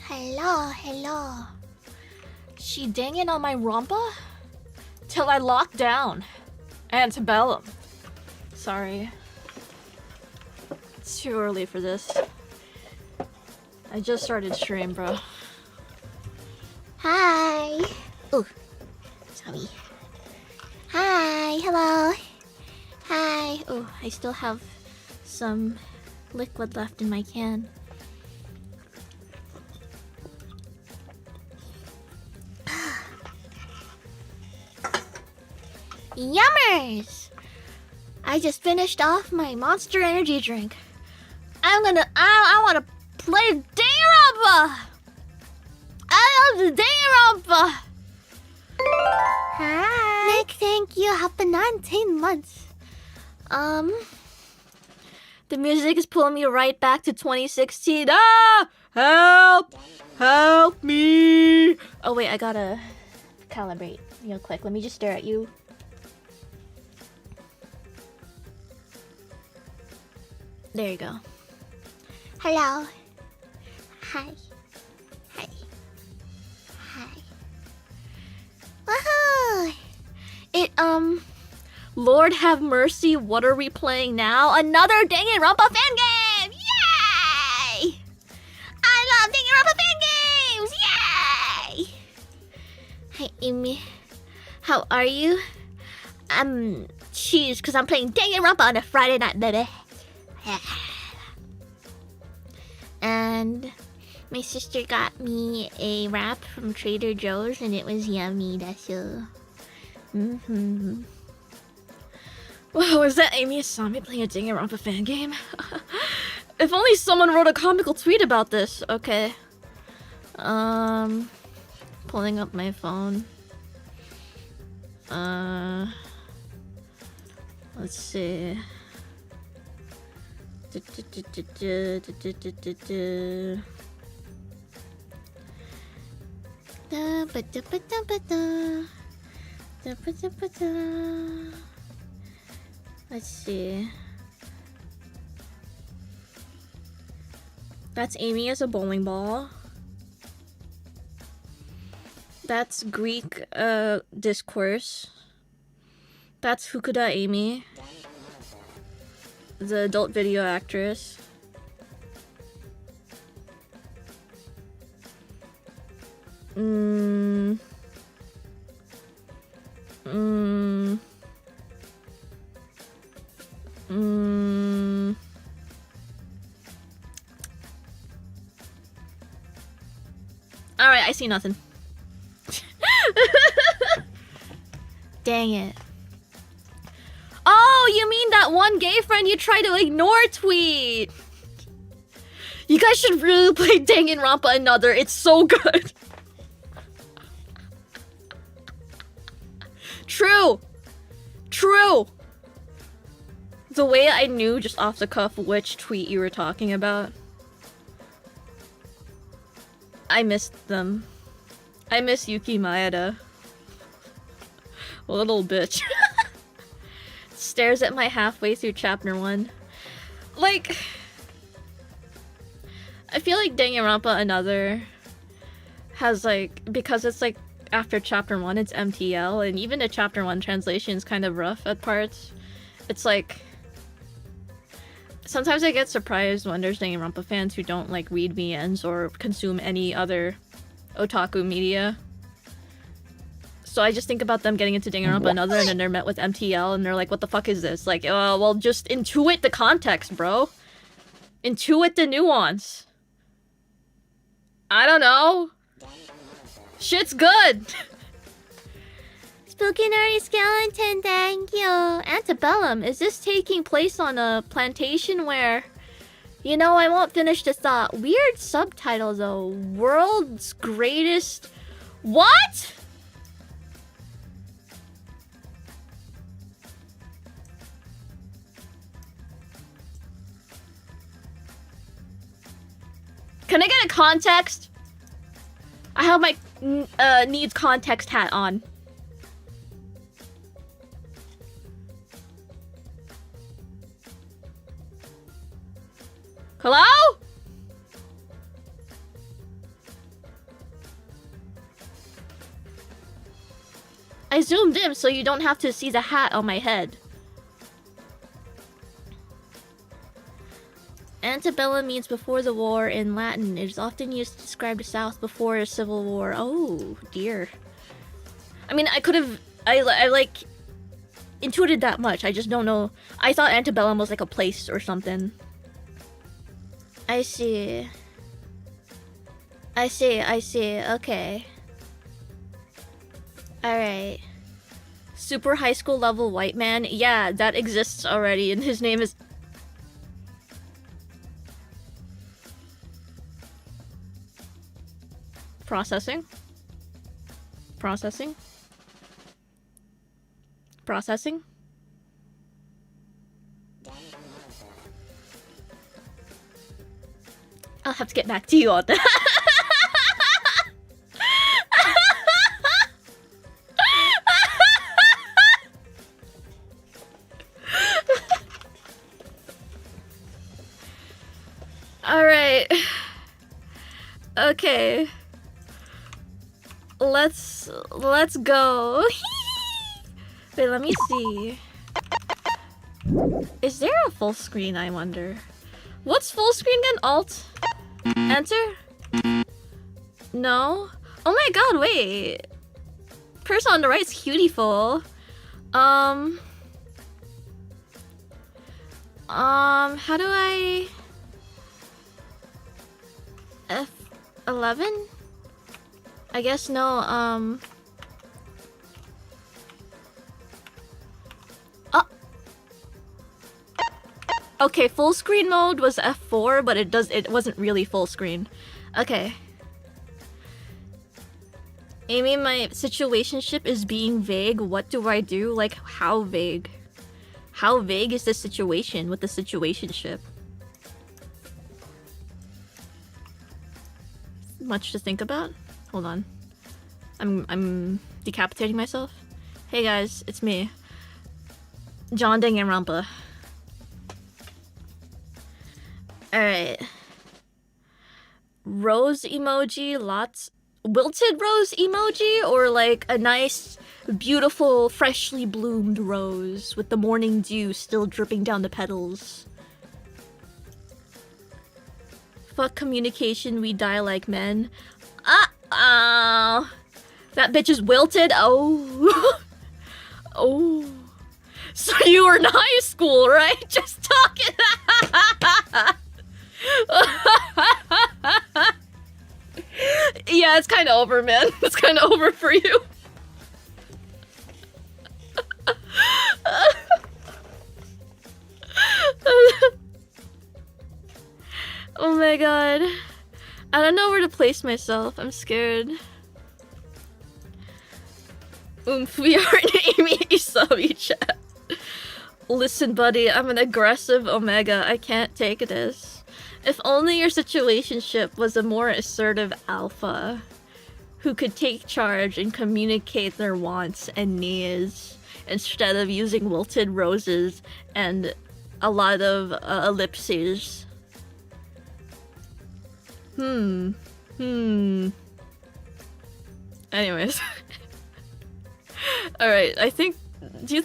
Hello, hello. She danging on my rompa? Till I lock down. Antebellum. Sorry. It's too early for this. I just started stream, bro. Hi. Ooh. Sorry. Hi, hello. Hi. Oh, I still have some liquid left in my can. Yummers! I just finished off my Monster Energy drink. I wanna play Danganronpa! I love the Danganronpa! Hi! Nick, thank you. Happy 19 months. The music is pulling me right back to 2016. Ah! Help! Help me! Oh wait, I gotta calibrate real quick. Let me just stare at you. There you go. Hello. Hi. Hi. Hi. Woohoo! Lord have mercy, what are we playing now? Another Danganronpa fan game! Yay! I love Danganronpa fan games! Yay! Hi, Amy. How are you? I'm cheese because I'm playing Danganronpa on a Friday night, baby. And my sister got me a wrap from Trader Joe's and it was yummy, that's all. Whoa, is that Eimi Isami playing a Danganronpa fan game? If only someone wrote a comical tweet about this. Okay. Pulling up my phone. Let's see. Let's see. That's Amy as a bowling ball. That's Greek discourse. That's Fukuda Amy, the adult video actress. Alright, I see nothing. Dang it. Oh, you mean that one gay friend you try to ignore tweet? You guys should really play Danganronpa Another. It's so good. True. True. The way I knew just off the cuff which tweet you were talking about. I missed them. I miss Yuki Maeda. Little bitch. Stares at my halfway through chapter 1. Like, I feel like Danganronpa Another has like, because it's like after chapter 1 it's MTL, and even the chapter 1 translation is kind of rough at parts. It's like, sometimes I get surprised when there's Danganronpa fans who don't like read VNs or consume any other otaku media. So I just think about them getting into Danganronpa Another and then they're met with MTL and they're like, what the fuck is this? Like, well, just intuit the context, bro. Intuit the nuance. I don't know. Shit's good. Spooky Nerdy Skeleton, thank you. Antebellum, is this taking place on a plantation where... You know, I won't finish the thought. Weird subtitle though. World's greatest... What?! Can I get a context? I have my needs context hat on. Hello? I zoomed in so you don't have to see the hat on my head. Antebellum means before the war in Latin. It is often used to describe the South before a civil war. Oh, dear. I mean, I could have... I like... intuited that much. I just don't know. I thought Antebellum was like a place or something. I see. I see. Okay. Alright. Super high school level white man. Yeah, that exists already, and his name is... Processing. I'll have to get back to you on that. Alright. Okay. Let's go. Wait, let me see. Is there a full screen, I wonder? What's full screen again? Alt? Enter? No? Oh my god, wait. Person on the right's cutiful. How do I... F11? I guess no, okay, full screen mode was F4, but it wasn't really full screen. Okay. Amy, my situationship is being vague. What do I do? Like, how vague? How vague is the situation with the situationship? Much to think about? Hold on. I'm decapitating myself. Hey guys, it's me. John Danganronpa. Alright. Rose emoji, lots... Wilted rose emoji? Or like a nice, beautiful, freshly bloomed rose with the morning dew still dripping down the petals? Fuck communication, we die like men. That bitch is wilted? Oh. Oh. So you were in high school, right? Just talking. Yeah, it's kind of over, man. It's kind of over for you. Oh my god. I don't know where to place myself. I'm scared. Oomph, we are an Eimi Isami chat. Listen, buddy, I'm an aggressive Omega. I can't take this. If only your situationship was a more assertive alpha who could take charge and communicate their wants and needs instead of using wilted roses and a lot of ellipses. Anyways. Alright, I think... Do you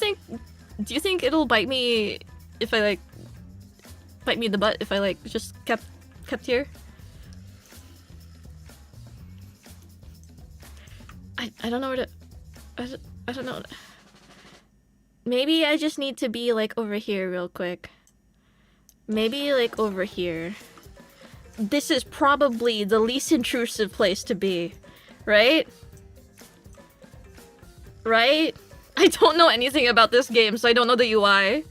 think it'll bite me if I, like... Bite me in the butt if I, like, just kept here? I don't know where to... I don't know. Maybe I just need to be, like, over here real quick. Maybe, like, over here. This is probably the least intrusive place to be, right? Right? I don't know anything about this game, so I don't know the UI.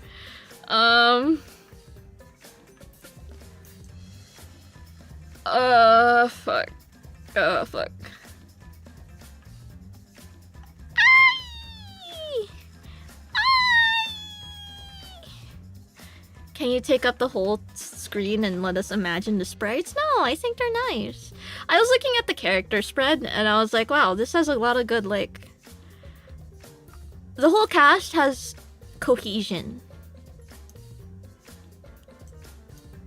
Fuck. Fuck. Can you take up the whole screen and let us imagine the sprites? No, I think they're nice. I was looking at the character spread and I was like, wow, this has a lot of good, like... The whole cast has cohesion.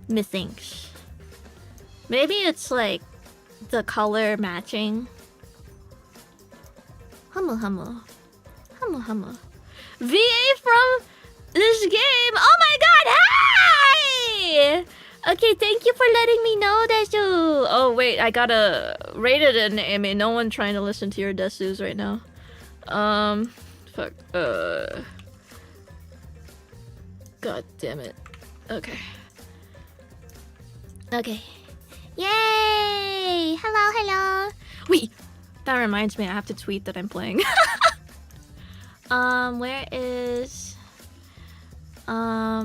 Methinks. Maybe it's like the color matching. Hummel. Hama. VA from this game. Oh my god, hi! Okay, thank you for letting me know, Desu. Oh wait, I gotta rate it in Amy. No one trying to listen to your Desus right now. Fuck. God damn it. Okay. Okay. Yay! Hello, hello. Wait, that reminds me, I have to tweet that I'm playing. Where is... How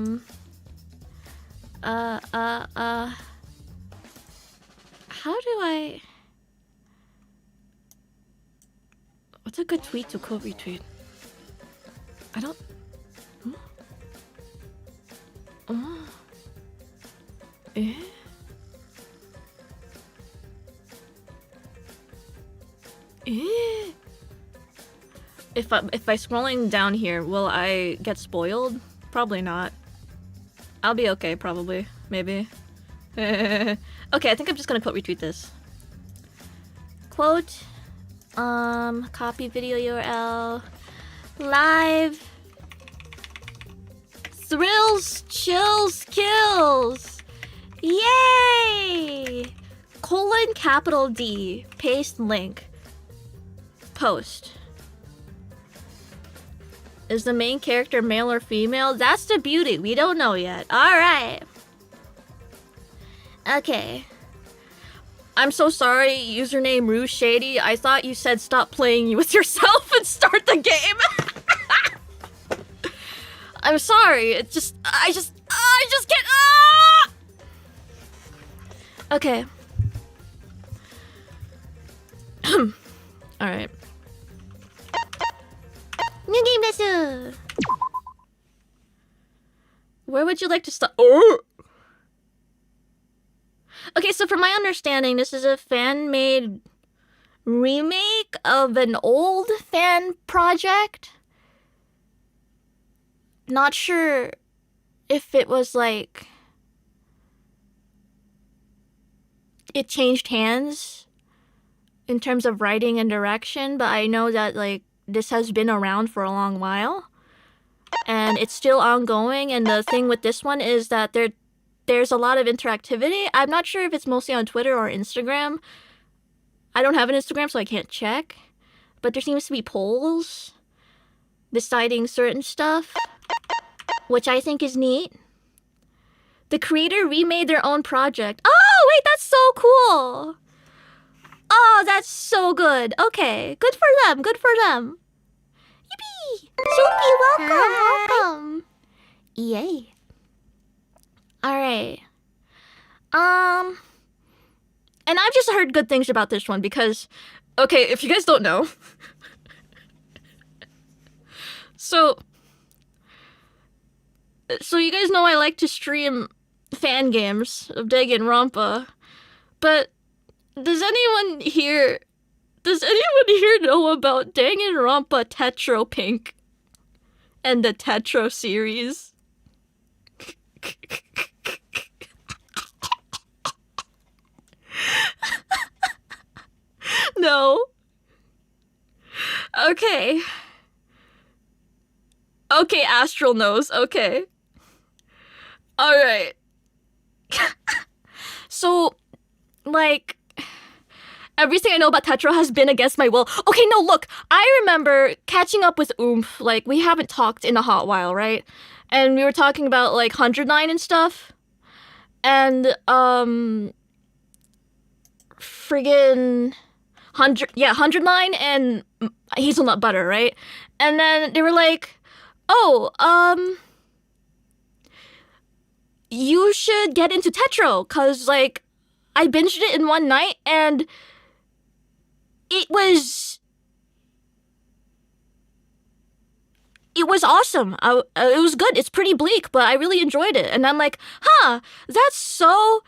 do I... What's a good tweet to quote retweet? I don't... Huh? Eh? Eh? If by scrolling down here, will I get spoiled? Probably not. I'll be okay, probably. Maybe. Okay, I think I'm just gonna quote retweet this. Quote, copy video URL, live, thrills, chills, kills, yay! :D, paste link, post. Is the main character male or female? That's the beauty. We don't know yet. Alright. Okay. I'm so sorry, username Rouge Shady. I thought you said stop playing with yourself and start the game. I'm sorry. It's just... I just can't... Ah! Okay. Alright. New game desu! Where would you like to start? Oh! Okay, so from my understanding, this is a fan-made remake of an old fan project. Not sure if it was like... it changed hands in terms of writing and direction, but I know that like this has been around for a long while and it's still ongoing, and the thing with this one is that there's a lot of interactivity. I'm not sure if it's mostly on Twitter or Instagram. I don't have an Instagram, so I can't check, but there seems to be polls deciding certain stuff, which I think is neat. The creator remade their own project. Oh wait, that's so cool. Oh, that's so good. Okay, good for them. Good for them. Yippee! Soupy, welcome, welcome. Yay. All right. And I've just heard good things about this one because, okay, if you guys don't know, so you guys know I like to stream fan games of Danganronpa, but does anyone here know about Danganronpa Tetro Pink and the Tetro series? No. Okay. Okay, Astral knows. Okay. Alright. So, like, everything I know about Tetro has been against my will. Okay, no, look, I remember catching up with Oomph. Like, we haven't talked in a hot while, right? And we were talking about, like, 109 and stuff. And, friggin' 109 and hazelnut butter, right? And then they were like, oh, you should get into Tetro, cause, like, I binged it in one night, and it was awesome. It was good. It's pretty bleak, but I really enjoyed it. And I'm like, huh, that's so...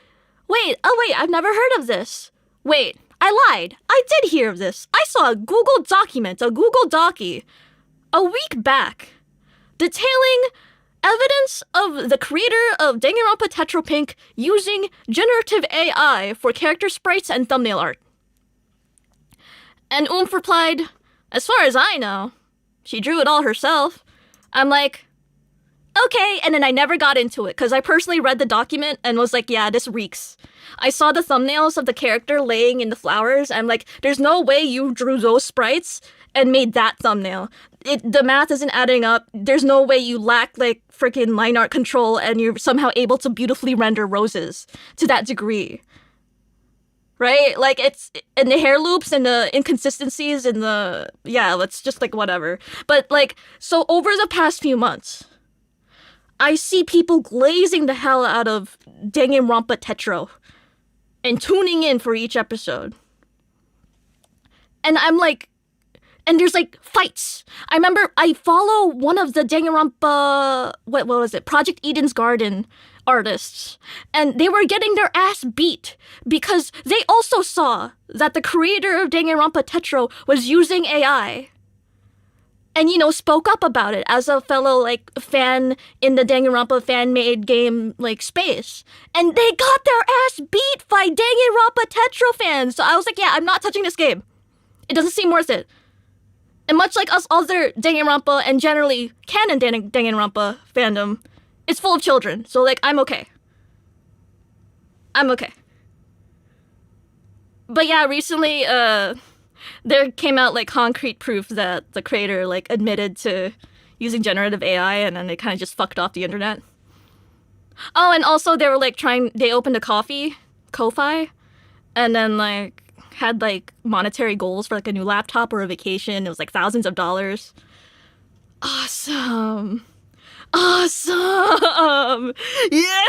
Wait, I've never heard of this. Wait, I lied. I did hear of this. I saw a Google document, a Google Docie, a week back, detailing evidence of the creator of Danganronpa Tetro Pink using generative AI for character sprites and thumbnail art. And Oomph replied, as far as I know, She drew it all herself. I'm like, okay, and then I never got into it because I personally read the document and was like, yeah, this reeks. I saw the thumbnails of the character laying in the flowers. I'm like, there's no way you drew those sprites and made that thumbnail. The math isn't adding up. There's no way you lack like freaking line art control and you're somehow able to beautifully render roses to that degree. Right? Like, it's in the hair loops and the inconsistencies and it's just like whatever. But like, so over the past few months, I see people glazing the hell out of Danganronpa Tetro and tuning in for each episode. And I'm like, and there's like fights. I remember I follow one of the Danganronpa, what was it? Project Eden's Garden artists. And they were getting their ass beat because they also saw that the creator of Danganronpa Tetro was using AI. And, you know, spoke up about it as a fellow, like, fan in the Danganronpa fan-made game, like, space. And they got their ass beat by Danganronpa Tetro fans. So I was like, yeah, I'm not touching this game. It doesn't seem worth it. And much like us other Danganronpa and generally canon Danganronpa fandom, it's full of children. So, like, I'm okay. I'm okay. But yeah, recently, there came out like concrete proof that the creator like admitted to using generative AI and then they kind of just fucked off the internet. Oh, and also they were like they opened a Ko-Fi, and then like had like monetary goals for like a new laptop or a vacation. It was like thousands of dollars. Awesome. Yeah.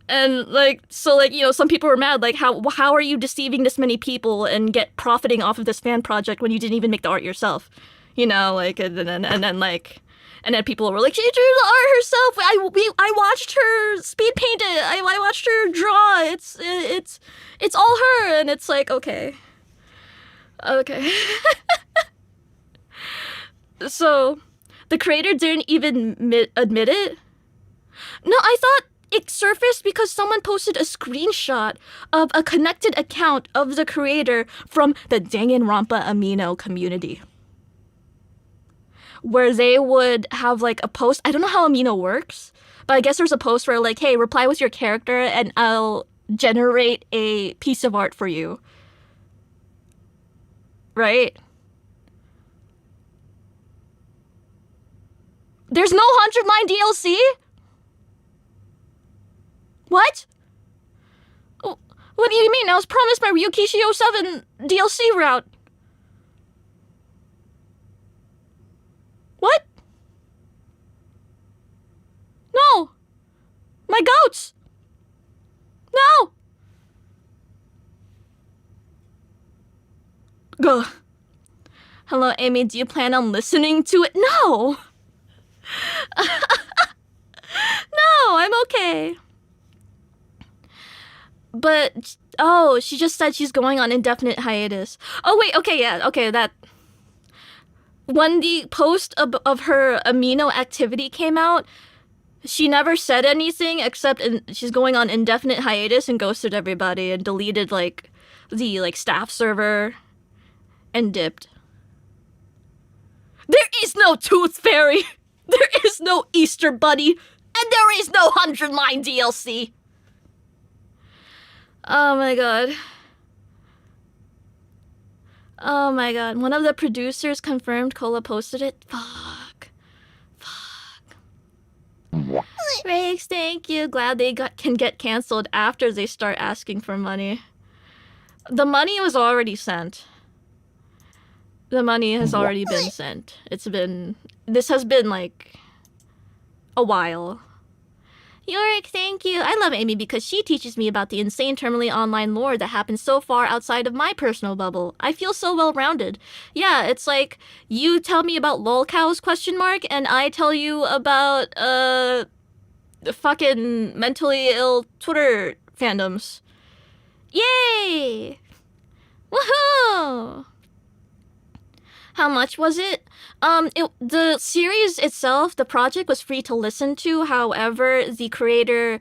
And like, so like, you know, some people were mad, like, how are you deceiving this many people and get profiting off of this fan project when you didn't even make the art yourself? You know, like, and then people were like, she drew the art herself. I watched her speed paint it. I watched her draw. It's all her. And it's like, okay. So the creator didn't even admit it. No, I thought it surfaced because someone posted a screenshot of a connected account of the creator from the Danganronpa Amino community, where they would have like a post. I don't know how Amino works, but I guess there's a post where like, hey, reply with your character and I'll generate a piece of art for you. Right? There's no 100-line DLC? What? What do you mean? I was promised my Ryukishio 7 DLC route. What? No! My goats! No! Gah. Hello, Amy, do you plan on listening to it? No! No, I'm okay. But, oh, she just said she's going on indefinite hiatus. Oh, wait, okay, yeah, okay, that... When the post of her amino activity came out, she never said anything except she's going on indefinite hiatus and ghosted everybody and deleted, like, the, like, staff server and dipped. There is no Tooth Fairy! There is no Easter Bunny! And there is no 100-line DLC! Oh my god. Oh my god. One of the producers confirmed Cola posted it. Fuck. Rakes, thank you. Glad they can get cancelled after they start asking for money. The money was already sent. The money has already been sent. This has been like a while. Yorick, thank you. I love Amy because she teaches me about the insane terminally online lore that happens so far outside of my personal bubble. I feel so well-rounded. Yeah, it's like you tell me about lolcows ? And I tell you about fucking mentally ill Twitter fandoms. Yay! Woohoo! How much was it? The series itself, the project was free to listen to. However, the creator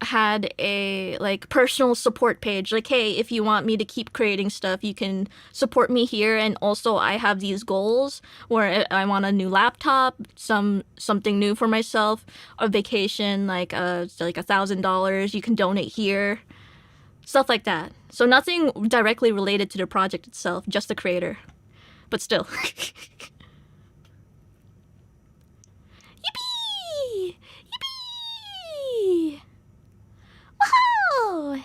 had a like personal support page, like, hey, if you want me to keep creating stuff, you can support me here. And also I have these goals where I want a new laptop, something new for myself, a vacation, like $1,000 you can donate here, stuff like that. So nothing directly related to the project itself, just the creator, but still. Yippee! Yippee! Woohoo!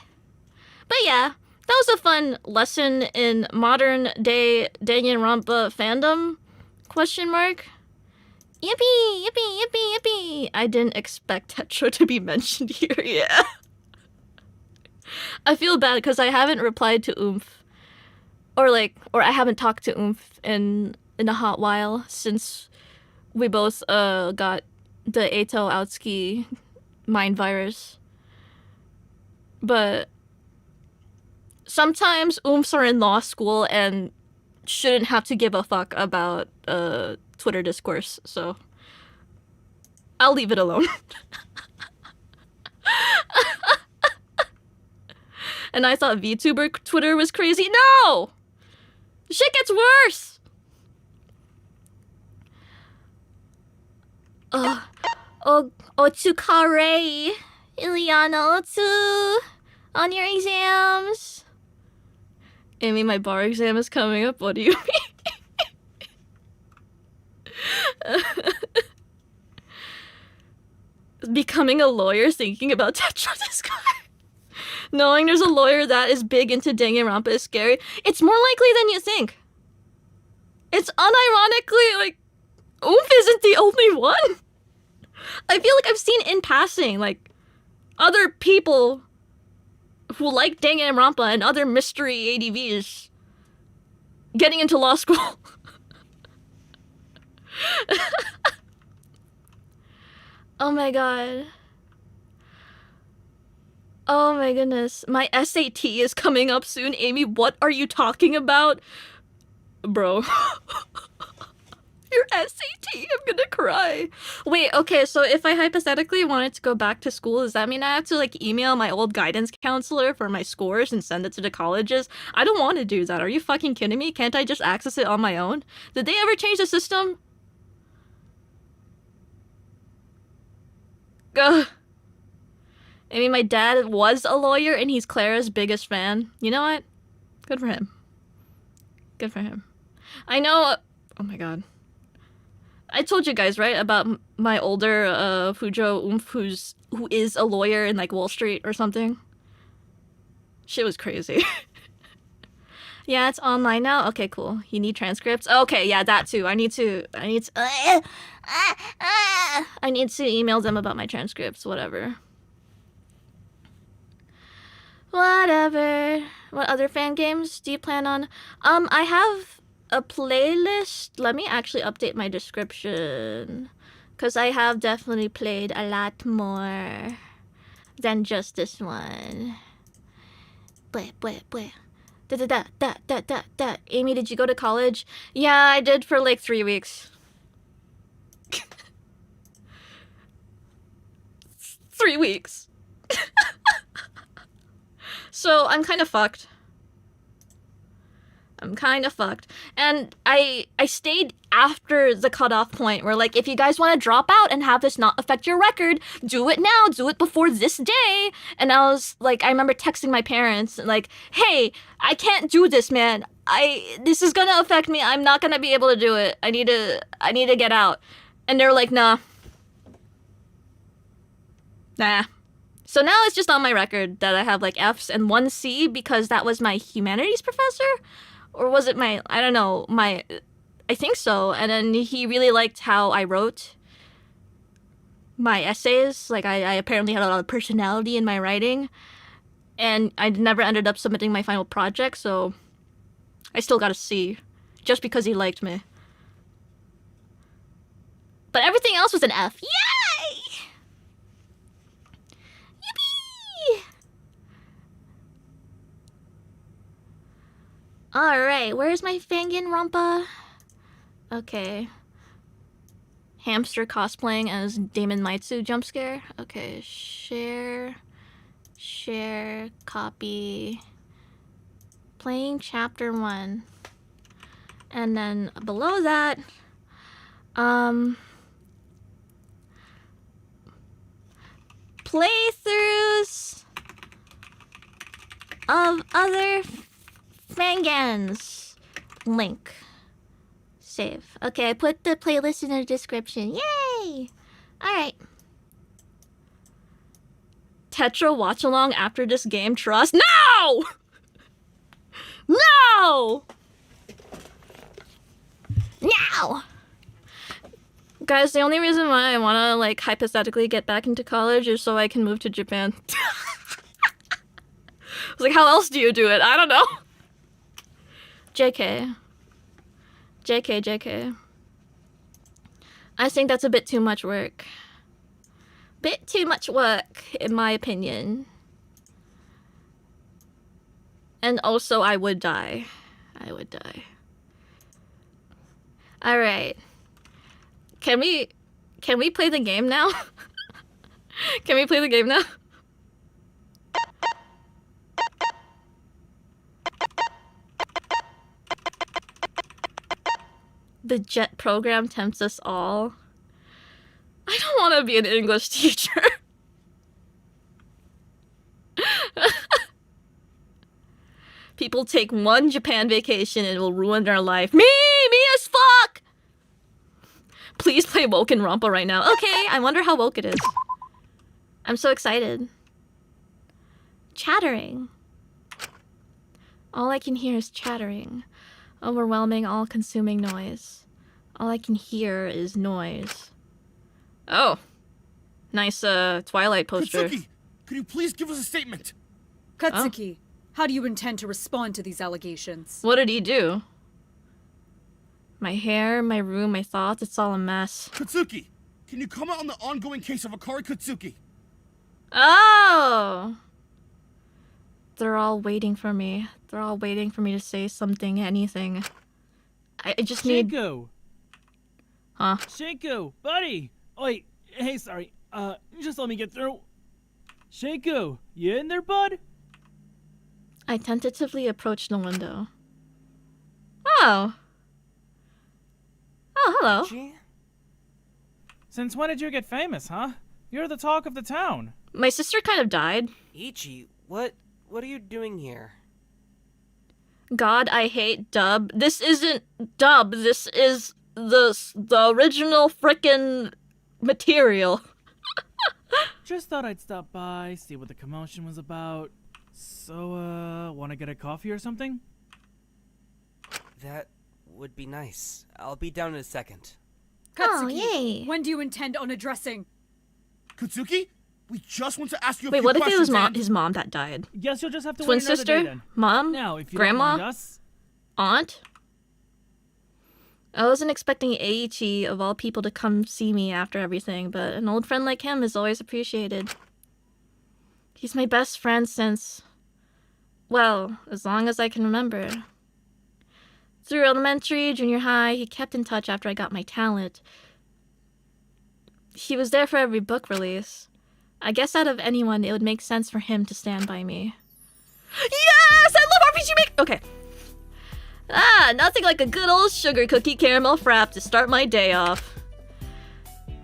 But yeah, that was a fun lesson in modern day Danganronpa fandom? Question mark? Yippee! Yippee! Yippee! Yippee! I didn't expect Tetra to be mentioned here, yeah. I feel bad because I haven't replied to Oomph. Or I haven't talked to Oomph in a hot while since we both got the Eito Aotsuki mind virus. But sometimes Oomphs are in law school and shouldn't have to give a fuck about Twitter discourse, so I'll leave it alone. And I thought VTuber Twitter was crazy. No! Shit gets worse! Otsukare, Iliana Otsu, on your exams. Amy, my bar exam is coming up. What do you mean? Becoming a lawyer, thinking about Tetra Discord. Knowing there's a lawyer that is big into Danganronpa is scary. It's more likely than you think. It's unironically, like, Oomph isn't the only one. I feel like I've seen in passing, like, other people who like Danganronpa and other mystery ADVs getting into law school. Oh my god. Oh my goodness. My SAT is coming up soon. Amy, what are you talking about? Bro. Your SAT, I'm gonna cry. Wait, okay, so if I hypothetically wanted to go back to school, does that mean I have to, like, email my old guidance counselor for my scores and send it to the colleges? I don't want to do that. Are you fucking kidding me? Can't I just access it on my own? Did they ever change the system? Ugh. I mean, my dad was a lawyer and he's Clara's biggest fan. You know what? Good for him. Good for him. I know... Oh my god. I told you guys, right, about my older Fujo Oomph who is a lawyer in, like, Wall Street or something? Shit was crazy. Yeah, it's online now? Okay, cool. You need transcripts? Okay, yeah, that too. I need to email them about my transcripts, whatever. Whatever. What other fan games do you plan on? I have a playlist. Let me actually update my description. Because I have definitely played a lot more than just this one. Bleh. Da. Amy, did you go to college? Yeah, I did for like 3 weeks. 3 weeks. So I'm kind of fucked. And I stayed after the cutoff point where, like, if you guys want to drop out and have this not affect your record, do it now. Do it before this day. And I was like, I remember texting my parents like, hey, I can't do this, man. This is gonna affect me. I'm not gonna be able to do it. I need to get out. And they're like, nah. So now it's just on my record that I have, like, Fs and 1 C because that was my humanities professor? Or was it my, I don't know, I think so. And then he really liked how I wrote my essays. Like, I apparently had a lot of personality in my writing. And I never ended up submitting my final project, so I still got a C. Just because he liked me. But everything else was an F. Yay! Yippee! Alright, where's my Danganronpa? Okay. Hamster cosplaying as Damon Maitsu jump scare. Okay, share. Share, copy, playing chapter 1. And then below that, playthroughs of other fangans. Link. Save. Okay, I put the playlist in the description. Yay! Alright. Tetra watch along after this game, trust? No! No! No! Guys, the only reason why I wanna, like, hypothetically get back into college is so I can move to Japan. I was like, how else do you do it? I don't know. JK. JK, JK. I think that's a bit too much work. Bit too much work, in my opinion. And also, I would die. I would die. Alright. Can we play the game now? Can we play the game now? The JET program tempts us all. I don't want to be an English teacher. People take one Japan vacation and it will ruin their life. Me as fuck! Please play Woken Rampa right now. Okay, I wonder how woke it is. I'm so excited. Chattering. All I can hear is chattering. Overwhelming, all-consuming noise. All I can hear is noise. Oh. Nice, Twilight poster. Katsuki, could you please give us a statement? Katsuki, how do you intend to respond to these allegations? What did he do? My hair, my room, my thoughts, it's all a mess. Katsuki, can you comment on the ongoing case of Akari Katsuki? Oh! They're all waiting for me. They're all waiting for me to say something, anything. I just need... Shinko! Huh? Shinko! Buddy! Oi, hey, sorry. Just let me get through. Shinko, you in there, bud? I tentatively approached the window. Oh! Oh, hello. Ichi? Since when did you get famous, huh? You're the talk of the town. My sister kind of died. Ichi, what are you doing here? God, I hate dub. This isn't dub. This is the original frickin' material. Just thought I'd stop by, see what the commotion was about. So, wanna get a coffee or something? That would be nice. I'll be down in a second. Katsuki, yay. when do you intend on addressing? Katsuki, we just want to ask you a Wait, few what if it was questions his mom that died? Guess you'll just have to Twin wait another day sister? then. Mom? Now, if you Grandma? don't mind us. Aunt? I wasn't expecting Eiichi, of all people, to come see me after everything, but an old friend like him is always appreciated. He's my best friend since... well, as long as I can remember. Through elementary, junior high, he kept in touch after I got my talent. He was there for every book release. I guess out of anyone, it would make sense for him to stand by me. Yes! I love RPG Maker! Okay. Nothing like a good old sugar cookie caramel frap to start my day off.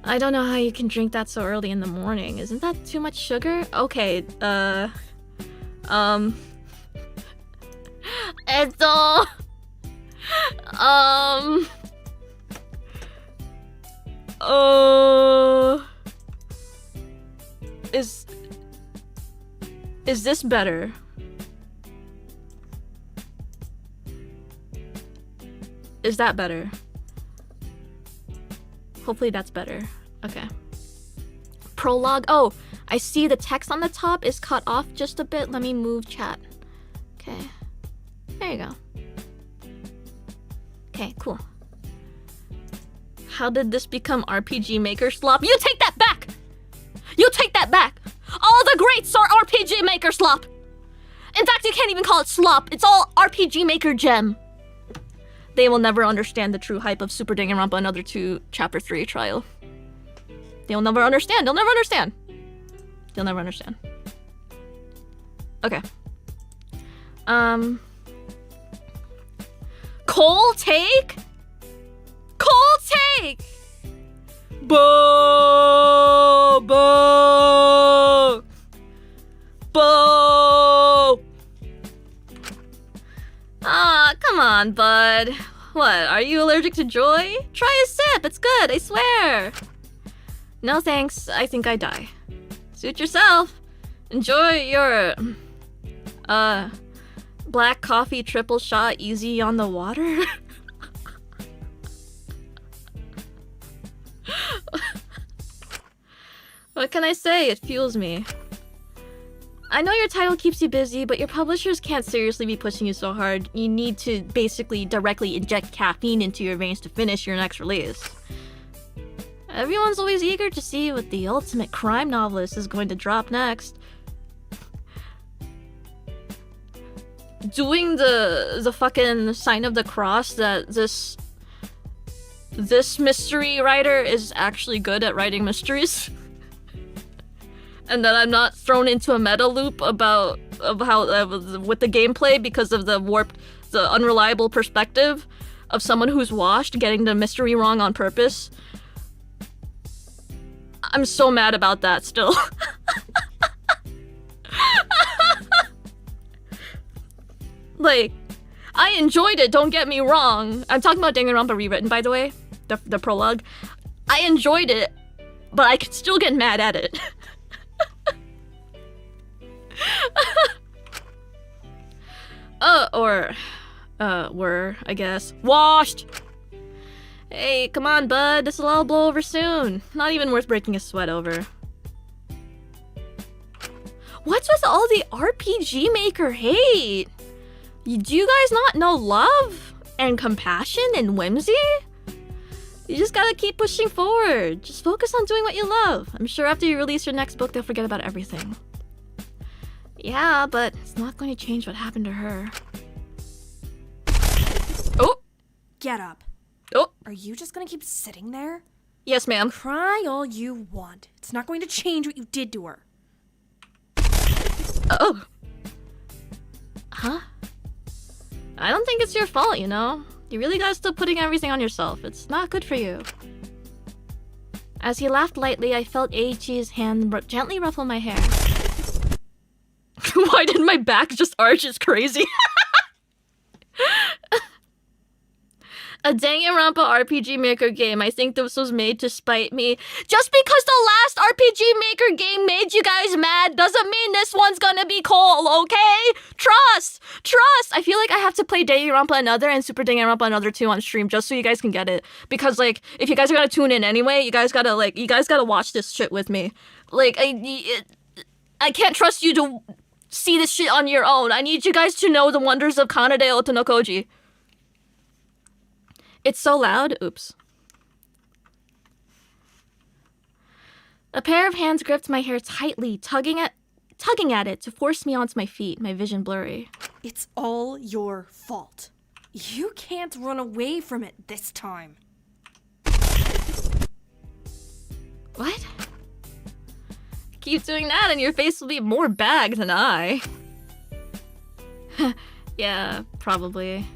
I don't know how you can drink that so early in the morning. Isn't that too much sugar? Okay, Is this better? Is that better? Hopefully that's better. Okay. Prologue. Oh, I see the text on the top is cut off just a bit. Let me move chat. Okay. There you go. Okay, cool. How did this become RPG Maker slop? You take that back! You take that back! All the greats are RPG Maker slop! In fact, you can't even call it slop. It's all RPG Maker gem. They will never understand the true hype of Super Danganronpa Another 2 Chapter 3 trial. They'll never understand. They'll never understand. They'll never understand. Okay. Cold take? Cold take! Boo! Boo! Boo! Ah, come on, bud. What, are you allergic to joy? Try a sip, it's good, I swear. No thanks, I think I die. Suit yourself. Enjoy your, black coffee triple shot easy on the water. What can I say? It fuels me. I know your title keeps you busy, but your publishers can't seriously be pushing you so hard. You need to basically directly inject caffeine into your veins to finish your next release. Everyone's always eager to see what the ultimate crime novelist is going to drop next. Doing the fucking sign of the cross that this mystery writer is actually good at writing mysteries. And that I'm not thrown into a meta loop of how with the gameplay because of the unreliable perspective of someone who's washed getting the mystery wrong on purpose. I'm so mad about that still. Like, I enjoyed it, don't get me wrong. I'm talking about Danganronpa rewritten, by the way. The prologue. I enjoyed it, but I could still get mad at it. Were, I guess. Washed! Hey, come on, bud. This'll all blow over soon. Not even worth breaking a sweat over. What's with all the RPG Maker hate? Do you guys not know love? And compassion and whimsy? You just gotta keep pushing forward. Just focus on doing what you love. I'm sure after you release your next book, they'll forget about everything. Yeah, but it's not going to change what happened to her. Oh! Get up. Oh! Are you just gonna keep sitting there? Yes, ma'am. Cry all you want. It's not going to change what you did to her. Oh. Huh? I don't think it's your fault, you know? You really gotta stop putting everything on yourself. It's not good for you. As he laughed lightly, I felt Eiichi's hand gently ruffle my hair. Why did my back just arch? It's crazy. A Danganronpa RPG Maker game. I think this was made to spite me. Just because the last RPG Maker game made you guys mad doesn't mean this one's gonna be cool, okay? Trust! Trust! I feel like I have to play Danganronpa Another and Super Danganronpa Another 2 on stream just so you guys can get it. Because, like, if you guys are gonna tune in anyway, you guys gotta watch this shit with me. Like, I can't trust you to see this shit on your own. I need you guys to know the wonders of Kanade Otonokoji. It's so loud. Oops. A pair of hands gripped my hair tightly, tugging at it to force me onto my feet, my vision blurry. It's all your fault. You can't run away from it this time. What? Keep doing that and your face will be more bagged than I. Yeah, probably.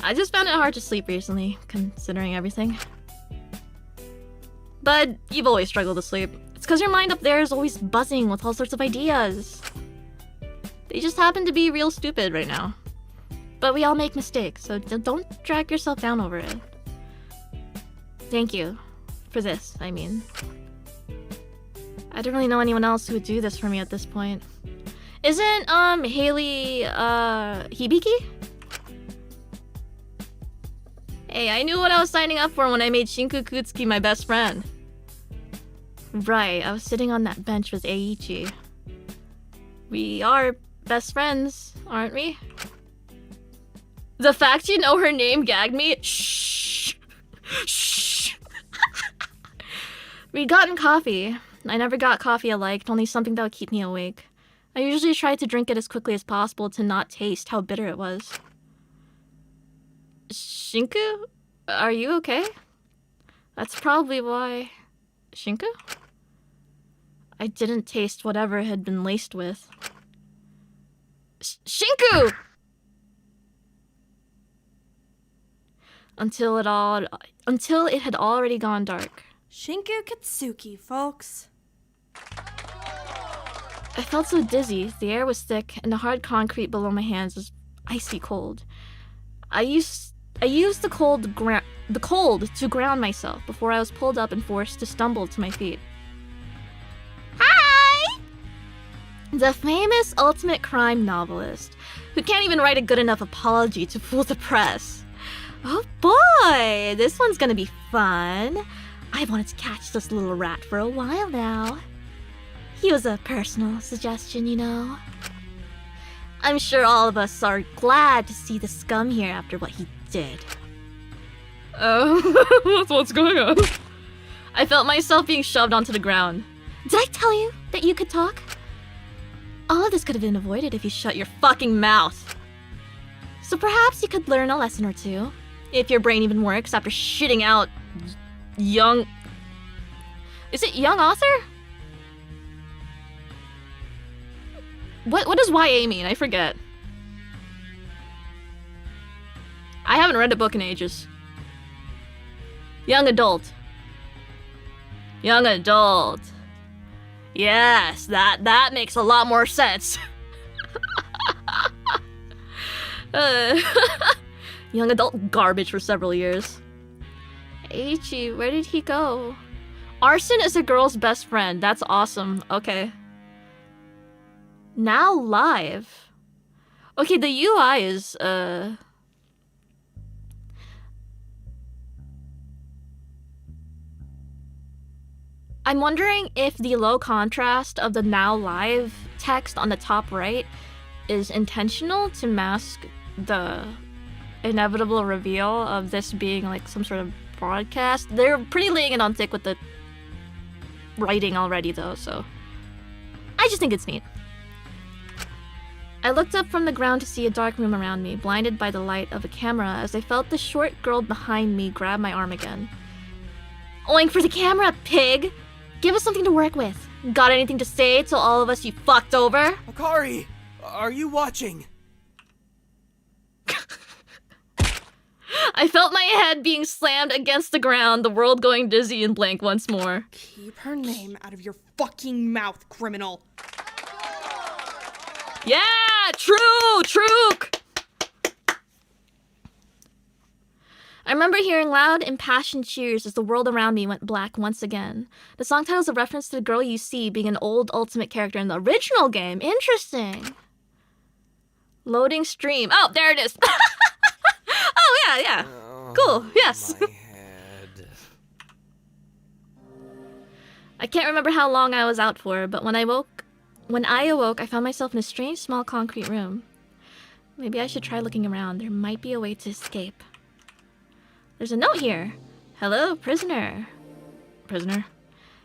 I just found it hard to sleep recently, considering everything. But you've always struggled to sleep. It's because your mind up there is always buzzing with all sorts of ideas. They just happen to be real stupid right now. But we all make mistakes, so don't drag yourself down over it. Thank you. For this, I mean. I don't really know anyone else who would do this for me at this point. Isn't, Haley, Hibiki? Hey, I knew what I was signing up for when I made Shinku Kutsuki my best friend. Right, I was sitting on that bench with Eiichi. We are best friends, aren't we? The fact you know her name gagged me. Shh! Shh! We'd gotten coffee. I never got coffee I liked, only something that would keep me awake. I usually tried to drink it as quickly as possible to not taste how bitter it was. Shinku? Are you okay? That's probably why... Shinku? I didn't taste whatever it had been laced with. Shinku! Until it had already gone dark. Shinku Katsuki, folks. I felt so dizzy. The air was thick, and the hard concrete below my hands was icy cold. I used the cold to ground myself before I was pulled up and forced to stumble to my feet. Hi! The famous ultimate crime novelist, who can't even write a good enough apology to fool the press. Oh boy, this one's gonna be fun. I wanted to catch this little rat for a while now. He was a personal suggestion, you know. I'm sure all of us are glad to see the scum here after what he did. Oh, what's going on? I felt myself being shoved onto the ground. Did I tell you that you could talk? All of this could have been avoided if you shut your fucking mouth. So perhaps you could learn a lesson or two, if your brain even works after shitting out young... Is it young author? What does YA mean? I forget. I haven't read a book in ages. Young adult. Young adult. Yes, that makes a lot more sense. Young adult garbage for several years. Aichi, where did he go? Arson is a girl's best friend. That's awesome. Okay. Now live. Okay, the UI is I'm wondering if the low contrast of the now live text on the top right is intentional to mask the inevitable reveal of this being like some sort of broadcast. They're pretty laying it on thick with the writing already though, so I just think it's neat. I looked up from the ground to see a dark room around me, blinded by the light of a camera as I felt the short girl behind me grab my arm again. Oink for the camera, pig! Give us something to work with. Got anything to say to all of us you fucked over? Akari, are you watching? I felt my head being slammed against the ground, the world going dizzy and blank once more. Keep her name out of your fucking mouth, criminal. Yeah! True! I remember hearing loud, impassioned cheers as the world around me went black once again. The song title is a reference to the girl you see being an old Ultimate character in the original game. Interesting. Loading stream. Oh, there it is. Oh, yeah. Cool, yes. My head. I can't remember how long I was out for, but when I awoke, I found myself in a strange, small concrete room. Maybe I should try looking around. There might be a way to escape. There's a note here. Hello, prisoner. Prisoner?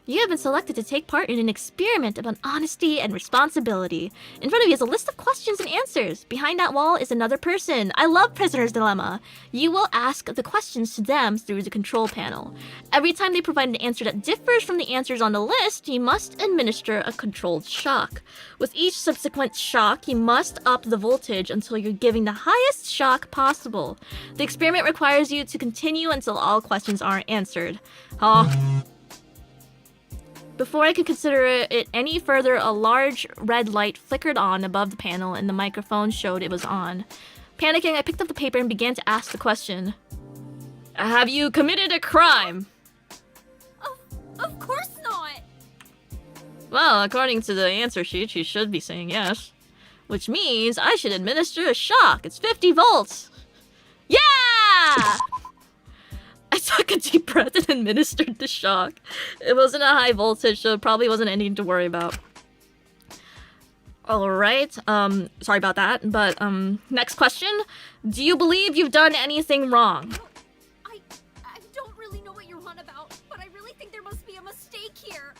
You have been selected to take part in an experiment about honesty and responsibility. In front of you is a list of questions and answers. Behind that wall is another person. I love Prisoner's Dilemma. You will ask the questions to them through the control panel. Every time they provide an answer that differs from the answers on the list, you must administer a controlled shock. With each subsequent shock, you must up the voltage until you're giving the highest shock possible. The experiment requires you to continue until all questions are answered. Before I could consider it any further, a large red light flickered on above the panel and the microphone showed it was on. Panicking, I picked up the paper and began to ask the question. Have you committed a crime? Of course not! Well, according to the answer sheet, she should be saying yes. Which means I should administer a shock. It's 50 volts. Yeah! I took a deep breath and administered the shock. It wasn't a high voltage, so it probably wasn't anything to worry about. Alright, sorry about that, but, next question. Do you believe you've done anything wrong? I don't really know what you're on about, but I really think there must be a mistake here.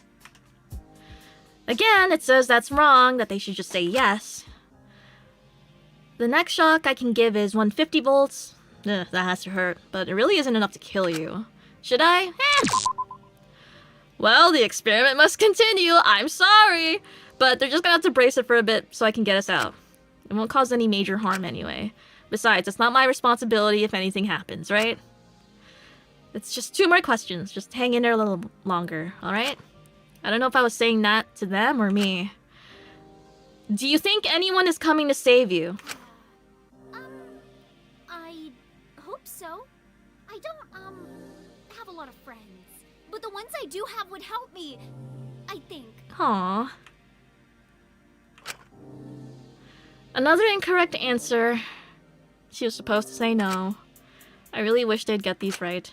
Again, it says that's wrong, that they should just say yes. The next shock I can give is 150 volts. Ugh, that has to hurt, but it really isn't enough to kill you. Should I? Well, the experiment must continue. I'm sorry. But they're just gonna have to brace it for a bit so I can get us out. It won't cause any major harm anyway. Besides, it's not my responsibility if anything happens, right? It's just 2 more questions. Just hang in there a little longer, alright? I don't know if I was saying that to them or me. Do you think anyone is coming to save you? I hope so. I don't, have a lot of friends. But the ones I do have would help me, I think. Aww. Another incorrect answer. She was supposed to say no. I really wish they'd get these right.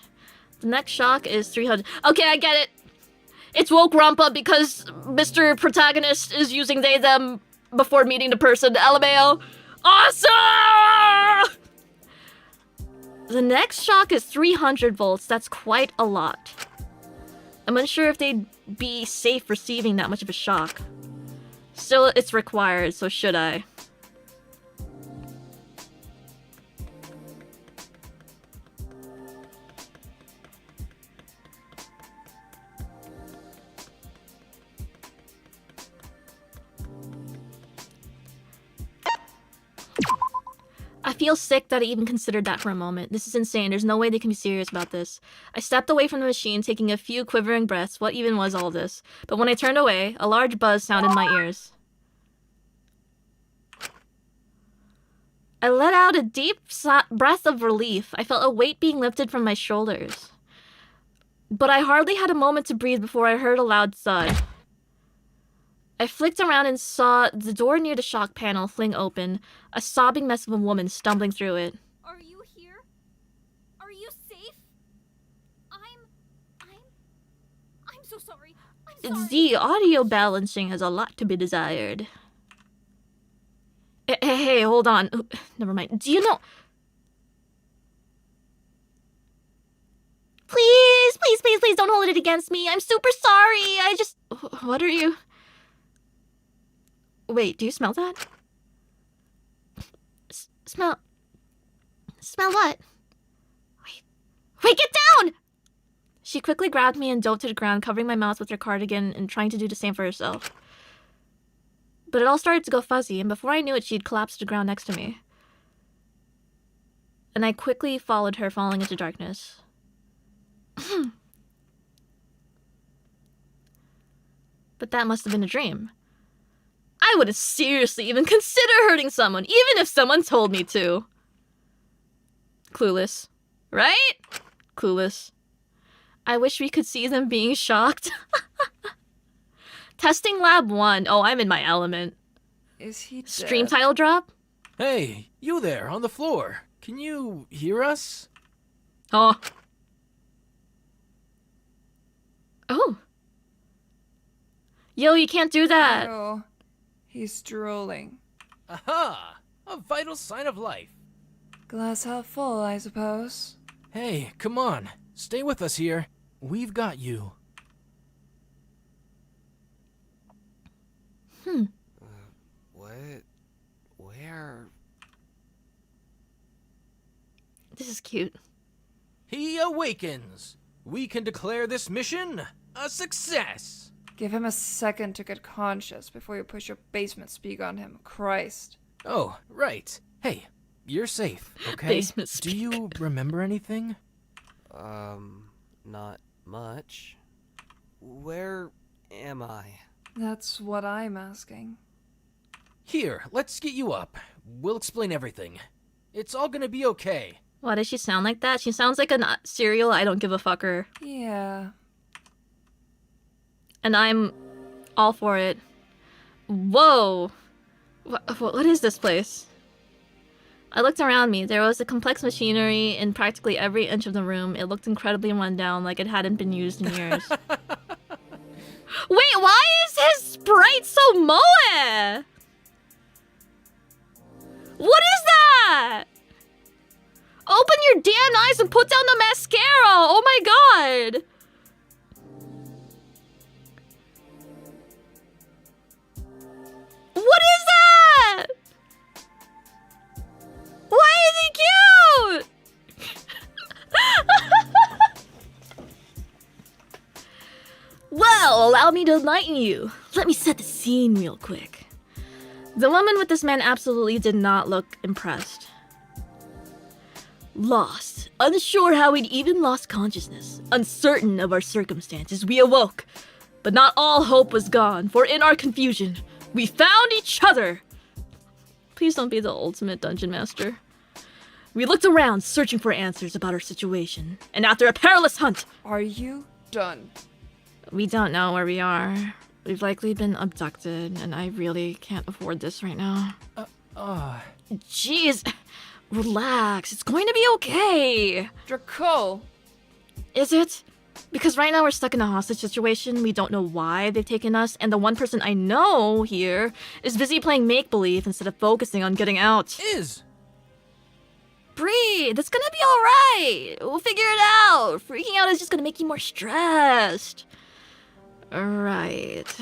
The next shock is 300. Okay, I get it. It's woke Rampa because Mr. Protagonist is using they, them before meeting the person. LMAO. Awesome! The next shock is 300 volts. That's quite a lot. I'm unsure if they'd be safe receiving that much of a shock. Still, it's required, so should I? I feel sick that I even considered that for a moment. This is insane. There's no way they can be serious about this. I stepped away from the machine, taking a few quivering breaths. What even was all this? But when I turned away, a large buzz sounded in my ears. I let out a deep breath of relief. I felt a weight being lifted from my shoulders. But I hardly had a moment to breathe before I heard a loud thud. I flicked around and saw the door near the shock panel fling open, a sobbing mess of a woman stumbling through it. Are you here? Are you safe? I'm so sorry. I'm sorry. The audio balancing has a lot to be desired. Hey, hold on. Never mind. Do you know... Please don't hold it against me. I'm super sorry. I just... What are you... Wait, do you smell that? Smell what? Wait, get down! She quickly grabbed me and dove to the ground, covering my mouth with her cardigan and trying to do the same for herself. But it all started to go fuzzy, and before I knew it, she'd collapsed to the ground next to me. And I quickly followed her, falling into darkness. But that must have been a dream. I wouldn't seriously even consider hurting someone, even if someone told me to. Clueless. Right? Clueless. I wish we could see them being shocked. Testing lab 1. Oh, I'm in my element. Is he dead? Stream title drop? Hey, you there, on the floor. Can you hear us? Oh. Oh. Yo, you can't do that. Oh, he's drooling. Aha! A vital sign of life. Glass half full, I suppose. Hey, come on. Stay with us here. We've got you. What? Where? This is cute. He awakens. We can declare this mission a success. Give him a second to get conscious before you push your basement speak on him. Christ. Oh, right. Hey, you're safe, okay? Basement Do speak. you remember anything? Not much. Where am I? That's what I'm asking. Here, let's get you up. We'll explain everything. It's all gonna be okay. Why does she sound like that? She sounds like a serial I don't give a fucker. Yeah. And I'm all for it. Whoa! What is this place? I looked around me. There was a complex machinery in practically every inch of the room. It looked incredibly run down, like it hadn't been used in years. Wait, why is his sprite so moe? What is that? Open your damn eyes and put down the mascara! Oh my god! What is that? Why is he cute? Well, allow me to enlighten you. Let me set the scene real quick. The woman with this man absolutely did not look impressed. Lost, unsure how we'd even lost consciousness, uncertain of our circumstances, we awoke. But not all hope was gone, for in our confusion, we found each other. Please don't be the ultimate dungeon master. We looked around, searching for answers about our situation, and after a perilous hunt... Are you done? We don't know where we are. We've likely been abducted, and I really can't afford this right now. Jeez, relax. It's going to be okay. Draco! Is it? Because right now we're stuck in a hostage situation. We don't know why they've taken us, and the one person I know here is busy playing make-believe instead of focusing on getting out. Breathe. It's gonna be alright. We'll figure it out. Freaking out is just gonna make you more stressed. Alright.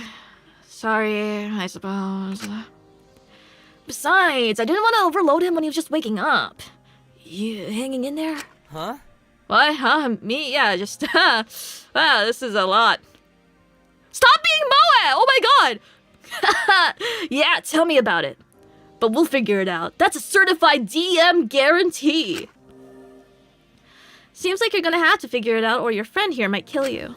Sorry, I suppose. Besides, I didn't want to overload him when he was just waking up. You hanging in there? Huh? What? Huh? Me? Yeah, just... wow, this is a lot. Stop being Moe! Oh my god! Yeah, tell me about it. But we'll figure it out. That's a certified DM guarantee. Seems like you're gonna have to figure it out or your friend here might kill you.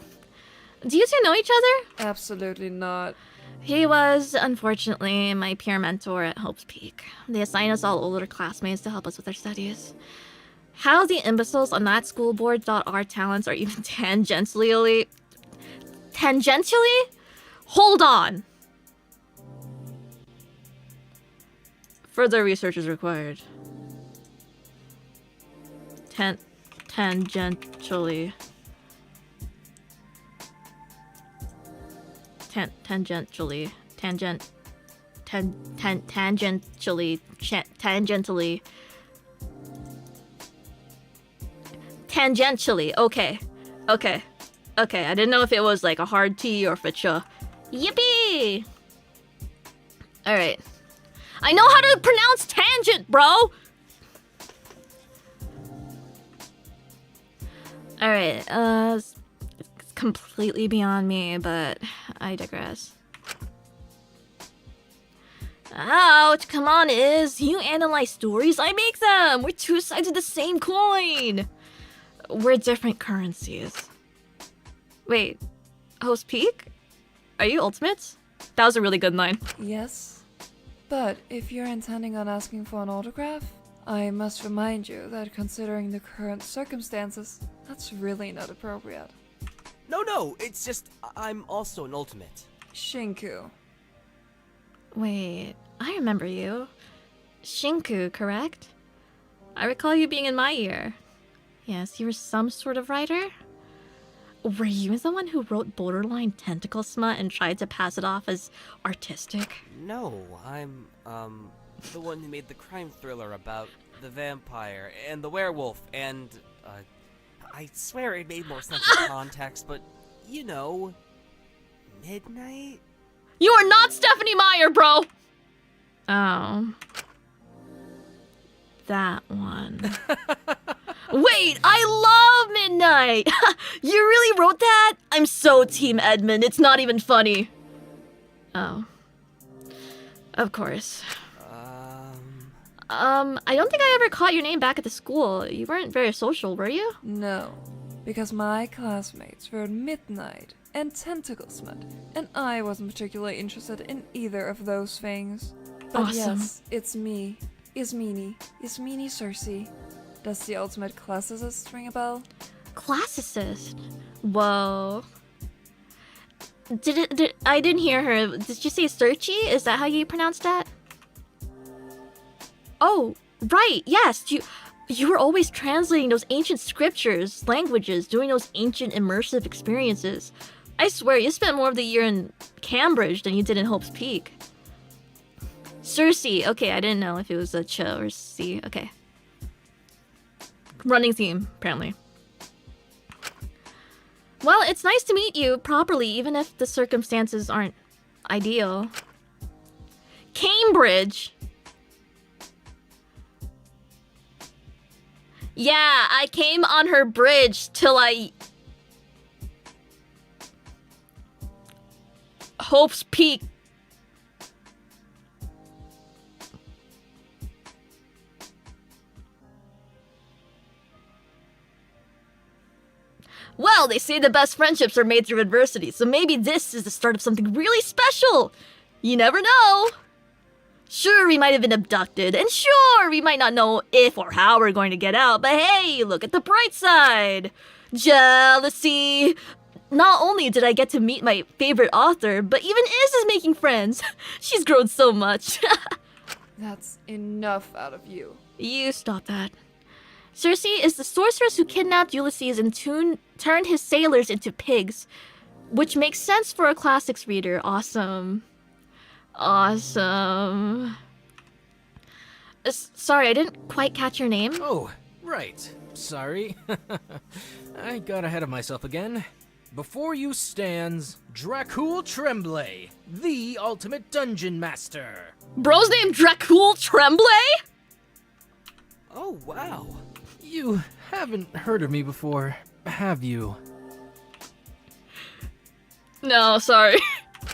Do you two know each other? Absolutely not. He was, unfortunately, my peer mentor at Hope's Peak. They assigned us all older classmates to help us with our studies. How the imbeciles on that school board thought our talents are even tangentially... Tangentially? Hold on! Further research is required. Tangentially. Tangentially. Tangentially. Okay. I didn't know if it was like a hard T or if it's a... Yippee! Alright. I know how to pronounce tangent, bro! Alright, it's completely beyond me, but I digress. Ouch, come on, you analyze stories, I make them! We're two sides of the same coin! We're different currencies. Wait, Host Peak? Are you Ultimates? That was a really good line. Yes. But if you're intending on asking for an autograph, I must remind you that considering the current circumstances, that's really not appropriate. No, it's just I'm also an ultimate. Shinku. Wait, I remember you. Shinku, correct? I recall you being in my year. Yes, you were some sort of writer? Were you the one who wrote borderline tentacle smut and tried to pass it off as artistic? No, I'm, the one who made the crime thriller about the vampire and the werewolf and, I swear it made more sense in context, but, you know, midnight? You are not Stephanie Meyer, bro! Oh. That one. Wait, I love Midnight! You really wrote that? I'm so Team Edmund, it's not even funny. Oh. Of course. I don't think I ever caught your name back at the school. You weren't very social, were you? No, because my classmates wrote Midnight and Tentacle Smut, and I wasn't particularly interested in either of those things. But Awesome. yes, it's me, Ismini Cersei. Does the ultimate classicist ring a bell? Classicist? Whoa. I didn't hear her. Did you say Searchy? Is that how you pronounce that? Oh, right, yes. You were always translating those ancient scriptures, languages, doing those ancient immersive experiences. I swear, you spent more of the year in Cambridge than you did in Hope's Peak. Cersei. Okay, I didn't know if it was a Ch or C. Okay. Running theme, apparently. Well, it's nice to meet you properly, even if the circumstances aren't ideal. Cambridge! Yeah, I came on her bridge till I... Hope's Peak. Well, they say the best friendships are made through adversity, so maybe this is the start of something really special. You never know. Sure, we might have been abducted, and sure, we might not know if or how we're going to get out, but hey, look at the bright side. Jealousy. Not only did I get to meet my favorite author, but even Iz is making friends. She's grown so much. That's enough out of you. You stop that. Circe is the sorceress who kidnapped Ulysses and turned his sailors into pigs, which makes sense for a classics reader. Awesome. Awesome. Sorry, I didn't quite catch your name. Oh, right. Sorry. I got ahead of myself again. Before you stands Dracul Tremblay, the ultimate dungeon master. Bro's name Dracul Tremblay? Oh, wow. You haven't heard of me before, have you? No, sorry.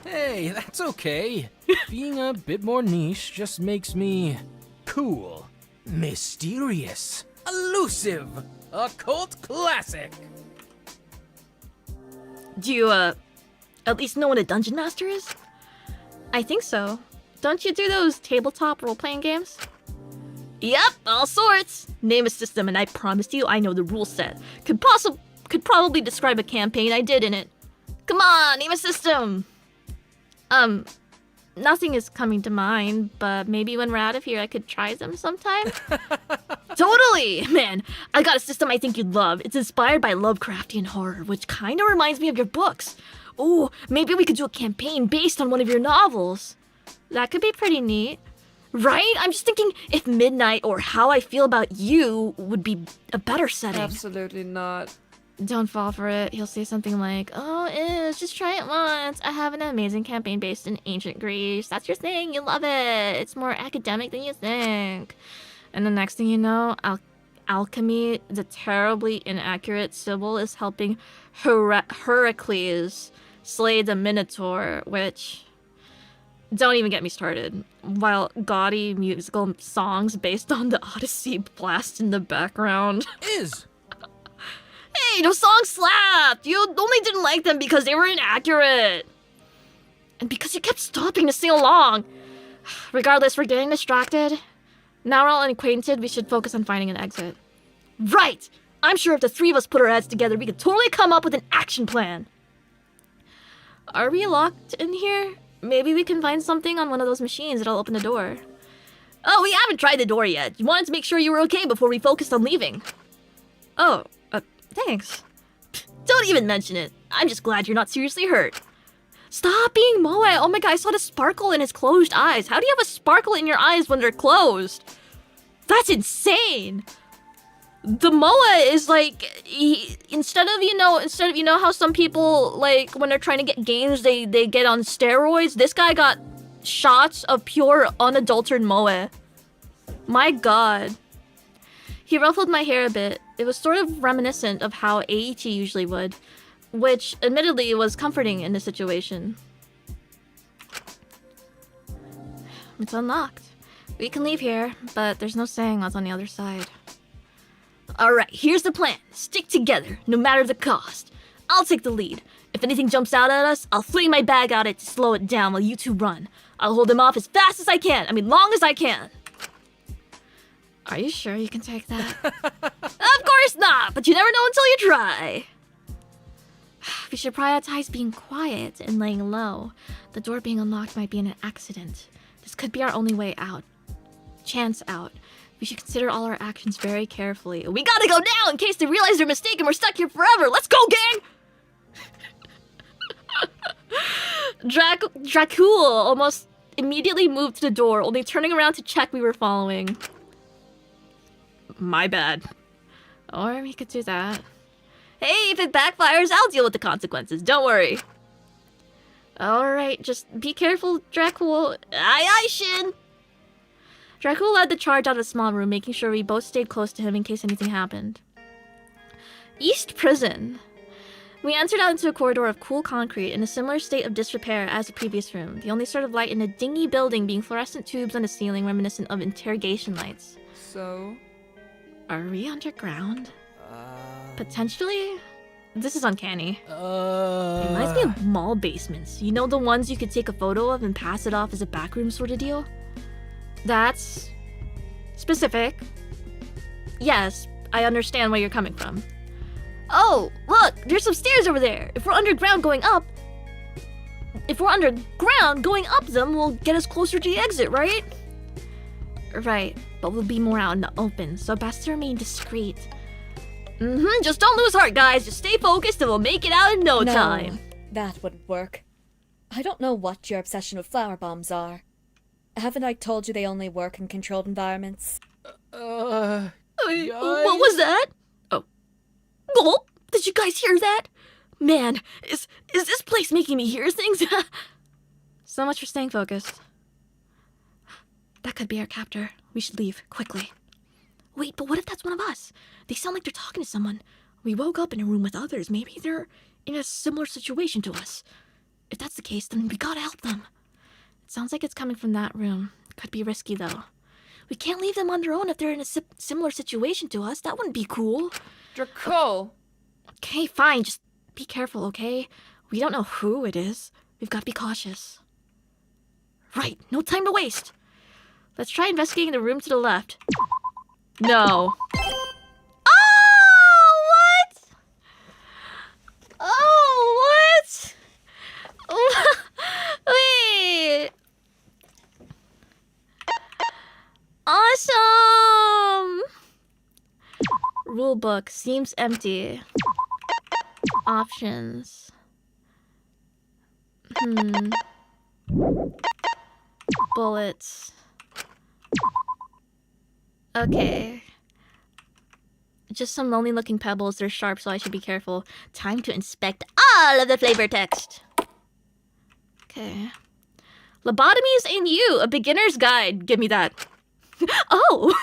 Hey, that's okay. Being a bit more niche just makes me cool, mysterious, elusive, a cult classic. Do you, at least know what a dungeon master is? I think so. Don't you do those tabletop role-playing games? Yep, all sorts. Name a system, and I promise you I know the rule set. Could probably describe a campaign I did in it. Come on, name a system. Nothing is coming to mind, but maybe when we're out of here I could try them sometime. Totally! Man, I got a system I think you'd love. It's inspired by Lovecraftian horror, which kinda reminds me of your books. Ooh, maybe we could do a campaign based on one of your novels. That could be pretty neat. Right? I'm just thinking if Midnight or How I Feel About You would be a better setting. Absolutely not. Don't fall for it. He'll say something like, oh, just try it once. I have an amazing campaign based in ancient Greece. That's your thing. You love it. It's more academic than you think. And the next thing you know, Alchemy, the terribly inaccurate Sybil, is helping Heracles slay the Minotaur, which... Don't even get me started. While gaudy musical songs based on the Odyssey blast in the background. Is. Hey, those songs slapped! You only didn't like them because they were inaccurate. And because you kept stopping to sing along. Regardless, we're getting distracted. Now we're all unacquainted, we should focus on finding an exit. Right! I'm sure if the three of us put our heads together, we could totally come up with an action plan. Are we locked in here? Maybe we can find something on one of those machines that'll open the door. Oh, we haven't tried the door yet. Wanted to make sure you were okay before we focused on leaving. Oh, thanks. Don't even mention it. I'm just glad you're not seriously hurt. Stop being Moe. Oh my god, I saw the sparkle in his closed eyes. How do you have a sparkle in your eyes when they're closed? That's insane. The Moa is like, instead of how some people, like, when they're trying to get games, they get on steroids, this guy got shots of pure, unadulterated Moe. My god. He ruffled my hair a bit. It was sort of reminiscent of how Eiichi usually would, which, admittedly, was comforting in this situation. It's unlocked. We can leave here, but there's no saying what's on the other side. Alright, here's the plan. Stick together, no matter the cost. I'll take the lead. If anything jumps out at us, I'll fling my bag at it to slow it down while you two run. I'll hold them off as fast as I can. Long as I can. Are you sure you can take that? Of course not, but you never know until you try. We should prioritize being quiet and laying low. The door being unlocked might be an accident. This could be our only way out. Chance out. We should consider all our actions very carefully. We gotta go now in case they realize their mistake and we're stuck here forever. Let's go, gang! Dracul almost immediately moved to the door, only turning around to check we were following. My bad. Or we could do that. Hey, if it backfires, I'll deal with the consequences. Don't worry. Alright, just be careful, Dracul. Aye, aye, Shin! Dracul led the charge out of the small room, making sure we both stayed close to him in case anything happened. East Prison. We entered out into a corridor of cool concrete in a similar state of disrepair as the previous room, the only sort of light in a dingy building being fluorescent tubes on the ceiling reminiscent of interrogation lights. So? Are we underground? Potentially? This is uncanny. It reminds me of mall basements. You know, the ones you could take a photo of and pass it off as a backroom sort of deal? That's specific. Yes, I understand where you're coming from. Oh, look, there's some stairs over there. If we're underground going up them will get us closer to the exit, right? Right, but we'll be more out in the open, so best to remain discreet. Just don't lose heart, guys. Just stay focused and we'll make it out in no time. That wouldn't work. I don't know what your obsession with flower bombs are. Haven't I told you they only work in controlled environments? What was that? Oh, did you guys hear that? Man, is this place making me hear things? So much for staying focused. That could be our captor. We should leave, quickly. Wait, but what if that's one of us? They sound like they're talking to someone. We woke up in a room with others. Maybe they're in a similar situation to us. If that's the case, then we gotta help them. It sounds like it's coming from that room. Could be risky, though. We can't leave them on their own if they're in a similar situation to us. That wouldn't be cool. Draco! Okay, fine. Just be careful, okay? We don't know who it is. We've got to be cautious. Right, no time to waste. Let's try investigating the room to the left. No. Oh, what? Wait. Awesome. Rulebook seems empty. Options. Bullets. Okay. Just some lonely looking pebbles. They're sharp, so I should be careful. Time to inspect all of the flavor text. Okay. Lobotomies and You, a beginner's guide. Give me that. Oh!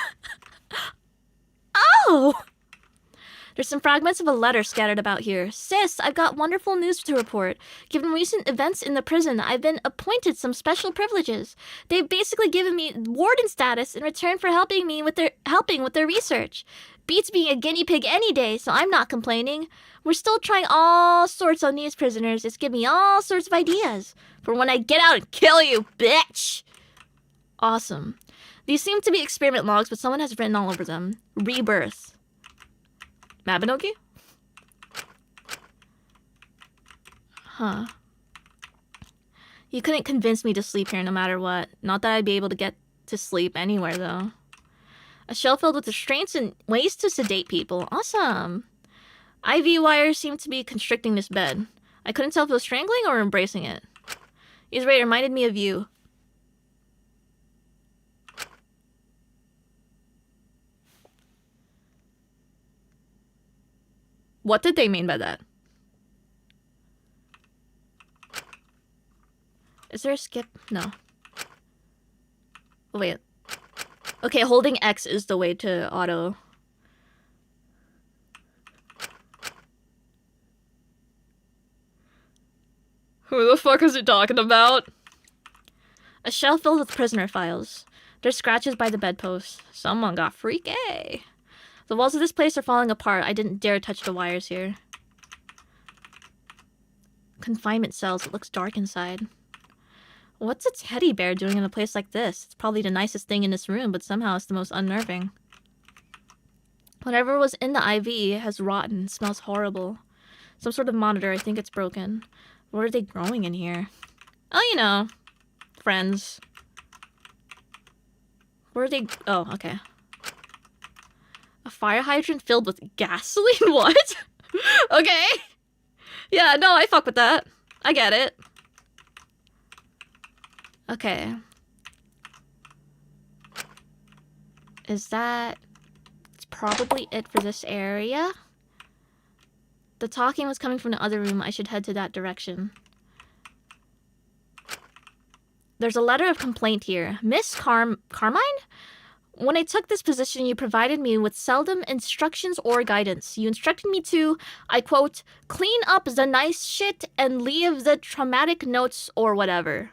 Oh! There's some fragments of a letter scattered about here. Sis, I've got wonderful news to report. Given recent events in the prison, I've been appointed some special privileges. They've basically given me warden status in return for helping with their research. Beats being a guinea pig any day, so I'm not complaining. We're still trying all sorts on these prisoners. It's giving me all sorts of ideas for when I get out and kill you, bitch! Awesome. These seem to be experiment logs, but someone has written all over them. Rebirth. Mabinogi? Huh. You couldn't convince me to sleep here no matter what. Not that I'd be able to get to sleep anywhere, though. A shell filled with restraints and ways to sedate people. Awesome. IV wires seem to be constricting this bed. I couldn't tell if it was strangling or embracing it. He's right, it reminded me of you. What did they mean by that? Is there a skip? No. Oh, wait. Okay, holding X is the way to auto. Who the fuck is it talking about? A shelf filled with prisoner files. There's scratches by the bedpost. Someone got freaky. The walls of this place are falling apart. I didn't dare touch the wires here. Confinement cells. It looks dark inside. What's a teddy bear doing in a place like this? It's probably the nicest thing in this room, but somehow it's the most unnerving. Whatever was in the IV has rotten. It smells horrible. Some sort of monitor. I think it's broken. What are they growing in here? Oh, you know. Friends. Where are they? Oh, okay. A fire hydrant filled with gasoline? What? Okay. Yeah, no, I fuck with that. I get it. Okay. Is that... It's probably it for this area. The talking was coming from the other room. I should head to that direction. There's a letter of complaint here. Miss Carmine? When I took this position, you provided me with seldom instructions or guidance. You instructed me to, I quote, clean up the nice shit and leave the traumatic notes or whatever.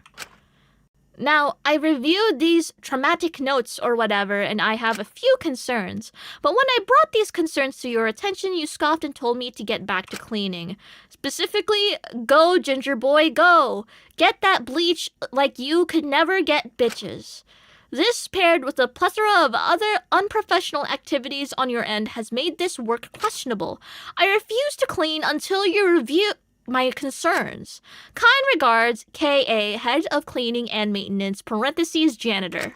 Now, I reviewed these traumatic notes or whatever, and I have a few concerns. But when I brought these concerns to your attention, you scoffed and told me to get back to cleaning. Specifically, go, ginger boy, go. Get that bleach like you could never get bitches. This, paired with a plethora of other unprofessional activities on your end, has made this work questionable. I refuse to clean until you review my concerns. Kind regards, K.A., Head of Cleaning and Maintenance, parentheses, Janitor.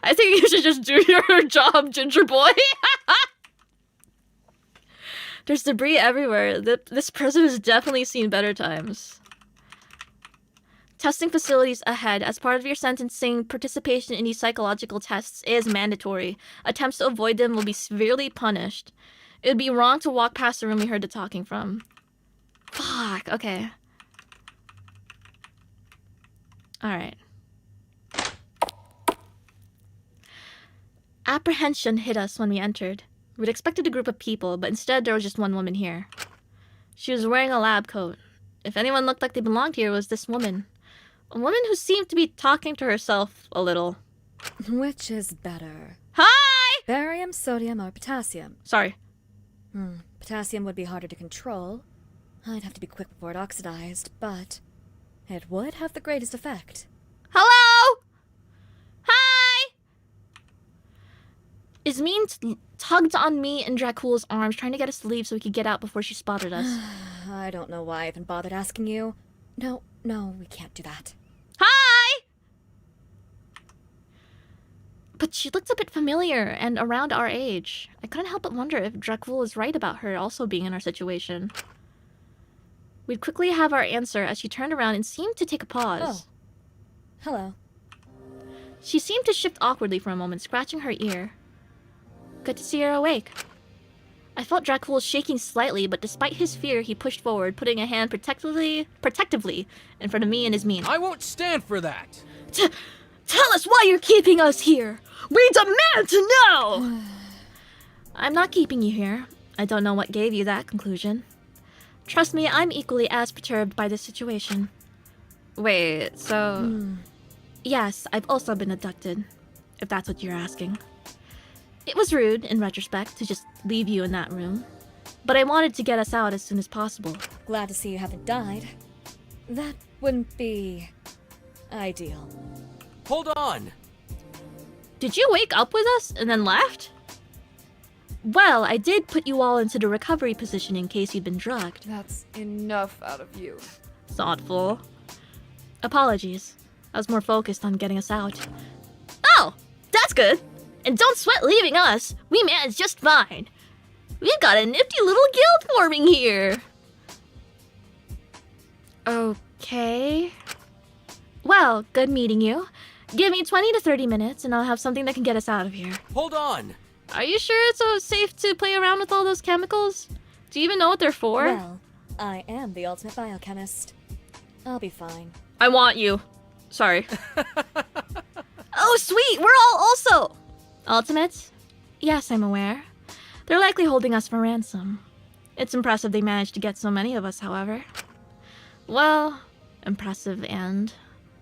I think you should just do your job, ginger boy. There's debris everywhere. This person has definitely seen better times. Testing facilities ahead. As part of your sentencing, participation in these psychological tests is mandatory. Attempts to avoid them will be severely punished. It would be wrong to walk past the room we heard the talking from. Fuck, okay. Alright. Apprehension hit us when we entered. We'd expected a group of people, but instead there was just one woman here. She was wearing a lab coat. If anyone looked like they belonged here, it was this woman. A woman who seemed to be talking to herself a little. Which is better? Hi! Barium, sodium, or potassium? Sorry. Potassium would be harder to control. I'd have to be quick before it oxidized, but it would have the greatest effect. Hello? Hi! Ismeen tugged on me in Dracula's arms, trying to get us to leave so we could get out before she spotted us. I don't know why I even bothered asking you. No, we can't do that. Hi! But she looked a bit familiar and around our age. I couldn't help but wonder if Dracula was right about her also being in our situation. We'd quickly have our answer as she turned around and seemed to take a pause. Oh. Hello. She seemed to shift awkwardly for a moment, scratching her ear. Good to see her awake. I felt Dracula shaking slightly, but despite his fear, he pushed forward, putting a hand protectively in front of me and Ismeen. I won't stand for that! Tell us why you're keeping us here! We demand to know! I'm not keeping you here. I don't know what gave you that conclusion. Trust me, I'm equally as perturbed by this situation. Wait, so... Yes, I've also been abducted, if that's what you're asking. It was rude, in retrospect, to just leave you in that room. But I wanted to get us out as soon as possible. Glad to see you haven't died. That wouldn't be ideal. Hold on! Did you wake up with us and then left? Well, I did put you all into the recovery position in case you'd been drugged. That's enough out of you. Thoughtful. Apologies. I was more focused on getting us out. Oh, that's good. And don't sweat leaving us. We managed just fine. We've got a nifty little guild forming here. Okay. Well, good meeting you. Give me 20 to 30 minutes and I'll have something that can get us out of here. Hold on! Are you sure it's so safe to play around with all those chemicals? Do you even know what they're for? Well, I am the ultimate biochemist. I'll be fine. I want you. Sorry. Oh, sweet! We're all also... Ultimates? Yes, I'm aware. They're likely holding us for ransom. It's impressive they managed to get so many of us, however. Well, impressive and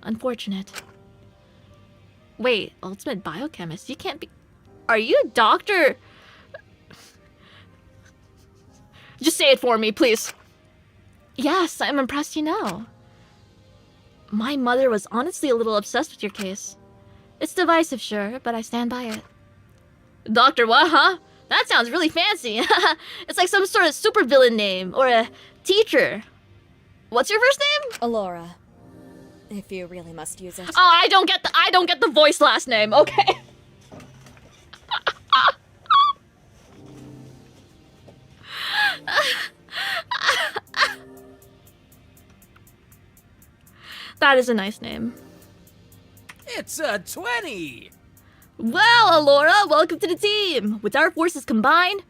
unfortunate. Wait, ultimate biochemist? You can't be... Are you a doctor? Just say it for me, please. Yes, I'm impressed you know. My mother was honestly a little obsessed with your case. It's divisive, sure, but I stand by it. Doctor what, huh? That sounds really fancy. It's like some sort of supervillain name, or a teacher. What's your first name? Alora. If you really must use it. Oh, I don't get the voice last name, okay. That is a nice name. It's a 20! Well, Alora, welcome to the team. With our forces combined,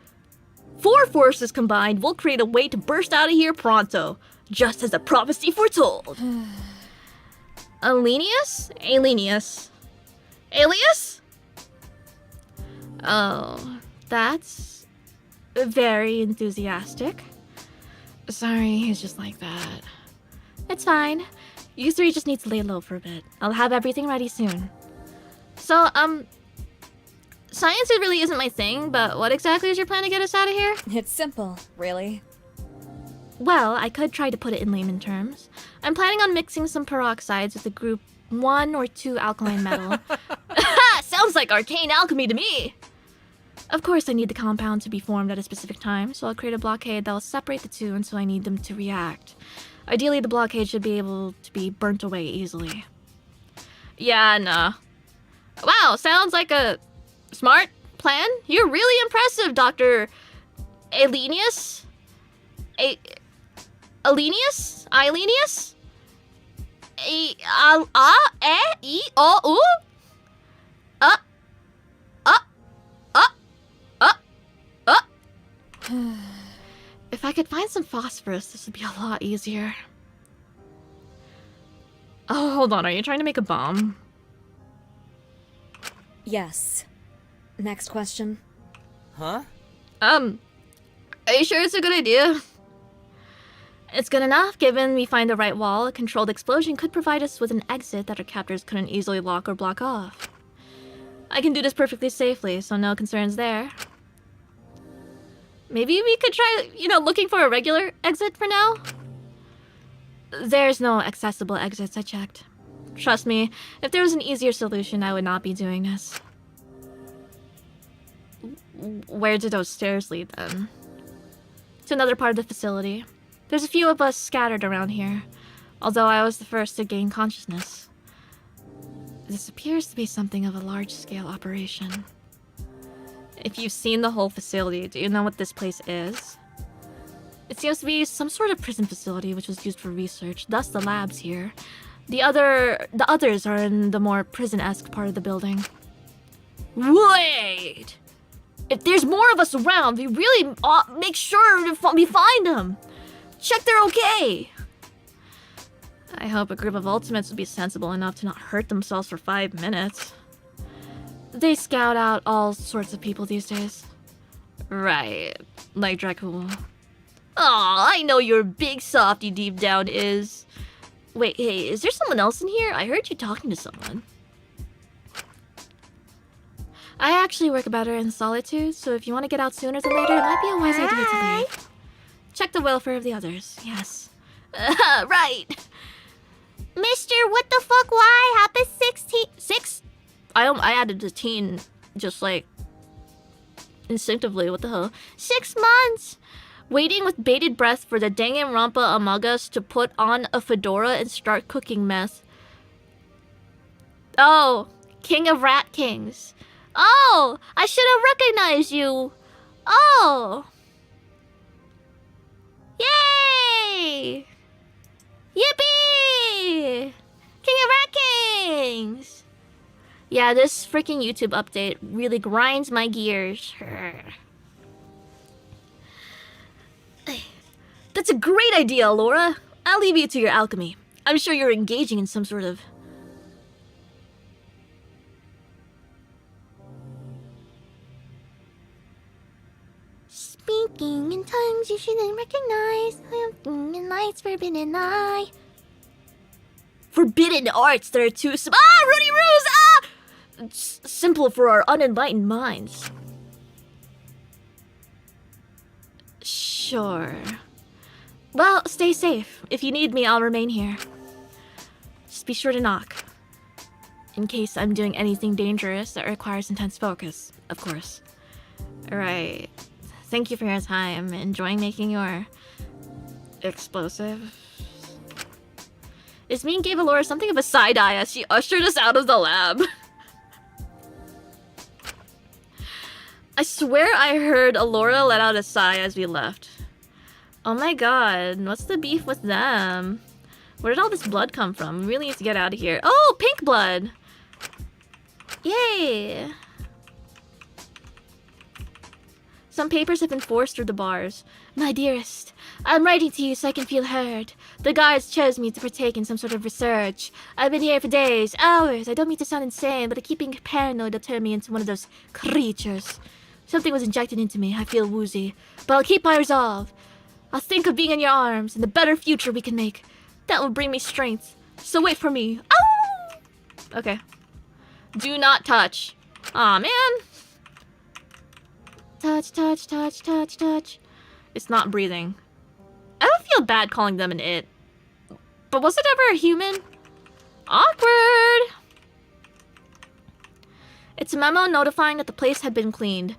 4 forces combined, we'll create a way to burst out of here pronto, just as the prophecy foretold. Alenius? Alenius. Alias? Oh, that's very enthusiastic. Sorry, he's just like that. It's fine. You three just need to lay low for a bit. I'll have everything ready soon. So, science really isn't my thing, but what exactly is your plan to get us out of here? It's simple, really. Well, I could try to put it in layman terms. I'm planning on mixing some peroxides with a group 1 or 2 alkaline metal. Sounds like arcane alchemy to me! Of course, I need the compound to be formed at a specific time, so I'll create a blockade that will separate the two until I need them to react. Ideally, the blockade should be able to be burnt away easily. Yeah, nah. Wow, sounds like a smart plan. You're really impressive, Dr. Alenius? Alenius? Ilenius? If I could find some phosphorus, this would be a lot easier. Oh, hold on. Are you trying to make a bomb? Yes. Next question. Huh? Are you sure it's a good idea? It's good enough, given we find the right wall. A controlled explosion could provide us with an exit that our captors couldn't easily lock or block off. I can do this perfectly safely, so no concerns there. Maybe we could try, looking for a regular exit for now? There's no accessible exits, I checked. Trust me, if there was an easier solution, I would not be doing this. Where do those stairs lead, then? To another part of the facility. There's a few of us scattered around here, although I was the first to gain consciousness. This appears to be something of a large-scale operation. If you've seen the whole facility, do you know what this place is? It seems to be some sort of prison facility which was used for research, thus the labs here. The others are in the more prison-esque part of the building. Wait! If there's more of us around, we really ought make sure we find them. Check they're okay. I hope a group of ultimates will be sensible enough to not hurt themselves for 5 minutes. They scout out all sorts of people these days. Right, like Dracula. Aw, I know you're a big softy deep down is. Wait, hey, is there someone else in here? I heard you talking to someone. I actually work better in solitude, so if you want to get out sooner than later, it might be a wise idea to leave. Check the welfare of the others, yes. Right. Mister, what the fuck, why? Happy 16... 6? I added a teen, just like, instinctively, what the hell? 6 months! Waiting with bated breath for the Danganronpa among us to put on a fedora and start cooking meth. Oh, King of Rat Kings. Oh, I should have recognized you. Oh. Yay! Yippee! King of Rat Kings! Yeah, this freaking YouTube update really grinds my gears. That's a great idea, Laura. I'll leave you to your alchemy. I'm sure you're engaging in some sort of... Speaking in tongues you shouldn't recognize. In lights forbidden eye. Forbidden arts that are too... Rudy Ruse! It's simple for our unenlightened minds. Sure. Well, stay safe. If you need me, I'll remain here. Just be sure to knock. In case I'm doing anything dangerous that requires intense focus, of course. Alright. Thank you for your time. Enjoying making your... explosive. Ismene gave Alora something of a side-eye as she ushered us out of the lab. I swear I heard Alora let out a sigh as we left. Oh my god, what's the beef with them? Where did all this blood come from? We really need to get out of here. Oh, pink blood! Yay! Some papers have been forced through the bars. My dearest, I'm writing to you so I can feel heard. The guards chose me to partake in some sort of research. I've been here for days, hours. I don't mean to sound insane, but keeping paranoid will turn me into one of those creatures. Something was injected into me. I feel woozy. But I'll keep my resolve. I'll think of being in your arms and the better future we can make. That will bring me strength. So wait for me. Oh! Okay. Do not touch. Aw, man. Touch, touch, touch, touch, touch. It's not breathing. I don't feel bad calling them an it. But was it ever a human? Awkward! It's a memo notifying that the place had been cleaned.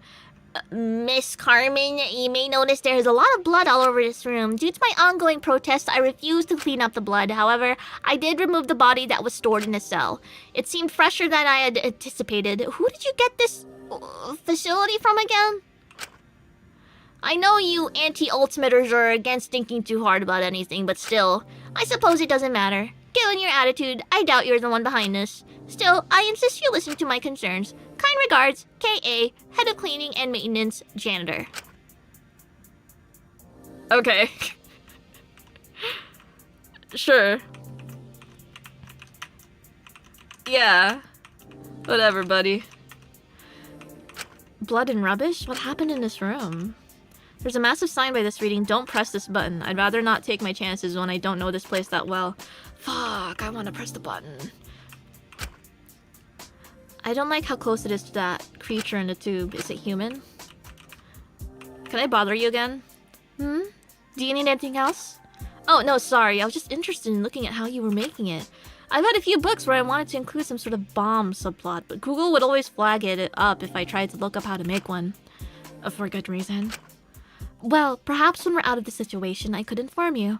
Miss Carmen, you may notice there is a lot of blood all over this room. Due to my ongoing protests, I refuse to clean up the blood. However, I did remove the body that was stored in the cell. It seemed fresher than I had anticipated. Who did you get this facility from again? I know you anti-ultimaters are against thinking too hard about anything, but still, I suppose it doesn't matter. Given your attitude, I doubt you're the one behind this. Still, I insist you listen to my concerns. Kind regards, K.A., Head of Cleaning and Maintenance, Janitor. Okay. Sure. Yeah. Whatever, buddy. Blood and rubbish? What happened in this room? There's a massive sign by this reading, don't press this button. I'd rather not take my chances when I don't know this place that well. Fuck, I want to press the button. I don't like how close it is to that creature in the tube. Is it human? Can I bother you again? Do you need anything else? Oh, no, sorry. I was just interested in looking at how you were making it. I've had a few books where I wanted to include some sort of bomb subplot, but Google would always flag it up if I tried to look up how to make one. For good reason. Well, perhaps when we're out of the situation, I could inform you.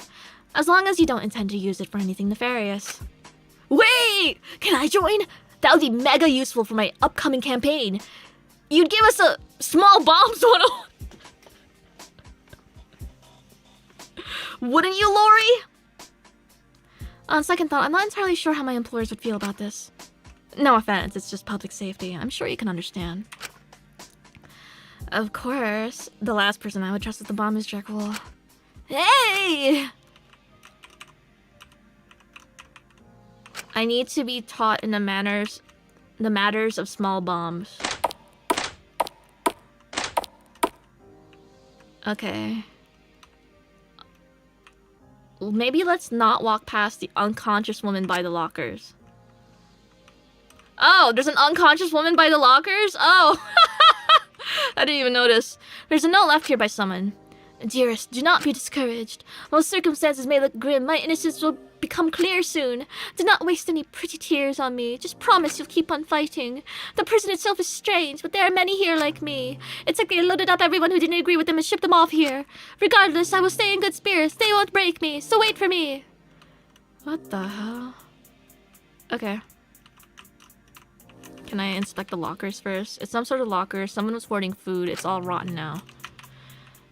As long as you don't intend to use it for anything nefarious. Wait! Can I join? That would be mega useful for my upcoming campaign. You'd give us a small bomb sort of... Wouldn't you, Lori? On second thought, I'm not entirely sure how my employers would feel about this. No offense, it's just public safety. I'm sure you can understand. Of course. The last person I would trust with the bomb is Jekyll. Hey! I need to be taught in the matters of small bombs. Okay. Maybe let's not walk past the unconscious woman by the lockers. Oh, there's an unconscious woman by the lockers? Oh! I didn't even notice. There's a note left here by someone. Dearest, do not be discouraged. While circumstances may look grim, my innocence will become clear soon. Do not waste any pretty tears on me. Just promise you'll keep on fighting. The prison itself is strange, but there are many here like me. It's like they loaded up everyone who didn't agree with them and shipped them off here. Regardless, I will stay in good spirits. They won't break me, so wait for me. What the hell? Okay. Can I inspect the lockers first? It's some sort of locker. Someone was hoarding food. It's all rotten now.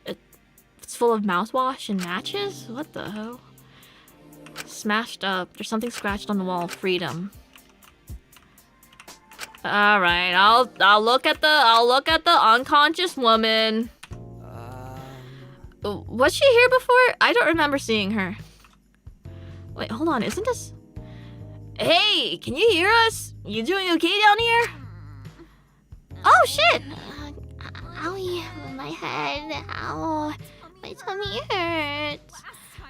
It's full of mouthwash and matches? What the hell? Smashed up. There's something scratched on the wall. Freedom. All right. I'll look at the unconscious woman. Was she here before? I don't remember seeing her. Wait, hold on. Isn't this... Hey, can you hear us? You doing okay down here? Oh, shit! Owie, my head. Ow, my tummy hurts.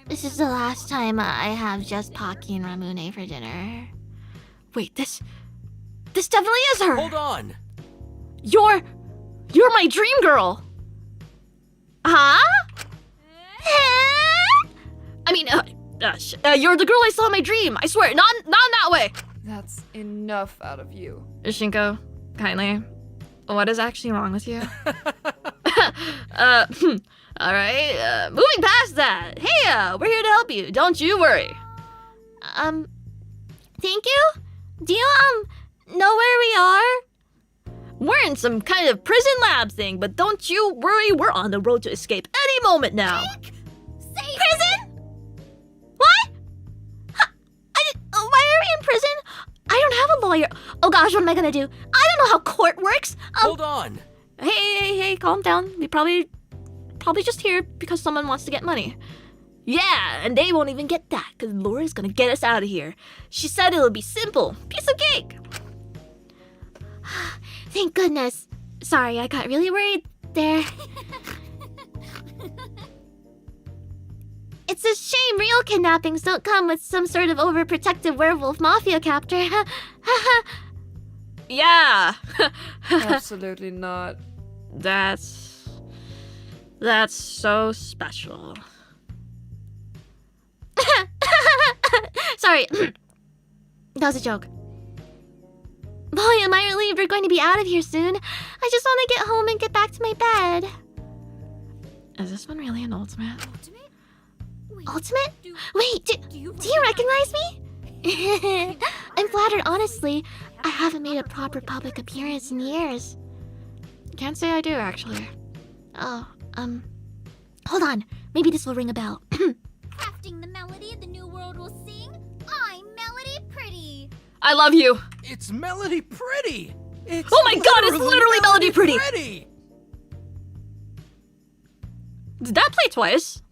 This is the last time I have just Pocky and Ramune for dinner. Wait, this definitely is her! Hold on! You're my dream girl! Huh? I mean, you're the girl I saw in my dream. I swear, not in that way. That's enough out of you. Shinko, kindly, what is actually wrong with you? Alright, moving past that. Hey, we're here to help you. Don't you worry. Thank you? Do you, know where we are? We're in some kind of prison lab thing, but don't you worry, we're on the road to escape any moment now. Say prison? What? Why are we in prison? I don't have a lawyer. Oh gosh, what am I gonna do? I don't know how court works. Hold on. Hey, calm down. We probably just here because someone wants to get money. Yeah, and they won't even get that because Laura's gonna get us out of here. She said it'll be simple. Piece of cake. Thank goodness. Sorry, I got really worried there. It's a shame real kidnappings don't come with some sort of overprotective werewolf mafia captor. Yeah. Absolutely not. That's so special. Sorry. That was a joke. Boy, am I relieved we're going to be out of here soon. I just want to get home and get back to my bed. Is this one really an ultimate? Ultimate? Wait, do you recognize me? I'm flattered, honestly. I haven't made a proper public appearance in years. Can't say I do, actually. Oh, hold on. Maybe this will ring a bell. Crafting the melody the new world will sing. I'm Melody Pretty. I love you. It's Melody Pretty! It's Oh my god, it's literally Melody Pretty! Did that play twice?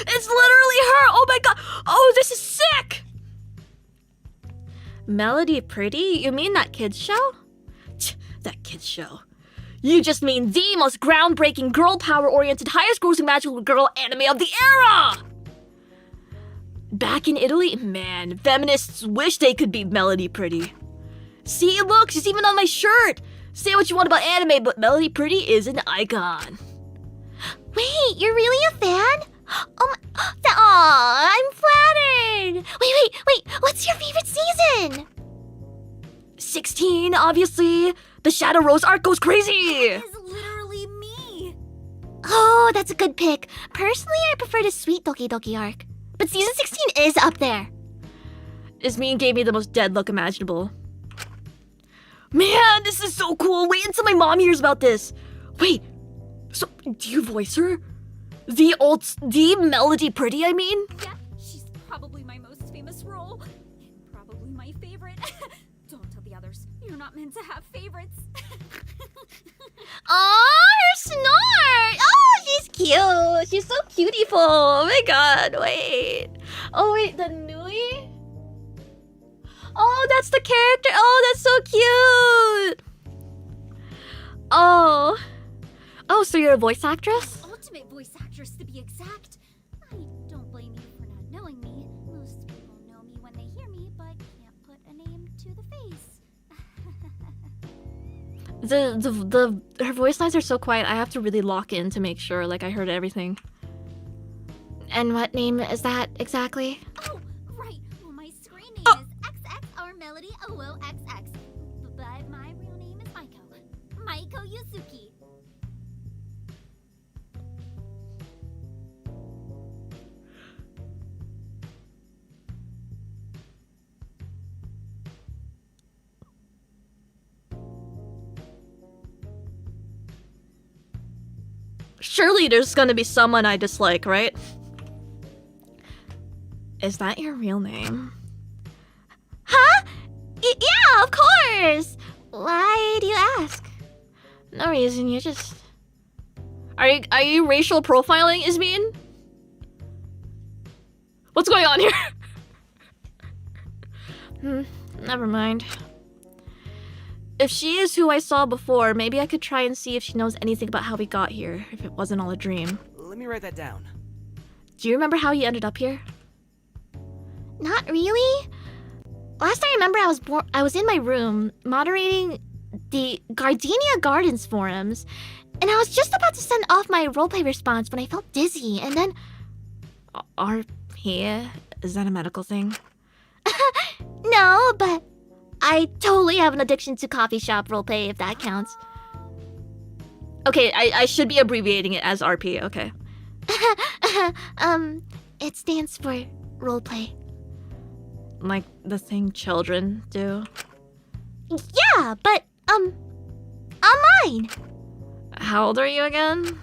It's literally her! Oh my god! Oh, this is sick! Melody Pretty? You mean that kids show? That kids show. You just mean the most groundbreaking, girl power-oriented, highest-grossing magical girl anime of the era! Back in Italy, man, feminists wish they could be Melody Pretty. See, look, she's even on my shirt! Say what you want about anime, but Melody Pretty is an icon. Wait, you're really a fan? Oh my, aw, I'm flattered. Wait, what's your favorite season? 16, obviously. The Shadow Rose arc goes crazy! Is literally me. Oh, that's a good pick. Personally, I prefer the Sweet Doki Doki arc. But season 16 is up there. Ismene gave me the most dead look imaginable. Man, this is so cool. Wait until my mom hears about this. Wait, so do you voice her? The Melody Pretty, I mean? Yeah, she's probably my most famous role. And probably my favorite. Don't tell the others. You're not meant to have favorites. Oh, her snort! Oh, she's cute. She's so cutie-ful. Oh my god, wait. Oh wait, the Nui? Oh, that's the character. Oh, that's so cute. Oh, so you're a voice actress? Ultimate voice actress, to be exact. I don't blame you for not knowing me. Most people know me when they hear me, but can't put a name to the face. Her voice lines are so quiet. I have to really lock in to make sure like I heard everything. And what name is that exactly? Oh, right. Well, my screen name is XX or Melody OOXX. But my real name is Maiko Yuzuki. Surely there's gonna be someone I dislike, right? Is that your real name? Huh? Yeah, of course. Why do you ask? No reason, you just... Are you racial profiling, Ismene? What's going on here? Never mind. If she is who I saw before, maybe I could try and see if she knows anything about how we got here, if it wasn't all a dream. Let me write that down. Do you remember how you ended up here? Not really. Last I remember, I was in my room moderating the Gardenia Gardens forums, and I was just about to send off my roleplay response when I felt dizzy, and then... RP? Is that a medical thing? No, but I totally have an addiction to coffee shop roleplay, if that counts. Okay, I should be abbreviating it as RP, okay. It stands for roleplay. Like the thing children do? Yeah, but, online. How old are you again?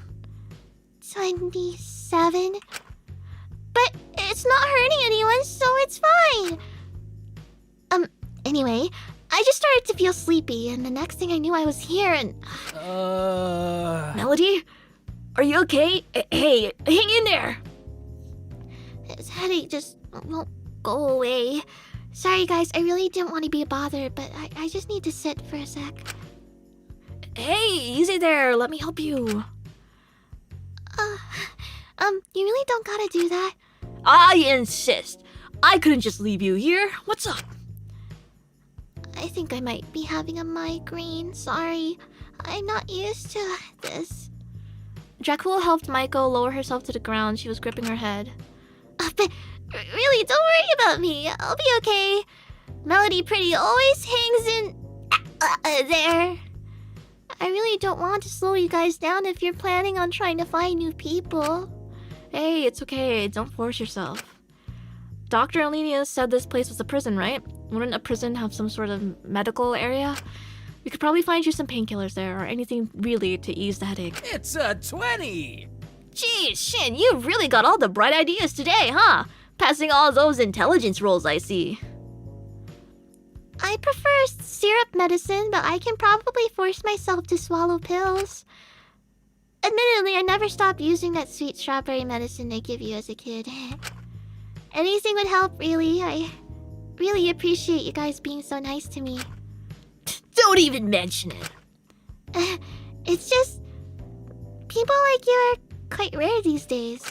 27. But it's not hurting anyone, so it's fine. Anyway, I just started to feel sleepy, and the next thing I knew I was here, and... Melody? Are you okay? Hey, hang in there! His headache just won't go away. Sorry guys, I really didn't want to be a bother, but I just need to sit for a sec. Hey, easy there, let me help you. You really don't gotta do that. I insist. I couldn't just leave you here. What's up? I think I might be having a migraine. Sorry. I'm not used to this. Dracula helped Maiko lower herself to the ground. She was gripping her head. But really, don't worry about me. I'll be okay. Melody Pretty always hangs in there. I really don't want to slow you guys down if you're planning on trying to find new people. Hey, it's okay. Don't force yourself. Dr. Alenia said this place was a prison, right? Wouldn't a prison have some sort of medical area? We could probably find you some painkillers there, or anything really to ease the headache. It's a 20! Geez, Shin, you've really got all the bright ideas today, huh? Passing all those intelligence rolls, I see. I prefer syrup medicine, but I can probably force myself to swallow pills. Admittedly, I never stopped using that sweet strawberry medicine they give you as a kid. Anything would help, really. I really appreciate you guys being so nice to me. Don't even mention it. It's just... people like you are quite rare these days.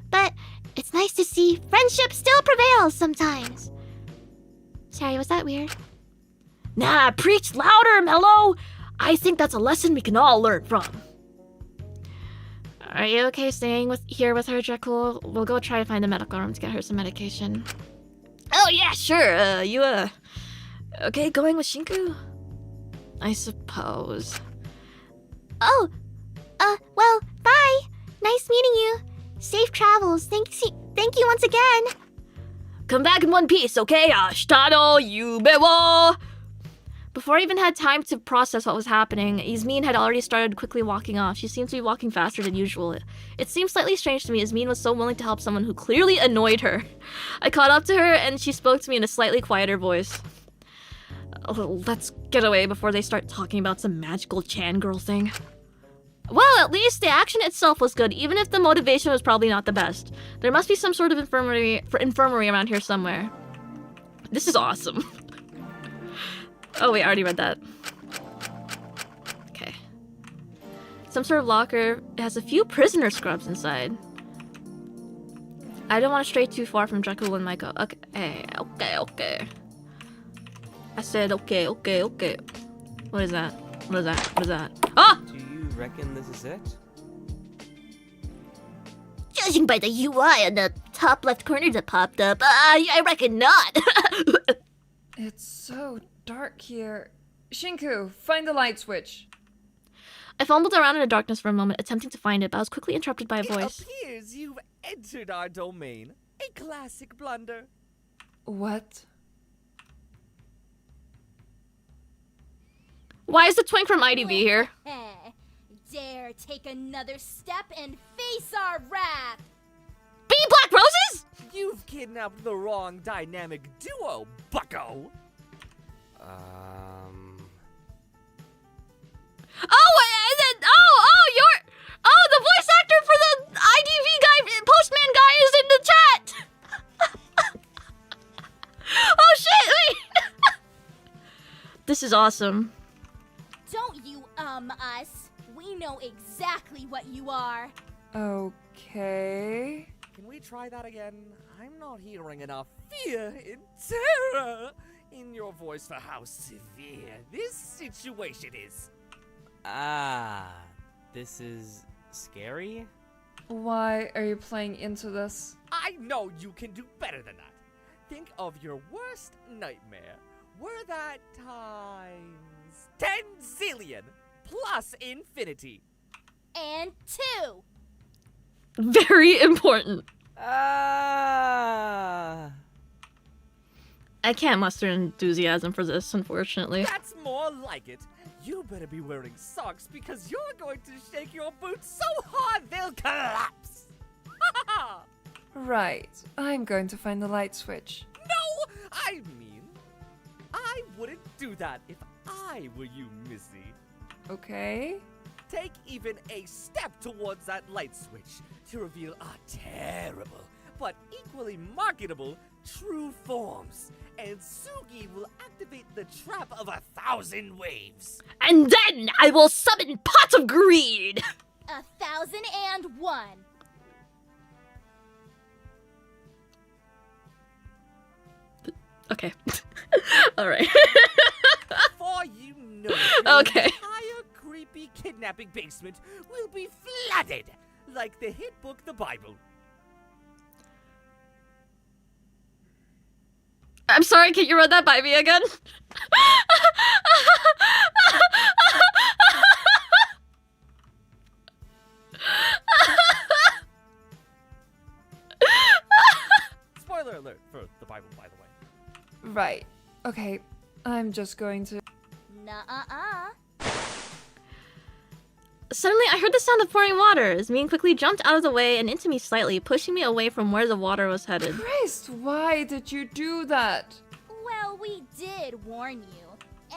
But it's nice to see friendship still prevails sometimes. Sorry, was that weird? Nah, preach louder, Mello! I think that's a lesson we can all learn from. Are you okay staying here with her, Jekyll? We'll go try to find the medical room to get her some medication. Oh yeah, sure. You okay going with Shinku? I suppose. Oh, well, bye. Nice meeting you. Safe travels. Thank you once again. Come back in one piece, okay? Ashitano yume wo! Before I even had time to process what was happening, Yasmin had already started quickly walking off. She seemed to be walking faster than usual. It seemed slightly strange to me. Yasmin was so willing to help someone who clearly annoyed her. I caught up to her and she spoke to me in a slightly quieter voice. Oh, let's get away before they start talking about some magical Chan girl thing. Well, at least the action itself was good, even if the motivation was probably not the best. There must be some sort of infirmary around here somewhere. This is awesome. Oh wait, I already read that. Okay. Some sort of locker. It has a few prisoner scrubs inside. I don't want to stray too far from Dracula and Maiko. Okay. I said okay. What is that? Ah! Do you reckon this is it? Judging by the UI on the top left corner that popped up, I reckon not. It's so dark here. Shinku, find the light switch. I fumbled around in the darkness for a moment, attempting to find it, but I was quickly interrupted by a voice. It appears you've entered our domain. A classic blunder. What? Why is the twink from IDV here? Dare take another step and face our wrath. Be Black Roses? You've kidnapped the wrong dynamic duo, bucko. The voice actor for the IDV guy, Postman guy, is in the chat. Oh shit! Wait. This is awesome. Don't you us. We know exactly what you are. Okay. Can we try that again? I'm not hearing enough fear and terror in your voice for how severe this situation is. This is scary? Why are you playing into this? I know you can do better than that. Think of your worst nightmare. Were that times 10 zillion plus infinity. And 2. Very important. I can't muster enthusiasm for this, unfortunately. That's more like it. You better be wearing socks because you're going to shake your boots so hard they'll collapse. Right. I'm going to find the light switch. No, I mean, I wouldn't do that if I were you, Missy. Okay. Take even a step towards that light switch to reveal our terrible but equally marketable true forms. And Sugi will activate the trap of 1,000 waves. And then I will summon Pot of Greed! 1,001. Okay. Alright. For you know, your Okay. entire creepy kidnapping basement will be flooded like the hit book, the Bible. I'm sorry, can you run that by me again? Spoiler alert for the Bible, by the way. Right. Okay, I'm just going to... Nuh-uh-uh. Suddenly, I heard the sound of pouring water. Zmien quickly jumped out of the way and into me slightly, pushing me away from where the water was headed. Christ, why did you do that? Well, we did warn you.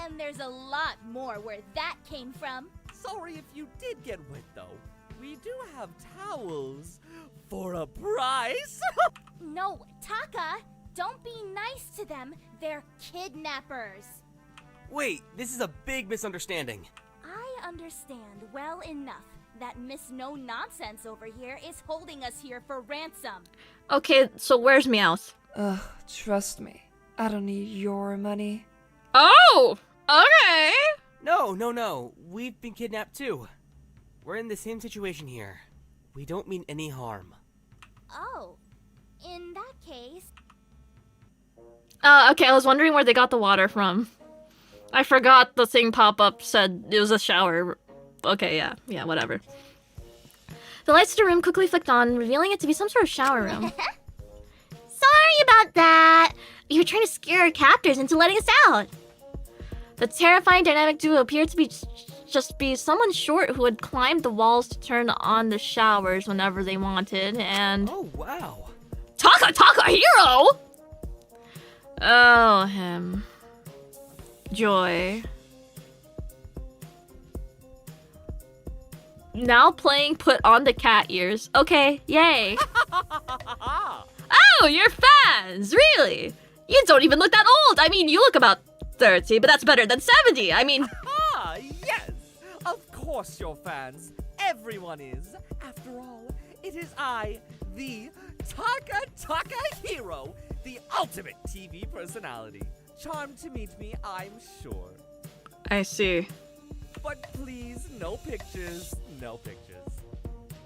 And there's a lot more where that came from. Sorry if you did get wet, though. We do have towels for a price. No, Taka, don't be nice to them. They're kidnappers. Wait, this is a big misunderstanding. I understand well enough that Miss No Nonsense over here is holding us here for ransom. Okay, so where's Meowth? Ugh, trust me. I don't need your money. Oh! Okay! No. We've been kidnapped too. We're in the same situation here. We don't mean any harm. Oh, in that case... Okay, I was wondering where they got the water from. I forgot the thing pop-up said it was a shower. Okay, yeah, whatever. The lights of the room quickly flicked on, revealing it to be some sort of shower room. Sorry about that. We were trying to scare our captors into letting us out. The terrifying dynamic duo appeared to be just be someone short who had climbed the walls to turn on the showers whenever they wanted, and... Oh, wow. Taka hero! Oh, him. Joy. Now playing Put on the Cat Ears. Okay, yay. Oh, you're fans! Really? You don't even look that old! I mean, you look about 30, but that's better than 70. I mean... Ah, yes! Of course you're fans. Everyone is. After all, it is I, the Taka hero, the ultimate TV personality. Charmed to meet me, I'm sure. I see. But please, no pictures.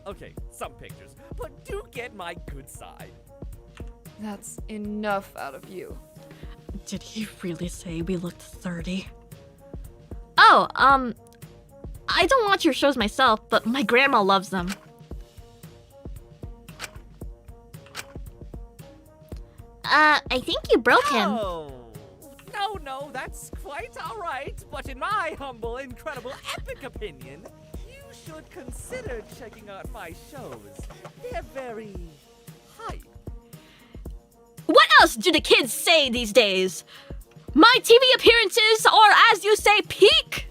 Okay, some pictures, but do get my good side. That's enough out of you. Did he really say we looked 30? Oh, I don't watch your shows myself, but my grandma loves them. I think you broke him. Oh, no, that's quite alright. But in my humble, incredible, epic opinion, you should consider checking out my shows. They're very hype. What else do the kids say these days? My TV appearances are, as you say, peak.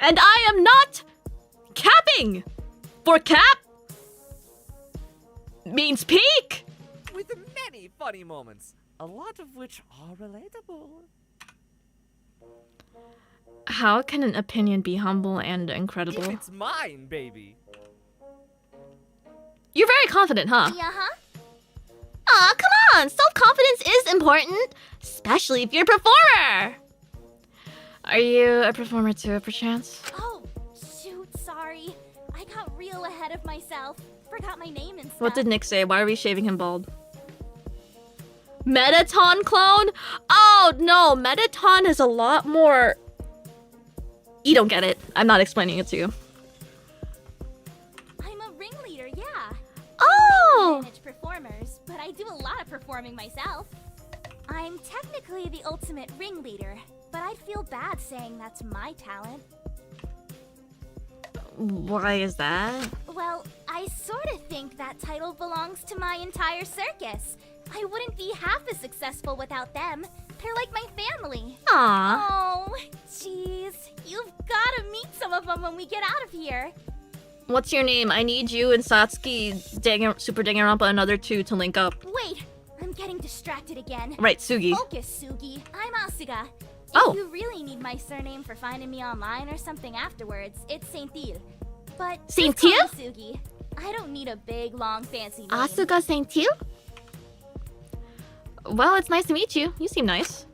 And I am not capping. For cap means peak. With many funny moments, a lot of which are relatable. How can an opinion be humble and incredible? If it's mine, baby. You're very confident, huh? Yeah-huh. Aw, come on! Self-confidence is important, especially if you're a performer! Are you a performer too, perchance? Oh, shoot, sorry. I got real ahead of myself. Forgot my name and stuff. What did Nick say? Why are we shaving him bald? Metaton clone? Oh, no. Metaton is a lot more... You don't get it. I'm not explaining it to you. I'm a ringleader, yeah. Oh! I manage performers, but I do a lot of performing myself. I'm technically the ultimate ringleader, but I'd feel bad saying that's my talent. Why is that? Well, I sort of think that title belongs to my entire circus. I wouldn't be half as successful without them. They're like my family. Aww. Oh, jeez. You've gotta meet some of them when we get out of here. What's your name? I need you and Satsuki, Super Danganronpa, another two to link up. Wait, I'm getting distracted again. Right, Sugi. Focus, Sugi. I'm Asuga. Oh. If you really need my surname for finding me online or something afterwards, it's Saint-Il. But just call me Saint-Il? Sugi. I don't need a big, long, fancy name. Asuka Saint-Il? Well, it's nice to meet you. You seem nice.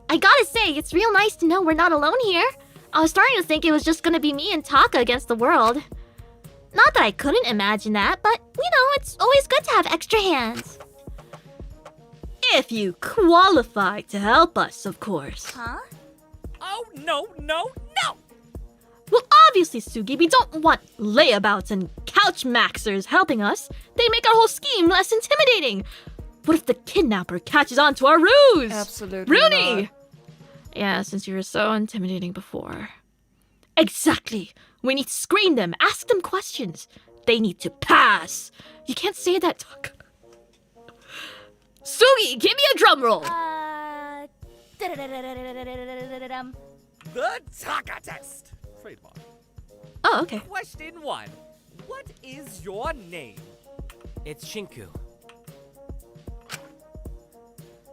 I gotta say, it's real nice to know we're not alone here. I was starting to think it was just gonna be me and Taka against the world. Not that I couldn't imagine that, but, it's always good to have extra hands. If you qualify to help us, of course. Huh? Oh, no, no, no! Well, obviously, Sugi, we don't want layabouts and couch maxers helping us. They make our whole scheme less intimidating. What if the kidnapper catches on to our ruse? Absolutely Rooney! not. Yeah, since you were so intimidating before. Exactly. We need to screen them, ask them questions. They need to pass. You can't say that, Taka. Sugi, give me a drum roll. The Taka test. Trademark. Oh, okay. Question 1. What is your name? It's Shinku.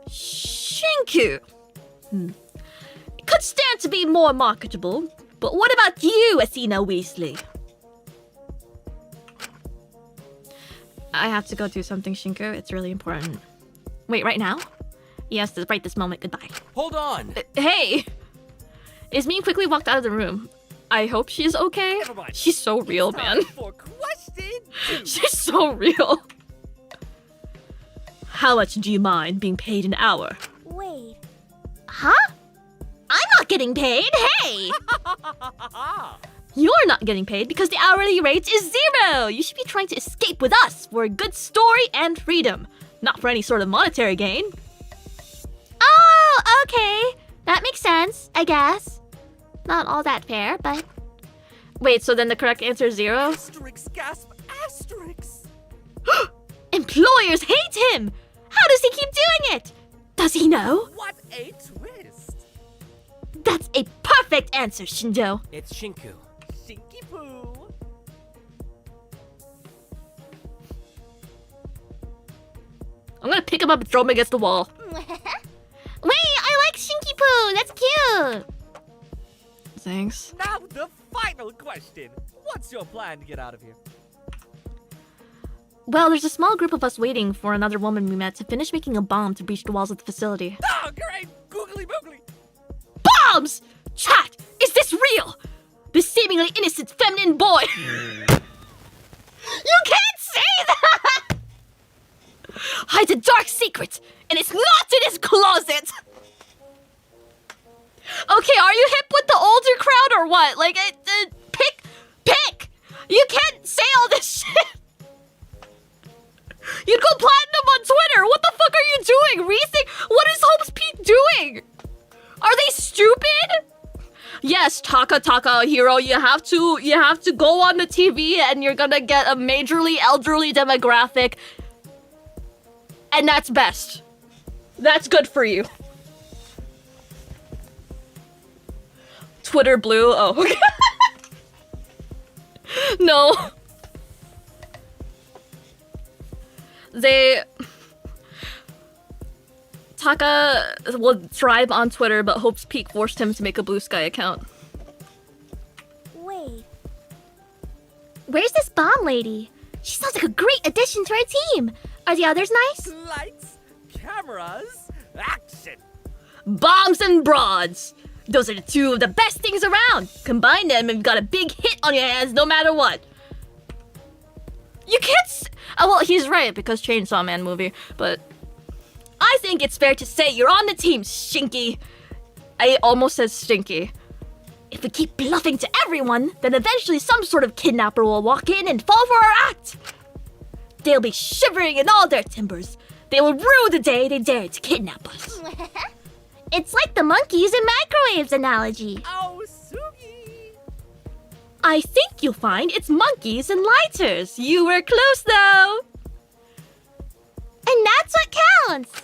Shinku. It could stand to be more marketable, but what about you, Athena Weasley? I have to go do something, Shinku. It's really important. Wait, right now? Yes, right this moment. Goodbye. Hold on! Hey! Ismene quickly walked out of the room. I hope she's okay. Never mind. She's so real, It's man. time for question 2. She's so real. How much do you mind being paid an hour? Wait. Huh? I'm not getting paid, hey! You're not getting paid because the hourly rate is 0! You should be trying to escape with us for a good story and freedom, not for any sort of monetary gain. Oh, okay. That makes sense, I guess. Not all that fair, but... Wait, so then the correct answer is 0? Asterisk, gasp, asterisk. Employers hate him! How does he keep doing it? Does he know? What a twist. That's a perfect answer, Shindo. It's Shinku. Shinky poo. I'm gonna pick him up and throw him against the wall. Wait, I like Shinky Poo. That's cute. Thanks. Now the final question. What's your plan to get out of here? Well, there's a small group of us waiting for another woman we met to finish making a bomb to breach the walls of the facility. Oh, great! Googly boogly. Bombs! Chat, is this real? This seemingly innocent feminine boy. You can't say that! Hides a dark secret, and it's locked in his closet. Okay, are you hip with the older crowd or what? Like, pick! You can't say all this shit. You'd go platinum on Twitter. What the fuck are you doing? Rethink? What is Hope's Peak doing? Are they stupid? Yes, Taka hero, you have to go on the TV and you're gonna get a majorly elderly demographic. And that's best. That's good for you. Twitter blue. Oh, okay. No. Taka will thrive on Twitter, but Hope's Peak forced him to make a Blue Sky account. Wait. Where's this bomb lady? She sounds like a great addition to our team. Are the others nice? Lights, cameras, action. Bombs and broads. Those are the two of the best things around. Combine them and you've got a big hit on your hands no matter what. You can't oh, well, he's right because Chainsaw Man movie, but I think it's fair to say you're on the team, Shinky. I almost said Stinky. If we keep bluffing to everyone, then eventually some sort of kidnapper will walk in and fall for our act. They'll be shivering in all their timbers. They will rue the day they dared to kidnap us. It's like the monkeys and microwaves analogy. Oh, Sugi. I think you'll find it's monkeys and lighters. You were close though. And that's what counts.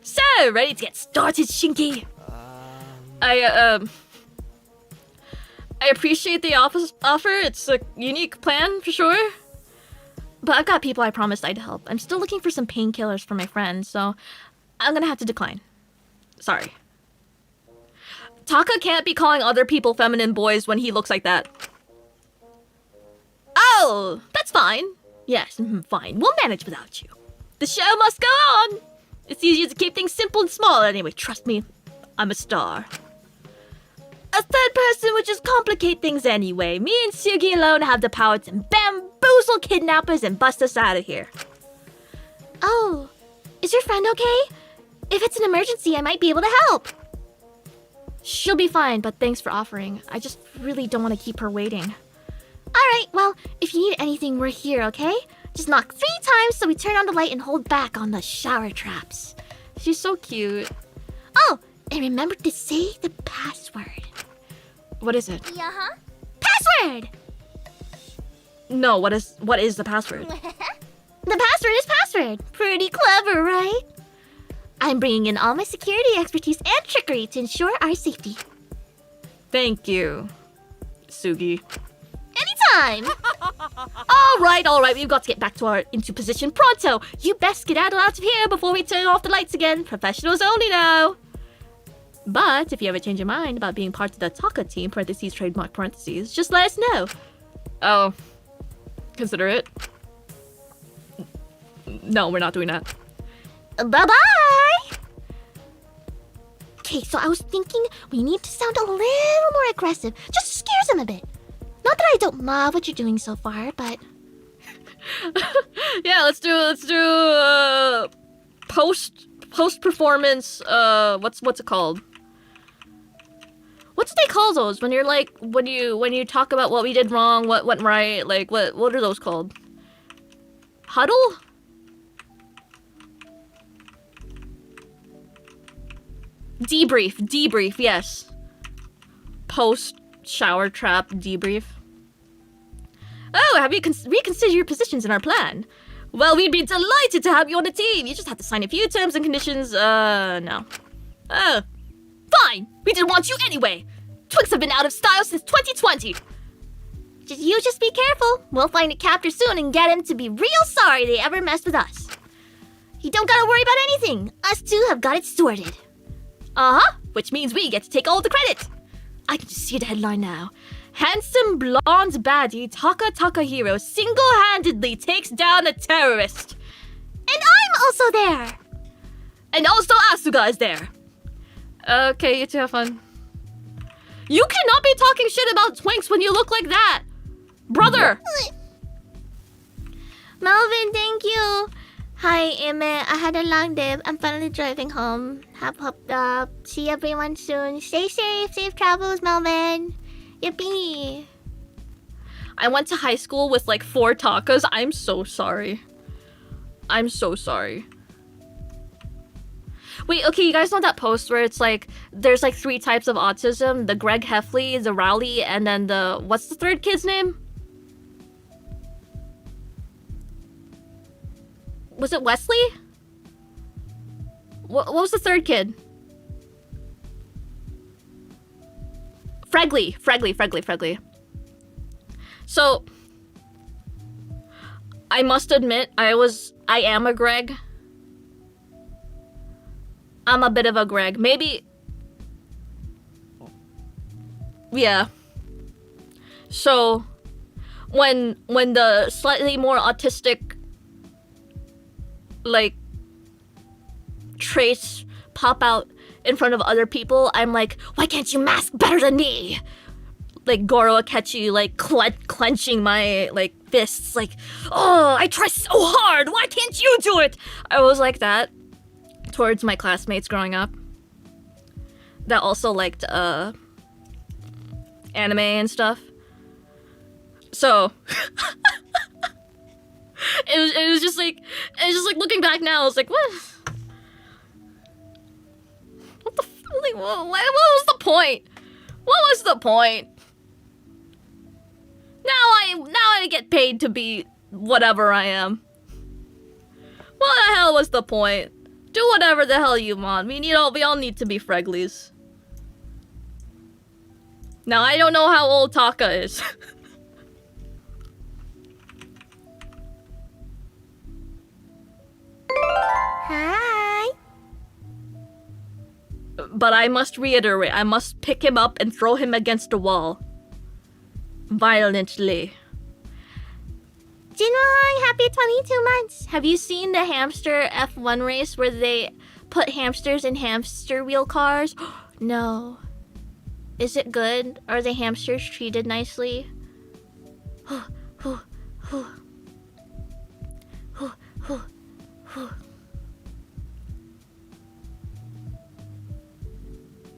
So, ready to get started, Shinky? I appreciate the offer. It's a unique plan for sure. But I've got people I promised I'd help. I'm still looking for some painkillers for my friend, so I'm gonna have to decline. Sorry. Taka can't be calling other people feminine boys when he looks like that. Oh, that's fine. Yes, fine. We'll manage without you. The show must go on. It's easier to keep things simple and small anyway. Trust me, I'm a star. A third person would just complicate things anyway. Me and Sugi alone have the power to bamboozle kidnappers and bust us out of here. Oh, is your friend okay? If it's an emergency, I might be able to help. She'll be fine, but thanks for offering. I just really don't want to keep her waiting. Alright, well, if you need anything, we're here, okay? Just knock 3 times so we turn on the light and hold back on the shower traps. She's so cute. Oh, and remember to say the password. What is it? Yeah-huh. Password! No, what is the password? The password is password. Pretty clever, right? I'm bringing in all my security expertise and trickery to ensure our safety. Thank you, Sugi. Anytime! All right, we've got to get back to our into position pronto. You best skedaddle out of here before we turn off the lights again. Professionals only now. But if you ever change your mind about being part of the Taka team, parentheses, trademark, parentheses, just let us know. Oh, consider it. No, we're not doing that. Bye-bye! Okay, so I was thinking we need to sound a little more aggressive, just to scare them a bit. Not that I don't love what you're doing so far, but... Yeah, let's do post performance. What's it called? What do they call those when you're like when you talk about what we did wrong, what went right? Like what are those called? Huddle? Debrief, yes. Post shower trap debrief. Oh, have you reconsidered your positions in our plan? Well, we'd be delighted to have you on the team. You just have to sign a few terms and conditions. No. Oh, fine. We didn't want you anyway. Twix have been out of style since 2020. You just be careful. We'll find a captor soon and get him to be real sorry they ever messed with us. You don't gotta worry about anything. Us two have got it sorted. Uh-huh, which means we get to take all the credit. I can just see the headline now. Handsome blonde baddie Taka hero single-handedly takes down a terrorist. And I'm also there. And also Asuga is there. Okay, you two have fun. You cannot be talking shit about Twinks when you look like that. Brother! Melvin, thank you. Hi, Eimi. I had a long day. I'm finally driving home. See everyone soon. Stay safe. Safe travels, Melvin. Yippee. I went to high school with like 4 Takas. I'm so sorry. I'm so sorry. Wait, okay, you guys know that post where it's like, there's like 3 types of autism. The Greg Heffley, the Rowley, and then the... What's the third kid's name? Was it Wesley? What was the third kid? Fregley. So, I must admit, I am a Greg. I'm a bit of a Greg. Maybe... Yeah. So, when the slightly more autistic, like, traits pop out in front of other people, I'm like, why can't you mask better than me? Like Goro Akechi, like clenching my like fists, like, oh, I try so hard, why can't you do it? I was like that towards my classmates growing up that also liked anime and stuff. So it was just like looking back now, I was like, what was the point? What was the point? Now I get paid to be whatever I am. What the hell was the point? Do whatever the hell you want. We all need to be Freglies. Now I don't know how old Taka is. Hi. But I must reiterate, I must pick him up and throw him against the wall. Violently. Jinwon, happy 22 months. Have you seen the hamster F1 race where they put hamsters in hamster wheel cars? No. Is it good? Are the hamsters treated nicely?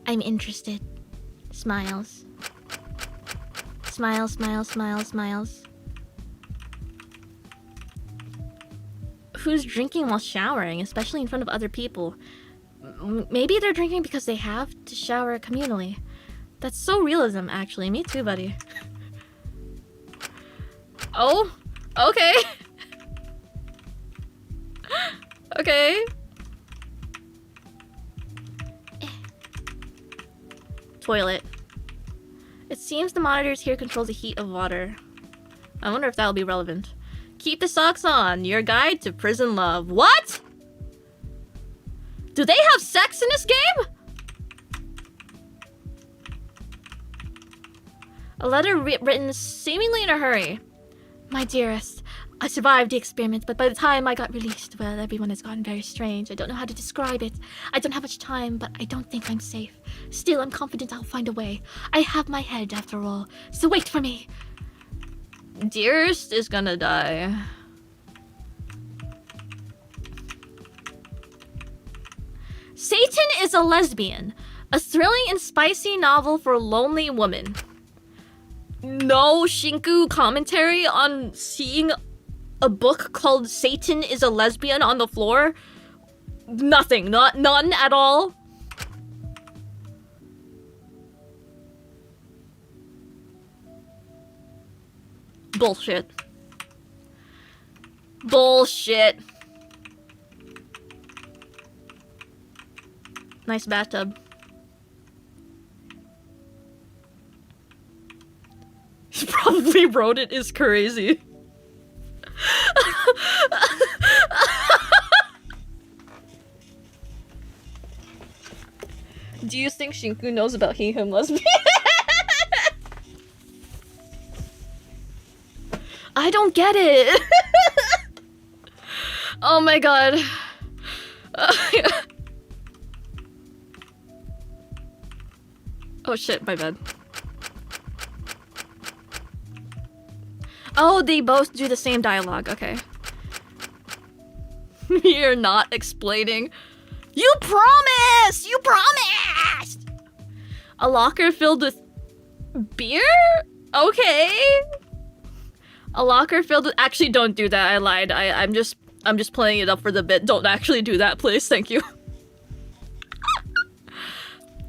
I'm interested. Smiles. Smiles, smiles, smiles, smiles. Who's drinking while showering, especially in front of other people? Maybe they're drinking because they have to shower communally. That's so realism, actually. Me too, buddy. Oh, okay. Okay. Toilet. It seems the monitors here control the heat of water. I wonder if that'll be relevant. Keep the socks on. Your guide to prison love. What? Do they have sex in this game? A letter written seemingly in a hurry. My dearest, I survived the experiment, but by the time I got released, well, everyone has gotten very strange. I don't know how to describe it. I don't have much time, but I don't think I'm safe. Still, I'm confident I'll find a way. I have my head, after all, so wait for me. Dearest is gonna die. Satan is a Lesbian. A thrilling and spicy novel for a lonely woman. No Shinku commentary on seeing a book called Satan is a Lesbian on the floor? Nothing. None at all. Bullshit. Bullshit. Nice bathtub. He probably wrote it is crazy. Do you think Shinku knows about he, him, lesbian? I don't get it. Oh my god. Oh shit, my bad. Oh, they both do the same dialogue. Okay. You're not explaining. You promised! You promised! A locker filled with beer? Okay. A locker filled with... Actually, don't do that. I lied. I'm just playing it up for the bit. Don't actually do that, please. Thank you.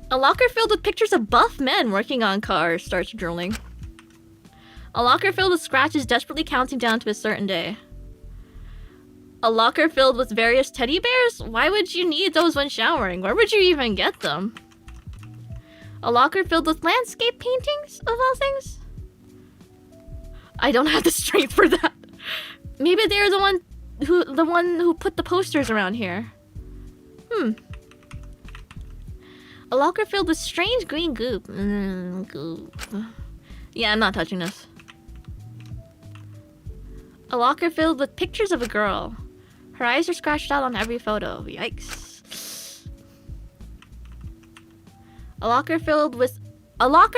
A locker filled with pictures of buff men working on cars starts drooling. A locker filled with scratches desperately counting down to a certain day. A locker filled with various teddy bears? Why would you need those when showering? Where would you even get them? A locker filled with landscape paintings, of all things? I don't have the strength for that. Maybe they're the one who put the posters around here. A locker filled with strange green goop. Goop. Yeah, I'm not touching this. A locker filled with pictures of a girl. Her eyes are scratched out on every photo. Yikes. A locker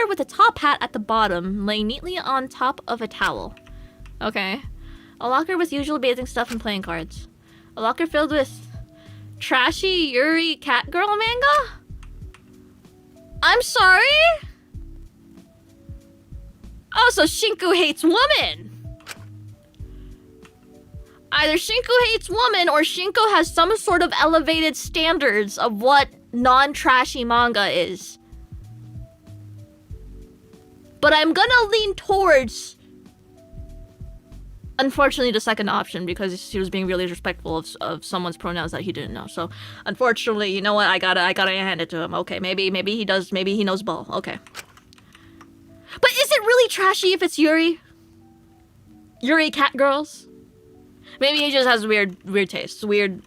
with a top hat at the bottom, laying neatly on top of a towel. Okay. A locker with usual bathing stuff and playing cards. A locker filled with trashy Yuri cat girl manga? I'm sorry? Oh, so Shinku hates women. Either Shinku hates women or Shinku has some sort of elevated standards of what non-trashy manga is. But I'm gonna lean towards, unfortunately, the second option because he was being really respectful of someone's pronouns that he didn't know. So, unfortunately, you know what? I gotta hand it to him. Okay, maybe he does. Maybe he knows ball. Okay. But is it really trashy if it's Yuri? Yuri cat girls? Maybe he just has weird tastes. Weird,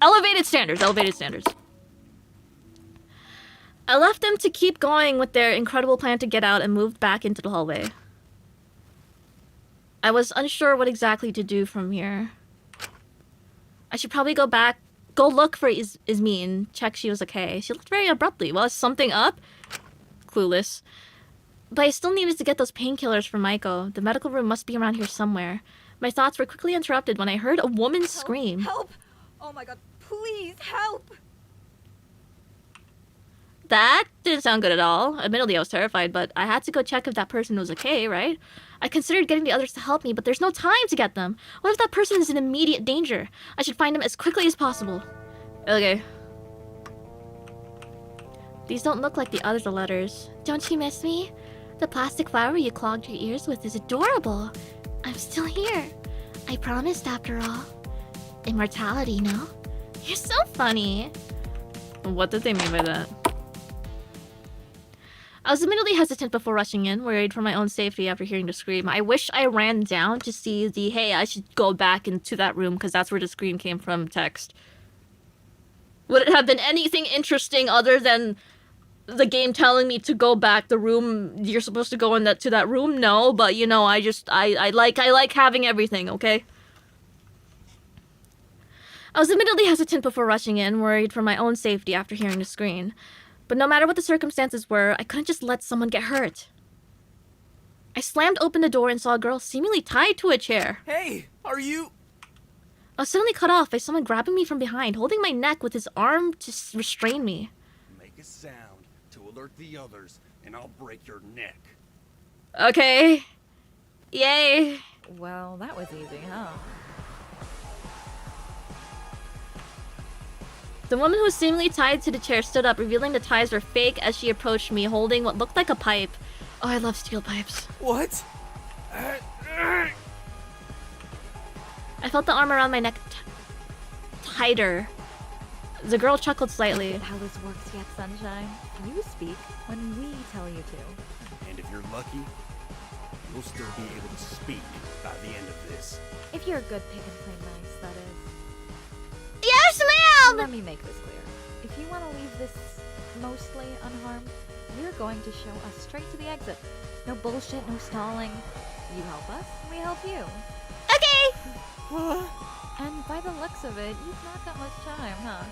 elevated standards. I left them to keep going with their incredible plan to get out and moved back into the hallway. I was unsure what exactly to do from here. I should probably go look for Izmi and check she was okay. She left very abruptly. Well, is something up? Clueless. But I still needed to get those painkillers for Maiko. The medical room must be around here somewhere. My thoughts were quickly interrupted when I heard a woman scream. Help! Oh my god, please help! That didn't sound good at all. Admittedly, I was terrified, but I had to go check if that person was okay, right? I considered getting the others to help me, but there's no time to get them. What if that person is in immediate danger? I should find them as quickly as possible. Okay. These don't look like the other letters. Don't you miss me? The plastic flower you clogged your ears with is adorable. I'm still here. I promised after all. Immortality, no? You're so funny. What did they mean by that? I was admittedly hesitant before rushing in, worried for my own safety after hearing the scream. I wish I ran down to see the, hey, I should go back into that room because that's where the scream came from text. Would it have been anything interesting other than the game telling me to go back the room you're supposed to go in to that room? No, but you know, I like having everything, okay? I was admittedly hesitant before rushing in, worried for my own safety after hearing the scream. But no matter what the circumstances were, I couldn't just let someone get hurt. I slammed open the door and saw a girl seemingly tied to a chair. Hey, are you... I was suddenly cut off by someone grabbing me from behind, holding my neck with his arm to restrain me. Make a sound to alert the others, and I'll break your neck. Okay. Yay. Well, that was easy, huh? The woman who was seemingly tied to the chair stood up, revealing the ties were fake as she approached me, holding what looked like a pipe. Oh, I love steel pipes. What? I felt the arm around my neck tighter. The girl chuckled slightly. How this works yet, Sunshine? You speak when we tell you to. And if you're lucky, you'll still be able to speak by the end of this. If you're a good pick and play nice, that is. Yes, ma'am! Let me make this clear. If you want to leave this mostly unharmed, we're going to show us straight to the exit. No bullshit, no stalling. You help us, we help you. Okay! And by the looks of it, you've not got much time, huh?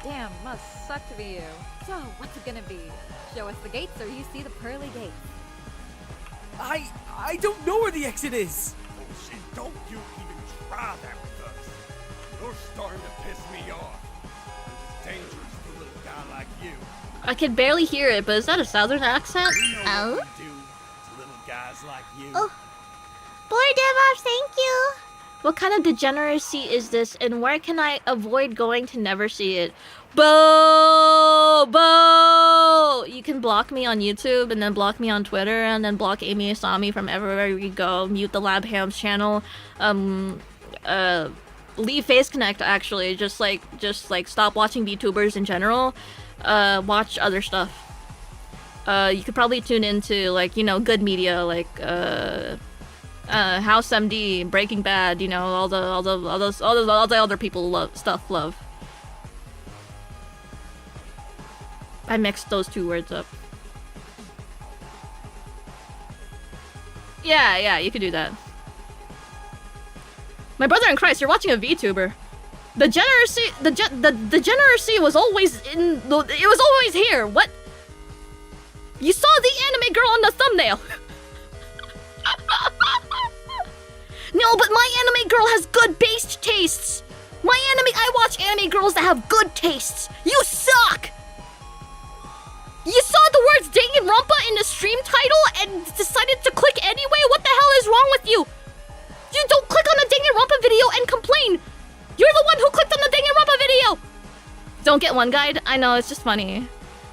Damn, must suck to be you. So, what's it gonna be? Show us the gates or you see the pearly gates? I don't know where the exit is! Bullshit, don't you even try that with us. You're starting to piss me off. It's dangerous for a little guy like you. I could barely hear it, but is that a southern accent? You know what we do to little guys like you. Oh. Boy, DevOps, thank you. What kind of degeneracy is this, and where can I avoid going to never see it? Bo! You can block me on YouTube, and then block me on Twitter, and then block Eimi Isami from everywhere you go. Mute the Lab Hams channel. Leave Face Connect, actually. Just like stop watching VTubers in general. Watch other stuff. You could probably tune into, like, you know, good media, like, House MD, Breaking Bad, you know, all the other people love. I mixed those two words up. Yeah, you could do that. My brother in Christ, you're watching a VTuber. The degeneracy was always it was always here. What? You saw the anime girl on the thumbnail. No, but my anime girl has good based tastes. I watch anime girls that have good tastes. You suck! You saw the words Danganronpa in the stream title and decided to click anyway? What the hell is wrong with you? You don't click on the Danganronpa video and complain. You're the one who clicked on the Danganronpa video. Don't get one guide. I know, it's just funny.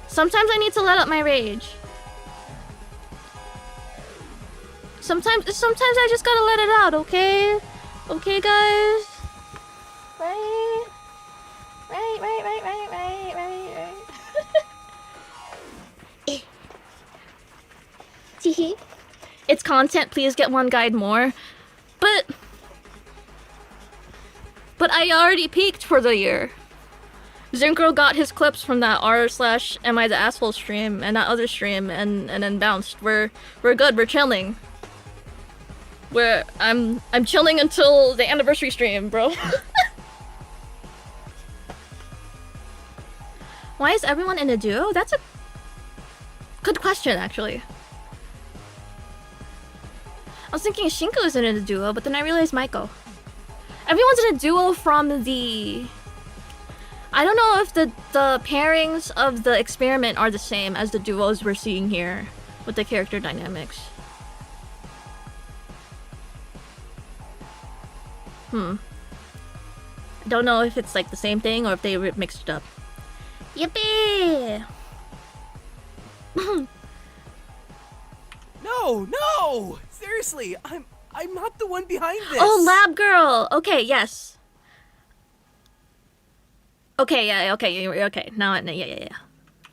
Sometimes I need to let out my rage. Sometimes I just gotta let it out, okay? Okay, guys? Right? Teehee. It's content, please get one guide more. But I already peaked for the year. Zincro got his clips from that r/am I the asshole stream and that other stream and then bounced. We're good, we're chilling. Where I'm chilling until the anniversary stream, bro. Why is everyone in a duo? That's a good question, actually. I was thinking Shinko is in a duo, but then I realized Maiko. Everyone's in a duo from the... I don't know if the pairings of the experiment are the same as the duos we're seeing here with the character dynamics. I don't know if it's like the same thing or if they mixed it up. Yippee! No! Seriously, I'm not the one behind this. Oh, lab girl. Okay, yes. Okay, yeah, okay. Now, yeah.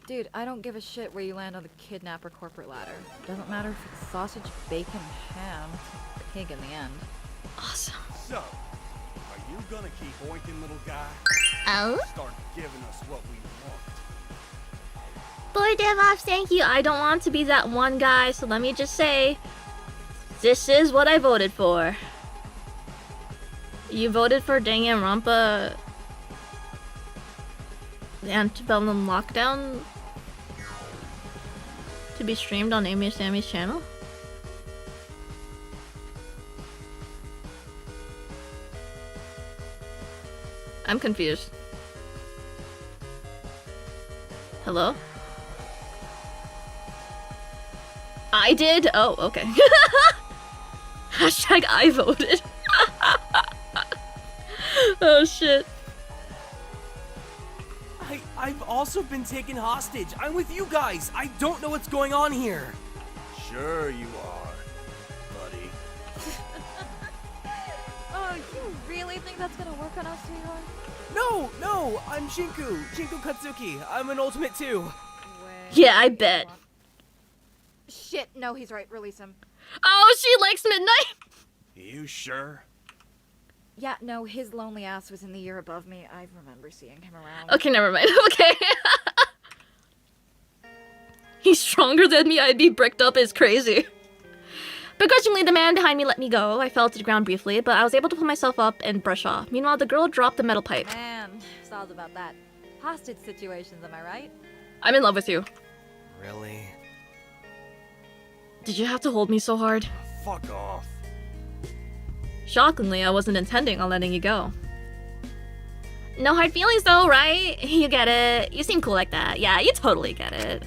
Dude, I don't give a shit where you land on the kidnapper corporate ladder. Doesn't matter if it's sausage, bacon, ham, pig in the end. Awesome. So, are you gonna keep oinking, little guy? Oh? Start giving us what we want. Boy DevOps, thank you. I don't want to be that one guy, so let me just say, this is what I voted for. You voted for Danganronpa the Antebellum Lockdown to be streamed on Eimi Isami's channel? I'm confused. Hello? I did? Oh, okay. Hashtag I voted. Oh shit. I've also been taken hostage. I'm with you guys. I don't know what's going on here. Sure you are, buddy. Oh, you really think that's gonna work on us, sweetheart? No, I'm Shinku Katsuki. I'm an ultimate too. Yeah, I bet. Shit, no, he's right. Release him. Oh, she likes midnight. You sure? Yeah, no, his lonely ass was in the year above me. I remember seeing him around. Okay, never mind. Okay. He's stronger than me. I'd be bricked up as crazy. Begrudgingly, the man behind me let me go. I fell to the ground briefly, but I was able to pull myself up and brush off. Meanwhile, the girl dropped the metal pipe. Man, stalls about that. Hostage situations, am I right? I'm in love with you. Really? Did you have to hold me so hard? Fuck off. Shockingly, I wasn't intending on letting you go. No hard feelings though, right? You get it. You seem cool like that. Yeah, you totally get it.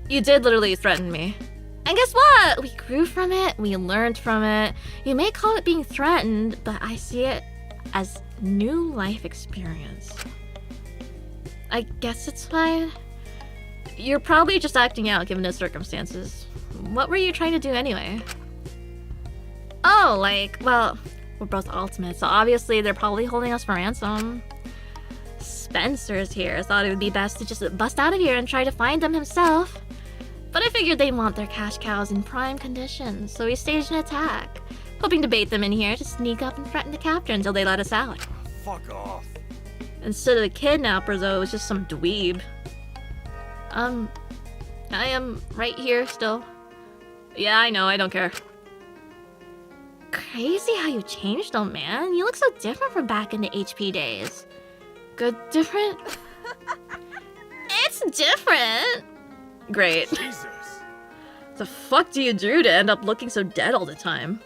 You did literally threaten me. And guess what? We grew from it. We learned from it. You may call it being threatened, but I see it as new life experience. I guess it's fine. You're probably just acting out given the circumstances. What were you trying to do anyway? Oh, like, well, we're both ultimates, so obviously they're probably holding us for ransom. Spencer's here, thought it would be best to just bust out of here and try to find them himself. But I figured they'd want their cash cows in prime condition, so he staged an attack, hoping to bait them in here to sneak up and threaten the captor until they let us out. Fuck off. Instead of the kidnapper, though, it was just some dweeb. I am right here still. Yeah, I know, I don't care. Crazy how you changed though, man. You look so different from back in the HP days. Good different? It's different! Great. Jesus. The fuck do you do to end up looking so dead all the time?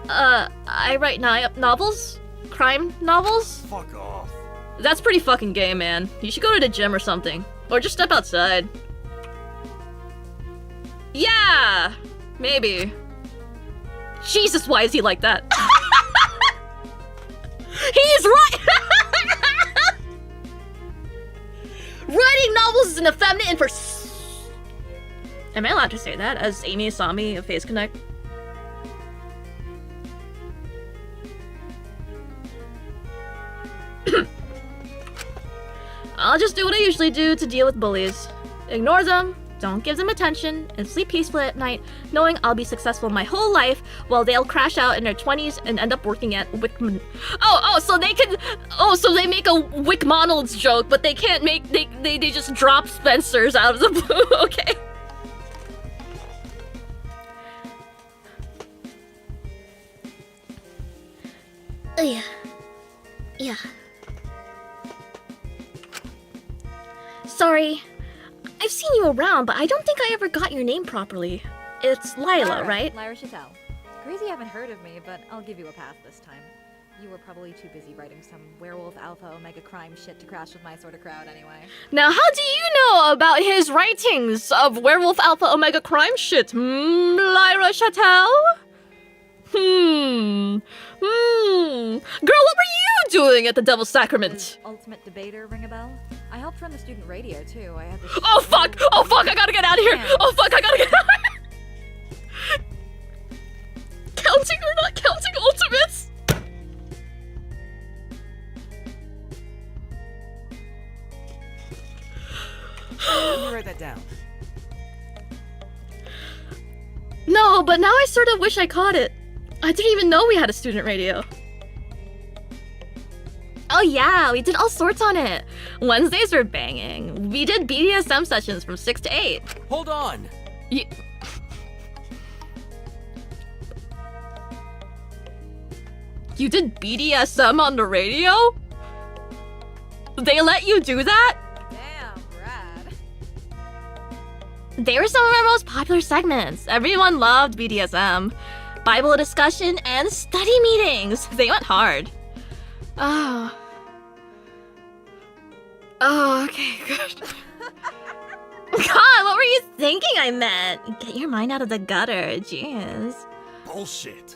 I write novels? Crime novels? Fuck off. That's pretty fucking gay, man. You should go to the gym or something. Or just step outside. Yeah! Maybe. Jesus, why is he like that? He's right! Writing novels is an effeminate and for... Am I allowed to say that as Eimi Isami of Phase Connect? I'll just do what I usually do to deal with bullies. Ignore them, don't give them attention, and sleep peacefully at night, knowing I'll be successful my whole life while they'll crash out in their 20s and end up working at so they make a WickMonald's joke, but they can't make, they just drop Spencer's out of the blue, okay? Yeah. Yeah. Sorry. I've seen you around, but I don't think I ever got your name properly. It's Lila, right? Lyra Chattel. Crazy you haven't heard of me, but I'll give you a pass this time. You were probably too busy writing some werewolf alpha omega crime shit to crash with my sort of crowd anyway. Now, how do you know about his writings of werewolf alpha omega crime shit? Lyra Chattel? Girl, what were you doing at the Devil's Sacrament? Ultimate Debater ring a bell? I helped run the student radio too. I had the Oh fuck! Oh fuck! I gotta get out of here! Oh fuck! I gotta get out of here! Counting or not counting ultimates? Let me write that down. No, but now I sort of wish I caught it. I didn't even know we had a student radio. Oh yeah, we did all sorts on it. Wednesdays were banging. We did BDSM sessions from 6 to 8. Hold on. You did BDSM on the radio? They let you do that? Damn, rad. They were some of our most popular segments. Everyone loved BDSM. Bible discussion and study meetings. They went hard. Oh. Oh, okay, good. God, what were you thinking I meant? Get your mind out of the gutter, jeez. Bullshit.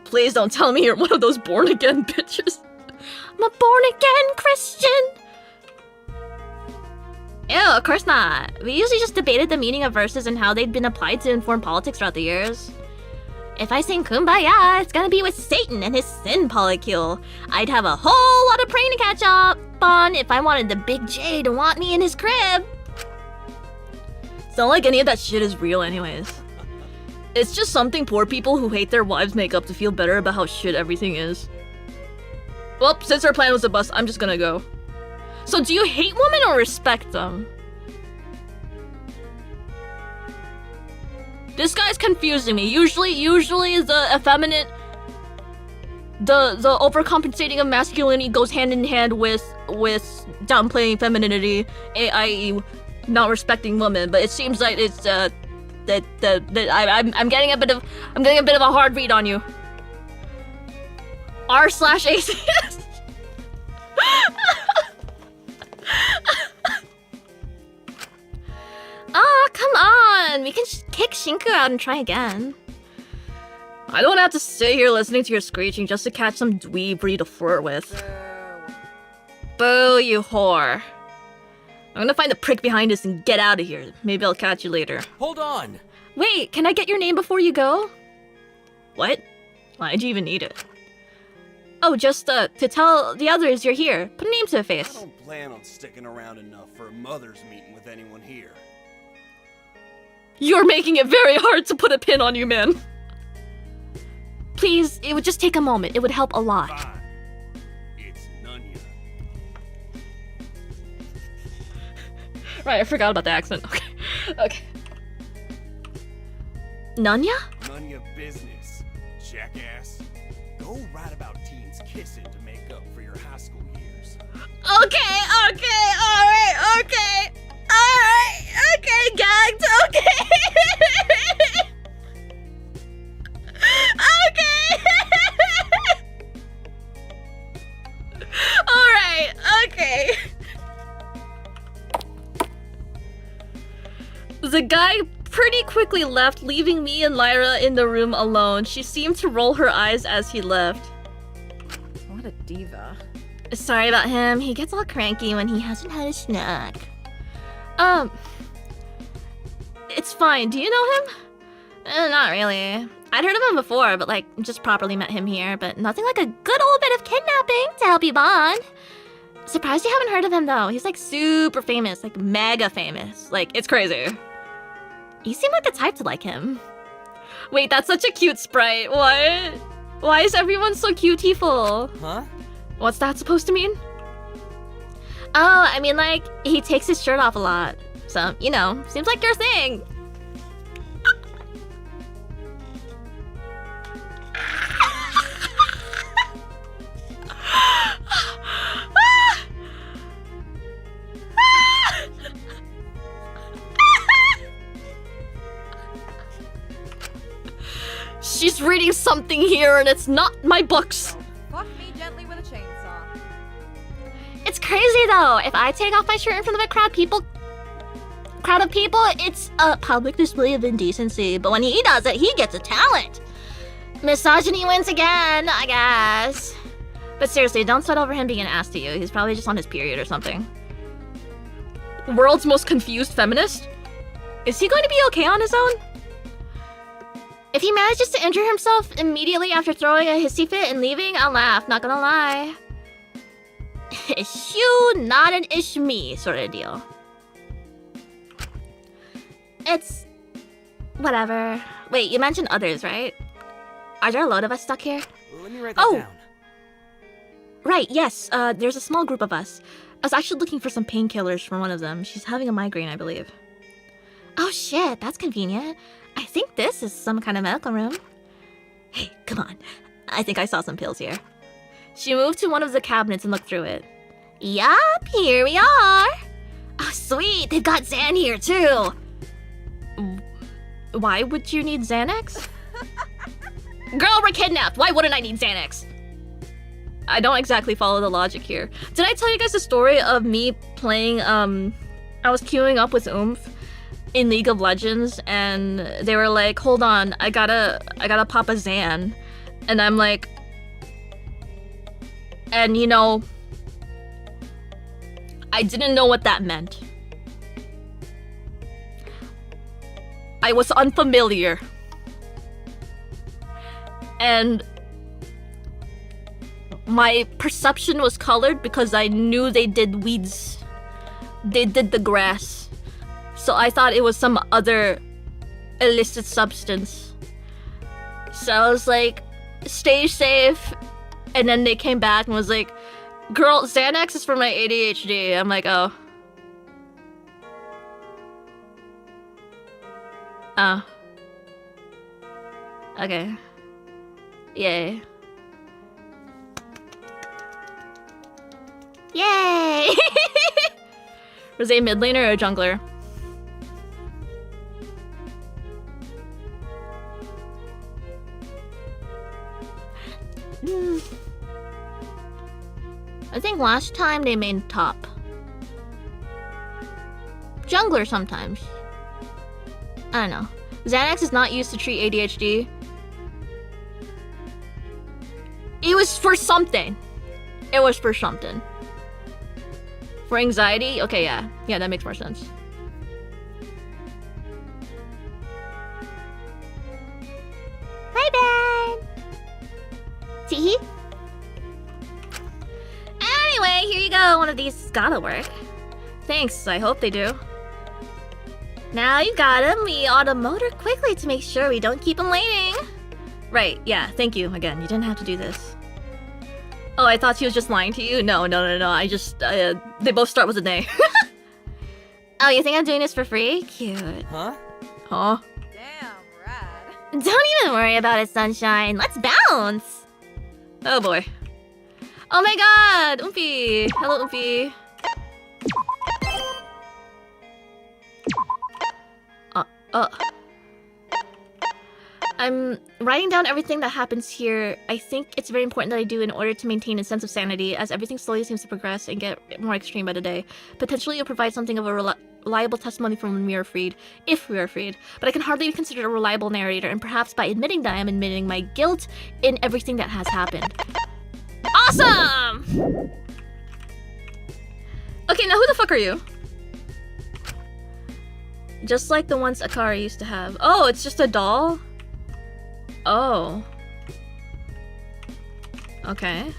Please don't tell me you're one of those born-again bitches. I'm a born-again Christian. Ew, of course not. We usually just debated the meaning of verses and how they'd been applied to inform politics throughout the years. If I sing Kumbaya, it's gonna be with Satan and his sin polycule. I'd have a whole lot of praying to catch up on if I wanted the big J to want me in his crib. It's not like any of that shit is real anyways. It's just something poor people who hate their wives make up to feel better about how shit everything is. Well, since our plan was a bust, I'm just gonna go. So do you hate women or respect them? This guy's confusing me. Usually the effeminate, the overcompensating of masculinity goes hand in hand with downplaying femininity, i.e., not respecting women. But it seems like it's that I'm getting a bit of a hard read on you. r/atheist. Oh, come on! We can kick Shinku out and try again. I don't have to sit here listening to your screeching just to catch some dweeb for you to flirt with. Boo, you whore. I'm gonna find the prick behind us and get out of here. Maybe I'll catch you later. Hold on! Wait, can I get your name before you go? What? Why'd you even need it? Oh, just to tell the others you're here. Put a name to a face. I don't plan on sticking around enough for a mother's meeting with anyone here. You're making it very hard to put a pin on you, man. Please, it would just take a moment. It would help a lot. Fine. It's Nunya. Right, I forgot about the accent. Okay. Okay. Nunya? None your business, jackass. Go write about teens kissing to make up for your high school years. Okay, alright, okay. Alright, okay, gagged, okay. Okay. Alright, okay. The guy pretty quickly left, leaving me and Lyra in the room alone. She seemed to roll her eyes as he left. What a diva. Sorry about him. He gets all cranky when he hasn't had a snack. It's fine. Do you know him? Not really. I'd heard of him before, but like, just properly met him here. But nothing like a good old bit of kidnapping to help you bond. Surprised you haven't heard of him though. He's like super famous, like mega famous. Like, it's crazy. You seem like the type to like him. Wait, that's such a cute sprite. What? Why is everyone so cutie-ful? Huh? What's that supposed to mean? Oh, I mean like, he takes his shirt off a lot. So, you know, seems like your thing. She's reading something here and it's not my books. Fuck me gently with a chainsaw. It's crazy though. If I take off my shirt in front of a crowd of people, it's a public display of indecency. But when he does it, he gets a talent. Misogyny wins again, I guess. But seriously, don't sweat over him being an ass to you. He's probably just on his period or something. World's most confused feminist? Is he going to be okay on his own? If he manages to injure himself immediately after throwing a hissy fit and leaving, I'll laugh, not gonna lie. Ish you, not an ish me sort of deal. It's... whatever. Wait, you mentioned others, right? Are there a load of us stuck here? Let me write that down. Right, yes. There's a small group of us. I was actually looking for some painkillers for one of them. She's having a migraine, I believe. Oh shit, that's convenient. I think this is some kind of medical room. Hey, come on. I think I saw some pills here. She moved to one of the cabinets and looked through it. Yup, here we are. Oh sweet, they've got Xan here too. Why would you need Xanax? Girl, we're kidnapped. Why wouldn't I need Xanax? I don't exactly follow the logic here. Did I tell you guys the story of me playing, I was queuing up with Oomph in League of Legends, and they were like, hold on, I gotta pop a Xan. And I'm like, and you know, I didn't know what that meant. I was unfamiliar. And my perception was colored because I knew they did weeds. They did the grass. So I thought it was some other illicit substance. So I was like, stay safe. And then they came back and was like, girl, Xanax is for my ADHD. I'm like, oh. Oh. Okay. Yay. Yay! Was they a mid laner or a jungler? I think last time they made top. Jungler sometimes. I don't know. Xanax is not used to treat ADHD. It was for something. It was for something. For anxiety? Okay, yeah. Yeah, that makes more sense. Bye-bye! Teehee? Anyway, here you go. One of these gotta work. Thanks, I hope they do. Now you got him. We ought to motor quickly to make sure we don't keep him waiting. Right, yeah, thank you again. You didn't have to do this. Oh, I thought she was just lying to you? No. I just, they both start with an A. Oh, you think I'm doing this for free? Cute. Huh? Huh? Damn, rad. Don't even worry about it, sunshine. Let's bounce. Oh boy. Oh my god, Oomphy. Hello, Oomphy. I'm writing down everything that happens here. I think it's very important that I do in order to maintain a sense of sanity, as everything slowly seems to progress and get more extreme by the day. Potentially you'll provide something of a reliable testimony from when we are freed, if we are freed. But I can hardly be considered a reliable narrator, and perhaps by admitting that I am admitting my guilt in everything that has happened. Awesome! Okay, now who the fuck are you? Just like the ones Akari used to have. Oh, it's just a doll? Oh. Okay.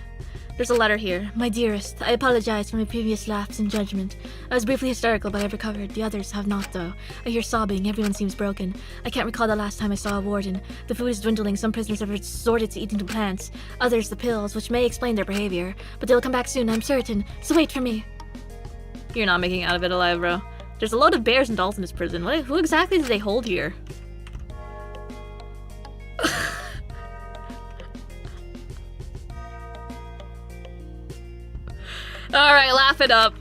There's a letter here. My dearest, I apologize for my previous lapse in judgment. I was briefly hysterical, but I've recovered. The others have not, though. I hear sobbing. Everyone seems broken. I can't recall the last time I saw a warden. The food is dwindling. Some prisoners have resorted to eating the plants. Others the pills, which may explain their behavior. But they'll come back soon, I'm certain. So wait for me. You're not making out of it alive, bro. There's a load of bears and dolls in this prison. Who exactly do they hold here? Alright, laugh it up.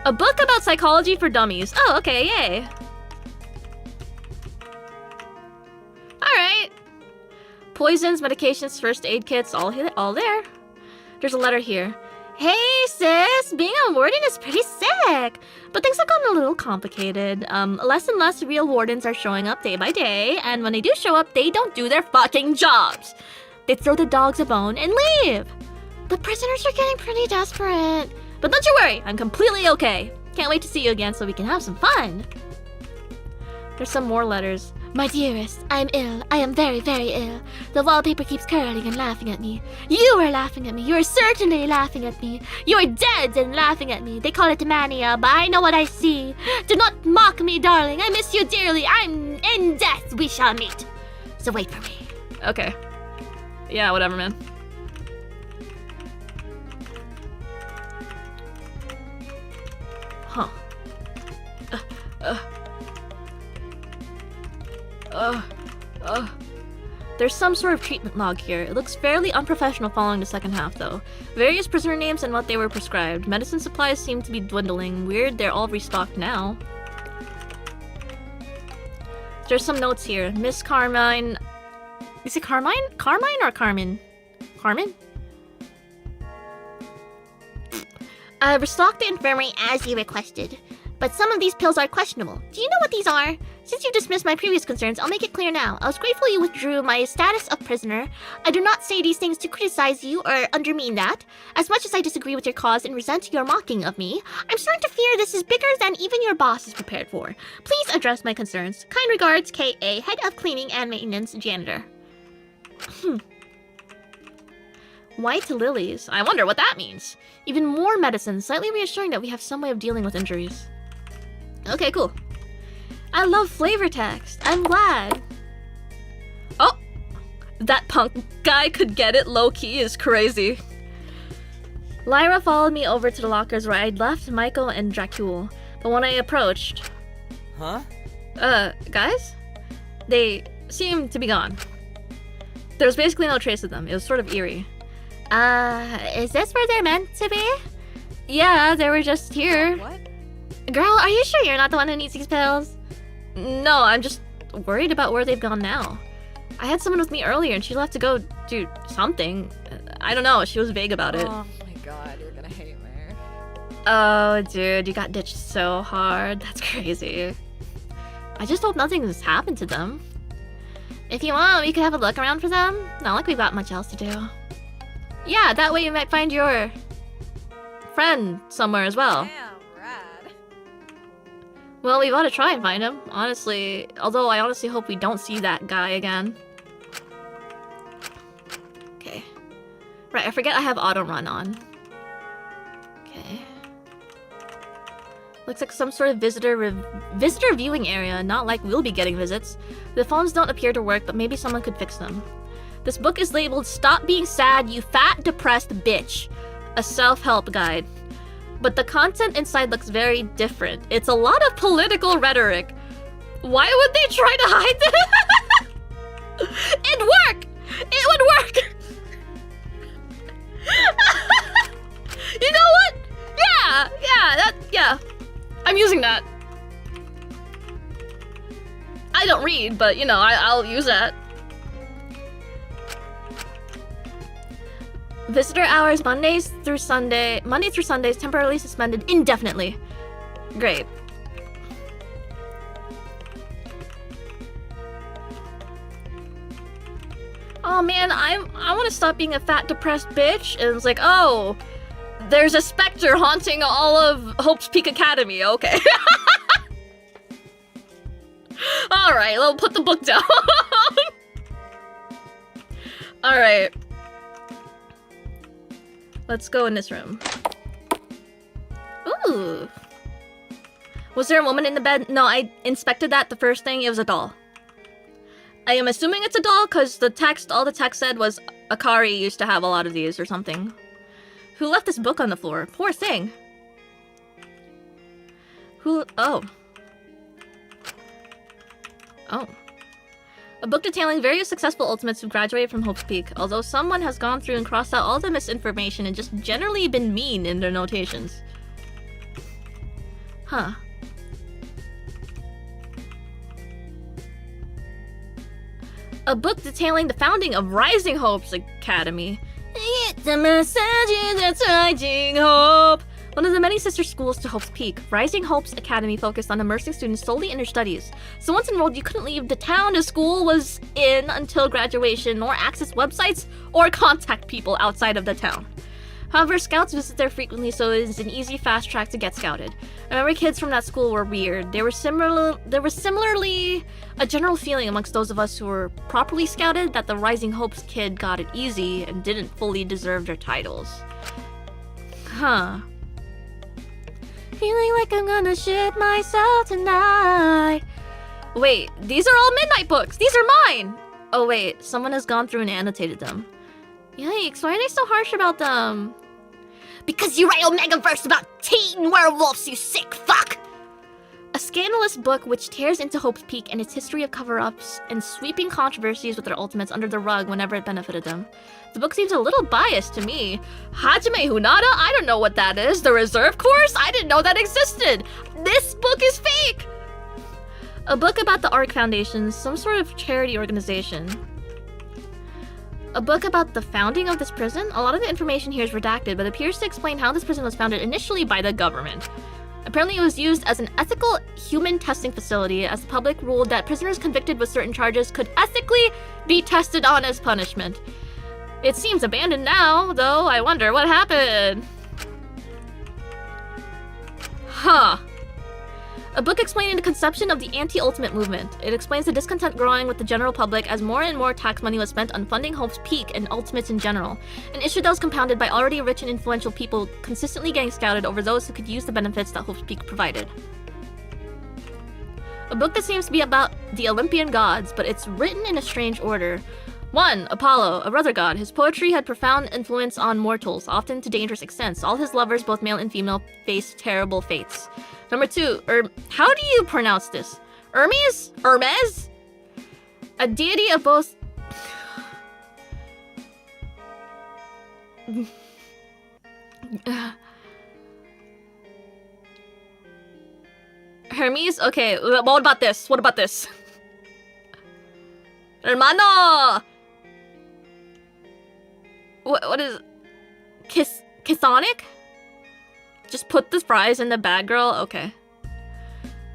A book about psychology for dummies. Oh, okay, yay. Alright. Poisons, medications, first aid kits, all there. There's a letter here. Hey sis, being a warden is pretty sick, but things have gotten a little complicated. Less and less real wardens are showing up day by day, and when they do show up, they don't do their fucking jobs. They throw the dogs a bone and leave. The prisoners are getting pretty desperate. But don't you worry, I'm completely okay. Can't wait to see you again so we can have some fun. There's some more letters. My dearest, I'm ill. I am very, very ill. The wallpaper keeps curling and laughing at me. You are laughing at me. You are certainly laughing at me. You are dead and laughing at me. They call it mania, but I know what I see. Do not mock me, darling. I miss you dearly. I'm in death. We shall meet. So wait for me. Okay. Yeah, whatever, man. Huh. There's some sort of treatment log here. It looks fairly unprofessional following the second half, though. Various prisoner names and what they were prescribed. Medicine supplies seem to be dwindling. Weird, they're all restocked now. There's some notes here. Miss Carmine... Is it Carmine? Carmine or Carmen? Carmen? Restock the infirmary as you requested. But some of these pills are questionable. Do you know what these are? Since you dismissed my previous concerns, I'll make it clear now. I was grateful you withdrew my status of prisoner. I do not say these things to criticize you or undermine that. As much as I disagree with your cause and resent your mocking of me, I'm starting to fear this is bigger than even your boss is prepared for. Please address my concerns. Kind regards, K.A., Head of Cleaning and Maintenance Janitor. White lilies. I wonder what that means. Even more medicine, slightly reassuring that we have some way of dealing with injuries. Okay, cool. I love flavor text. I'm glad. Oh! That punk guy could get it low-key is crazy. Lyra followed me over to the lockers where I'd left Michael and Dracul. But when I approached... Huh? Guys? They seemed to be gone. There was basically no trace of them. It was sort of eerie. Is this where they're meant to be? Yeah, they were just here. What? Girl, are you sure you're not the one who needs these pills? No, I'm just worried about where they've gone now. I had someone with me earlier and she left to go do something. I don't know, she was vague about it. Oh my god, you're gonna hate me. Oh, dude, you got ditched so hard. That's crazy. I just hope nothing has happened to them. If you want, we could have a look around for them. Not like we've got much else to do. Yeah, that way you might find your friend somewhere as well. Damn, rad. Well, we ought to try and find him, honestly. Although I honestly hope we don't see that guy again. Okay. Right, I forget I have auto run on. Okay. Looks like some sort of visitor viewing area, not like we'll be getting visits. The phones don't appear to work, but maybe someone could fix them. This book is labeled Stop Being Sad, You Fat Depressed Bitch. A self-help guide. But the content inside looks very different. It's a lot of political rhetoric. Why would they try to hide it? It'd work! It would work! You know what? Yeah. I'm using that. I don't read, but you know, I'll use that. Visitor hours Monday through Sundays temporarily suspended indefinitely. Great. Oh man, I want to stop being a fat depressed bitch. And it's like, oh, there's a specter haunting all of Hope's Peak Academy. Okay. All right, we'll put the book down. All right. Let's go in this room. Ooh. Was there a woman in the bed? No, I inspected that the first thing. It was a doll. I am assuming it's a doll because all the text said was Akari used to have a lot of these or something. Who left this book on the floor? Poor thing. Oh. A book detailing various successful ultimates who graduated from Hope's Peak, although someone has gone through and crossed out all the misinformation and just generally been mean in their notations. Huh. A book detailing the founding of Rising Hope's Academy. It's a message that's Rising Hope. One of the many sister schools to Hope's Peak, Rising Hope's Academy focused on immersing students solely in their studies. So once enrolled, you couldn't leave the town the school was in until graduation, nor access websites or contact people outside of the town. However, scouts visit there frequently, so it is an easy fast track to get scouted. I remember kids from that school were weird. There was similarly a general feeling amongst those of us who were properly scouted that the Rising Hope's kid got it easy and didn't fully deserve their titles. Huh. Feeling like I'm gonna shit myself tonight. Wait, these are all midnight books. These are mine. Oh wait, someone has gone through and annotated them. Yikes, why are they so harsh about them? Because you write Omega verse about teen werewolves, you sick fuck! A scandalous book which tears into Hope's Peak and its history of cover-ups and sweeping controversies with their ultimates under the rug whenever it benefited them. The book seems a little biased to me. Hajime Hunada? I don't know what that is. The reserve course? I didn't know that existed. This book is fake! A book about the ARC Foundation, some sort of charity organization. A book about the founding of this prison? A lot of the information here is redacted, but appears to explain how this prison was founded initially by the government. Apparently it was used as an ethical human testing facility, as the public ruled that prisoners convicted with certain charges could ethically be tested on as punishment. It seems abandoned now, though. I wonder what happened. Huh. A book explaining the conception of the anti-ultimate movement. It explains the discontent growing with the general public as more and more tax money was spent on funding Hope's Peak and ultimates in general. An issue that was compounded by already rich and influential people consistently getting scouted over those who could use the benefits that Hope's Peak provided. A book that seems to be about the Olympian gods, but it's written in a strange order. 1. Apollo, a brother god. His poetry had profound influence on mortals, often to dangerous extents. All his lovers, both male and female, faced terrible fates. Number 2, how do you pronounce this? Hermes? Hermes? A deity of both... Hermes? Okay, what about this? What about this? Hermano! What is... Chthonic? Just put the fries in the bag, girl? Okay.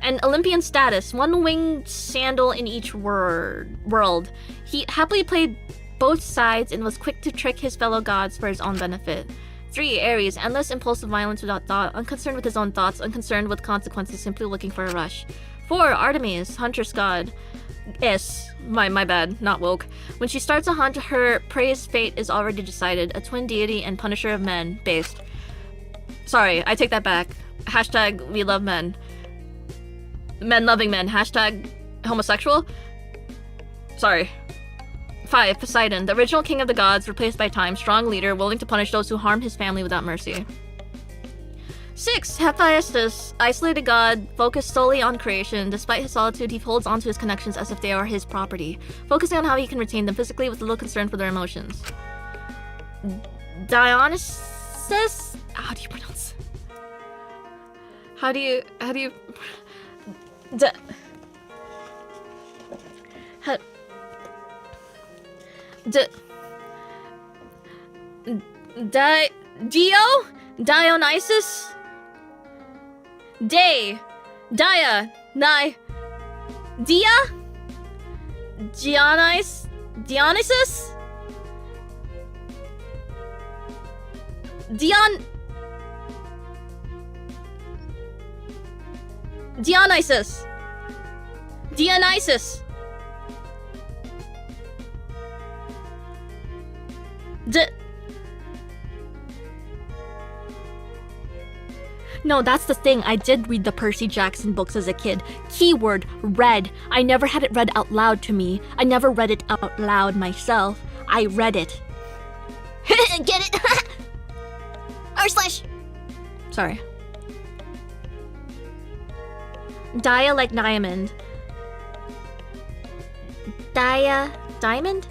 And Olympian status. One winged sandal in each world. He happily played both sides and was quick to trick his fellow gods for his own benefit. 3. Aries. Endless impulsive violence without thought. Unconcerned with his own thoughts. Unconcerned with consequences. Simply looking for a rush. 4. Artemis. Huntress god. My bad, not woke. When she starts a hunt, her prey's fate is already decided. A twin deity and punisher of men. Based. Sorry, I take that back. Hashtag we love men. Men loving men. Hashtag homosexual. Sorry. 5. Poseidon, the original king of the gods, replaced by time, strong leader, willing to punish those who harm his family without mercy. 6. Hephaestus, isolated god, focused solely on creation. Despite his solitude, he holds onto his connections as if they are his property, focusing on how he can retain them physically with little concern for their emotions. Dionysus? How do you pronounce it? How do you... Dionysus? Dia? Dionysus? Dionysus. No, that's the thing. I did read the Percy Jackson books as a kid. Keyword, read. I never had it read out loud to me. I never read it out loud myself. I read it. Get it? /. Sorry. Dia like diamond. Diamond?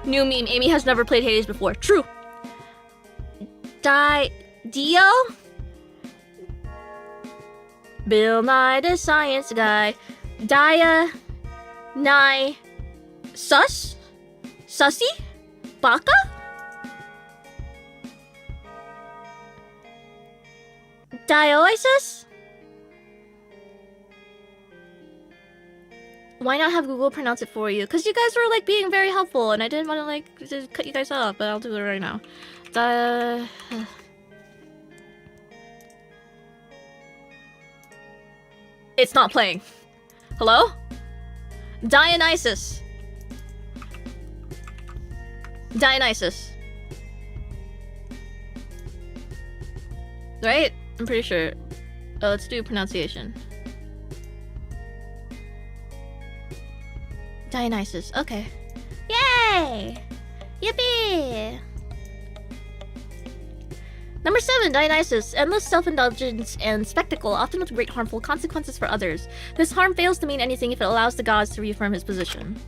New meme. Amy has never played Hades before. True. Dio? Bill Nye the Science Guy. Dia. Nye. Sus? Sussy? Baka? Dioisis? Why not have Google pronounce it for you? Because you guys were like being very helpful and I didn't want to like just cut you guys off, but I'll do it right now. It's not playing. Hello? Dionysus. Dionysus. Right? I'm pretty sure. Let's do pronunciation. Dionysus. Okay. Yay! Yippee! Number 7, Dionysus. Endless self-indulgence and spectacle, often with great harmful consequences for others. This harm fails to mean anything if it allows the gods to reaffirm his position.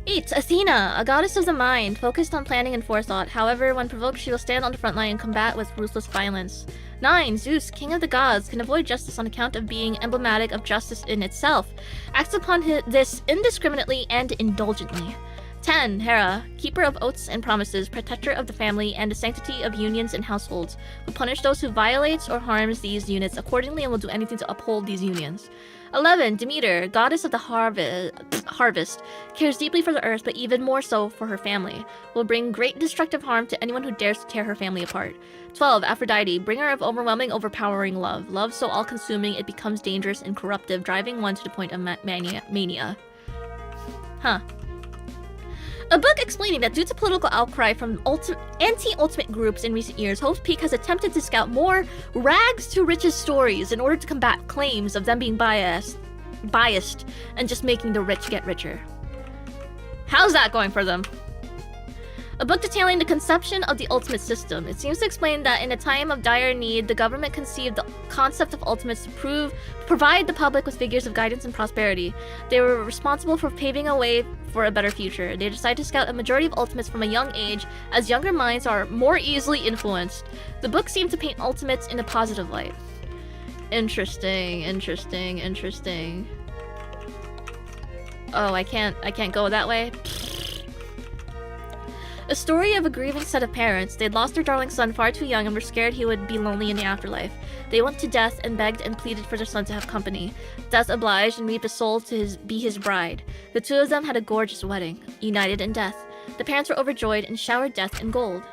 8. Athena, a goddess of the mind, focused on planning and forethought. However, when provoked, she will stand on the front line and combat with ruthless violence. 9. Zeus, king of the gods, can avoid justice on account of being emblematic of justice in itself. Acts upon this indiscriminately and indulgently. 10. Hera, keeper of oaths and promises, protector of the family and the sanctity of unions and households, will punish those who violates or harms these units accordingly and will do anything to uphold these unions. 11. Demeter, goddess of the harvest, cares deeply for the earth, but even more so for her family. Will bring great destructive harm to anyone who dares to tear her family apart. 12. Aphrodite, bringer of overwhelming, overpowering love. Love so all-consuming it becomes dangerous and corruptive, driving one to the point of mania. Huh. A book explaining that due to political outcry from anti-ultimate groups in recent years, Hope's Peak has attempted to scout more rags-to-riches stories in order to combat claims of them being biased, and just making the rich get richer. How's that going for them? A book detailing the conception of the ultimate system. It seems to explain that in a time of dire need, the government conceived the concept of ultimates to provide the public with figures of guidance and prosperity. They were responsible for paving a way for a better future. They decided to scout a majority of ultimates from a young age, as younger minds are more easily influenced. The book seemed to paint ultimates in a positive light. Interesting. Oh, I can't go that way. A story of a grieving set of parents. They had lost their darling son far too young and were scared he would be lonely in the afterlife. They went to Death and begged and pleaded for their son to have company. Death obliged and made the soul to be his bride. The two of them had a gorgeous wedding, united in death. The parents were overjoyed and showered Death in gold.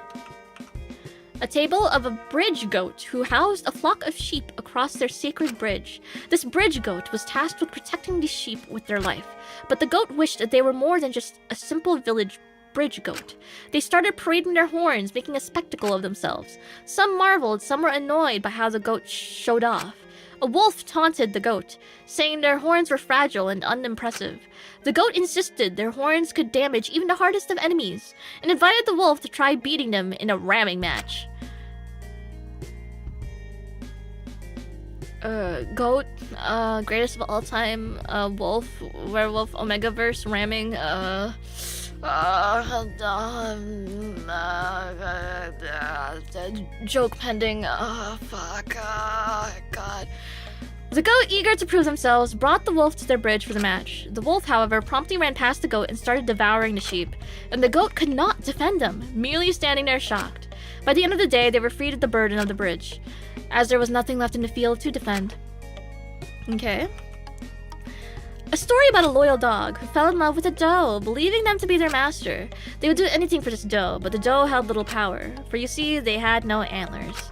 A table of a bridge goat who housed a flock of sheep across their sacred bridge. This bridge goat was tasked with protecting the sheep with their life, but the goat wished that they were more than just a simple village bridge goat. They started parading their horns, making a spectacle of themselves. Some marveled, some were annoyed by how the goat showed off. A wolf taunted the goat, saying their horns were fragile and unimpressive. The goat insisted their horns could damage even the hardest of enemies, and invited the wolf to try beating them in a ramming match. Goat, greatest of all time, wolf, werewolf, omegaverse, ramming, joke pending. Fuck. God. The goat, eager to prove themselves, brought the wolf to their bridge for the match. The wolf, however, promptly ran past the goat and started devouring the sheep, and the goat could not defend them, merely standing there shocked. By the end of the day, they were freed of the burden of the bridge, as there was nothing left in the field to defend. Okay. A story about a loyal dog who fell in love with a doe, believing them to be their master. They would do anything for this doe, but the doe held little power, for you see, they had no antlers.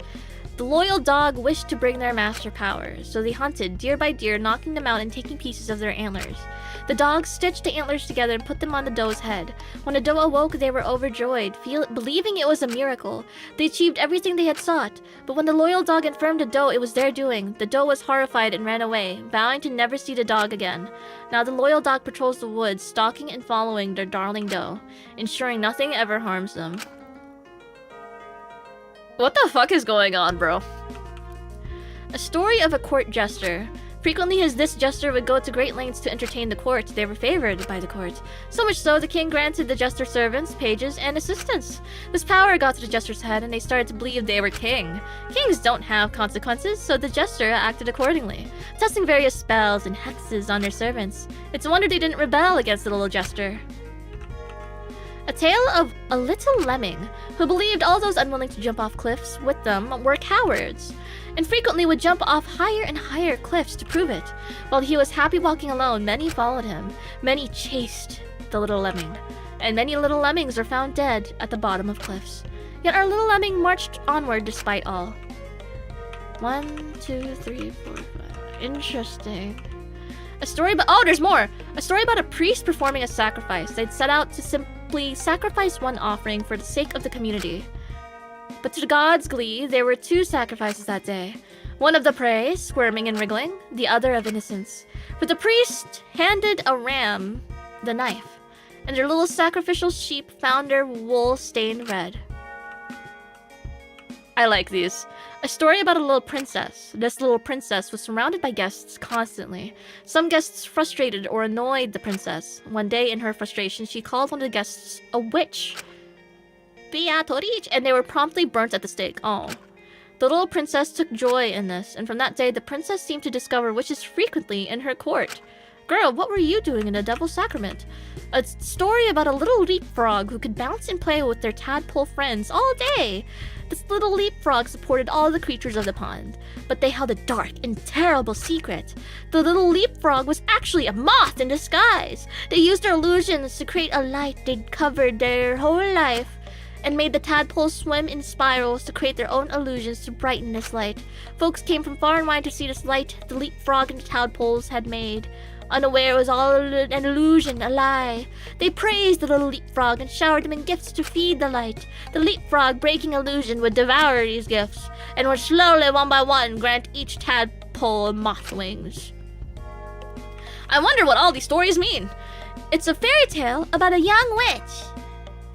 The loyal dog wished to bring their master power, so they hunted deer by deer, knocking them out and taking pieces of their antlers. The dogs stitched the antlers together and put them on the doe's head. When the doe awoke, they were overjoyed, believing it was a miracle. They achieved everything they had sought, but when the loyal dog informed the doe it was their doing, the doe was horrified and ran away, vowing to never see the dog again. Now the loyal dog patrols the woods, stalking and following their darling doe, ensuring nothing ever harms them. What the fuck is going on, bro? A story of a court jester. Frequently, this jester would go to great lengths to entertain the court. They were favored by the court. So much so, the king granted the jester servants, pages, and assistants. This power got to the jester's head, and they started to believe they were king. Kings don't have consequences, so the jester acted accordingly, testing various spells and hexes on their servants. It's a wonder they didn't rebel against the little jester. A tale of a little lemming who believed all those unwilling to jump off cliffs with them were cowards, and frequently would jump off higher and higher cliffs to prove it. While he was happy walking alone, many followed him. Many chased the little lemming, and many little lemmings are found dead at the bottom of cliffs. Yet our little lemming marched onward despite all. 1, 2, 3, 4, 5. Interesting. A story about— oh, there's more! A story about a priest performing a sacrifice. They'd set out to simply sacrifice one offering for the sake of the community. But to the gods' glee, there were 2 sacrifices that day. One of the prey, squirming and wriggling, the other of innocence. For the priest handed a ram the knife, and their little sacrificial sheep found their wool stained red. I like these. A story about a little princess. This little princess was surrounded by guests constantly. Some guests frustrated or annoyed the princess. One day, in her frustration, she called one of the guests a witch. And they were promptly burnt at the stake. Oh. The little princess took joy in this, and from that day, the princess seemed to discover witches frequently in her court. Girl, what were you doing in the Devil's Sacrament? A story about a little leapfrog who could bounce and play with their tadpole friends all day. This little leapfrog supported all the creatures of the pond, but they held a dark and terrible secret. The little leapfrog was actually a moth in disguise. They used their illusions to create a light they'd covered their whole life, and made the tadpoles swim in spirals to create their own illusions to brighten this light. Folks came from far and wide to see this light the leapfrog and the tadpoles had made. Unaware it was all an illusion, a lie. They praised the little leapfrog and showered them in gifts to feed the light. The leapfrog, breaking illusion, would devour these gifts, and would slowly, one by one, grant each tadpole moth wings. I wonder what all these stories mean. It's a fairy tale about a young witch.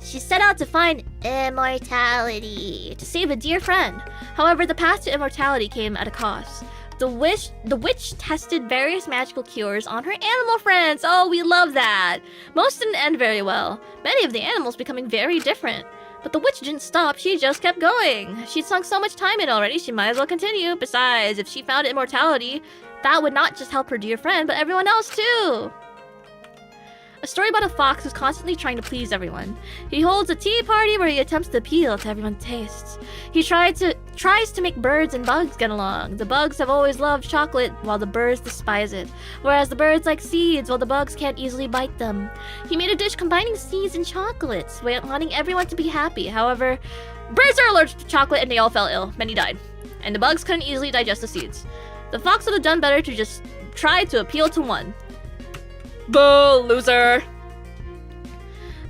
She set out to find immortality, to save a dear friend. However, the path to immortality came at a cost. The witch tested various magical cures on her animal friends. Oh, we love that. Most didn't end very well, many of the animals becoming very different. But the witch didn't stop, she just kept going. She'd sunk so much time in already, she might as well continue. Besides, if she found immortality, that would not just help her dear friend, but everyone else too. A story about a fox who's constantly trying to please everyone. He holds a tea party where he attempts to appeal to everyone's tastes. He tries to make birds and bugs get along. The bugs have always loved chocolate, while the birds despise it. Whereas the birds like seeds, while the bugs can't easily bite them. He made a dish combining seeds and chocolates, wanting everyone to be happy. However, birds are allergic to chocolate and they all fell ill. Many died. And the bugs couldn't easily digest the seeds. The fox would have done better to just try to appeal to one. Boo, loser!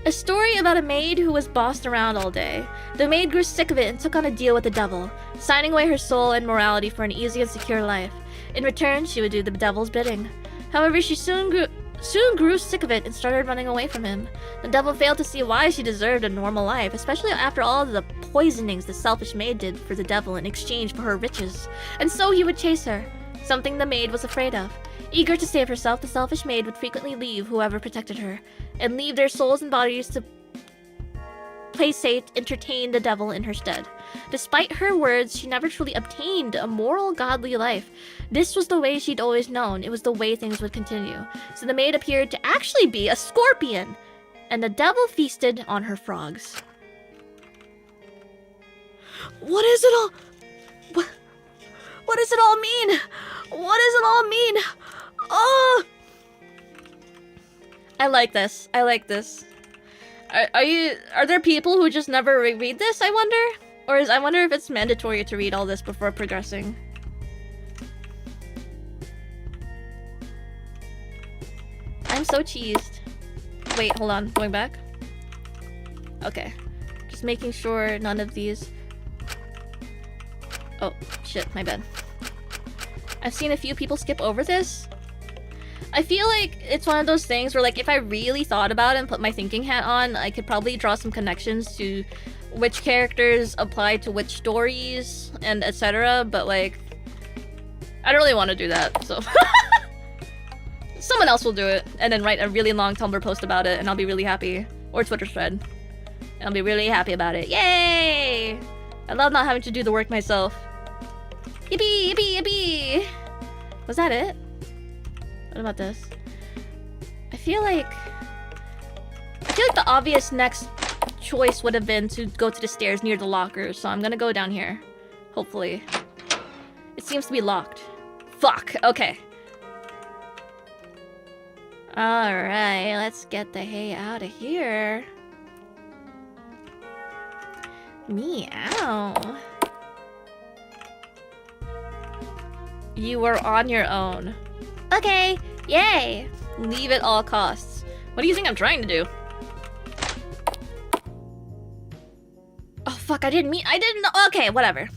A story about a maid who was bossed around all day. The maid grew sick of it and took on a deal with the devil, signing away her soul and morality for an easy and secure life. In return, she would do the devil's bidding. However, she soon grew sick of it and started running away from him. The devil failed to see why she deserved a normal life, especially after all the poisonings the selfish maid did for the devil in exchange for her riches. And so he would chase her, something the maid was afraid of. Eager to save herself, the selfish maid would frequently leave whoever protected her, and leave their souls and bodies to play safe, entertain the devil in her stead. Despite her words, she never truly obtained a moral, godly life. This was the way she'd always known. It was the way things would continue. So the maid appeared to actually be a scorpion, and the devil feasted on her frogs. What is it all? What does it all mean? What does it all mean? Oh! I like this. I like this. Are there people who just never read this, I wonder? I wonder if it's mandatory to read all this before progressing. I'm so cheesed. Wait, hold on. Going back? Okay. Just making sure none of these... Oh, shit, my bad. I've seen a few people skip over this. I feel like it's one of those things where, like, if I really thought about it and put my thinking hat on, I could probably draw some connections to which characters apply to which stories and etc. But, like, I don't really want to do that, so... Someone else will do it, and then write a really long Tumblr post about it, and I'll be really happy. Or Twitter thread. And I'll be really happy about it. Yay! I love not having to do the work myself. Yippee! Yippee! Yippee! Was that it? What about this? I feel like the obvious next choice would have been to go to the stairs near the lockers, so I'm gonna go down here. Hopefully. It seems to be locked. Fuck, okay. Alright, let's get the hay out of here. Meow. You were on your own. Okay, yay! Leave at all costs. What do you think I'm trying to do? Oh fuck, I didn't know. Okay, whatever.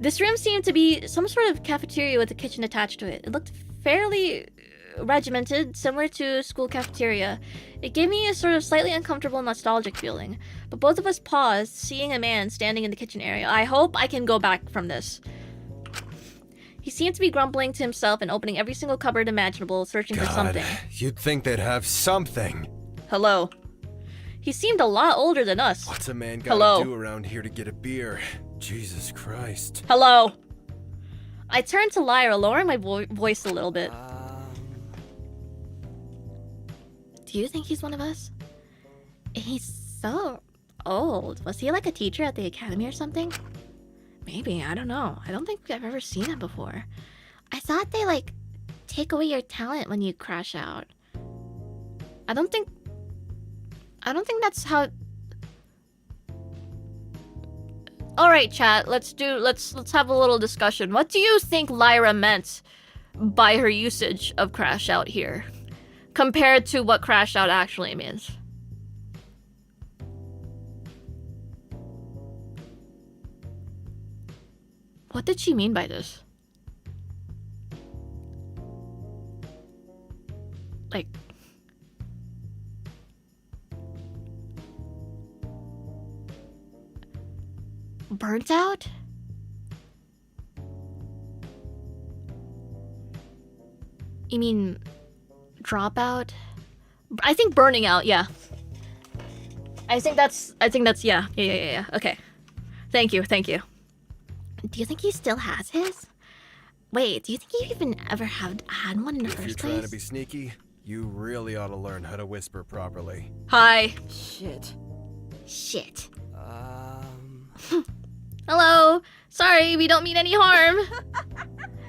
This room seemed to be some sort of cafeteria with a kitchen attached to it. It looked fairly regimented, similar to a school cafeteria. It gave me a sort of slightly uncomfortable, nostalgic feeling. But both of us paused, seeing a man standing in the kitchen area. I hope I can go back from this. He seemed to be grumbling to himself and opening every single cupboard imaginable, searching for something. You'd think they'd have something. Hello. He seemed a lot older than us. What's a man gotta do around here to get a beer? Jesus Christ. Hello. I turned to Lyra, lowering my voice a little bit. Do you think he's one of us? He's so old. Was he like a teacher at the academy or something? Maybe, I don't know. I don't think I've ever seen him before. I thought they, like, take away your talent when you crash out. I don't think that's how... Alright, chat, let's have a little discussion. What do you think Lyra meant by her usage of crash out here, compared to what crash out actually means? What did she mean by this? Like... burnt out? You mean... dropout? I think burning out, yeah. I think that's, yeah. Yeah. Okay. Thank you. Do you think he still has his? Wait, do you think you even ever had one in the first place? If you're trying to be sneaky, you really ought to learn how to whisper properly. Hi. Shit. Hello. Sorry, we don't mean any harm.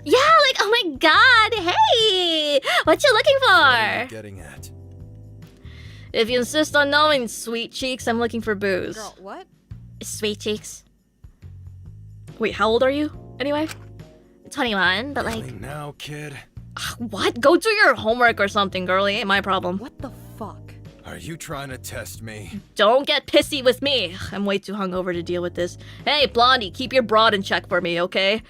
Yeah, like, oh my god, hey! What you looking What are for? you getting at? If you insist on knowing, sweet cheeks, I'm looking for booze. Girl, what? Sweet cheeks. Wait, how old are you, anyway? 21, but like... Really now, kid? What? Go do your homework or something, girlie. Ain't my problem. What the fuck? Are you trying to test me? Don't get pissy with me. I'm way too hungover to deal with this. Hey, Blondie, keep your broad in check for me, okay?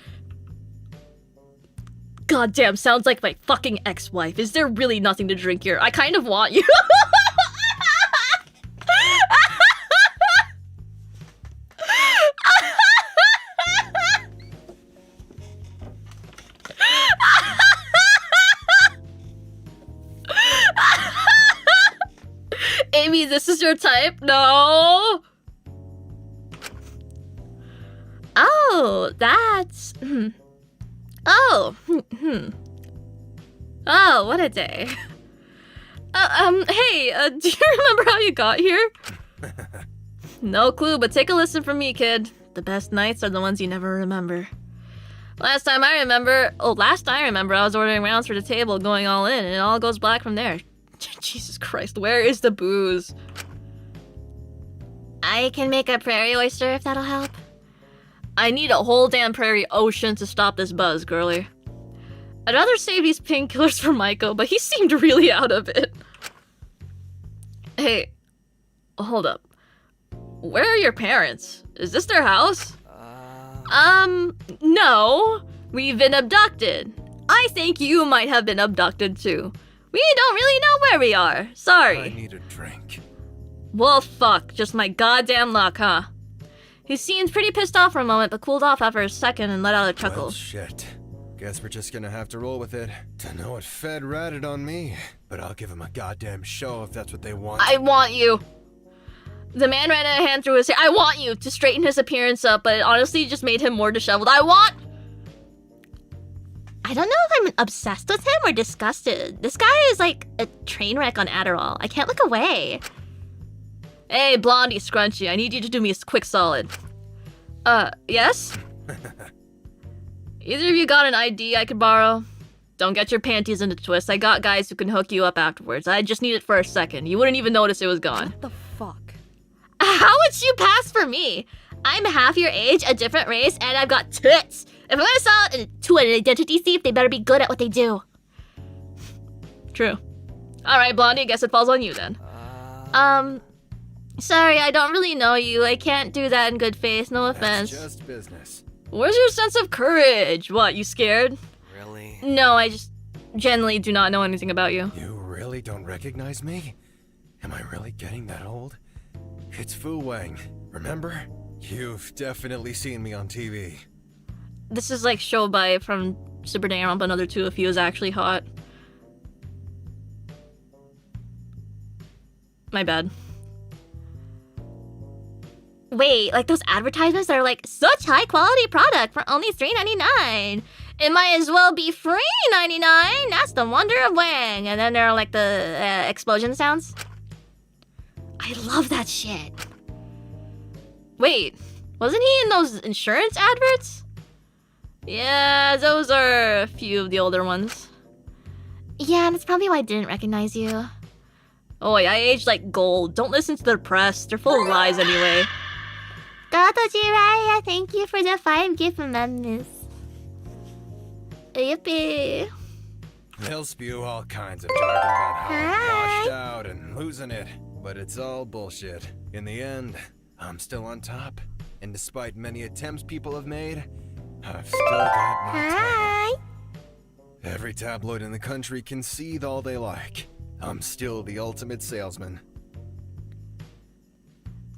Goddamn, sounds like my fucking ex-wife. Is there really nothing to drink here? I kind of want you. Amy, this is your type? No. Oh, that's... Oh, Oh, what a day. Hey, do you remember how you got here? No clue, but take a listen from me, kid. The best nights are the ones you never remember. Last I remember, I was ordering rounds for the table, going all in, and it all goes black from there. Jesus Christ, where is the booze? I can make a prairie oyster if that'll help. I need a whole damn prairie ocean to stop this buzz, girlie. I'd rather save these painkillers for Maiko, but he seemed really out of it. Hey, hold up. Where are your parents? Is this their house? No. We've been abducted. I think you might have been abducted too. We don't really know where we are. Sorry. I need a drink. Well, fuck. Just my goddamn luck, huh? He seemed pretty pissed off for a moment, but cooled off after a second and let out a chuckle. Well, shit. Guess we're just gonna have to roll with it. Don't know what Fed ratted on me, but I'll give him a goddamn show if that's what they want. I want you. The man ran a hand through his hair. I want you to straighten his appearance up, but it honestly just made him more disheveled. I don't know if I'm obsessed with him or disgusted. This guy is like a train wreck on Adderall. I can't look away. Hey, Blondie Scrunchy, I need you to do me a quick solid. Yes? Either of you got an ID I could borrow? Don't get your panties in a twist. I got guys who can hook you up afterwards. I just need it for a second. You wouldn't even notice it was gone. What the fuck? How would you pass for me? I'm half your age, a different race, and I've got tits. If I'm gonna sell it to an identity thief, they better be good at what they do. True. Alright, Blondie, I guess it falls on you then. Sorry, I don't really know you. I can't do that in good faith, no offense. That's just business. Where's your sense of courage? What, you scared? Really? No, I just generally do not know anything about you. You really don't recognize me? Am I really getting that old? It's Fu Wang, remember? You've definitely seen me on TV. This is like Shobai from Super Danganronpa Another 2 if he was actually hot. My bad. Wait, like those advertisements that are like, such high quality product for only $3.99. It might as well be free $99. That's the wonder of Wang. And then there are like the explosion sounds. I love that shit. Wait, wasn't he in those insurance adverts? Yeah, those are a few of the older ones. Yeah, that's probably why I didn't recognize you. Oh, I aged like gold. Don't listen to the press. They're full of lies anyway. Gato Jiraiya, thank you for the 5 gift amendments. Yippee. They'll spew all kinds of jargon about how I'm washed out and losing it, but it's all bullshit. In the end, I'm still on top, and despite many attempts people have made, I've still got my title. Every tabloid in the country can seethe all they like. I'm still the ultimate salesman.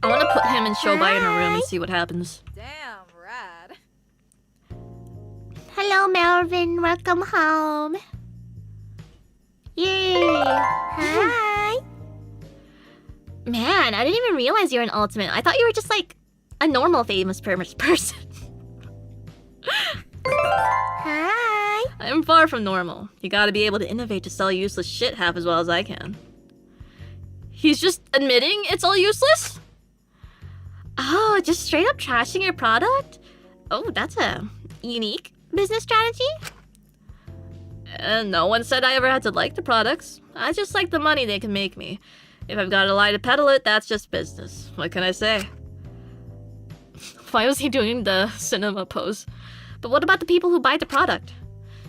I want to put him and Shobai in a room and see what happens. Damn, rad. Hello, Melvin. Welcome home. Yay. Hi. Man, I didn't even realize you were an ultimate. I thought you were just like a normal famous person. Hi. I'm far from normal. You gotta be able to innovate to sell useless shit half as well as I can. He's just admitting it's all useless? Oh, just straight up trashing your product? Oh, that's a unique business strategy? No one said I ever had to like the products. I just like the money they can make me. If I've got to lie to peddle it, that's just business. What can I say? Why was he doing the cinema pose? But what about the people who buy the product?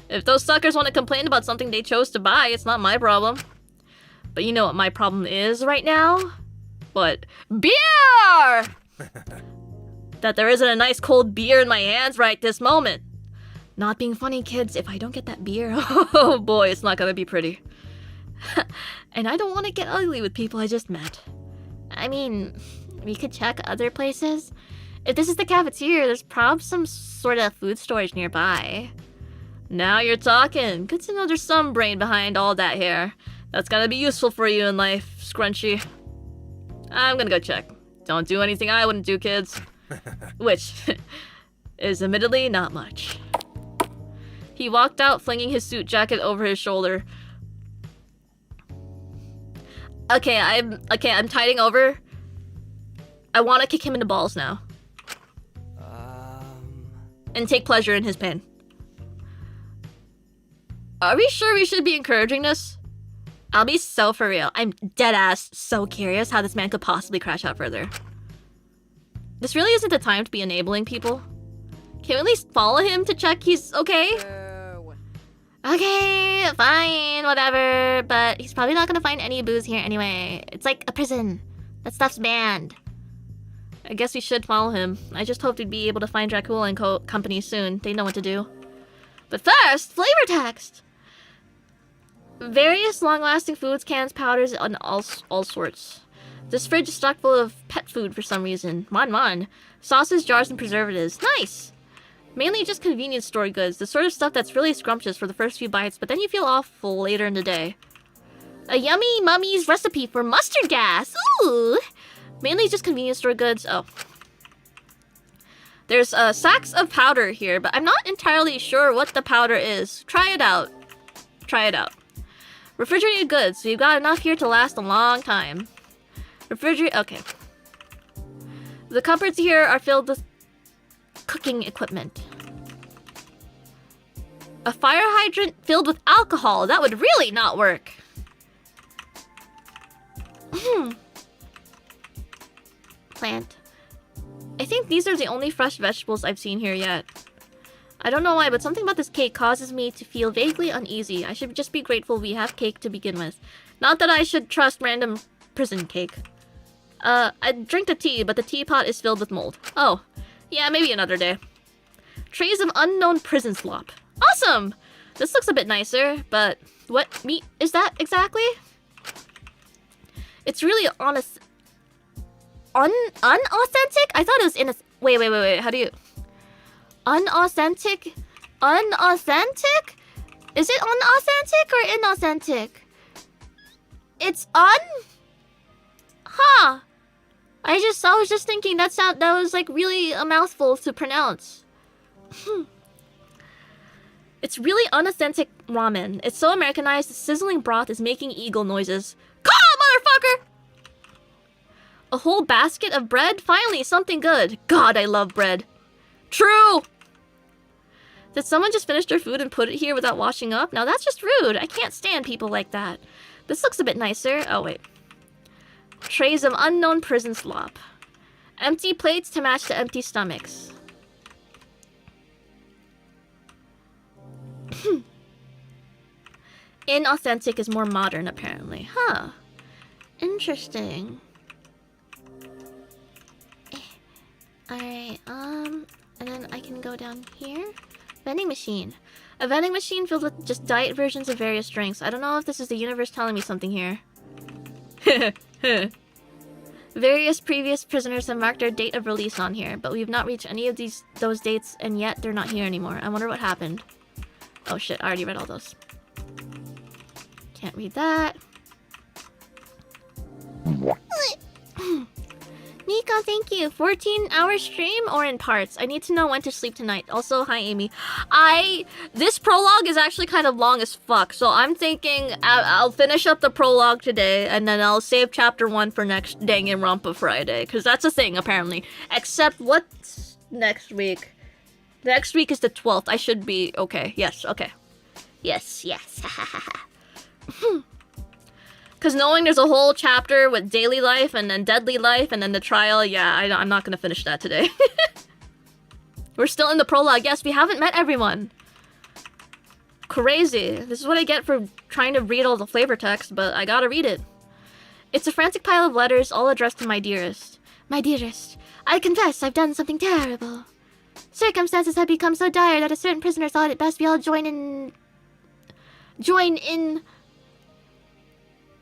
If those suckers want to complain about something they chose to buy, it's not my problem. But you know what my problem is right now? What? Beer! That there isn't a nice cold beer in my hands right this moment. Not being funny, kids, if I don't get that beer, oh boy, it's not gonna be pretty. And I don't want to get ugly with people I just met. I mean, we could check other places. If this is the cafeteria, there's probably some sort of food storage nearby. Now you're talking. Good to know there's some brain behind all that hair. That's gonna be useful for you in life, Scrunchy. I'm gonna go check. Don't do anything I wouldn't do, kids. Which is admittedly not much. He walked out, flinging his suit jacket over his shoulder. Okay, I'm tiding over. I want to kick him in the balls now. And take pleasure in his pain. Are we sure we should be encouraging this? I'll be so for real. I'm deadass so curious how this man could possibly crash out further. This really isn't the time to be enabling people. Can we at least follow him to check he's okay? No. Okay, fine, whatever. But he's probably not gonna find any booze here anyway. It's like a prison. That stuff's banned. I guess we should follow him. I just hoped we'd be able to find Dracula and company soon. They know what to do. But first, flavor text! Various long-lasting foods, cans, powders, and all sorts. This fridge is stocked full of pet food for some reason. Mon. Sauces, jars, and preservatives. Nice! Mainly just convenience store goods, the sort of stuff that's really scrumptious for the first few bites, but then you feel awful later in the day. A yummy mummy's recipe for mustard gas! Ooh! Mainly just convenience store goods. Oh. There's sacks of powder here, but I'm not entirely sure what the powder is. Try it out. Try it out. Refrigerated goods. So you've got enough here to last a long time. Okay. The cupboards here are filled with cooking equipment. A fire hydrant filled with alcohol. That would really not work. Plant. I think these are the only fresh vegetables I've seen here yet. I don't know why, but something about this cake causes me to feel vaguely uneasy. I should just be grateful we have cake to begin with. Not that I should trust random prison cake. I'd drink the tea, but the teapot is filled with mold. Oh, yeah, maybe another day. Trays of unknown prison slop. Awesome! This looks a bit nicer, but what meat is that exactly? It's really unauthentic? I thought it was wait. How do you... Unauthentic? Unauthentic? Is it unauthentic or inauthentic? It's Huh. I was just thinking that was like really a mouthful to pronounce. It's really unauthentic ramen. It's so Americanized, the sizzling broth is making eagle noises. Come on, motherfucker! A whole basket of bread? Finally, something good. God, I love bread. True! Did someone just finish their food and put it here without washing up? Now that's just rude. I can't stand people like that. This looks a bit nicer. Oh, wait. Trays of unknown prison slop. Empty plates to match the empty stomachs. Inauthentic is more modern, apparently. Huh. Interesting. Alright, and then I can go down here. Vending machine. A vending machine filled with just diet versions of various drinks. I don't know if this is the universe telling me something here. Various previous prisoners have marked their date of release on here, but we've not reached any of those dates, and yet they're not here anymore. I wonder what happened. Oh shit, I already read all those. Can't read that. Nico, thank you. 14-hour stream or in parts? I need to know when to sleep tonight. Also, hi, Amy. This prologue is actually kind of long as fuck, so I'm thinking I'll finish up the prologue today, and then I'll save chapter 1 for next Danganronpa Friday, because that's a thing, apparently. Except, what's next week? Next week is the 12th. I should be okay. Yes, okay. Yes. Because knowing there's a whole chapter with daily life and then deadly life and then the trial, yeah, I'm not going to finish that today. We're still in the prologue. Yes, we haven't met everyone. Crazy. This is what I get for trying to read all the flavor text, but I gotta read it. It's a frantic pile of letters, all addressed to my dearest. My dearest, I confess I've done something terrible. Circumstances have become so dire that a certain prisoner thought it best we all join in...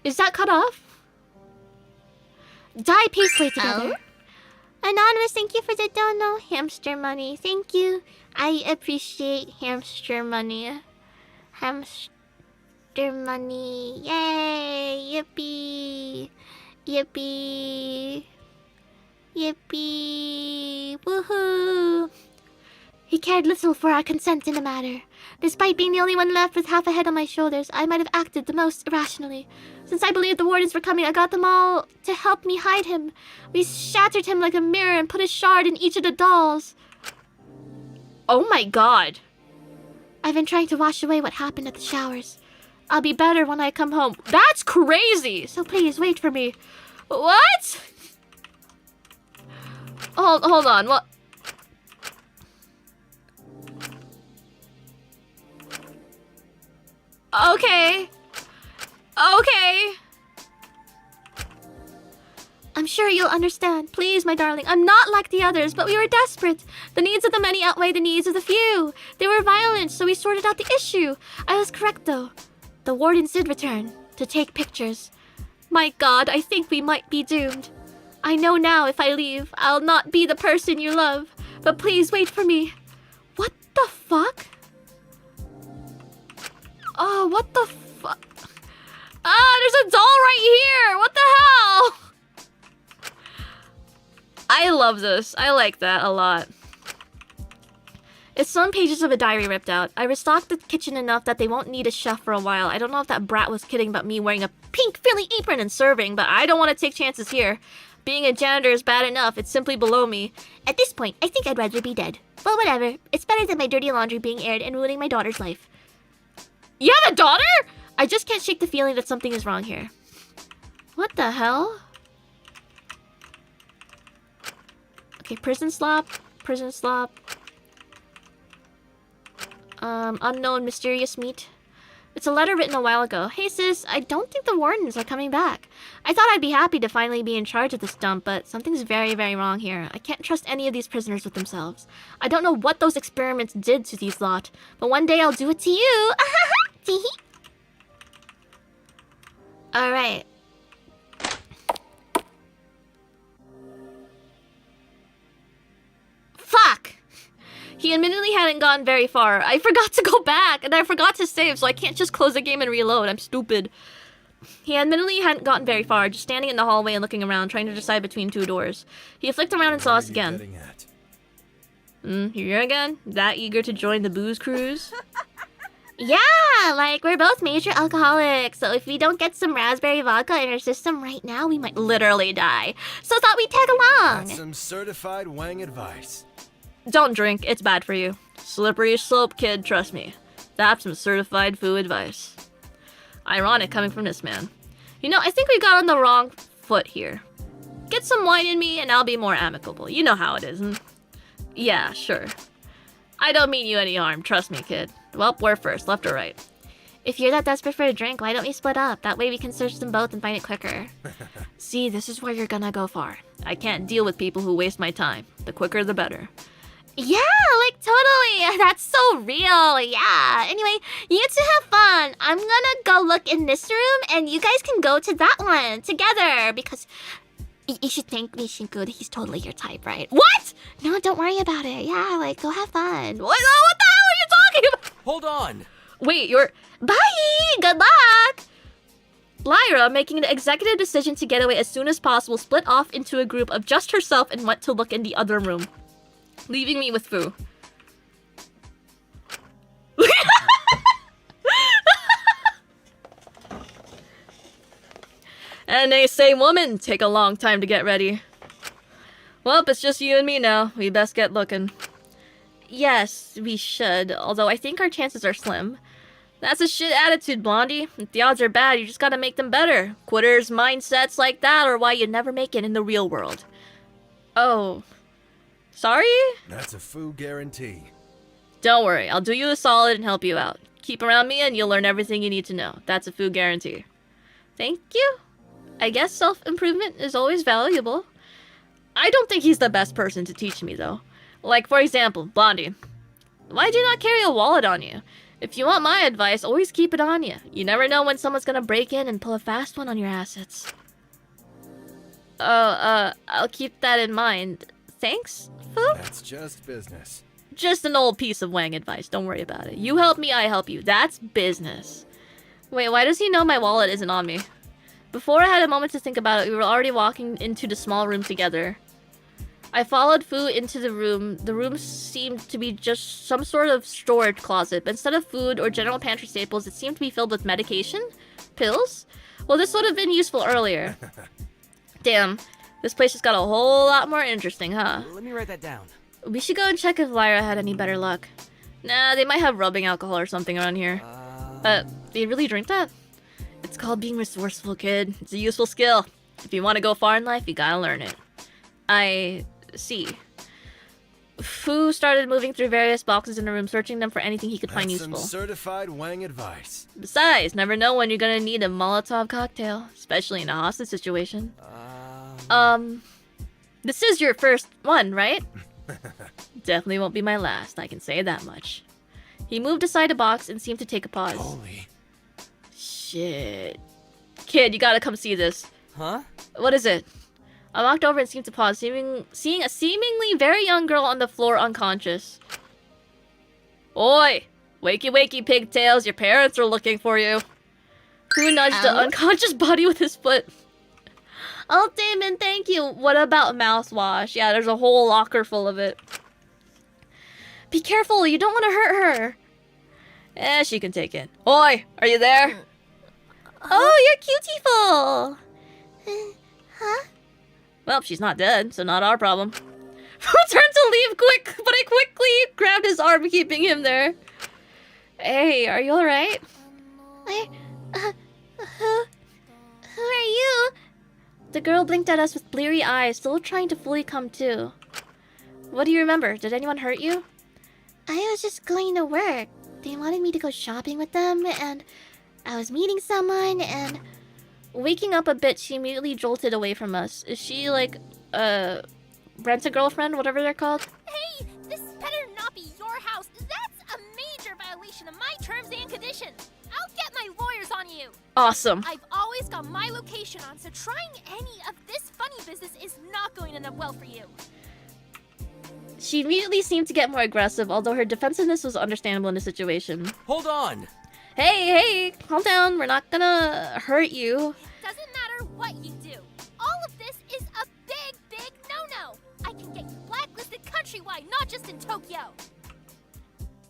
Is that cut off? Die peacefully together. Anonymous, thank you for the dono. Hamster money, thank you. I appreciate hamster money. Hamster money, yay! Yippee! Yippee! Yippee! Woohoo! He cared little for our consent in the matter. Despite being the only one left with half a head on my shoulders, I might have acted the most irrationally. Since I believed the wardens were coming, I got them all to help me hide him. We shattered him like a mirror and put a shard in each of the dolls. Oh my god. I've been trying to wash away what happened at the showers. I'll be better when I come home. That's crazy! So please, wait for me. What? Hold on, what? Okay. I'm sure you'll understand. Please, my darling. I'm not like the others, but we were desperate. The needs of the many outweigh the needs of the few. They were violent, so we sorted out the issue. I was correct, though. The wardens did return to take pictures. My god, I think we might be doomed. I know now if I leave, I'll not be the person you love. But please wait for me. What the fuck? Oh, what the fuck? Ah, there's a doll right here! What the hell? I love this. I like that a lot. It's some pages of a diary ripped out. I restocked the kitchen enough that they won't need a chef for a while. I don't know if that brat was kidding about me wearing a pink frilly apron and serving, but I don't want to take chances here. Being a janitor is bad enough. It's simply below me. At this point, I think I'd rather be dead. But whatever. It's better than my dirty laundry being aired and ruining my daughter's life. You have a daughter? I just can't shake the feeling that something is wrong here. What the hell? Okay, prison slop. Prison slop. Unknown mysterious meat. It's a letter written a while ago. Hey sis, I don't think the wardens are coming back. I thought I'd be happy to finally be in charge of this dump, but something's very, very wrong here. I can't trust any of these prisoners with themselves. I don't know what those experiments did to these lot, but one day I'll do it to you. Alright. Fuck! He admittedly hadn't gone very far. I forgot to go back, and I forgot to save, so I can't just close the game and reload. I'm stupid. He admittedly hadn't gotten very far, just standing in the hallway and looking around, trying to decide between two doors. He flicked around and saw us again. Here again? That eager to join the booze cruise? Yeah, like, we're both major alcoholics, so if we don't get some raspberry vodka in our system right now, we might literally die. So thought we'd tag along. That's some certified Wang advice. Don't drink, it's bad for you. Slippery slope, kid, trust me. That's some certified foo advice. Ironic coming from this man. You know, I think we got on the wrong foot here. Get some wine in me and I'll be more amicable. You know how it is. Yeah, sure. I don't mean you any harm, trust me, kid. Well, where first, left or right? If you're that desperate for a drink, why don't we split up? That way we can search them both and find it quicker. See, this is where you're gonna go far. I can't deal with people who waste my time. The quicker the better. Yeah, like totally. That's so real. Yeah. Anyway, you two have fun. I'm gonna go look in this room and you guys can go to that one together because you should thank me, Shinku. He's totally your type, right? What? No, don't worry about it. Yeah, like go have fun. What the hell are you talking about? Hold on. Wait, you're... Bye. Good luck. Lyra, making the executive decision to get away as soon as possible, split off into a group of just herself and went to look in the other room, leaving me with Fu. And they say women take a long time to get ready. Well, it's just you and me now. We best get looking. Yes, we should, although I think our chances are slim. That's a shit attitude, Blondie. If the odds are bad, you just gotta make them better. Quitters' mindsets like that are why you never make it in the real world. Oh. Sorry? That's a foo guarantee. Don't worry, I'll do you a solid and help you out. Keep around me and you'll learn everything you need to know. That's a foo guarantee. Thank you. I guess self-improvement is always valuable. I don't think he's the best person to teach me, though. Like, for example, Blondie. Why'd you not carry a wallet on you? If you want my advice, always keep it on you. You never know when someone's gonna break in and pull a fast one on your assets. I'll keep that in mind. Thanks, Fu? That's just business. Just an old piece of Wang advice. Don't worry about it. You help me, I help you. That's business. Wait, why does he know my wallet isn't on me? Before I had a moment to think about it, we were already walking into the small room together. I followed Fu into the room. The room seemed to be just some sort of storage closet, but instead of food or general pantry staples, it seemed to be filled with medication? Pills? Well, this would have been useful earlier. Damn, this place just got a whole lot more interesting, huh? Let me write that down. We should go and check if Lyra had any better luck. Nah, they might have rubbing alcohol or something around here. Do you really drink that? It's called being resourceful, kid. It's a useful skill. If you want to go far in life, you gotta learn it. I see. Fu started moving through various boxes in the room, searching them for anything he could find useful. Some certified Wang advice. Besides, never know when you're gonna need a Molotov cocktail, especially in a hostage situation. This is your first one, right? Definitely won't be my last, I can say that much. He moved aside a box and seemed to take a pause. Holy. Shit. Kid, you gotta come see this. Huh? What is it? I walked over and seemed to pause, seeing a seemingly very young girl on the floor unconscious. Oi! Wakey wakey pigtails, your parents are looking for you. Who nudged the unconscious body with his foot? Oh, Damon, thank you. What about mouthwash? Yeah, there's a whole locker full of it. Be careful, you don't want to hurt her. Eh, she can take it. Oi, are you there? Oh, you're cutie-ful. Huh? Well, she's not dead, so not our problem. Turned to leave quick, but I quickly grabbed his arm, keeping him there. Hey, are you alright? Who are you? The girl blinked at us with bleary eyes, still trying to fully come to. What do you remember? Did anyone hurt you? I was just going to work. They wanted me to go shopping with them, and I was meeting someone, and... Waking up a bit, she immediately jolted away from us. Is she, like, rent-a-girlfriend, whatever they're called? Hey, this better not be your house. That's a major violation of my terms and conditions. I'll get my lawyers on you. Awesome. I've always got my location on, so trying any of this funny business is not going to end up well for you. She immediately seemed to get more aggressive, although her defensiveness was understandable in the situation. Hold on! Hey, calm down. We're not gonna hurt you. Doesn't matter what you do. All of this is a big no-no. I can get you blacklisted countrywide, not just in Tokyo.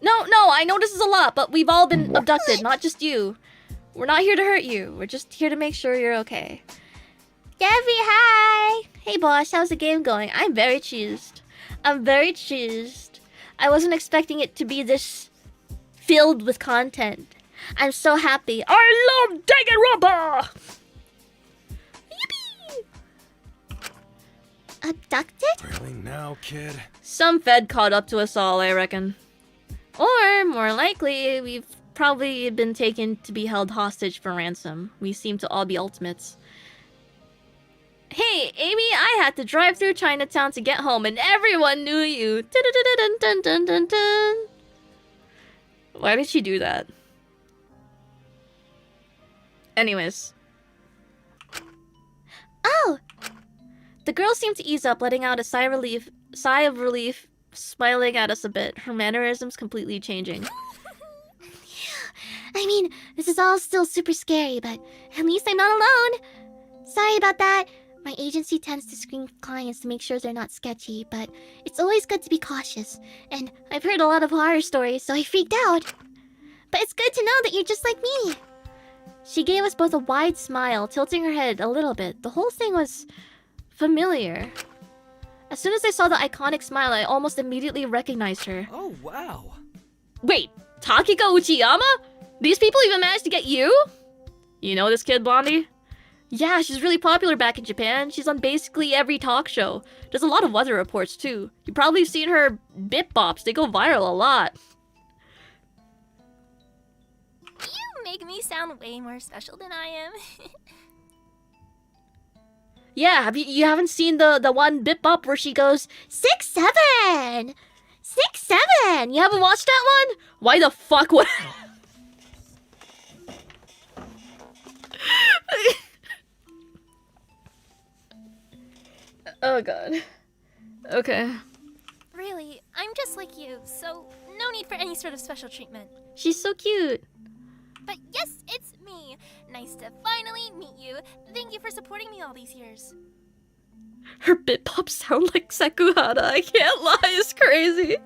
No, I know this is a lot, but we've all been abducted, not just you. We're not here to hurt you. We're just here to make sure you're okay. Debbie, hi! Hey, boss, how's the game going? I'm very cheesed. I wasn't expecting it to be this filled with content. I'm so happy. I love Danganronpa! Yippee! Abducted? Really now, kid? Some Fed caught up to us all, I reckon. Or, more likely, we've probably been taken to be held hostage for ransom. We seem to all be ultimates. Hey, Amy, I had to drive through Chinatown to get home, and everyone knew you. Dun-dun-dun-dun-dun-dun-dun. Why did she do that? Anyways. Oh! The girl seemed to ease up, letting out a sigh of relief, smiling at us a bit, her mannerisms completely changing. I mean, this is all still super scary, but at least I'm not alone. Sorry about that. My agency tends to screen clients to make sure they're not sketchy, but it's always good to be cautious. And I've heard a lot of horror stories, so I freaked out. But it's good to know that you're just like me. She gave us both a wide smile, tilting her head a little bit. The whole thing was familiar. As soon as I saw the iconic smile, I almost immediately recognized her. Oh, wow. Wait, Takiko Uchiyama? These people even managed to get you? You know this kid, Blondie? Yeah, she's really popular back in Japan. She's on basically every talk show. Does a lot of weather reports, too. You've probably seen her bip bops. They go viral a lot. You make me sound way more special than I am. Yeah, you haven't seen the one bip bop where she goes 6'7", 6'7". You haven't watched that one? Why the fuck would? Oh god. Okay. Really, I'm just like you, so no need for any sort of special treatment. She's so cute. But yes, it's me. Nice to finally meet you. Thank you for supporting me all these years. Her bit pops sound like Sekuhara. I can't lie, it's crazy.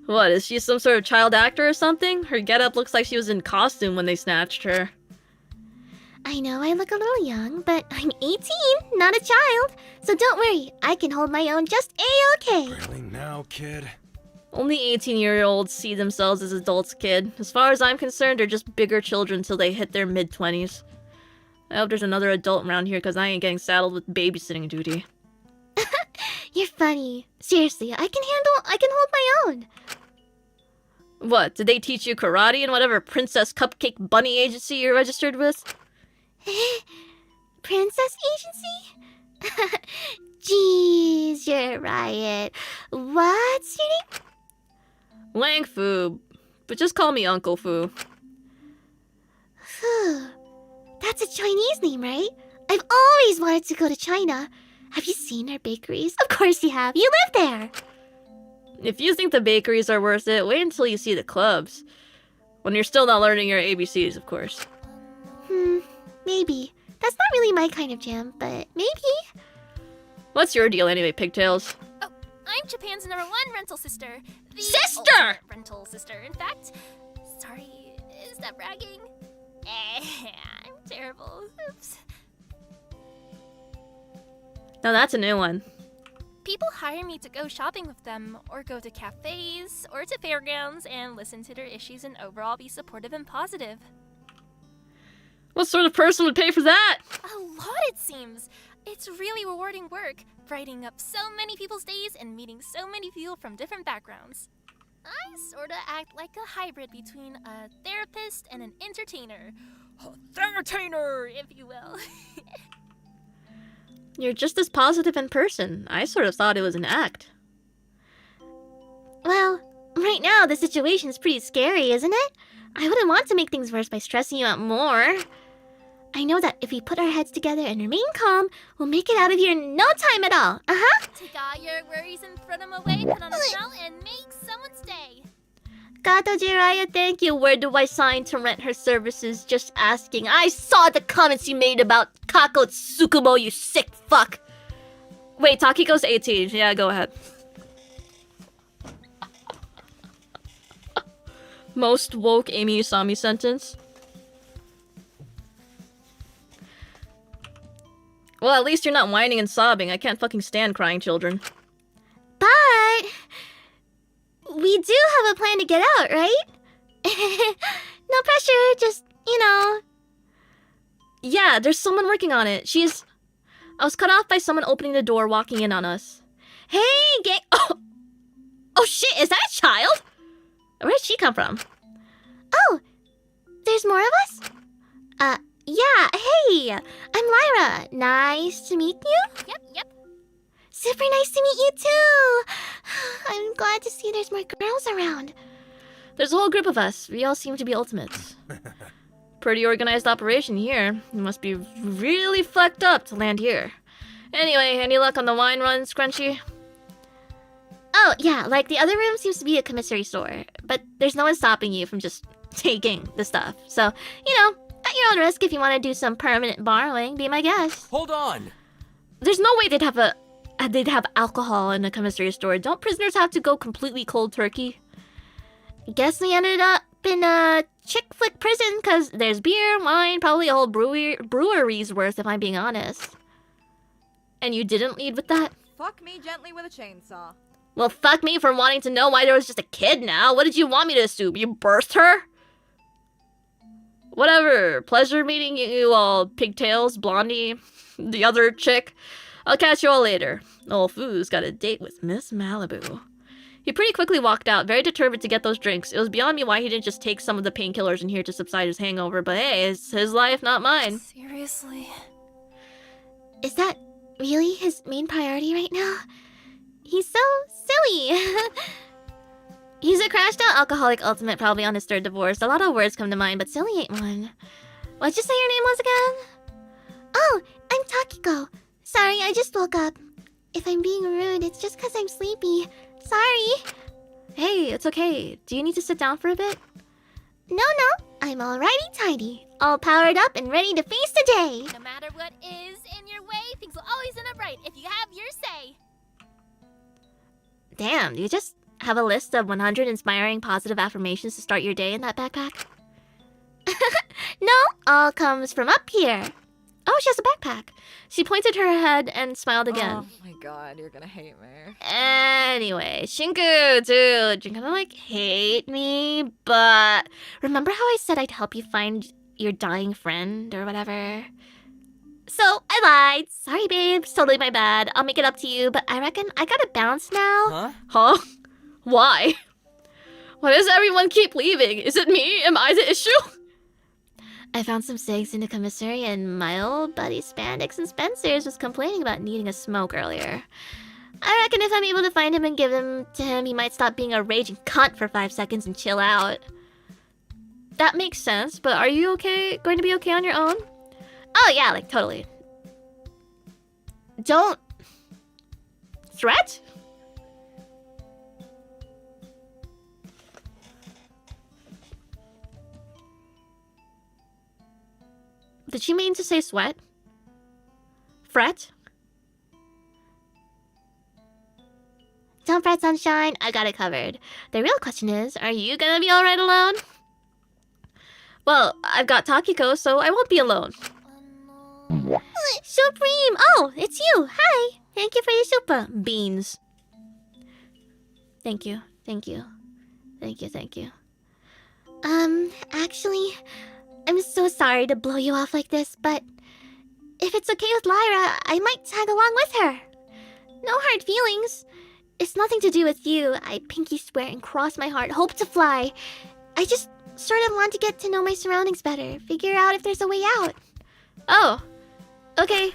What, is she some sort of child actor or something? Her getup looks like she was in costume when they snatched her. I know I look a little young, but I'm 18, not a child. So don't worry, I can hold my own just A-okay. Really now, kid? Only 18-year-olds see themselves as adults, kid. As far as I'm concerned, they're just bigger children till they hit their mid-20s. I hope there's another adult around here because I ain't getting saddled with babysitting duty. You're funny. Seriously, I can hold my own. What, did they teach you karate in whatever Princess Cupcake Bunny agency you're registered with? Princess agency? Jeez, you're right. What's your name? Lang Fu, but just call me Uncle Fu. Fu. That's a Chinese name, right? I've always wanted to go to China. Have you seen our bakeries? Of course you have. You live there. If you think the bakeries are worth it, wait until you see the clubs. When you're still not learning your ABCs, of course. Maybe. That's not really my kind of jam, but maybe. What's your deal anyway, pigtails? Oh, I'm Japan's #1 rental sister. The Sister! ultimate rental sister, in fact. Sorry, is that bragging? I'm terrible. Oops. No, that's a new one. People hire me to go shopping with them, or go to cafes, or to fairgrounds, and listen to their issues and overall be supportive and positive. What sort of person would pay for that? A lot, it seems. It's really rewarding work, brightening up so many people's days and meeting so many people from different backgrounds. I sorta act like a hybrid between a therapist and an entertainer. A theratainer, if you will. You're just as positive in person. I sort of thought it was an act. Well, right now the situation's pretty scary, isn't it? I wouldn't want to make things worse by stressing you out more. I know that if we put our heads together and remain calm, we'll make it out of here in no time at all. Take all your worries and throw them away, put on a smile, and make someone's day. Gato Jiraiya, thank you. Where do I sign to rent her services? Just asking. I saw the comments you made about Kako Tsukumo, you sick fuck. Wait, Takiko's 18. Yeah, go ahead. Most woke Eimi Isami sentence. Well, at least you're not whining and sobbing. I can't fucking stand crying children. But we do have a plan to get out, right? No pressure, just, you know. Yeah, there's someone working on it. I was cut off by someone opening the door, walking in on us. Hey, gang. Oh shit, is that a child? Where did she come from? Oh, there's more of us? Yeah, hey, I'm Lyra. Nice to meet you. Yep. Super nice to meet you too. I'm glad to see there's more girls around. There's a whole group of us. We all seem to be ultimates. Pretty organized operation here. You must be really fucked up to land here. Anyway, any luck on the wine run, Scrunchy? Oh, yeah, like the other room seems to be a commissary store, but there's no one stopping you from just taking the stuff. So, you know, at your own risk if you want to do some permanent borrowing, be my guest. Hold on! There's no way they'd have alcohol in a commissary store. Don't prisoners have to go completely cold turkey? Guess we ended up in a chick flick prison, because there's beer, wine, probably a whole brewery's worth, if I'm being honest. And you didn't lead with that? Fuck me gently with a chainsaw. Well, fuck me for wanting to know why there was just a kid now. What did you want me to assume? You birthed her? Whatever. Pleasure meeting you all, pigtails, blondie, the other chick. I'll catch you all later. Old Foo's got a date with Miss Malibu. He pretty quickly walked out, very determined to get those drinks. It was beyond me why he didn't just take some of the painkillers in here to subside his hangover, but hey, it's his life, not mine. Seriously? Is that really his main priority right now? He's so silly. He's a crashed out alcoholic ultimate, probably on his third divorce. A lot of words come to mind, but silly ain't one. What'd you say your name was again? Oh, I'm Takiko. Sorry, I just woke up. If I'm being rude, it's just because I'm sleepy. Sorry. Hey, it's okay. Do you need to sit down for a bit? No, I'm alrighty tidy. All powered up and ready to face the day. No matter what is in your way, things will always end up right if you have your say. Damn, you just have a list of 100 inspiring positive affirmations to start your day in that backpack? No, all comes from up here. Oh, she has a backpack. She pointed her head and smiled again. Oh my god, you're gonna hate me. Anyway, Shinku, dude, you're gonna like hate me, but remember how I said I'd help you find your dying friend or whatever? So, I lied. Sorry, babe. It's totally my bad. I'll make it up to you, but I reckon I gotta bounce now. Huh? Why? Why does everyone keep leaving? Is it me? Am I the issue? I found some cigs in the commissary, and my old buddy Spandex and Spencer's was complaining about needing a smoke earlier. I reckon if I'm able to find him and give them to him, he might stop being a raging cunt for 5 seconds and chill out. That makes sense, but are you okay? Going to be okay on your own? Oh yeah, like totally. Don't... Threat? Did she mean to say sweat? Fret? Don't fret, sunshine. I got it covered. The real question is, are you gonna be alright alone? Well, I've got Takiko, so I won't be alone. Supreme! Oh, it's you! Hi! Thank you for your super. Beans. Thank you. Thank you. Thank you, thank you. Actually, I'm so sorry to blow you off like this, but if it's okay with Lyra, I might tag along with her. No hard feelings. It's nothing to do with you. I pinky swear and cross my heart, hope to fly. I just sort of want to get to know my surroundings better, figure out if there's a way out. Oh, okay.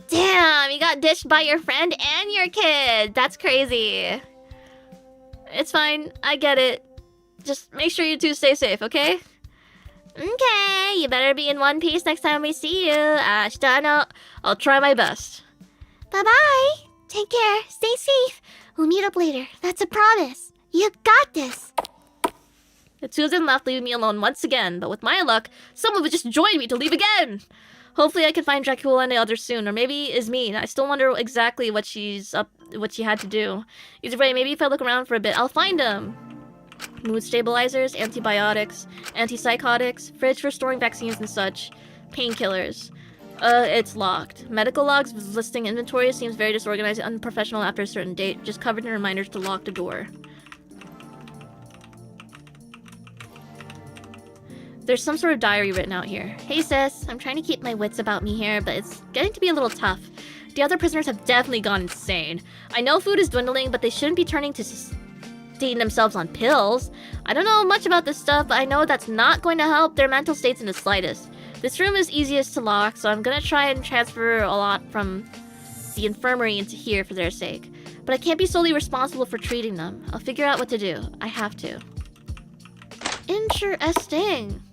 Damn, you got ditched by your friend and your kid. That's crazy. It's fine. I get it. Just make sure you two stay safe, okay? Okay, you better be in one piece next time we see you. Ashita, I'll try my best. Bye-bye. Take care. Stay safe. We'll meet up later. That's a promise. You got this. The two of them left, leaving me alone once again. But with my luck, someone would just join me to leave again. Hopefully I can find Dracula and the others soon, or maybe Ismi. I still wonder exactly what she had to do. Either way, maybe if I look around for a bit, I'll find them. Mood stabilizers, antibiotics, antipsychotics, fridge for storing vaccines and such, painkillers. It's locked. Medical logs listing inventory seems very disorganized and unprofessional after a certain date, just covered in reminders to lock the door. There's some sort of diary written out here. Hey sis, I'm trying to keep my wits about me here, but it's getting to be a little tough. The other prisoners have definitely gone insane. I know food is dwindling, but they shouldn't be turning to sustain themselves on pills. I don't know much about this stuff, but I know that's not going to help their mental states in the slightest. This room is easiest to lock, so I'm gonna try and transfer a lot from the infirmary into here for their sake. But I can't be solely responsible for treating them. I'll figure out what to do. I have to. Interesting.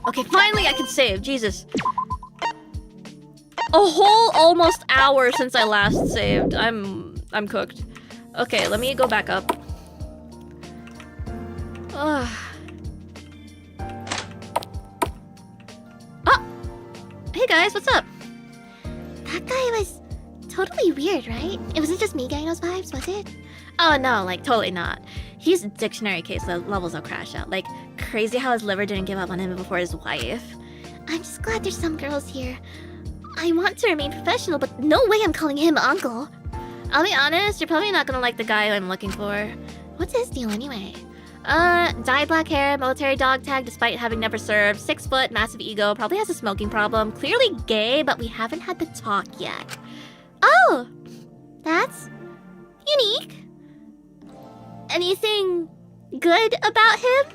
Okay, finally I can save. Jesus. A whole almost hour since I last saved. I'm cooked. Okay, let me go back up. Ugh. Oh! Hey guys, what's up? That guy was totally weird, right? It wasn't just me getting those vibes, was it? Oh no, like totally not. He's a dictionary case, the levels will crash out. Like, crazy how his liver didn't give up on him before his wife. I'm just glad there's some girls here. I want to remain professional, but no way I'm calling him uncle. I'll be honest, you're probably not gonna like the guy I'm looking for. What's his deal anyway? Dyed black hair, military dog tag despite having never served, 6 foot, massive ego, probably has a smoking problem, clearly gay, but we haven't had the talk yet. Oh! That's unique. Anything good about him?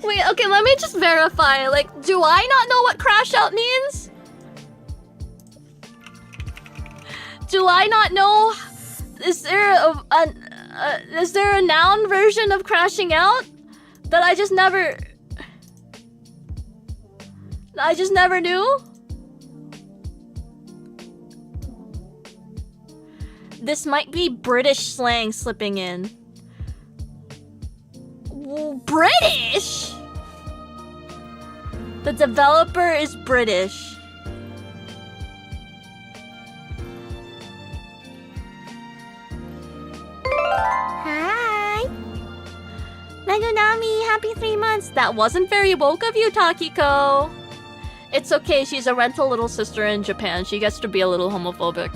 Wait, okay, let me just verify. Like, do I not know what crash out means? Do I not know? Is there a noun version of crashing out that I just never knew? This might be British slang slipping in. British? The developer is British. Hi! Nagunami, happy 3 months! That wasn't very woke of you, Takiko. It's okay, she's a rental little sister in Japan. She gets to be a little homophobic.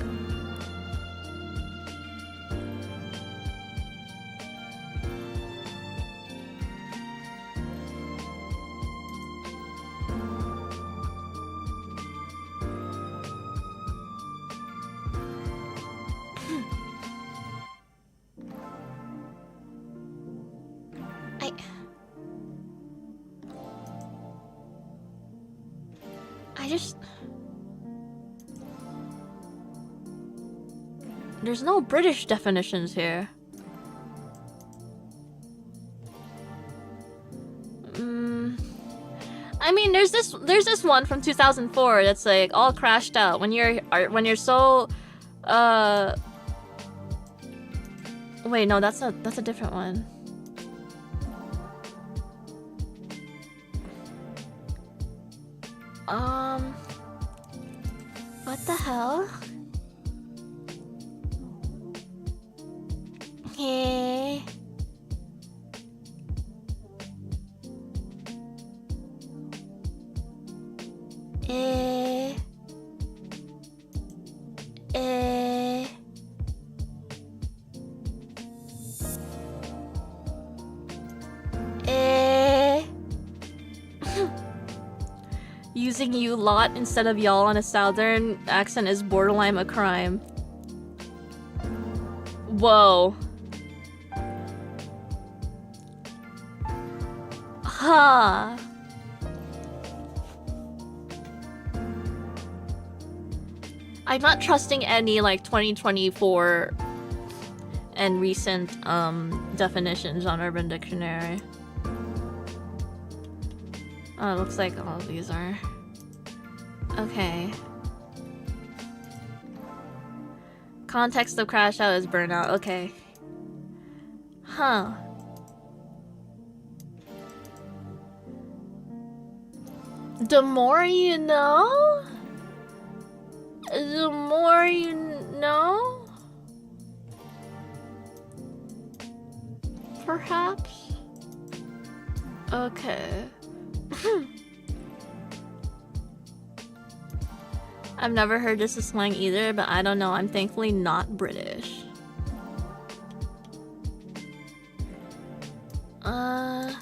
There's no British definitions here. I mean, there's this one from 2004 that's like all crashed out when you're so wait, no, that's a different one. What the hell? Okay. Using you lot instead of y'all on a southern accent is borderline a crime. Whoa. Huh. I'm not trusting any like 2024 and recent definitions on Urban Dictionary. Oh, it looks like all of these are. Okay. Context of crash out is burnout. Okay. Huh. The more you know? The more you know? Perhaps? Okay. I've never heard this as slang either, but I don't know. I'm thankfully not British. I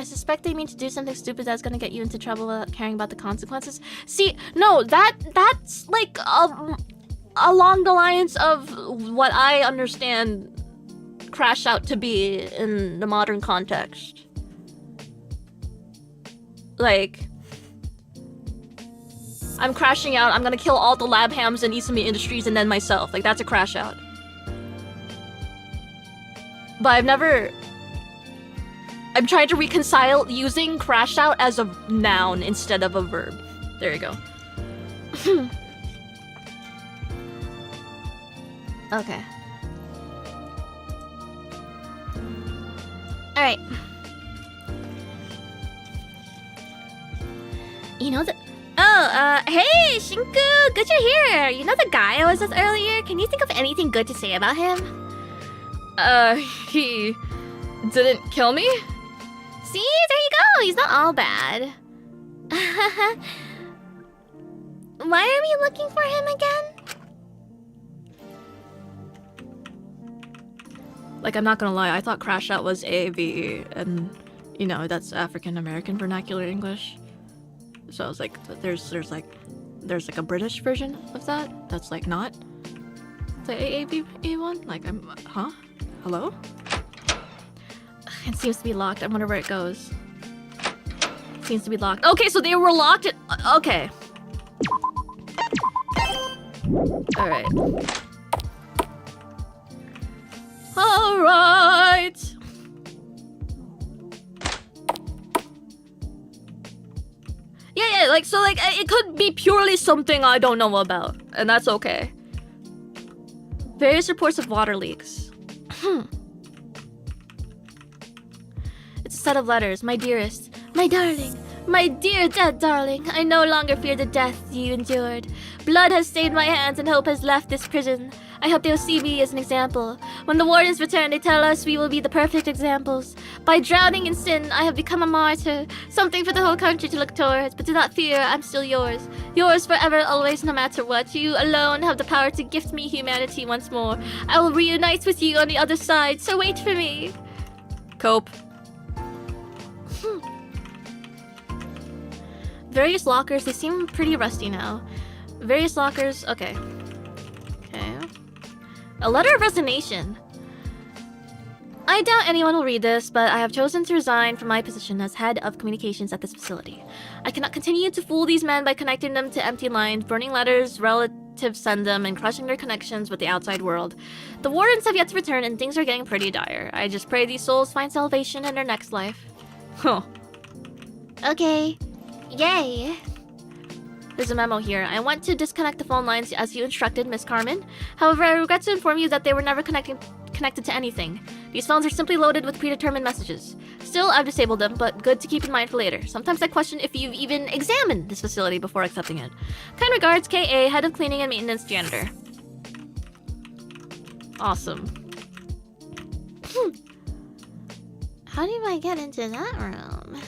suspect they mean to do something stupid that's gonna get you into trouble without caring about the consequences. See, no, that's like along the lines of what I understand crash out to be in the modern context. Like, I'm crashing out, I'm gonna kill all the lab hams in Isami Industries and then myself. Like, that's a crash out. But I'm trying to reconcile using crash out as a noun instead of a verb. There you go. Okay. Alright. You know the... Oh, hey, Shinku! Good you're here! You know the guy I was with earlier? Can you think of anything good to say about him? He... didn't kill me? See? There you go! He's not all bad. Why are we looking for him again? Like, I'm not gonna lie, I thought crash out was AAVE, and, you know, that's African American vernacular English. So I was like, there's like a British version of that that's like not the AAVE one. Like, huh? Hello? It seems to be locked. I wonder where it goes. It seems to be locked. Okay, so they were locked. Okay. All right. All right. Yeah, like, so, like, it could be purely something I don't know about, and that's okay. Various reports of water leaks. It's a set of letters. My dearest, my darling, my dear dead darling, I no longer fear the death you endured. Blood has stained my hands and hope has left this prison. I hope they'll see me as an example. When the wardens return, they tell us we will be the perfect examples. By drowning in sin, I have become a martyr, something for the whole country to look towards. But do not fear, I'm still yours. Yours forever, always, no matter what. You alone have the power to gift me humanity once more. I will reunite with you on the other side, so wait for me. Cope. Various lockers, they seem pretty rusty now. Various lockers, okay. Okay. A letter of resignation. I doubt anyone will read this, but I have chosen to resign from my position as head of communications at this facility. I cannot continue to fool these men by connecting them to empty lines, burning letters relatives send them, and crushing their connections with the outside world. The wardens have yet to return, and things are getting pretty dire. I just pray these souls find salvation in their next life. Huh. Okay. Yay. There's a memo here. I want to disconnect the phone lines as you instructed, Miss Carmen. However, I regret to inform you that they were never connected to anything. These phones are simply loaded with predetermined messages. Still, I've disabled them, but good to keep in mind for later. Sometimes I question if you've even examined this facility before accepting it. Kind regards, K.A., Head of Cleaning and Maintenance Janitor. Awesome. How do I get into that room?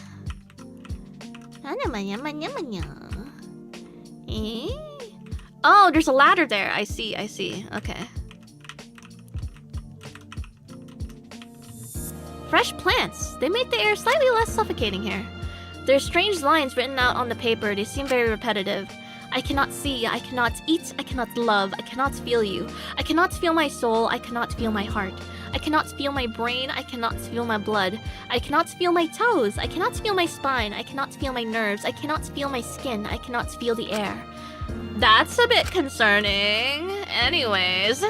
Oh, there's a ladder there. I see. Okay. Fresh plants. They make the air slightly less suffocating here. There's strange lines written out on the paper. They seem very repetitive. I cannot see, I cannot eat, I cannot love, I cannot feel you. I cannot feel my soul, I cannot feel my heart. I cannot feel my brain, I cannot feel my blood. I cannot feel my toes, I cannot feel my spine, I cannot feel my nerves, I cannot feel my skin, I cannot feel the air. That's a bit concerning. Anyways.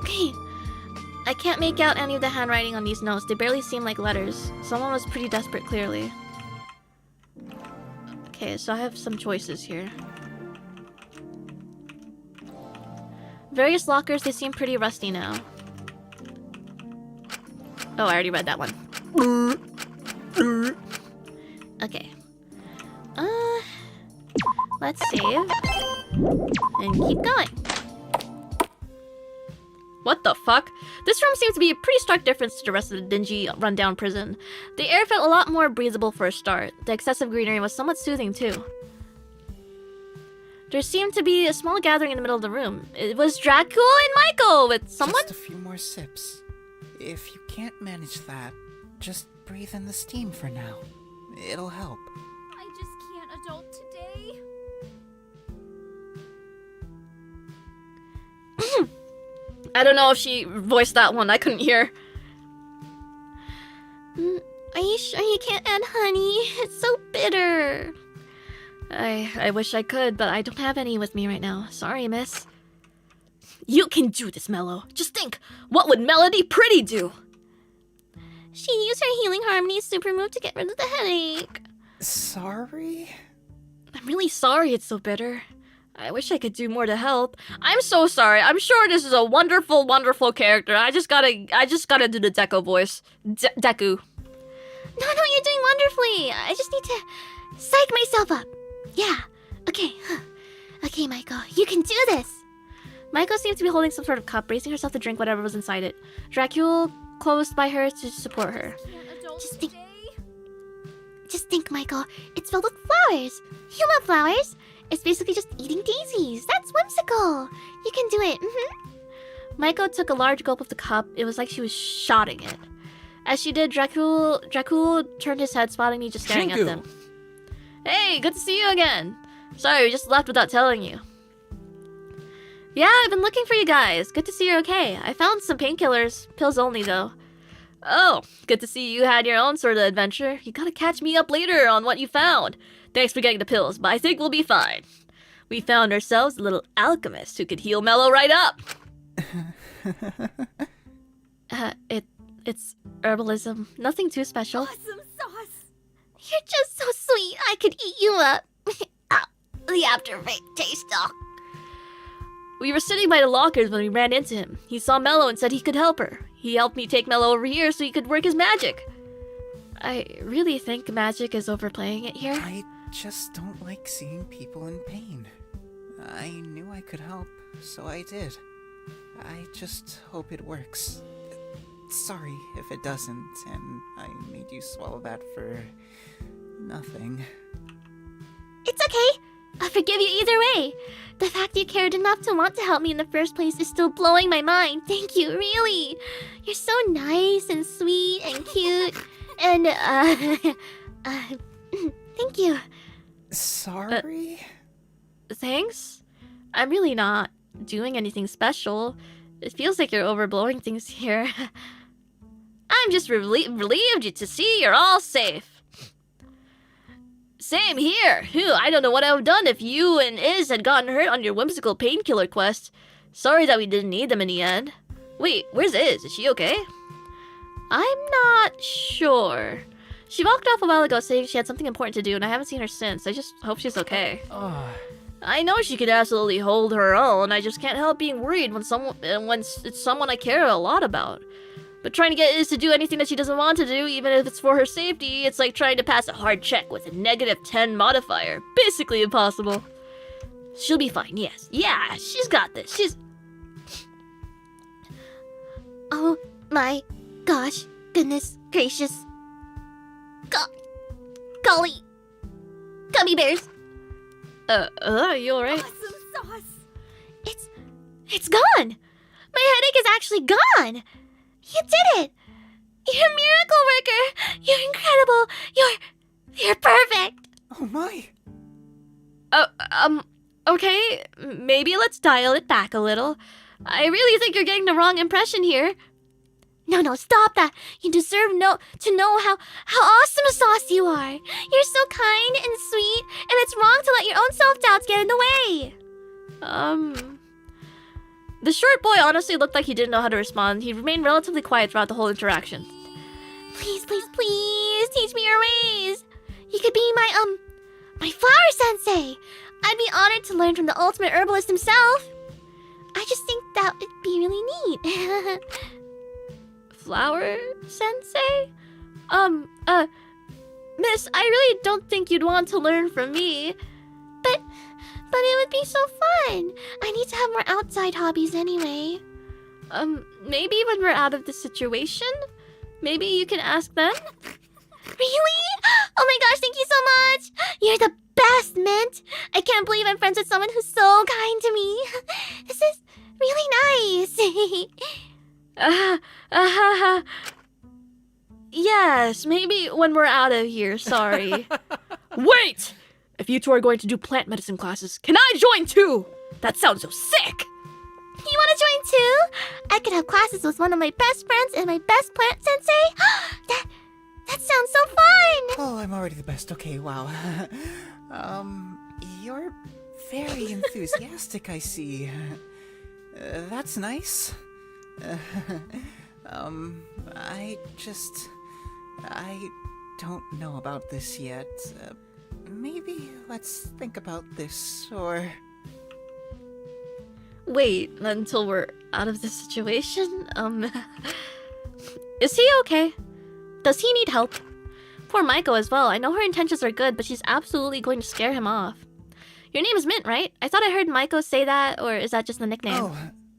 Okay. I can't make out any of the handwriting on these notes. They barely seem like letters. Someone was pretty desperate, clearly. Okay, so I have some choices here. Various lockers, they seem pretty rusty now. Oh, I already read that one. Okay. Let's save. And keep going. What the fuck? This room seems to be a pretty stark difference to the rest of the dingy, rundown prison. The air felt a lot more breathable for a start. The excessive greenery was somewhat soothing too. There seemed to be a small gathering in the middle of the room. It was Dracula and Michael with someone? Just a few more sips. If you can't manage that, just breathe in the steam for now. It'll help. I just can't adult today. I don't know if she voiced that one. I couldn't hear. Are you sure you can't add honey? It's so bitter. I wish I could, but I don't have any with me right now. Sorry, miss. You can do this, Mello. Just think, what would Melody Pretty do? She used her healing harmony super move to get rid of the headache. Sorry? I'm really sorry it's so bitter. I wish I could do more to help. I'm so sorry. I'm sure this is a wonderful, wonderful character. I just gotta do the Deku voice. Deku. No, you're doing wonderfully. I just need to psych myself up. Yeah. Okay. Okay, Michael. You can do this. Michael seems to be holding some sort of cup, bracing herself to drink whatever was inside it. Dracula close by her to support her. Just think, Michael. It's filled with flowers. You love flowers. It's basically just eating daisies. That's whimsical. You can do it. Maiko took a large gulp of the cup. It was like she was shotting it. As she did, Dracula turned his head, spotting me just staring at them. Hey, good to see you again. Sorry, we just left without telling you. Yeah, I've been looking for you guys. Good to see you're okay. I found some painkillers. Pills only, though. Oh, good to see you had your own sort of adventure. You gotta catch me up later on what you found. Thanks for getting the pills, but I think we'll be fine. We found ourselves a little alchemist who could heal Mello right up. It's herbalism. Nothing too special. Awesome sauce. You're just so sweet. I could eat you up. The aftertaste tastes all. We were sitting by the lockers when we ran into him. He saw Mello and said he could help her. He helped me take Mello over here so he could work his magic. I really think magic is overplaying it here. I just don't like seeing people in pain. I knew I could help, so I did. I just hope it works. Sorry if it doesn't, and I made you swallow that for nothing. It's okay. I'll forgive you either way. The fact you cared enough to want to help me in the first place is still blowing my mind. Thank you, really. You're so nice and sweet and cute. And, thank you. Sorry? thanks. I'm really not doing anything special. It feels like you're overblowing things here. I'm just relieved to see you're all safe. Same here. Phew, I don't know what I would have done if you and Iz had gotten hurt on your whimsical painkiller quest. Sorry that we didn't need them in the end. Wait, where's Iz? Is she okay? I'm not sure. She walked off a while ago saying she had something important to do, and I haven't seen her since. I just hope she's okay. I know she could absolutely hold her own. I just can't help being worried when it's someone I care a lot about. But trying to get Iz to do anything that she doesn't want to do, even if it's for her safety, it's like trying to pass a hard check with a -10 modifier. Basically impossible. She'll be fine, yes. Yeah, she's got this. Oh my gosh, goodness gracious. Golly. Gummy bears. Are you alright? Awesome sauce. It's gone. My headache is actually gone. You did it. You're a miracle worker. You're incredible. You're perfect. Oh my. Okay, maybe let's dial it back a little. I really think you're getting the wrong impression here. No, stop that. You deserve to know how awesome a sauce you are. You're so kind and sweet, and it's wrong to let your own self-doubts get in the way. The short boy honestly looked like he didn't know how to respond. He remained relatively quiet throughout the whole interaction. Please, teach me your ways. You could be my flower sensei. I'd be honored to learn from the ultimate herbalist himself. I just think that would be really neat. Flower sensei? Miss, I really don't think you'd want to learn from me. But it would be so fun. I need to have more outside hobbies anyway. Maybe when we're out of this situation? Maybe you can ask them? Really? Oh my gosh, thank you so much. You're the best, Mint. I can't believe I'm friends with someone who's so kind to me. This is really nice. Yes, maybe when we're out of here, sorry. Wait! If you two are going to do plant medicine classes, can I join too? That sounds so sick! You want to join too? I could have classes with one of my best friends and my best plant sensei. That sounds so fun! Oh, I'm already the best. Okay, wow. You're very enthusiastic, I see. That's nice. I don't know about this yet. Maybe let's think about this, or... Wait until we're out of this situation? Is he okay? Does he need help? Poor Maiko as well. I know her intentions are good, but she's absolutely going to scare him off. Your name is Mint, right? I thought I heard Maiko say that, or is that just the nickname?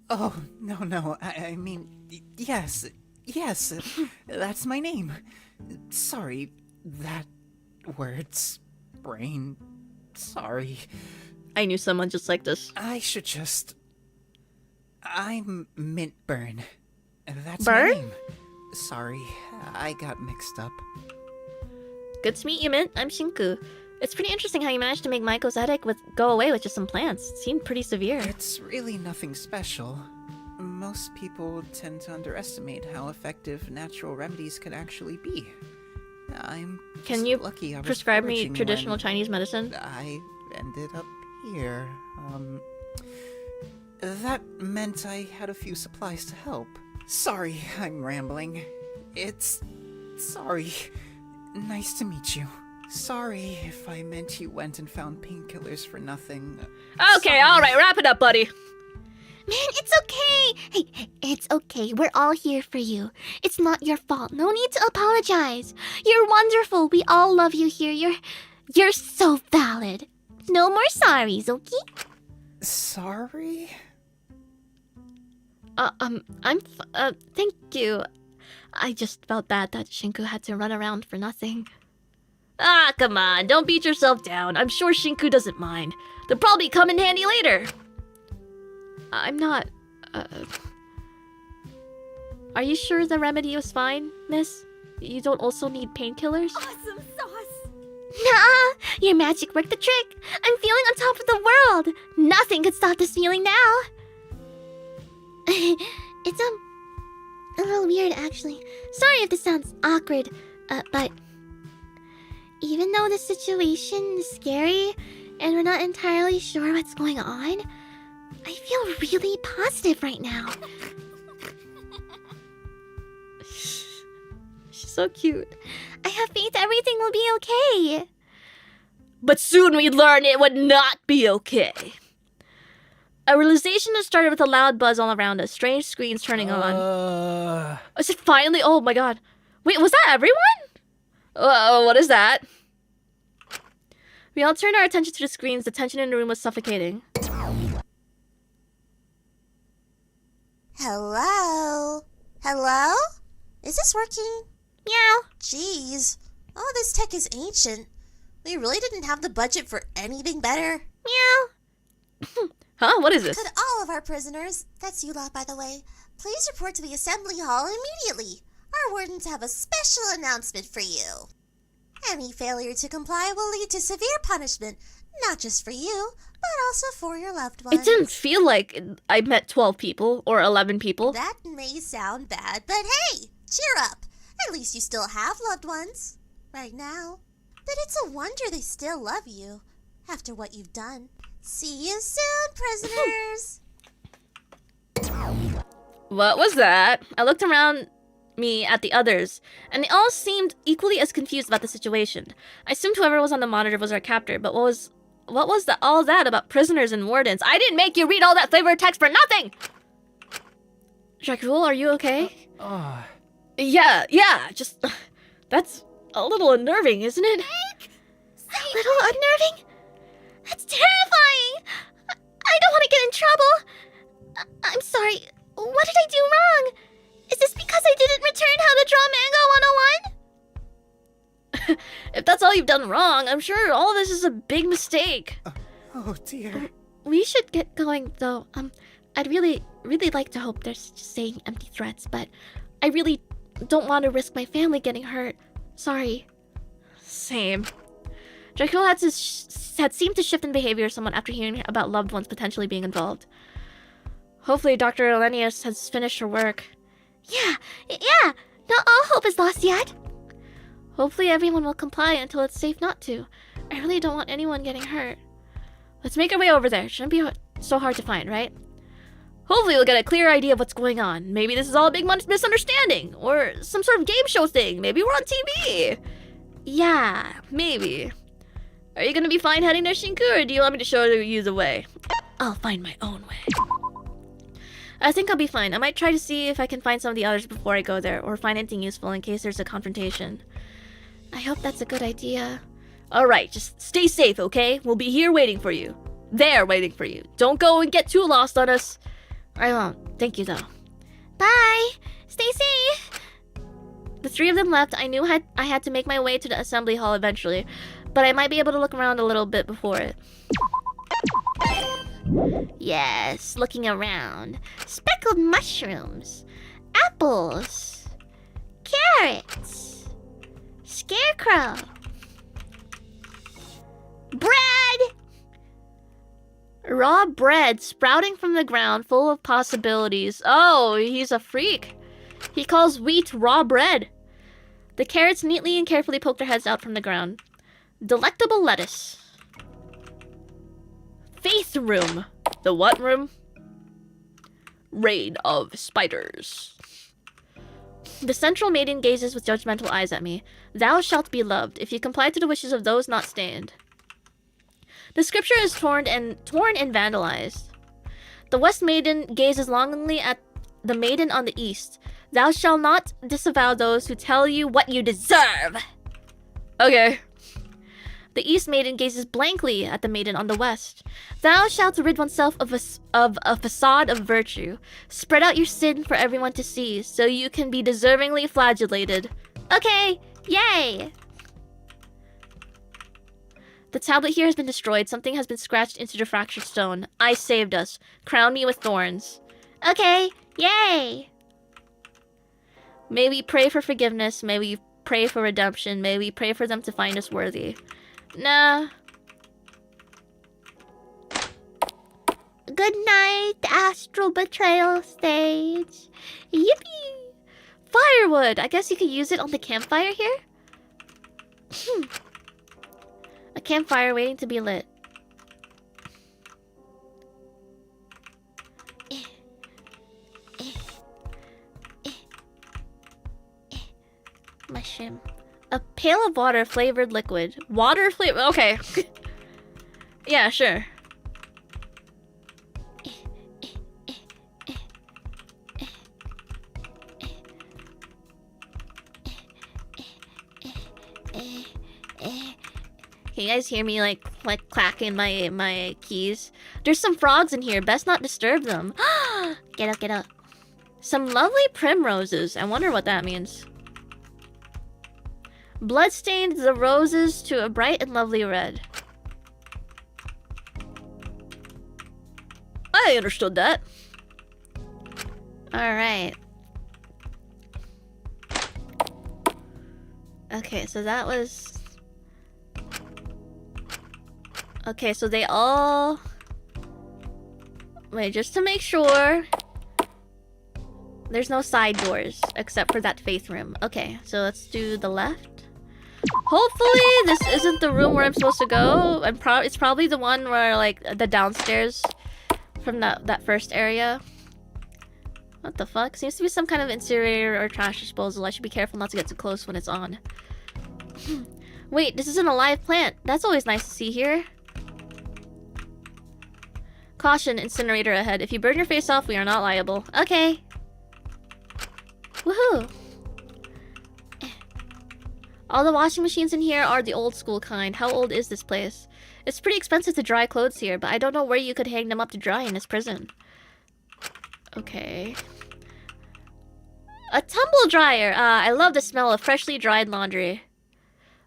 Oh, no. I mean, yes, that's my name. Sorry, that word's brain. Sorry. I knew someone just like this. I'm Mintburn. That's Burn? my name. Sorry, I got mixed up. Good to meet you, Mint. I'm Shinku. It's pretty interesting how you managed to make Maiko's headache go away with just some plants. It seemed pretty severe. It's really nothing special. Most people tend to underestimate how effective natural remedies can actually be. I'm Can you lucky I was prescribe me foraging traditional when Chinese medicine? I ended up here. That meant I had a few supplies to help. Sorry, I'm rambling. Sorry. Nice to meet you. Sorry if I meant you went and found painkillers for nothing. Okay, alright, wrap it up, buddy. Man, it's okay. Hey, it's okay. We're all here for you. It's not your fault. No need to apologize. You're wonderful. We all love you here. You're so valid. No more sorries, okay? Sorry? Thank you. I just felt bad that Shinku had to run around for nothing. Ah, come on, don't beat yourself down. I'm sure Shinku doesn't mind. They'll probably come in handy later. I'm not... Are you sure the remedy was fine, miss? You don't also need painkillers? Awesome sauce! Nah, your magic worked the trick. I'm feeling on top of the world. Nothing could stop this feeling now. It's a little weird, actually. Sorry if this sounds awkward, but even though the situation is scary and we're not entirely sure what's going on, I feel really positive right now. She's so cute. I have faith everything will be okay. But soon we'd learn it would not be okay. A realization has started with a loud buzz all around us. Strange screens turning on. Is it finally? Oh my god. Wait, was that everyone? What is that? We all turned our attention to the screens. The tension in the room was suffocating. Hello? Hello? Is this working? Meow. Jeez. All this tech is ancient. We really didn't have the budget for anything better. Meow. Huh? What is this? Could all of our prisoners, that's you lot by the way, please report to the assembly hall immediately. Our wardens have a special announcement for you. Any failure to comply will lead to severe punishment, not just for you, but also for your loved ones. It didn't feel like I met 12 people or 11 people. That may sound bad, but hey, cheer up. At least you still have loved ones. Right now. But it's a wonder they still love you after what you've done. See you soon, prisoners. What was that? I looked around me at the others, and they all seemed equally as confused about the situation. I assumed whoever was on the monitor was our captor, but what was all that about prisoners and wardens? I didn't make you read all that flavored text for nothing! Dracul, are you okay? Yeah, just... that's a little unnerving, isn't it? A little unnerving? That's terrifying! I don't want to get in trouble! I'm sorry, what did I do wrong? Is this because I didn't return How to Draw Mango 101? If that's all you've done wrong, I'm sure all of this is a big mistake. Oh dear. We should get going, though. I'd really like to hope they're just saying empty threats, but I really don't want to risk my family getting hurt. Sorry. Same. Dracula had seemed to shift in behavior somewhat after hearing about loved ones potentially being involved. Hopefully Dr. Elenius has finished her work. Yeah, not all hope is lost yet. Hopefully everyone will comply until it's safe not to. I really don't want anyone getting hurt. Let's make our way over there. Shouldn't be so hard to find, right? Hopefully we'll get a clear idea of what's going on. Maybe this is all a big misunderstanding, or some sort of game show thing. Maybe we're on TV. Yeah, maybe. Are you gonna be fine heading to Shinku, or do you want me to show you the way? I'll find my own way. I think I'll be fine. I might try to see if I can find some of the others before I go there, or find anything useful in case there's a confrontation. I hope that's a good idea. Alright, just stay safe, okay? We'll be here waiting for you. There waiting for you. Don't go and get too lost on us. I won't. Thank you, though. Bye! Stay safe! The three of them left. I knew I had to make my way to the assembly hall eventually, but I might be able to look around a little bit before it. Yes, looking around. Speckled mushrooms. Apples. Carrots. Scarecrow. Bread! Raw bread sprouting from the ground, full of possibilities. Oh, he's a freak. He calls wheat raw bread. The carrots neatly and carefully poke their heads out from the ground. Delectable lettuce. Faith room. The what room? Raid of spiders. The central maiden gazes with judgmental eyes at me. Thou shalt be loved, if you comply to the wishes of those not stained. The scripture is torn and vandalized. The west maiden gazes longingly at the maiden on the east. Thou shalt not disavow those who tell you what you deserve. Okay. The east maiden gazes blankly at the maiden on the west. Thou shalt rid oneself of a facade of virtue. Spread out your sin for everyone to see, so you can be deservingly flagellated. Okay, yay! The tablet here has been destroyed. Something has been scratched into the fractured stone. I saved us. Crown me with thorns. Okay, yay! May we pray for forgiveness. May we pray for redemption. May we pray for them to find us worthy. Nah. Good night, astral betrayal stage. Yippee! Firewood! I guess you could use it on the campfire here? A campfire waiting to be lit. Mushroom. A pail of water flavored liquid. Water flavor. Okay. Yeah, sure. Can you guys hear me like clacking my keys? There's some frogs in here. Best not disturb them. Get up, get up. Some lovely primroses. I wonder what that means. Blood stained the roses to a bright and lovely red. I understood that. Alright. Okay, so that was... Okay, so they all... Wait, just to make sure... There's no side doors, except for that faith room. Okay, so let's do the left. Hopefully this isn't the room where I'm supposed to go. It's probably the one where, like, the downstairs from that first area. What the fuck? Seems to be some kind of incinerator or trash disposal. I should be careful not to get too close when it's on. Wait, this is an alive plant. That's always nice to see here. Caution, incinerator ahead. If you burn your face off, we are not liable. Okay. Woohoo! All the washing machines in here are the old school kind. How old is this place? It's pretty expensive to dry clothes here, but I don't know where you could hang them up to dry in this prison. Okay. A tumble dryer! I love the smell of freshly dried laundry.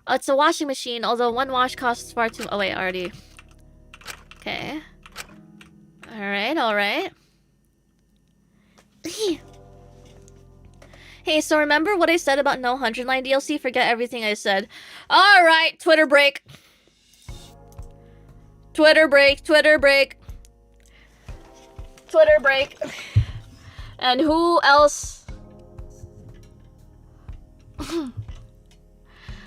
It's a washing machine, although one wash costs far too... Oh wait, already. Okay. Alright, alright. Hey, so remember what I said about no 100 line DLC? Forget everything I said. Alright, Twitter break. Twitter break, Twitter break. Twitter break. And who else?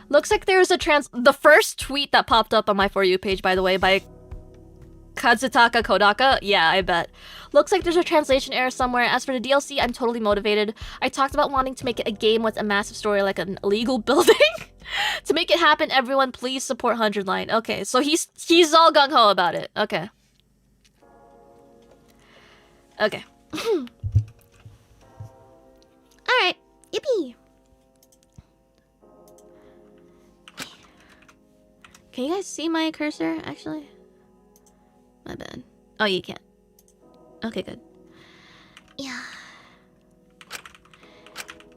Looks like there's a the first tweet that popped up on my For You page, by the way, by Kazutaka Kodaka? Yeah, I bet. Looks like there's a translation error somewhere. As for the DLC, I'm totally motivated. I talked about wanting to make it a game with a massive story like an illegal building. To make it happen, everyone please support 100 line. Okay, so he's all gung-ho about it. Okay. Okay. Alright. Yippee! Can you guys see my cursor, actually? My bad. Oh, you can't. Okay, good. Yeah.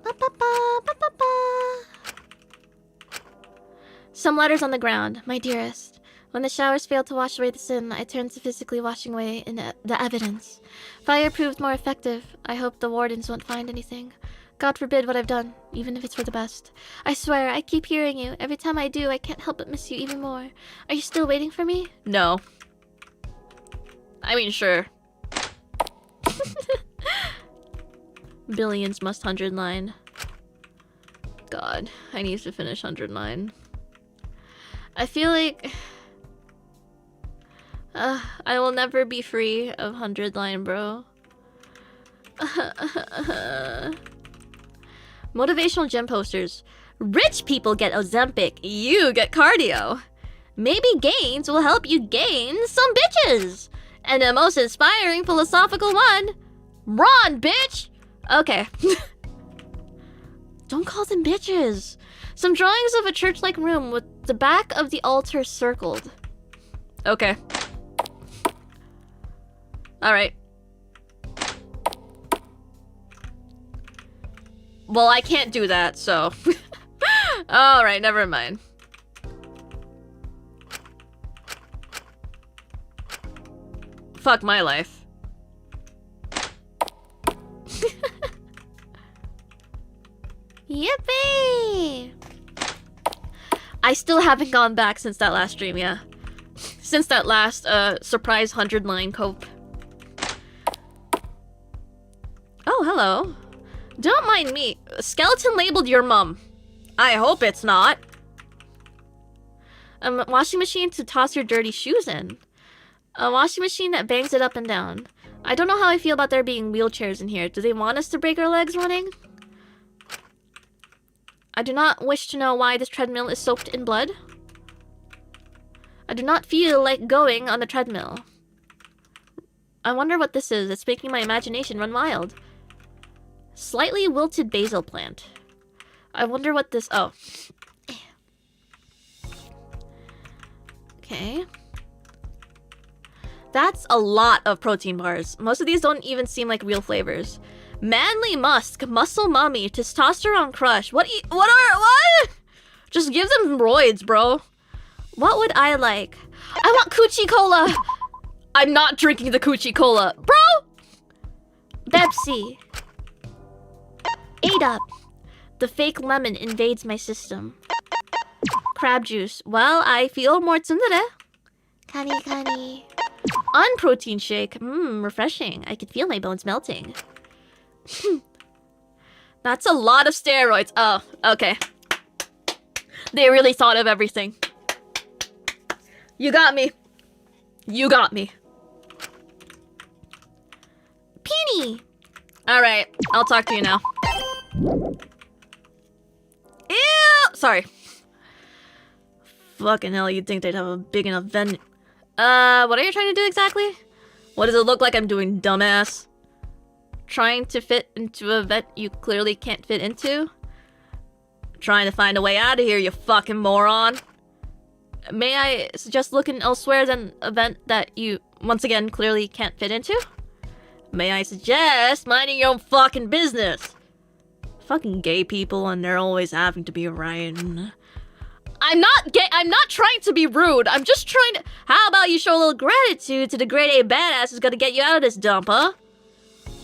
Ba, ba, ba, ba, ba, ba. Some letters on the ground. My dearest. When the showers failed to wash away the sin, I turned to physically washing away the evidence. Fire proved more effective. I hope the wardens won't find anything. God forbid what I've done, even if it's for the best. I swear, I keep hearing you. Every time I do, I can't help but miss you even more. Are you still waiting for me? No. I mean, sure. Billions must 100 line. God, I need to finish 100 line. I feel like... I will never be free of 100 line, bro. Motivational gym posters. Rich people get Ozempic, you get cardio. Maybe gains will help you gain some bitches. And the most inspiring philosophical one, Ron, bitch! Okay. Don't call them bitches. Some drawings of a church-like room with the back of the altar circled. Okay. Alright. Well, I can't do that, so... Alright, never mind. Fuck my life. Yippee! I still haven't gone back since that last stream, yeah. Since that last surprise 100-line cope. Oh, hello. Don't mind me. Skeleton labeled your mum. I hope it's not. A washing machine to toss your dirty shoes in. A washing machine that bangs it up and down. I don't know how I feel about there being wheelchairs in here. Do they want us to break our legs running? I do not wish to know why this treadmill is soaked in blood. I do not feel like going on the treadmill. I wonder what this is. It's making my imagination run wild. Slightly wilted basil plant. I wonder what this... Oh. Okay. That's a lot of protein bars. Most of these don't even seem like real flavors. Manly musk, muscle mummy, testosterone crush. What? Just give them roids, bro. What would I like? I want coochie cola. I'm not drinking the coochie cola, bro. Pepsi. 8 up. The fake lemon invades my system. Crab juice. Well, I feel more tsundere. Kani. Unprotein shake. Refreshing. I can feel my bones melting. That's a lot of steroids. Oh, okay. They really thought of everything. You got me. You got me. Peony. Alright, I'll talk to you now. Ew! Sorry. Fucking hell, you'd think they'd have a big enough venue. What are you trying to do exactly? What does it look like I'm doing, dumbass? Trying to fit into a vet you clearly can't fit into? Trying to find a way out of here, you fucking moron. May I suggest looking elsewhere than a vent that you, once again, clearly can't fit into? May I suggest minding your own fucking business? Fucking gay people and they're always having to be right. I'm not gay. I'm not trying to be rude. I'm just trying to... How about you show a little gratitude to the grade A badass who's gonna get you out of this dump, huh?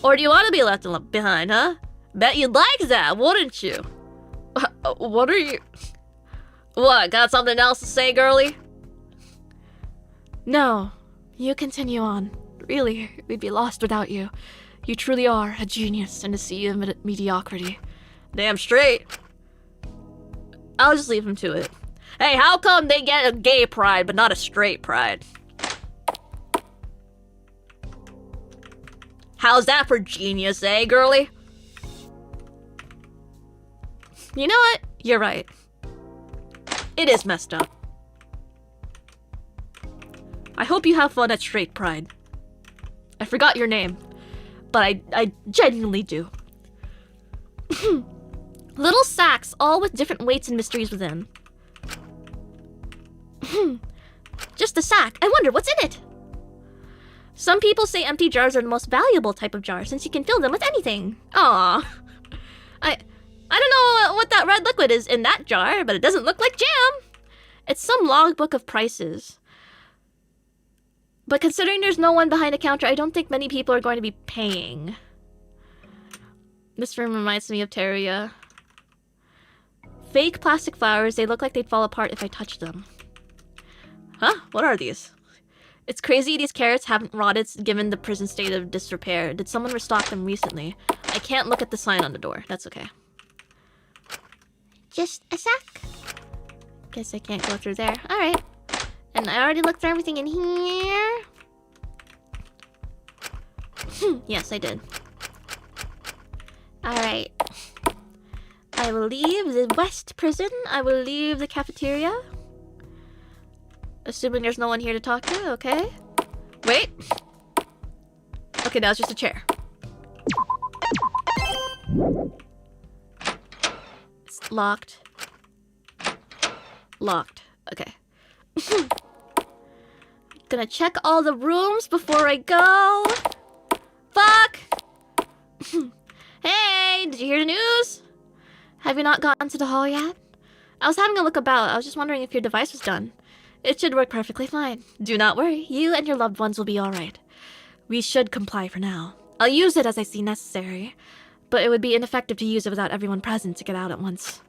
Or do you want to be left behind, huh? Bet you'd like that, wouldn't you? What are you... What, got something else to say, girlie? No. You continue on. Really, we'd be lost without you. You truly are a genius in a sea of mediocrity. Damn straight. I'll just leave him to it. Hey, how come they get a gay pride but not a straight pride? How's that for genius, eh, girlie? You know what? You're right. It is messed up. I hope you have fun at Straight Pride. I forgot your name, but I genuinely do. Little sacks, all with different weights and mysteries within. Just a sack. I wonder what's in it. Some people say empty jars are the most valuable type of jar since you can fill them with anything. Aww. I don't know what that red liquid is in that jar, but it doesn't look like jam. It's some logbook of prices. But considering there's no one behind the counter, I don't think many people are going to be paying. This room reminds me of Terraria. Fake plastic flowers, they look like they'd fall apart if I touched them. Huh? What are these? It's crazy these carrots haven't rotted given the prison state of disrepair. Did someone restock them recently? I can't look at the sign on the door. That's okay. Just a sec. Guess I can't go through there. Alright. And I already looked through everything in here. Yes, I did. Alright. I will leave the West Prison. I will leave the cafeteria. Assuming there's no one here to talk to, okay? Wait. Okay, now it's just a chair. It's locked. Locked. Okay. Gonna check all the rooms before I go. Fuck! Hey, did you hear the news? Have you not gotten to the hall yet? I was having a look about. I was just wondering if your device was done. It should work perfectly fine. Do not worry. You and your loved ones will be alright. We should comply for now. I'll use it as I see necessary, but it would be ineffective to use it without everyone present to get out at once.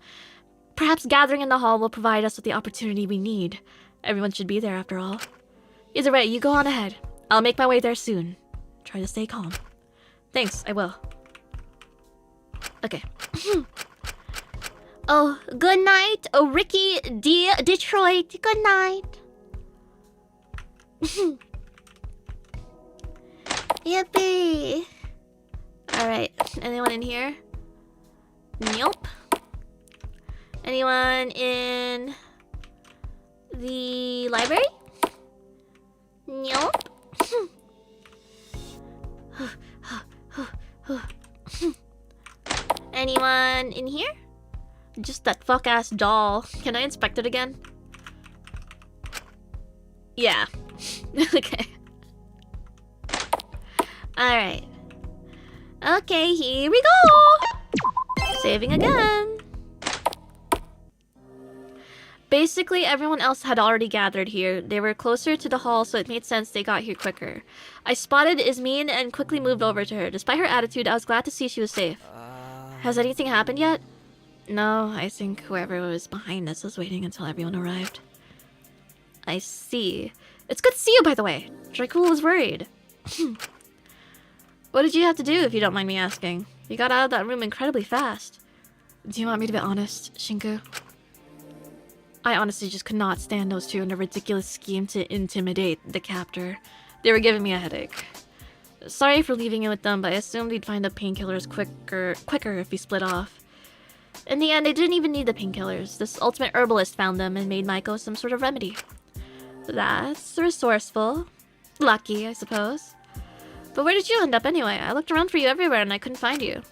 Perhaps gathering in the hall will provide us with the opportunity we need. Everyone should be there after all. Either way, you go on ahead. I'll make my way there soon. Try to stay calm. Thanks, I will. Okay. Oh, good night, oh, Ricky D. Detroit. Good night. Yippee. Alright, anyone in here? Nope. Anyone in the library? Nope. Anyone in here? Just that fuck-ass doll. Can I inspect it again? Yeah. Okay. Alright. Okay, here we go! Saving again. Basically, everyone else had already gathered here. They were closer to the hall, so it made sense they got here quicker. I spotted Ismin and quickly moved over to her. Despite her attitude, I was glad to see she was safe. Has anything happened yet? No, I think whoever was behind us was waiting until everyone arrived. I see. It's good to see you, by the way. Dracul was worried. What did you have to do, if you don't mind me asking? You got out of that room incredibly fast. Do you want me to be honest, Shinku? I honestly just could not stand those two and their ridiculous scheme to intimidate the captor. They were giving me a headache. Sorry for leaving you with them, but I assumed you'd find the painkillers quicker if we split off. In the end, they didn't even need the painkillers. This ultimate herbalist found them and made Maiko some sort of remedy. That's resourceful. Lucky, I suppose. But where did you end up anyway? I looked around for you everywhere and I couldn't find you.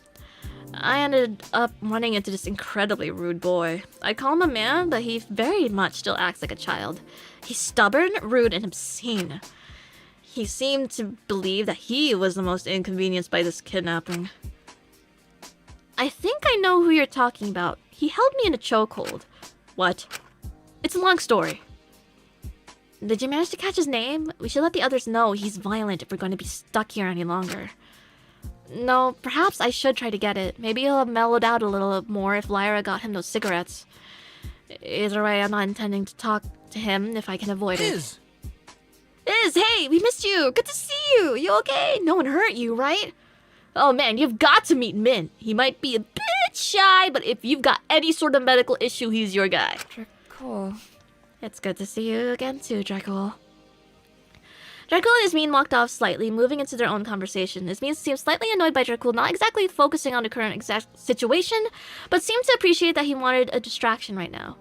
I ended up running into this incredibly rude boy. I call him a man, but he very much still acts like a child. He's stubborn, rude, and obscene. He seemed to believe that he was the most inconvenienced by this kidnapping. I think I know who you're talking about. He held me in a chokehold. What? It's a long story. Did you manage to catch his name? We should let the others know he's violent if we're going to be stuck here any longer. No, perhaps I should try to get it. Maybe he'll have mellowed out a little more if Lyra got him those cigarettes. Either way, I'm not intending to talk to him if I can avoid it. Iz, hey, we missed you. Good to see you. You okay? No one hurt you, right? Oh man, you've got to meet Min. He might be a bit shy, but if you've got any sort of medical issue, he's your guy. Cool. It's good to see you again too, Dracul. Dracul and Ismin walked off slightly, moving into their own conversation. Ismin seemed slightly annoyed by Dracul, not exactly focusing on the current exact situation, but seemed to appreciate that he wanted a distraction right now.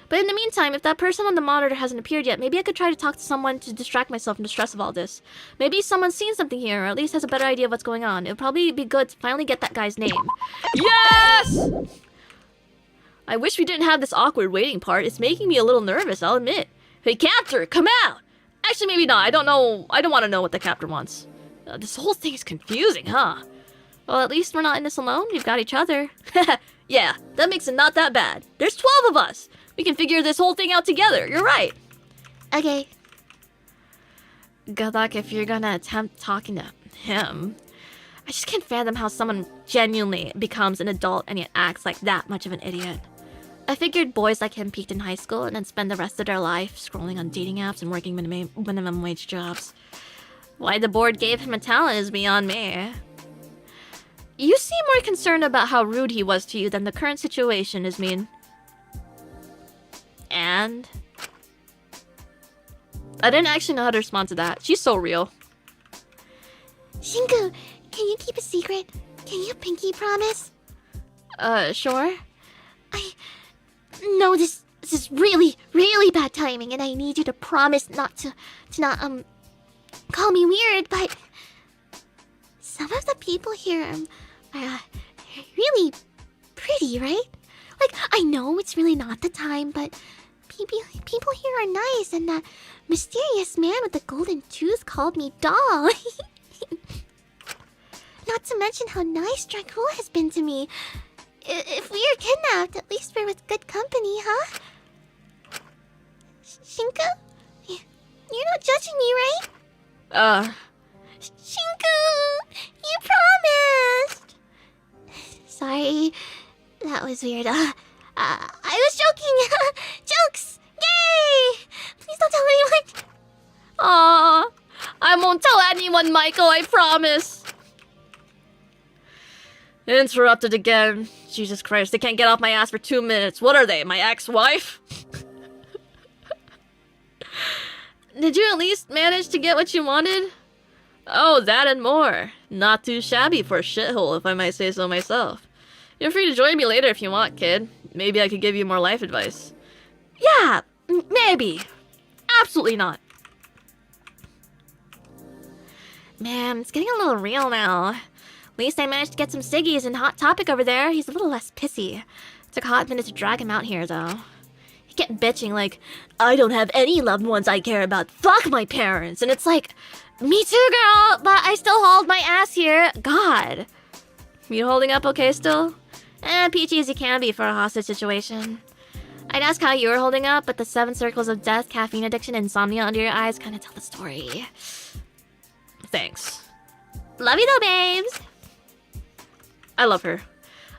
But in the meantime, if that person on the monitor hasn't appeared yet, maybe I could try to talk to someone to distract myself from the stress of all this. Maybe someone's seen something here, or at least has a better idea of what's going on. It would probably be good to finally get that guy's name. Yes! I wish we didn't have this awkward waiting part. It's making me a little nervous, I'll admit. Hey, captor, come out! Actually, maybe not. I don't want to know what the captor wants. This whole thing is confusing, huh? Well, at least we're not in this alone. We've got each other. Yeah, that makes it not that bad. There's 12 of us. We can figure this whole thing out together. You're right. Okay. Good luck if you're gonna attempt talking to him. I just can't fathom how someone genuinely becomes an adult and yet acts like that much of an idiot. I figured boys like him peaked in high school and then spend the rest of their life scrolling on dating apps and working minimum wage jobs. Why the board gave him a talent is beyond me. You seem more concerned about how rude he was to you than the current situation, Ismin. And I didn't actually know how to respond to that. She's so real. Shinku, can you keep a secret? Can you pinky promise? Sure. No, this is really, really bad timing, and I need you to promise not to call me weird, but some of the people here are really pretty, right? Like, I know it's really not the time, but people here are nice, and that mysterious man with the golden tooth called me doll. Not to mention how nice Dracul has been to me. If we are kidnapped, at least we're with good company, huh? Shinku? You're not judging me, right? Shinku! You promised! Sorry, that was weird. I was joking. Jokes! Yay! Please don't tell anyone. Aw, I won't tell anyone, Michael, I promise. Interrupted again. Jesus Christ, they can't get off my ass for 2 minutes. What are they, my ex-wife? Did you at least manage to get what you wanted? Oh, that and more. Not too shabby for a shithole, if I might say so myself. You're free to join me later if you want, kid. Maybe I could give you more life advice. Yeah, maybe. Absolutely not. Man, it's getting a little real now. At least I managed to get some ciggies and Hot Topic over there. He's a little less pissy. Took a hot minute to drag him out here, though. He kept bitching like, I don't have any loved ones I care about. Fuck my parents. And it's like, me too, girl, but I still hold my ass here. God. You holding up okay still? Peachy as you can be for a hostage situation. I'd ask how you were holding up, but the 7 circles of death, caffeine addiction, and insomnia under your eyes kind of tell the story. Thanks. Love you though, babes. I love her.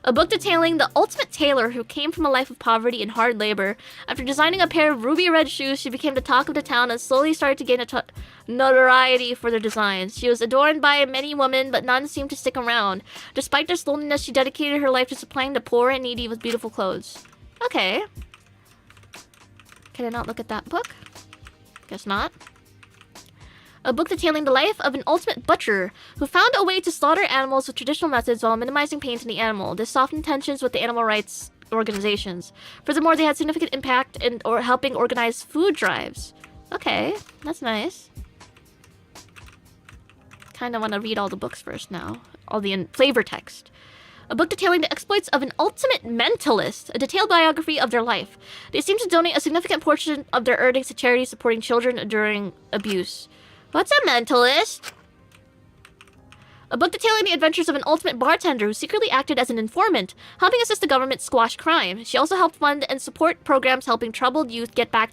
A book detailing the ultimate tailor who came from a life of poverty and hard labor. After designing a pair of ruby red shoes, she became the talk of the town and slowly started to gain notoriety for their designs. She was adorned by many women, but none seemed to stick around. Despite their loneliness, she dedicated her life to supplying the poor and needy with beautiful clothes. Okay. Can I not look at that book? Guess not. A book detailing the life of an ultimate butcher who found a way to slaughter animals with traditional methods while minimizing pain to the animal. This softened tensions with the animal rights organizations. Furthermore, they had significant impact in helping organize food drives. Okay, that's nice. Kind of want to read all the books first now. All the flavor text. A book detailing the exploits of an ultimate mentalist, a detailed biography of their life. They seem to donate a significant portion of their earnings to charities supporting children during abuse. What's a mentalist? A book detailing the adventures of an ultimate bartender who secretly acted as an informant, helping assist the government squash crime. She also helped fund and support programs helping troubled youth get back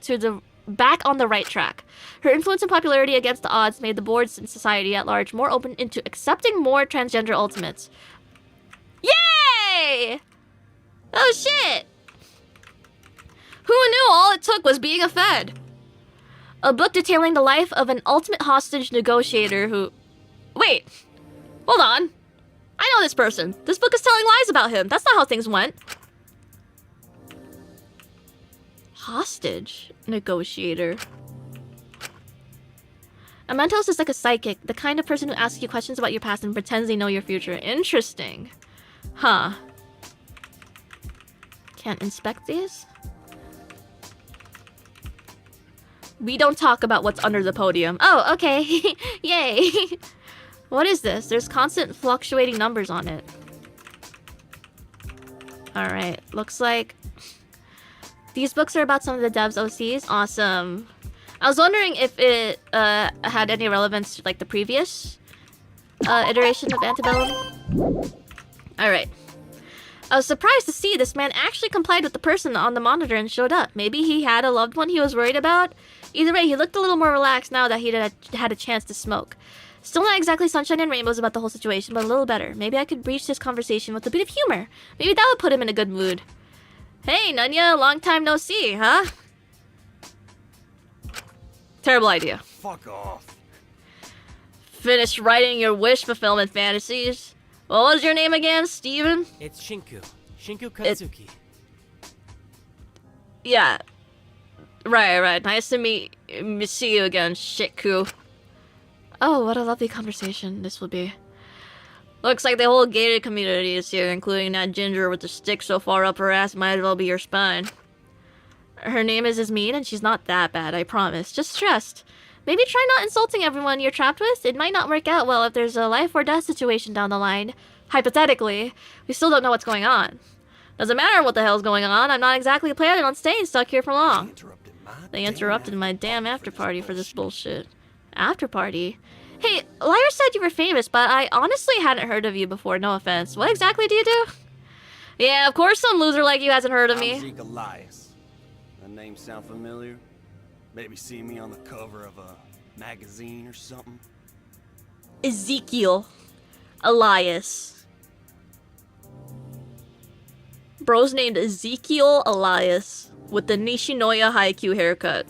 on the right track. Her influence and popularity against the odds made the boards and society at large more open into accepting more transgender ultimates. Yay! Oh shit! Who knew all it took was being a Fed? A book detailing the life of an ultimate hostage negotiator who... Wait! Hold on! I know this person. This book is telling lies about him. That's not how things went. Hostage negotiator. A mentalist is like a psychic, the kind of person who asks you questions about your past and pretends they know your future. Interesting. Huh. Can't inspect these? We don't talk about what's under the podium. Oh, okay. Yay. What is this? There's constant fluctuating numbers on it. Alright, looks like these books are about some of the devs' OCs. Awesome. I was wondering if it had any relevance to like the previous iteration of Antebellum. Alright. I was surprised to see this man actually complied with the person on the monitor and showed up. Maybe he had a loved one he was worried about? Either way, he looked a little more relaxed now that he had a chance to smoke. Still not exactly sunshine and rainbows about the whole situation, but a little better. Maybe I could breach this conversation with a bit of humor. Maybe that would put him in a good mood. Hey, Nunya, long time no see, huh? Terrible idea. Fuck off. Finished writing your wish fulfillment fantasies? What was your name again, Steven? It's Shinku. Shinku Katsuki. Yeah. Right. Nice to see you again, Shitku. Oh, what a lovely conversation this will be. Looks like the whole gated community is here, including that ginger with the stick so far up her ass might as well be your spine. Her name is Ismeen, and she's not that bad, I promise. Just stressed. Maybe try not insulting everyone you're trapped with. It might not work out well if there's a life or death situation down the line. Hypothetically, we still don't know what's going on. Doesn't matter what the hell's going on. I'm not exactly planning on staying stuck here for long. They interrupted my damn after party for this bullshit. After party? Hey, Lyra said you were famous, but I honestly hadn't heard of you before, no offense. What exactly do you do? Yeah, of course some loser like you hasn't heard of me. I'm Zeke Elias. That name sound familiar? Maybe see me on the cover of a magazine or something? Ezekiel Elias. bro's named Ezekiel Elias with the Nishinoya Haikyuu haircut.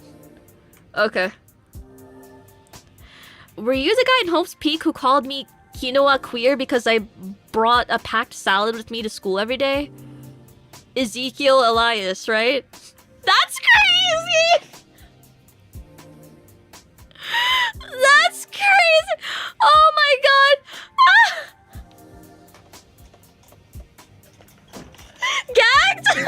Okay. Were you the guy in Hope's Peak who called me quinoa queer because I brought a packed salad with me to school every day? Ezekiel Elias, right? That's crazy! That's crazy! Oh my god! Gagged? Okay.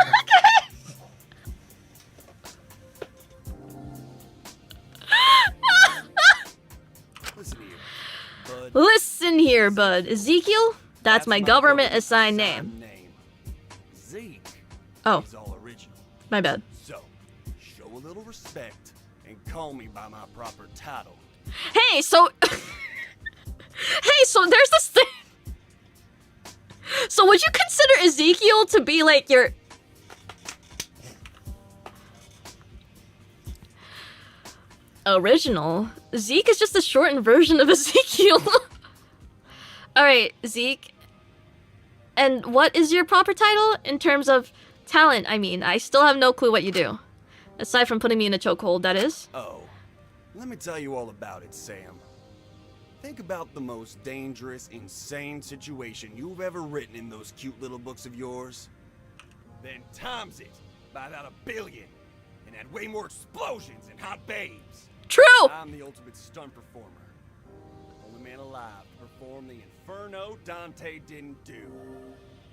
Listen here, bud. Ezekiel? That's my government assigned name. Zeke. Oh. He's all original. My bad. So, show a little respect and call me by my proper title. Hey, so... hey, so there's this thing... So would you consider Ezekiel to be like your... Original? Zeke is just a shortened version of Ezekiel. Alright, Zeke. And what is your proper title? In terms of talent, I mean. I still have no clue what you do. Aside from putting me in a chokehold, that is. Oh, let me tell you all about it, Sam. Think about the most dangerous, insane situation you've ever written in those cute little books of yours. Then times it by about 1 billion, and add way more explosions and hot babes. True! I'm the ultimate stunt performer. Only man alive to perform the inferno Dante didn't do.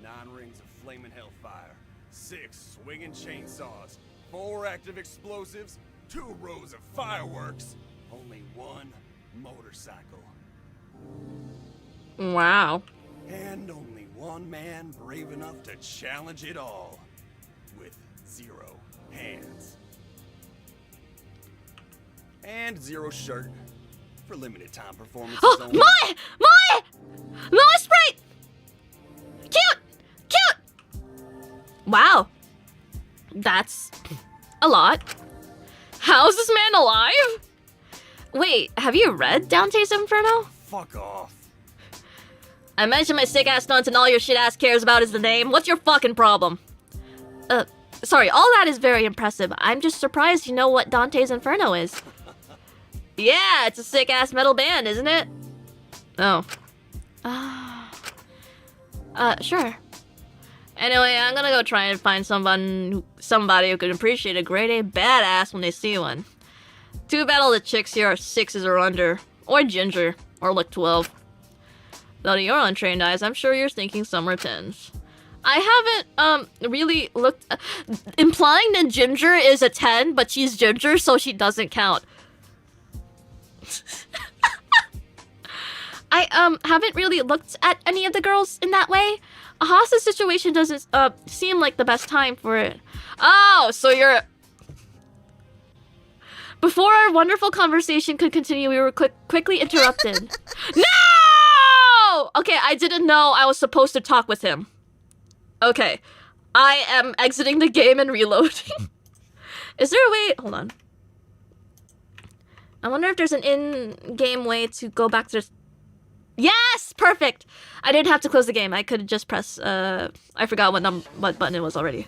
9 rings of flaming hellfire, 6 swinging chainsaws, 4 active explosives, 2 rows of fireworks, only 1 motorcycle. Wow. And only 1 man brave enough to challenge it all. With 0 hands. And 0 shirt. For limited time performances only. My Sprite! Cute! Wow. That's a lot. How's this man alive? Wait, have you read Dante's Inferno? Fuck off. I mentioned my sick ass stunts and all your shit ass cares about is the name. What's your fucking problem? Sorry, all that is very impressive. I'm just surprised you know what Dante's Inferno is. Yeah, it's a sick ass metal band, isn't it? Oh. Sure. Anyway, I'm gonna go try and find somebody who can appreciate a grade A badass when they see one. Too bad all the chicks here are 6s or under. Or ginger. Or look 12. Though to your untrained eyes, I'm sure you're thinking some are 10s. I haven't, really looked... implying that Ginger is a 10, but she's Ginger, so she doesn't count. I, haven't really looked at any of the girls in that way. A hostage situation doesn't, seem like the best time for it. Oh, so you're... Before our wonderful conversation could continue, we were quickly interrupted. No! Okay, I didn't know I was supposed to talk with him. Okay, I am exiting the game and reloading. Is there a way... Hold on. I wonder if there's an in-game way to go back to this... Yes! Perfect! I didn't have to close the game. I could just press... I forgot what button it was already.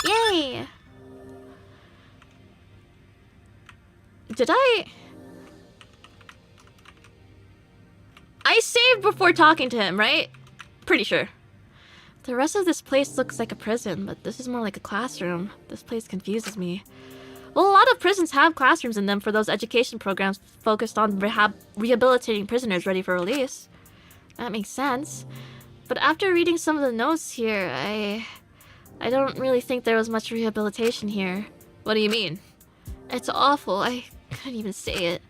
Yay! Did I saved before talking to him, right? Pretty sure. The rest of this place looks like a prison, but this is more like a classroom. This place confuses me. Well, a lot of prisons have classrooms in them for those education programs focused on rehabilitating prisoners ready for release. That makes sense. But after reading some of the notes here, I don't really think there was much rehabilitation here. What do you mean? It's awful. I couldn't even say it.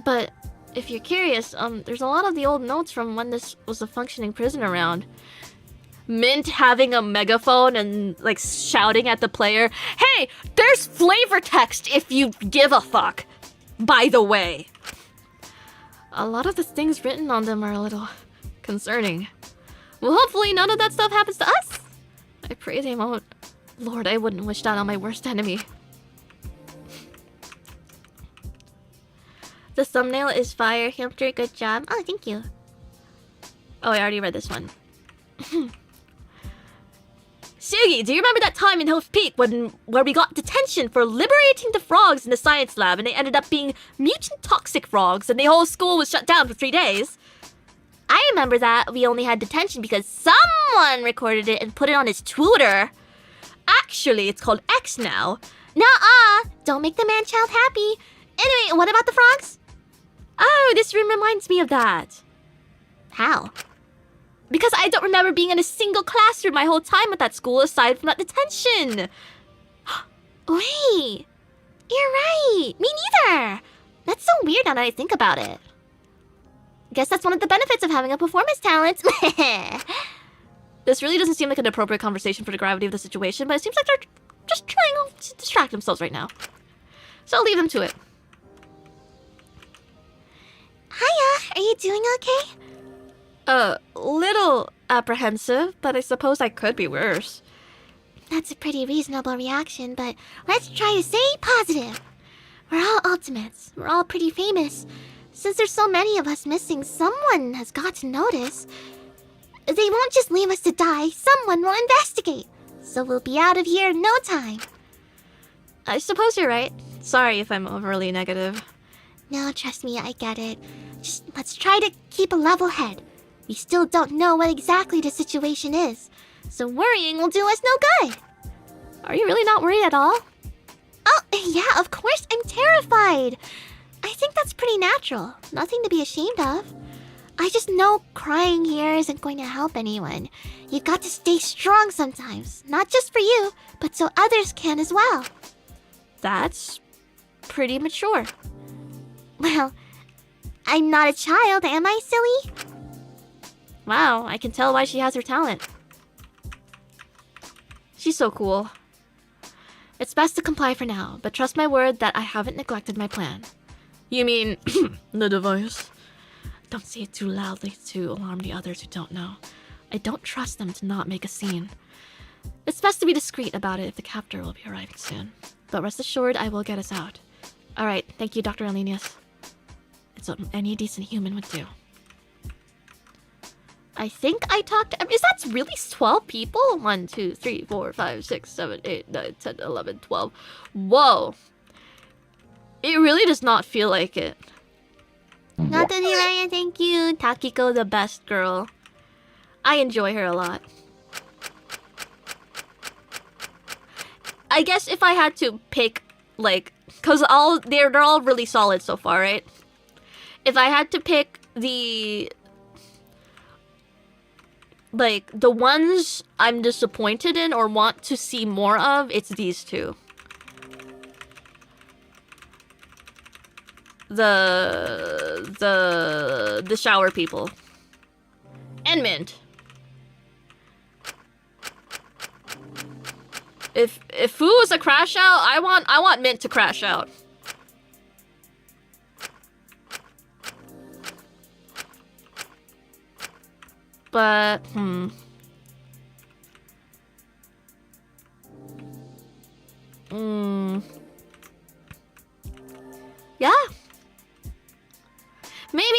But if you're curious, there's a lot of the old notes from when this was a functioning prison around. Mint having a megaphone and, like, shouting at the player, "Hey, there's flavor text if you give a fuck, by the way." A lot of the things written on them are a little concerning. Well, hopefully none of that stuff happens to us. I pray they won't. Lord, I wouldn't wish that on my worst enemy. The thumbnail is fire, hamster. Good job. Oh, thank you. Oh, I already read this one. Sugi, do you remember that time in Hills Peak where we got detention for liberating the frogs in the science lab and they ended up being mutant toxic frogs and the whole school was shut down for 3 days? I remember that. We only had detention because someone recorded it and put it on his Twitter. Actually, it's called X now. Nuh-uh! Don't make the man-child happy. Anyway, what about the frogs? Oh, this room reminds me of that. How? Because I don't remember being in a single classroom my whole time at that school aside from that detention. Wait, you're right. Me neither. That's so weird now that I think about it. Guess that's one of the benefits of having a performance talent. This really doesn't seem like an appropriate conversation for the gravity of the situation, but it seems like they're just trying to distract themselves right now. So I'll leave them to it. Hiya, are you doing okay? Little apprehensive, but I suppose I could be worse. That's a pretty reasonable reaction, but let's try to stay positive. We're all ultimates. We're all pretty famous. Since there's so many of us missing, someone has got to notice. They won't just leave us to die. Someone will investigate. So we'll be out of here in no time. I suppose you're right. Sorry if I'm overly negative. No, trust me, I get it. Just let's try to keep a level head. We still don't know what exactly the situation is, so worrying will do us no good. Are you really not worried at all? Oh, yeah, of course I'm terrified. I think that's pretty natural. Nothing to be ashamed of. I just know crying here isn't going to help anyone. You've got to stay strong sometimes, not just for you, but so others can as well. That's pretty mature. Well, I'm not a child, am I, silly? Wow, I can tell why she has her talent. She's so cool. It's best to comply for now, but trust my word that I haven't neglected my plan. You mean the device? Don't say it too loudly to alarm the others who don't know. I don't trust them to not make a scene. It's best to be discreet about it if the captor will be arriving soon. But rest assured, I will get us out. Alright, thank you, Dr. Alenius. It's what any decent human would do. I think I talked to... Is that really 12 people? 1, 2, 3, 4, 5, 6, 7, 8, 9, 10, 11, 12. Whoa. It really does not feel like it. Not to Ryan, thank you. Takiko, the best girl. I enjoy her a lot. I guess if I had to pick, like... Because they're all really solid so far, right? If I had to pick the... Like, the ones I'm disappointed in or want to see more of, it's these two. The shower people. And Mint. If Fu is a crash out, I want Mint to crash out. But, yeah. Maybe,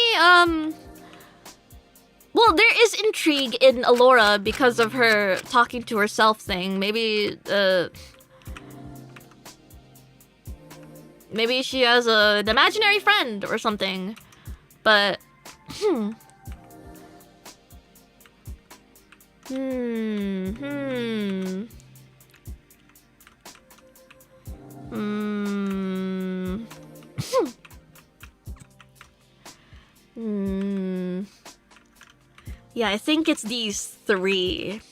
well, there is intrigue in Alora because of her talking to herself thing. Maybe, maybe she has an imaginary friend or something. But, Yeah, I think it's these three.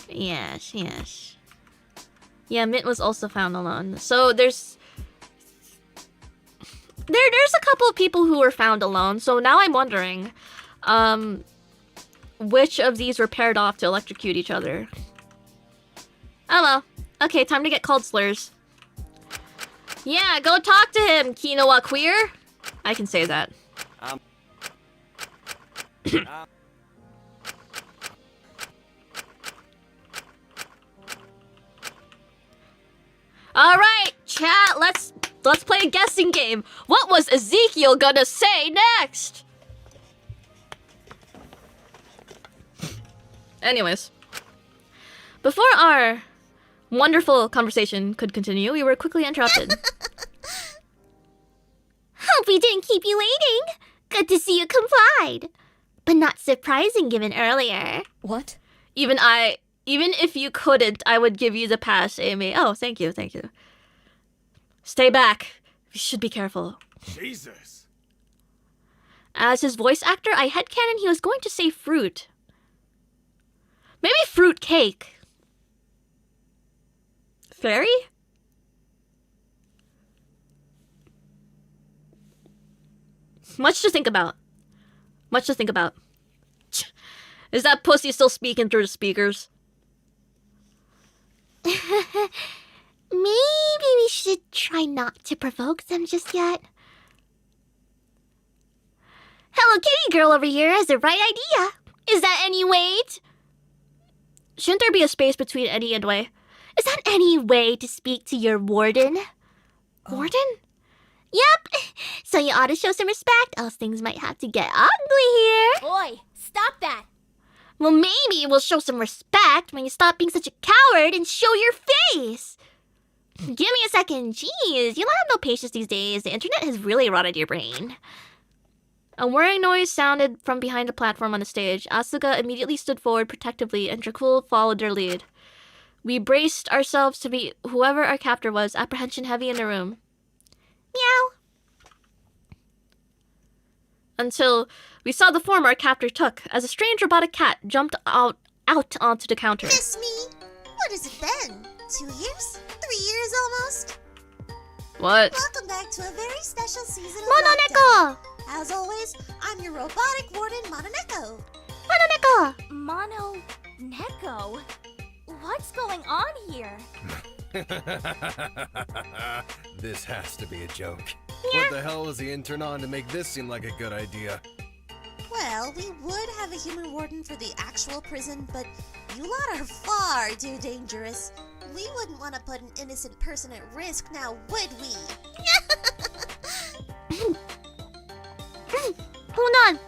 Yes. Yeah, Mint was also found alone. So there's a couple of people who were found alone. So now I'm wondering, which of these were paired off to electrocute each other? Oh well. Okay, time to get called slurs. Yeah, go talk to him, Kinoa Queer. I can say that. Alright, chat, let's play a guessing game. What was Ezekiel gonna say next? Anyways. Before our wonderful conversation could continue, we were quickly interrupted. Hope we didn't keep you waiting. Good to see you complied. But not surprising given earlier. What? Even if you couldn't, I would give you the pass, Amy. Oh, thank you. Stay back. You should be careful. Jesus. As his voice actor, I headcanon he was going to say fruit. Maybe fruit cake. Fairy? Much to think about. Is that pussy still speaking through the speakers? Maybe we should try not to provoke them just yet. Hello Kitty girl over here has the right idea. Is that any wait? Shouldn't there be a space between Eddie and Way? Is that any way to speak to your warden? Warden? Yep. So you ought to show some respect, else things might have to get ugly here. Boy, stop that! Well, maybe we'll show some respect when you stop being such a coward and show your face. Give me a second. Jeez, you don't have no patience these days. The internet has really rotted your brain. A whirring noise sounded from behind the platform on the stage. Asuka immediately stood forward protectively, and Dracul followed their lead. We braced ourselves to meet whoever our captor was, apprehension heavy in the room. Meow. Until we saw the form our captor took, as a strange robotic cat jumped out onto the counter. Miss me? What has it been? 2 years? 3 years almost? What? Welcome back to a very special season of Mononeko! Lockdown. As always, I'm your robotic warden, Mononeko. Mononeko! Mononeko? What's going on here? This has to be a joke. What the hell was the intern on to make this seem like a good idea? Well, we would have a human warden for the actual prison, but you lot are far too dangerous. We wouldn't want to put an innocent person at risk now, would we? Hold on.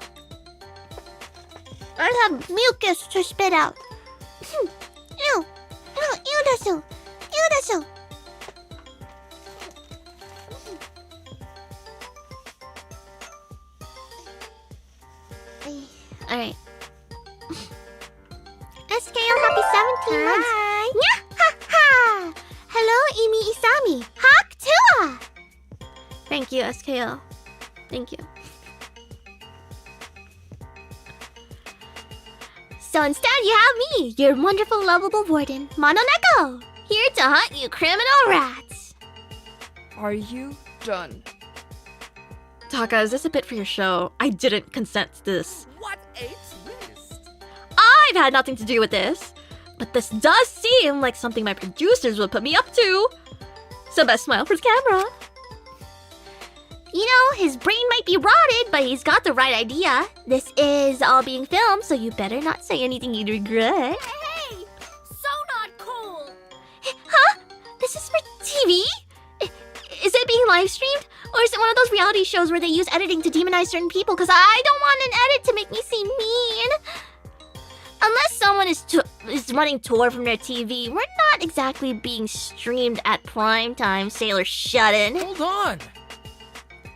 I have mucus to spit out. Ew. Ew, desu. Alright. SKO, happy 17 months. Nya-ha-ha! Hello, Eimi Isami. Hak Tua! Thank you, SKL. Thank you. So instead you have me, your wonderful, lovable warden, Mononeko, here to hunt you criminal rats. Are you done? Taka, is this a bit for your show? I didn't consent to this. What a twist! I've had nothing to do with this. But this does seem like something my producers would put me up to. So best smile for the camera. You know, his brain might be rotted, but he's got the right idea. This is all being filmed, so you better not say anything you'd regret. Hey! So not cool! Huh? This is for TV? Is it being live streamed? Or is it one of those reality shows where they use editing to demonize certain people? Because I don't want an edit to make me seem mean. Unless someone is running tour from their TV, we're not exactly being streamed at prime time, Sailor Shut-In. Hold on!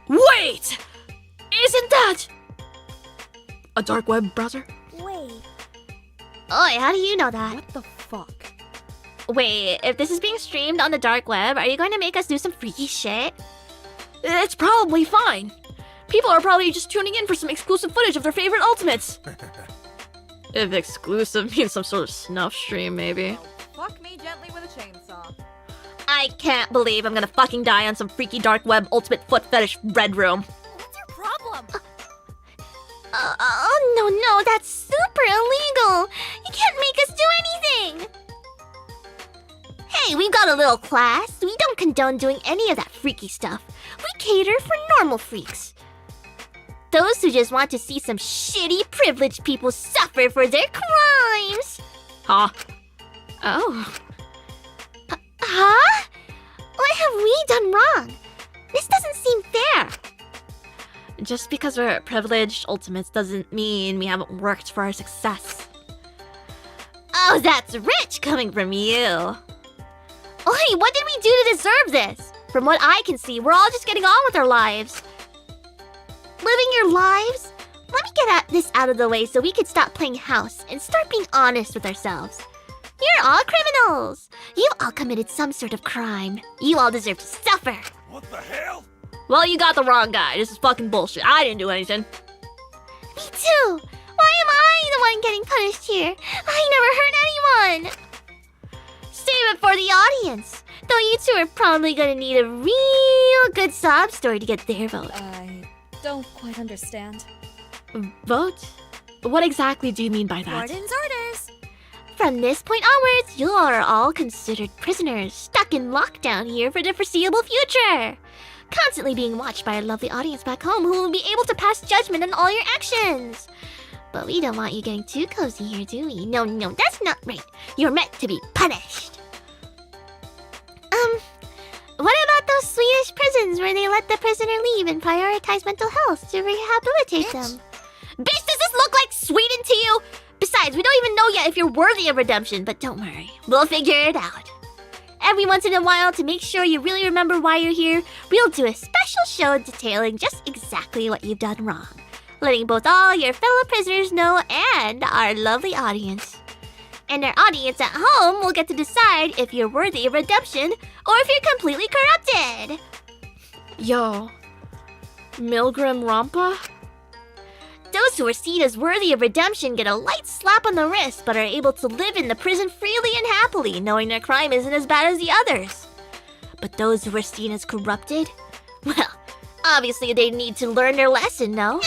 Wait! Isn't that a dark web browser? Wait. Oi, how do you know that? What the fuck? Wait, if this is being streamed on the dark web, are you going to make us do some freaky shit? It's probably fine. People are probably just tuning in for some exclusive footage of their favorite ultimates. If exclusive means some sort of snuff stream, maybe. Fuck me gently with a chainsaw. I can't believe I'm gonna fucking die on some freaky dark web ultimate foot fetish red room. What's your problem? Oh, no, that's super illegal. You can't make us do anything. Hey, we've got a little class. We don't condone doing any of that freaky stuff. We cater for normal freaks. Those who just want to see some shitty privileged people suffer for their crimes. Huh? Oh. Huh? What have we done wrong? This doesn't seem fair. Just because we're privileged ultimates doesn't mean we haven't worked for our success. Now that's rich coming from you. Oi, what did we do to deserve this? From what I can see, we're all just getting on with our lives. Living your lives? Let me get this out of the way so we can stop playing house and start being honest with ourselves. You're all criminals. You all committed some sort of crime. You all deserve to suffer. What the hell? Well, you got the wrong guy. This is fucking bullshit. I didn't do anything. Me too. Why am I the one getting punished here? I never hurt anyone. Save it for the audience. Though you two are probably gonna need a real good sob story to get their vote. I don't quite understand. Vote? What exactly do you mean by that? Warden's orders. From this point onwards, you are all considered prisoners, stuck in lockdown here for the foreseeable future. Constantly being watched by a lovely audience back home who will be able to pass judgment on all your actions. But we don't want you getting too cozy here, do we? No, that's not right. You're meant to be punished. What about those Swedish prisons where they let the prisoner leave and prioritize mental health to rehabilitate them? Bitch, does this look like Sweden to you? Besides, we don't even know yet if you're worthy of redemption, but don't worry. We'll figure it out. Every once in a while, to make sure you really remember why you're here, we'll do a special show detailing just exactly what you've done wrong, letting both all your fellow prisoners know and our lovely audience. And our audience at home will get to decide if you're worthy of redemption or if you're completely corrupted. Yo. Milgram Rampa? Those who are seen as worthy of redemption get a light slap on the wrist but are able to live in the prison freely and happily, knowing their crime isn't as bad as the others. But those who are seen as corrupted? Well, obviously they need to learn their lesson, no?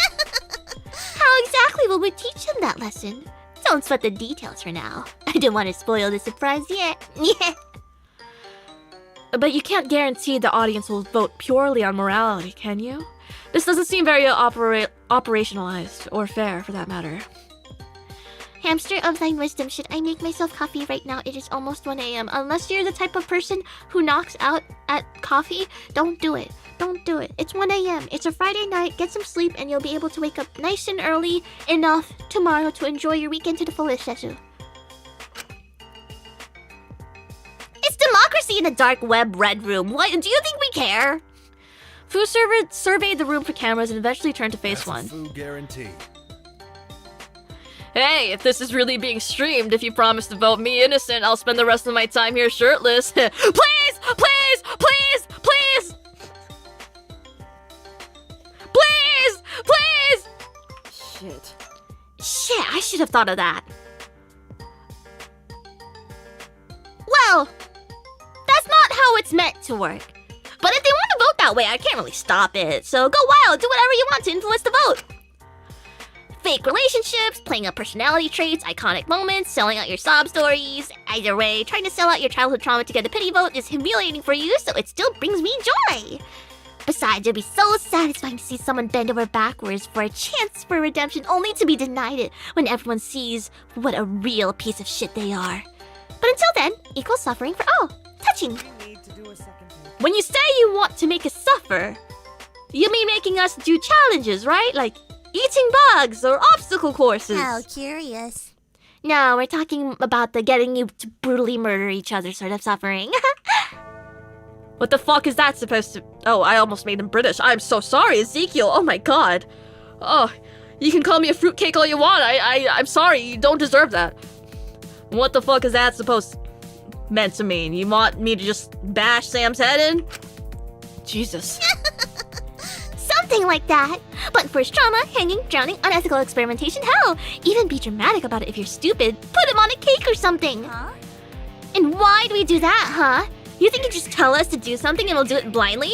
How exactly will we teach them that lesson? Don't sweat the details for now. I don't want to spoil the surprise yet. But you can't guarantee the audience will vote purely on morality, can you? This doesn't seem very operationalized, or fair for that matter. Hamster of thine wisdom, should I make myself coffee right now? It is almost 1 a.m. Unless you're the type of person who knocks out at coffee, don't do it. Don't do it. It's 1 a.m. It's a Friday night. Get some sleep and you'll be able to wake up nice and early enough tomorrow to enjoy your weekend to the fullest, Sesu. It's democracy in the dark web red room. What? Do you think we care? Fu surveyed the room for cameras and eventually turned to face one. Fu guarantee. Hey, if this is really being streamed, if you promise to vote me innocent, I'll spend the rest of my time here shirtless. Please! Please! Please! Please! Please! Please! Shit, I should have thought of that. Well, that's not how it's meant to work. But if they want to vote that way, I can't really stop it. So go wild, do whatever you want to influence the vote. Fake relationships, playing up personality traits, iconic moments, selling out your sob stories. Either way, trying to sell out your childhood trauma to get a pity vote is humiliating for you, so it still brings me joy. Besides, it'd be so satisfying to see someone bend over backwards for a chance for redemption only to be denied it when everyone sees what a real piece of shit they are. But until then, equal suffering for all. Touching. When you say you want to make us suffer, you mean making us do challenges, right? Like eating bugs or obstacle courses. How curious. No, we're talking about the getting you to brutally murder each other sort of suffering. What the fuck is that supposed to... Oh, I almost made him British. I'm so sorry, Ezekiel. Oh my god. Oh, you can call me a fruitcake all you want. I'm sorry, you don't deserve that. What the fuck is that meant to mean? You want me to just bash Sam's head in? Jesus. Something like that. But first trauma, hanging, drowning, unethical experimentation, hell, even be dramatic about it if you're stupid. Put him on a cake or something. Huh? And why do we do that, huh? You think you just tell us to do something and we'll do it blindly?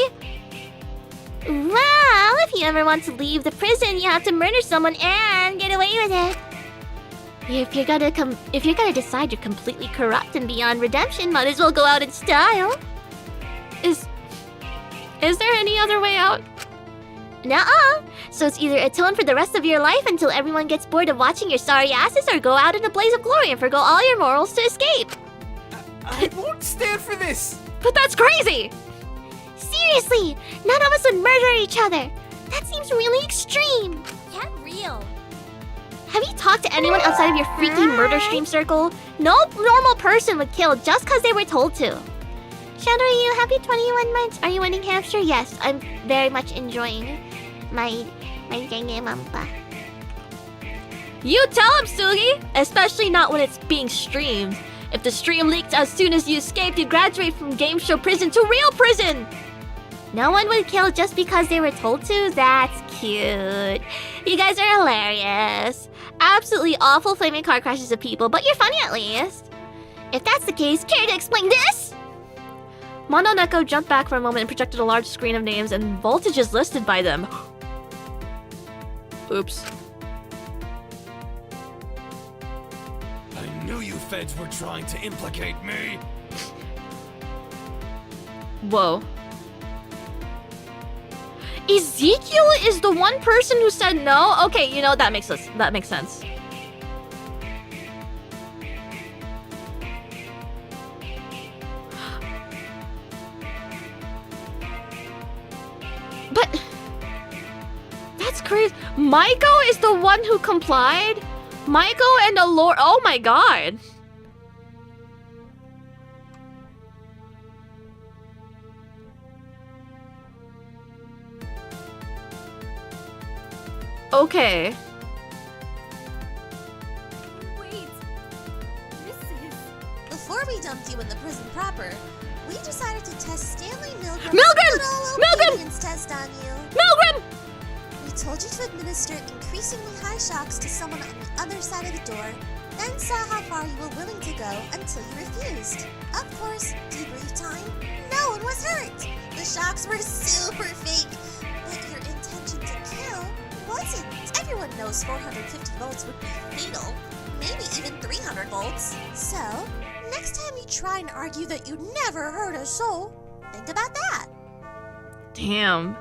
Well, if you ever want to leave the prison, you have to murder someone and get away with it. If you're gonna decide you're completely corrupt and beyond redemption, might as well go out in style. Is there any other way out? Nuh-uh. So it's either atone for the rest of your life until everyone gets bored of watching your sorry asses, or go out in a blaze of glory and forgo all your morals to escape. I won't stand for this! But that's crazy! Seriously, none of us would murder each other. That seems really extreme. Get real. Have you talked to anyone outside of your freaky murder stream circle? No normal person would kill just because they were told to. Shadow, are you happy 21 months? Are you winning hamster? Yes, I'm very much enjoying my Danganronpa. You tell him, Sugi! Especially not when it's being streamed. If the stream leaked as soon as you escaped, you'd graduate from game show prison to real prison! No one would kill just because they were told to? That's cute. You guys are hilarious. Absolutely awful flaming car crashes of people, but you're funny at least. If that's the case, care to explain this? Mononeko jumped back for a moment and projected a large screen of names and voltages listed by them. Oops. I knew you feds were trying to implicate me. Whoa. Ezekiel is the one person who said no? Okay, you know, that makes sense. But that's crazy. Maiko is the one who complied? Maiko and Allura. Oh my god. Okay. Wait. Before we dumped you in the prison proper, we decided to test Stanley Milgram's good old obedience test on you. Milgram! We told you to administer increasingly high shocks to someone on the other side of the door, then saw how far you were willing to go until you refused. Of course, debrief time, no one was hurt. The shocks were super fake, but your intention to kill wasn't. Everyone knows 450 volts would be fatal, maybe even 300 volts. So, next time you try and argue that you never hurt a soul, think about that. Damn.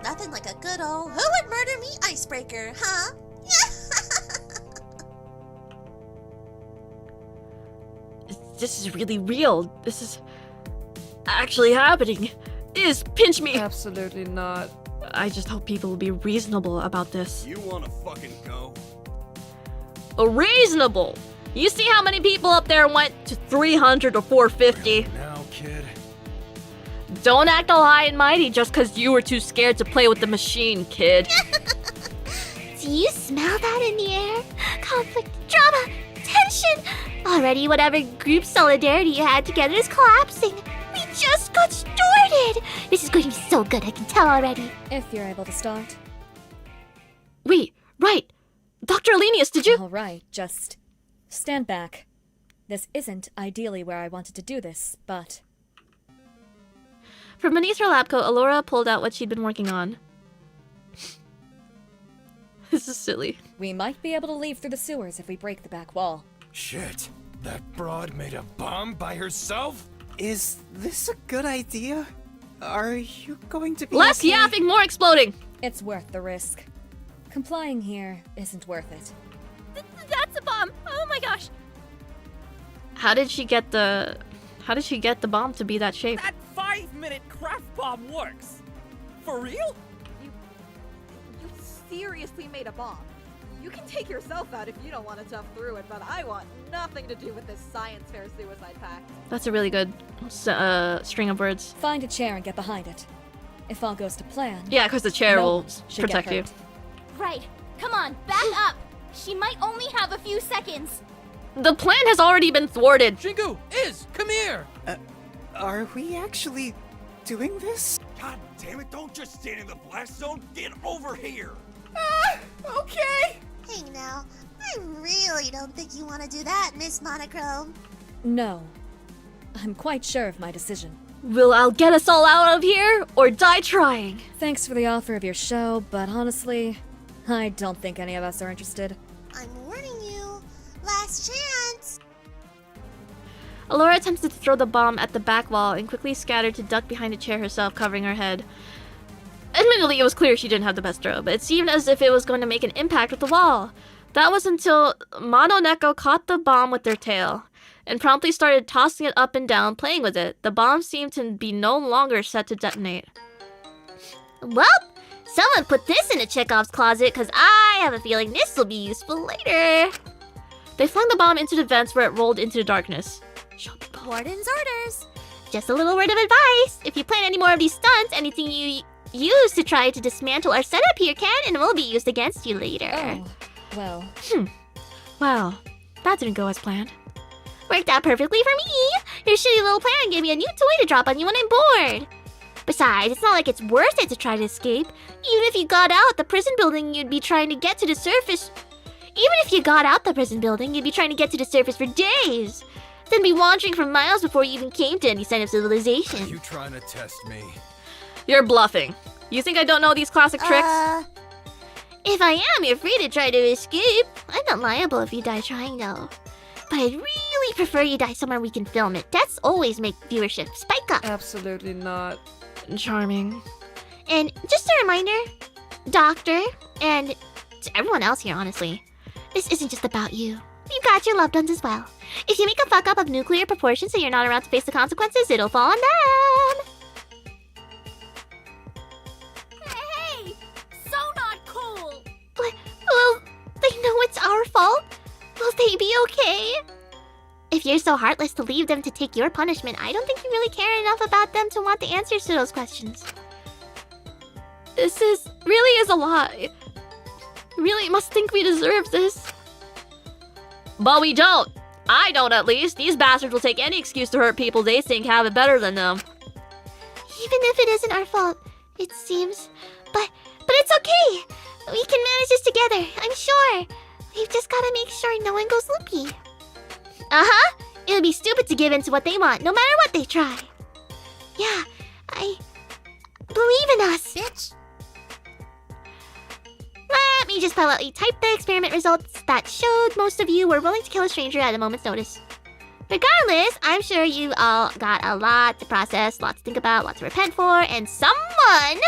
Nothing like a good old "who would murder me" icebreaker, huh? This is really real. This is actually happening. Pinch me. Absolutely not. I just hope people will be reasonable about this. You wanna fucking go? Reasonable? You see how many people up there went to 300 or 450? Now, kid. Don't act all high and mighty just because you were too scared to play with the machine, kid. Do you smell that in the air? Conflict, drama, tension. Already whatever group solidarity you had together is collapsing. We just got started. This is going to be so good, I can tell already. If you're able to start. Wait, right. Dr. Alenius, did you? All right, just stand back. This isn't ideally where I wanted to do this, but... From beneath her lab coat, Allura pulled out what she'd been working on. This is silly. We might be able to leave through the sewers if we break the back wall. Shit. That broad made a bomb by herself? Is this a good idea? Are you going to be Less okay? yapping, more exploding! It's worth the risk. Complying here isn't worth it. That's a bomb! Oh my gosh! How did she get the bomb to be that shape? That 5-minute craft bomb works! For real? You seriously made a bomb. You can take yourself out if you don't want to tough through it, but I want nothing to do with this science fair suicide pact. That's a really good string of words. Find a chair and get behind it. If all goes to plan... Yeah, because the chair no will one should get protect you. hurt. Right. Come on, back up! She might only have a few seconds. The plan has already been thwarted. Shinku, come here! Are we actually doing this? God damn it, don't just stand in the blast zone, get over here! Okay! Hey now, I really don't think you want to do that, Miss Monochrome. No. I'm quite sure of my decision. Will Al get us all out of here, or die trying? Thanks for the offer of your show, but honestly, I don't think any of us are interested. I'm warning you. Last chance. Allura attempted to throw the bomb at the back wall and quickly scattered to duck behind a chair herself, covering her head. Admittedly, it was clear she didn't have the best throw, but it seemed as if it was going to make an impact with the wall. That was until Mononeko caught the bomb with their tail and promptly started tossing it up and down, playing with it. The bomb seemed to be no longer set to detonate. Well, someone put this in a Chekhov's closet because I have a feeling this will be useful later. They flung the bomb into the vents where it rolled into the darkness. Warden's orders. Just a little word of advice. If you plan any more of these stunts, anything you use to try to dismantle our setup here can and will be used against you later. Oh, well. Well, that didn't go as planned. Worked out perfectly for me. Your shitty little plan gave me a new toy to drop on you when I'm bored. Besides, it's not like it's worth it to try to escape. Even if you got out the prison building, you'd be trying to get to the surface. Even if you got out the prison building, you'd be trying to get to the surface for days. Then be wandering for miles before you even came to any sign of civilization. You trying to test me? You're bluffing. You think I don't know these classic tricks? If I am, you're free to try to escape. I'm not liable if you die trying, though. But I'd really prefer you die somewhere we can film it. Deaths always make viewership spike up. Absolutely not. Charming. And just a reminder, Doctor, and to everyone else here, honestly, this isn't just about you. You've got your loved ones as well. If you make a fuck up of nuclear proportions and you're not around to face the consequences, it'll fall on them. Hey! So not cool! Well, they know it's our fault. Will they be okay? If you're so heartless to leave them to take your punishment, I don't think you really care enough about them to want the answers to those questions. This really is a lot. Really must think we deserve this. But we don't. I don't, at least. These bastards will take any excuse to hurt people they think have it better than them. Even if it isn't our fault, it seems. But it's okay. We can manage this together, I'm sure. We've just gotta make sure no one goes loopy. Uh-huh. It would be stupid to give in to what they want, no matter what they try. Yeah, I believe in us. Bitch. Let me just politely type the experiment results that showed most of you were willing to kill a stranger at a moment's notice. Regardless, I'm sure you all got a lot to process, lots to think about, lots to repent for, and someone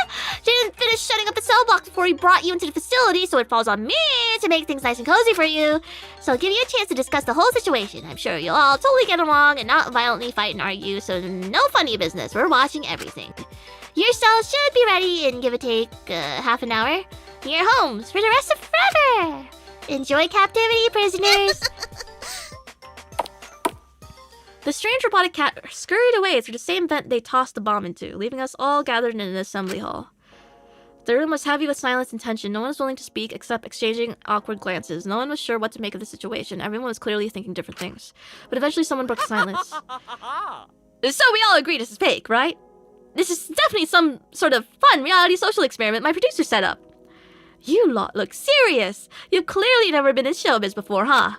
didn't finish shutting up the cell block before he brought you into the facility, so it falls on me to make things nice and cozy for you. So I'll give you a chance to discuss the whole situation. I'm sure you'll all totally get along and not violently fight and argue, so no funny business. We're watching everything. Your cells should be ready in give or take half an hour. Your homes for the rest of forever. Enjoy captivity, prisoners. The strange robotic cat scurried away through the same vent they tossed the bomb into, leaving us all gathered in an assembly hall. The room was heavy with silence and tension. No one was willing to speak except exchanging awkward glances. No one was sure what to make of the situation. Everyone was clearly thinking different things. But eventually someone broke the silence. So we all agree this is fake, right? This is definitely some sort of fun reality social experiment my producer set up. You lot look serious. You've clearly never been in showbiz before, huh?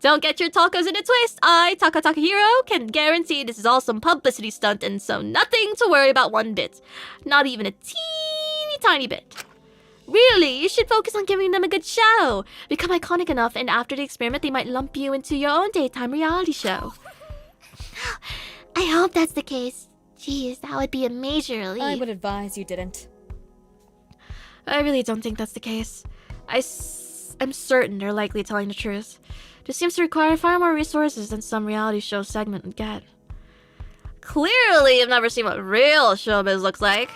Don't get your tacos in a twist. I, Taka Takahiro, can guarantee this is all some publicity stunt and so nothing to worry about one bit. Not even a teeny tiny bit. Really, you should focus on giving them a good show. Become iconic enough and after the experiment they might lump you into your own daytime reality show. I hope that's the case. Jeez, that would be a major relief. I would advise you didn't. I really don't think that's the case. I'm certain they're likely telling the truth. This seems to require far more resources than some reality show segment would get. Clearly, you've never seen what real showbiz looks like.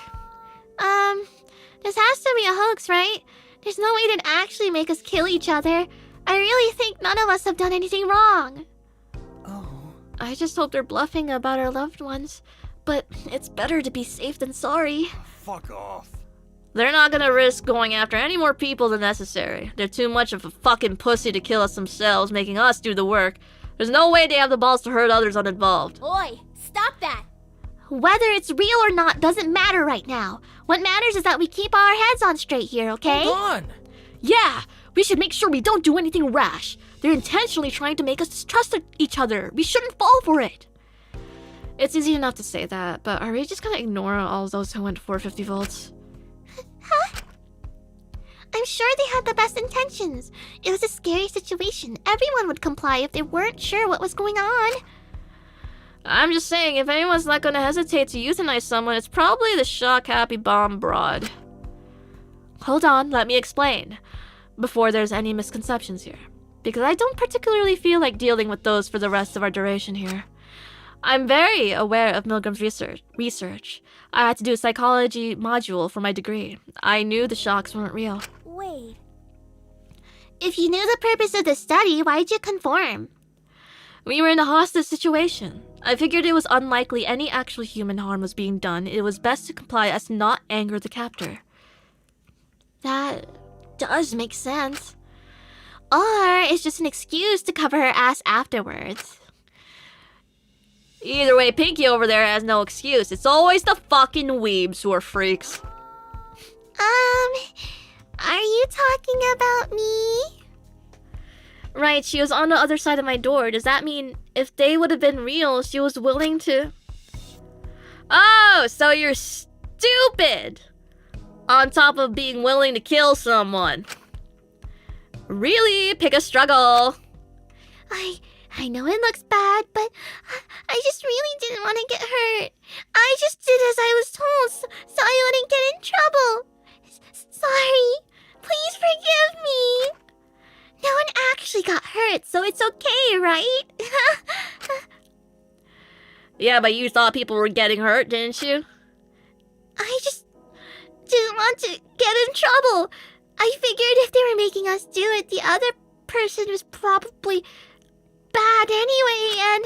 This has to be a hoax, right? There's no way to actually make us kill each other. I really think none of us have done anything wrong. Oh. I just hope they're bluffing about our loved ones. But it's better to be safe than sorry. Fuck off. They're not gonna risk going after any more people than necessary. They're too much of a fucking pussy to kill us themselves, making us do the work. There's no way they have the balls to hurt others uninvolved. Oi, stop that! Whether it's real or not doesn't matter right now. What matters is that we keep our heads on straight here, okay? Hold on! Yeah, we should make sure we don't do anything rash. They're intentionally trying to make us distrust each other. We shouldn't fall for it. It's easy enough to say that, but are we just gonna ignore all of those who went 450 volts? Huh? I'm sure they had the best intentions. It was a scary situation. Everyone would comply if they weren't sure what was going on. I'm just saying, if anyone's not gonna hesitate to euthanize someone, it's probably the shock-happy bomb broad. Hold on, let me explain. Before there's any misconceptions here. Because I don't particularly feel like dealing with those for the rest of our duration here. I'm very aware of Milgram's research. I had to do a psychology module for my degree. I knew the shocks weren't real. Wait, if you knew the purpose of the study, why'd you conform? We were in a hostage situation. I figured it was unlikely any actual human harm was being done. It was best to comply as not anger the captor. That does make sense. Or it's just an excuse to cover her ass afterwards. Either way, Pinky over there has no excuse. It's always the fucking weebs who are freaks. Are you talking about me? Right, she was on the other side of my door. Does that mean if they would have been real, she was willing to... Oh, so you're stupid! On top of being willing to kill someone. Really? Pick a struggle. I know it looks bad, but I just really didn't want to get hurt. I just did as I was told, so I wouldn't get in trouble. Sorry. Please forgive me. No one actually got hurt, so it's okay, right? Yeah, but you thought people were getting hurt, didn't you? I just didn't want to get in trouble. I figured if they were making us do it, the other person was probably bad anyway, and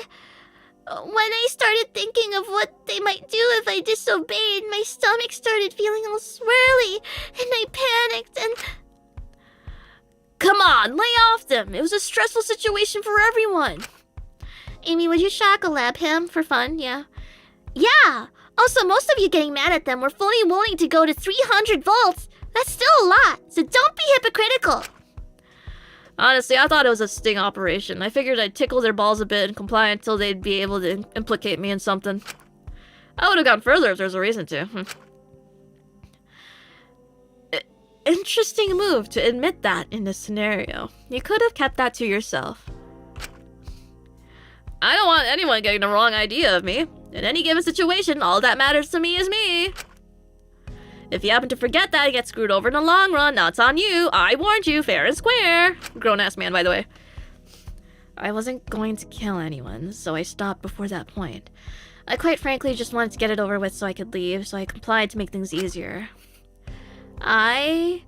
when I started thinking of what they might do if I disobeyed, my stomach started feeling all swirly, and I panicked, and... Come on, lay off them! It was a stressful situation for everyone! Amy, would you shakalab him for fun? Yeah. Yeah! Also, most of you getting mad at them were fully willing to go to 300 volts. That's still a lot, so don't be hypocritical. Honestly, I thought it was a sting operation. I figured I'd tickle their balls a bit and comply until they'd be able to implicate me in something. I would have gone further if there's a reason to. Interesting move to admit that in this scenario. You could have kept that to yourself. I don't want anyone getting the wrong idea of me. In any given situation, all that matters to me is me. If you happen to forget that and get screwed over in the long run, now it's on you. I warned you, fair and square. Grown-ass man, by the way. I wasn't going to kill anyone, so I stopped before that point. I quite frankly just wanted to get it over with so I could leave, so I complied to make things easier. I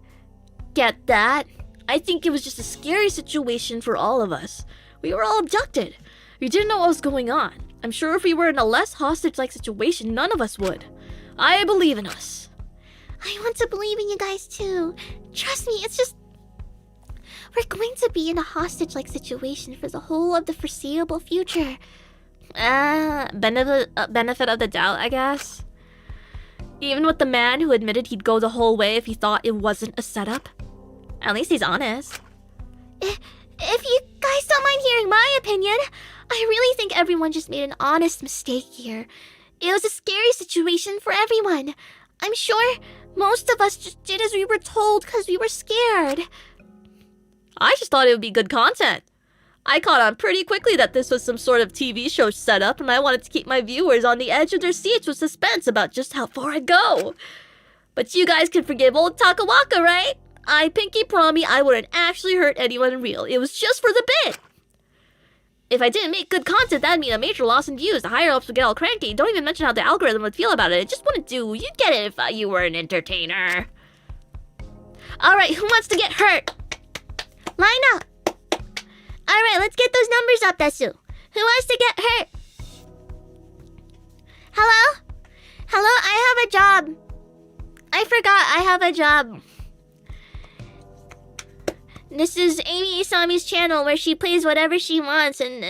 get that. I think it was just a scary situation for all of us. We were all abducted. We didn't know what was going on. I'm sure if we were in a less hostage-like situation, none of us would. I believe in us. I want to believe in you guys too. Trust me, it's just... We're going to be in a hostage-like situation for the whole of the foreseeable future. Benefit of the doubt, I guess. Even with the man who admitted he'd go the whole way if he thought it wasn't a setup. At least he's honest. If you guys don't mind hearing my opinion, I really think everyone just made an honest mistake here. It was a scary situation for everyone. I'm sure most of us just did as we were told because we were scared. I just thought it would be good content. I caught on pretty quickly that this was some sort of TV show setup, and I wanted to keep my viewers on the edge of their seats with suspense about just how far I'd go. But you guys can forgive old Takawaka, right? I pinky promise I wouldn't actually hurt anyone real. It was just for the bit. If I didn't make good content, that'd mean a major loss in views. The higher-ups would get all cranky. Don't even mention how the algorithm would feel about it. It just wouldn't do. You'd get it if you were an entertainer. Alright, who wants to get hurt? Line up. Alright, let's get those numbers up, Desu. Who wants to get hurt? Hello? Hello, I have a job. I forgot I have a job. This is Eimi Isami's channel where she plays whatever she wants and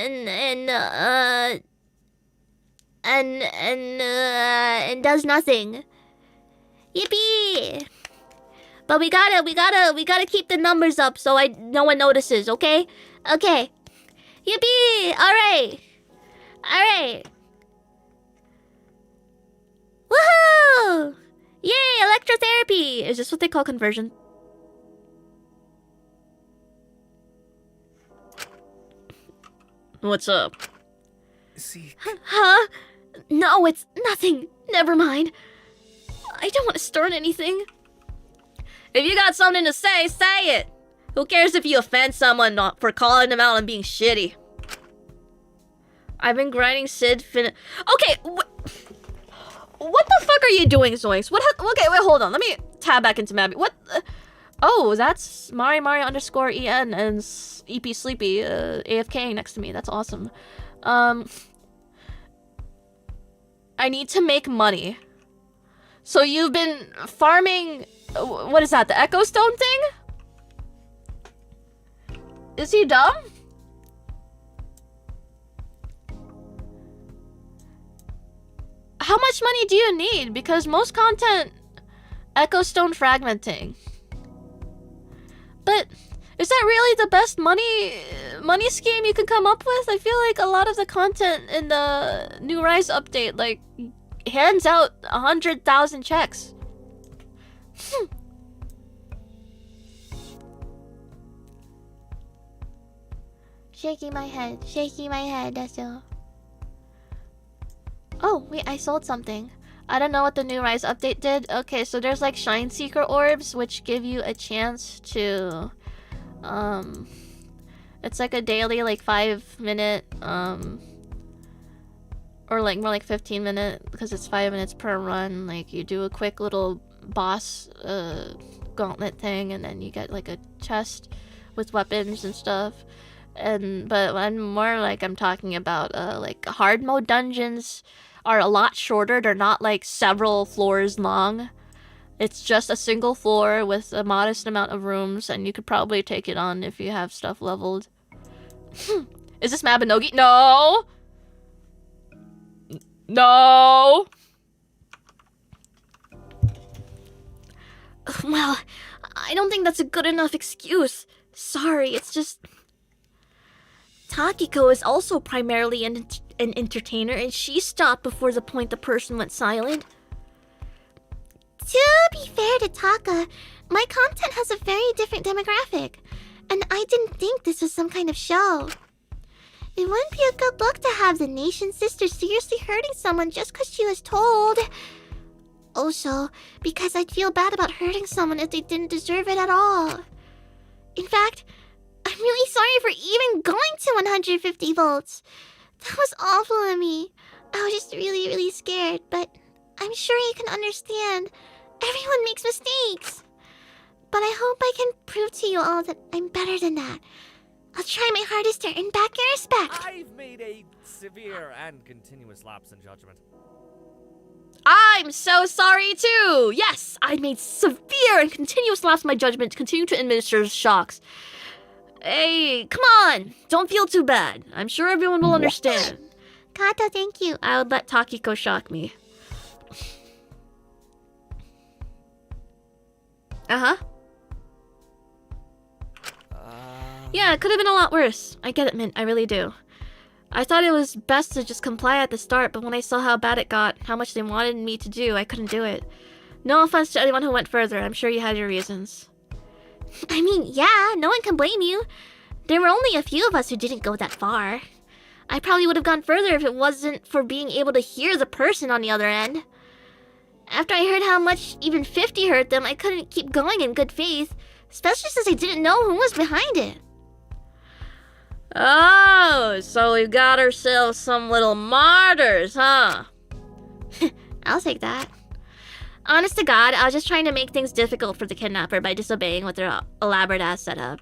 does nothing. Yippee! But we gotta keep the numbers up so no one notices, okay? Okay. Yippee! Alright. Alright. Woohoo! Yay, electrotherapy! Is this what they call conversion? What's up? See. Huh? No, it's nothing. Never mind. I don't want to start anything. If you got something to say, say it. Who cares if you offend someone for calling them out and being shitty? I've been grinding Sid Okay, what the fuck are you doing, Zoinks? Okay, wait, hold on. Let me tab back into Mabby. What? Oh, that's Mari underscore EN and EP Sleepy AFK next to me. That's awesome. I need to make money. So you've been farming... What is that? The Echo Stone thing? Is he dumb? How much money do you need? Because most content... Echo Stone fragmenting. But is that really the best money scheme you can come up with? I feel like a lot of the content in the New Rise update like hands out 100,000 checks. Shaking my head, that's all. Oh, wait, I sold something. I don't know what the New Rise update did. Okay, so there's like Shine Seeker orbs, which give you a chance to... It's like a daily, like, 5-minute, or like more like 15-minute, because it's 5 minutes per run. Like, you do a quick little boss, gauntlet thing, and then you get like a chest with weapons and stuff. But I'm more like, I'm talking about, like, hard mode dungeons are a lot shorter. They're not like several floors long. It's just a single floor with a modest amount of rooms, and you could probably take it on if you have stuff leveled. Is this Mabinogi? No! No! Well, I don't think that's a good enough excuse. Sorry, it's just... Takiko is also primarily an entertainer, and she stopped before the point the person went silent. To be fair to Taka, my content has a very different demographic, and I didn't think this was some kind of show. It wouldn't be a good look to have the nation's sister seriously hurting someone just because she was told. Also, because I'd feel bad about hurting someone if they didn't deserve it at all. In fact, I'm really sorry for even going to 150 volts. That was awful of me. I was just really scared, but I'm sure you can understand. Everyone makes mistakes. But I hope I can prove to you all that I'm better than that. I'll try my hardest to earn back your respect. I've made a severe and continuous lapse in judgment. I'm so sorry too! Yes, I made severe and continuous lapse in my judgment to continue to administer shocks. Hey, come on! Don't feel too bad. I'm sure everyone will understand. Kato, thank you. I would let Takiko shock me. Uh-huh. Yeah, it could have been a lot worse. I get it, Mint. I really do. I thought it was best to just comply at the start, but when I saw how bad it got, how much they wanted me to do, I couldn't do it. No offense to anyone who went further. I'm sure you had your reasons. I mean, yeah, no one can blame you. There were only a few of us who didn't go that far. I probably would have gone further if it wasn't for being able to hear the person on the other end. After I heard how much even 50 hurt them, I couldn't keep going in good faith, especially since I didn't know who was behind it. Oh, so we got ourselves some little martyrs, huh? I'll take that. Honest to God, I was just trying to make things difficult for the kidnapper by disobeying with their elaborate-ass setup.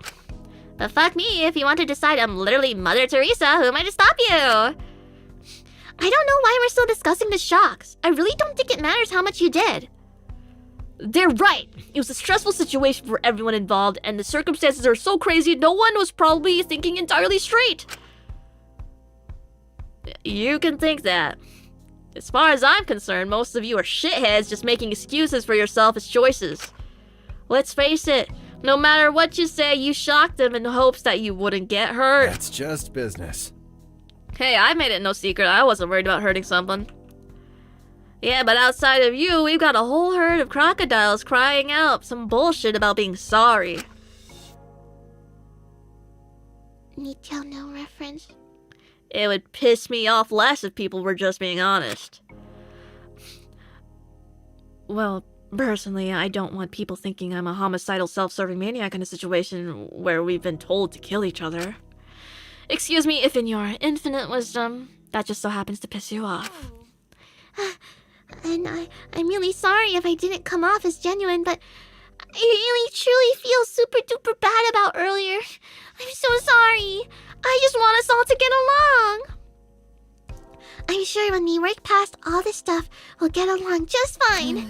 But fuck me, if you want to decide I'm literally Mother Teresa, who am I to stop you? I don't know why we're still discussing the shocks. I really don't think it matters how much you did. They're right. It was a stressful situation for everyone involved, and the circumstances are so crazy, no one was probably thinking entirely straight. You can think that. As far as I'm concerned, most of you are shitheads just making excuses for your selfish choices. Let's face it, no matter what you say, you shocked them in hopes that you wouldn't get hurt. That's just business. Hey, I made it no secret I wasn't worried about hurting someone. Yeah, but outside of you, we've got a whole herd of crocodiles crying out some bullshit about being sorry. Nichao no reference. It would piss me off less if people were just being honest. Well, personally, I don't want people thinking I'm a homicidal, self-serving maniac in a situation where we've been told to kill each other. Excuse me if in your infinite wisdom, that just so happens to piss you off. And I'm really sorry if I didn't come off as genuine, but I really truly feel super duper bad about earlier. I'm so sorry. I just want us all to get along. I'm sure when we work past all this stuff, we'll get along just fine.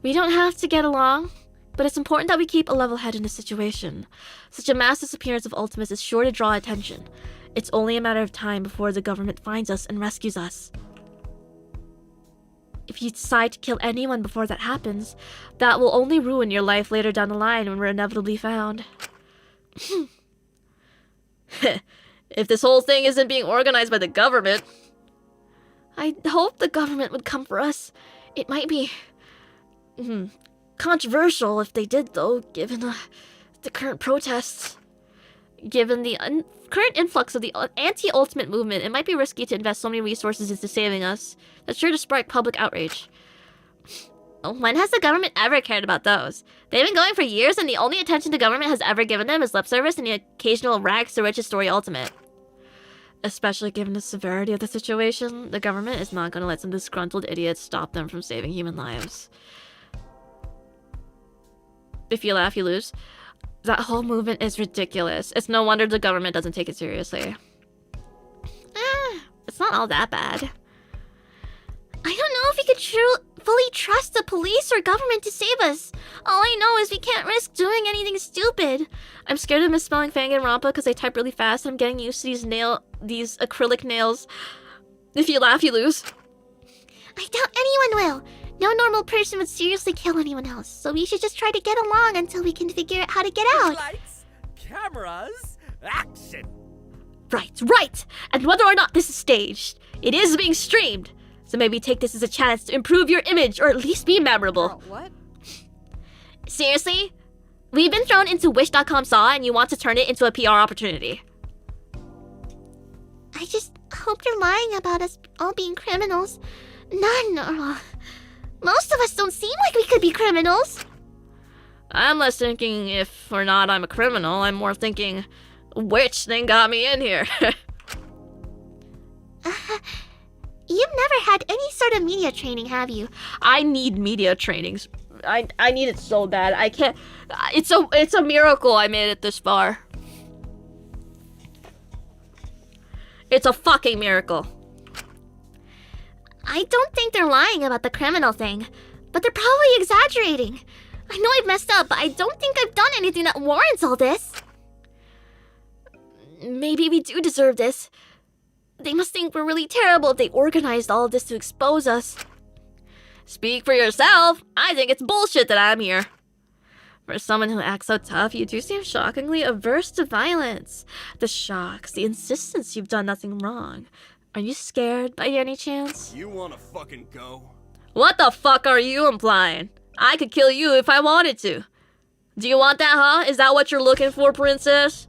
We don't have to get along, but it's important that we keep a level head in the situation. Such a mass disappearance of Ultimates is sure to draw attention. It's only a matter of time before the government finds us and rescues us. If you decide to kill anyone before that happens, that will only ruin your life later down the line when we're inevitably found. If this whole thing isn't being organized by the government... I hope the government would come for us. It might be... controversial if they did, though, given the current protests. Given the current influx of the anti-ultimate movement, it might be risky to invest so many resources into saving us. That's sure to spark public outrage. When has the government ever cared about those? They've been going for years, and the only attention the government has ever given them is lip service and the occasional rags to riches story ultimate. Especially given the severity of the situation, the government is not going to let some disgruntled idiots stop them from saving human lives. If you laugh, you lose. That whole movement is ridiculous. It's no wonder the government doesn't take it seriously. It's not all that bad. I don't know if we could fully trust the police or government to save us. All I know is we can't risk doing anything stupid. I'm scared of misspelling Danganronpa because I type really fast and I'm getting used to these acrylic nails. If you laugh, you lose. I doubt anyone will. No normal person would seriously kill anyone else, so we should just try to get along until we can figure out how to get out. Lights, cameras, action! Right! And whether or not this is staged, it is being streamed. So maybe take this as a chance to improve your image or at least be memorable. Girl, what? Seriously? We've been thrown into Wish.com Saw and you want to turn it into a PR opportunity. I just hope you're lying about us all being criminals. None are all. Most of us don't seem like we could be criminals. I'm less thinking if or not I'm a criminal. I'm more thinking, which thing got me in here? You've never had any sort of media training, have you? I need media trainings. I need it so bad. I can't. It's a miracle I made it this far. It's a fucking miracle. I don't think they're lying about the criminal thing, but they're probably exaggerating. I know I've messed up, but I don't think I've done anything that warrants all this. Maybe we do deserve this. They must think we're really terrible if they organized all of this to expose us. Speak for yourself. I think it's bullshit that I'm here. For someone who acts so tough, you do seem shockingly averse to violence. The shocks, the insistence you've done nothing wrong. Are you scared by any chance? You wanna fucking go? What the fuck are you implying? I could kill you if I wanted to. Do you want that, huh? Is that what you're looking for, princess?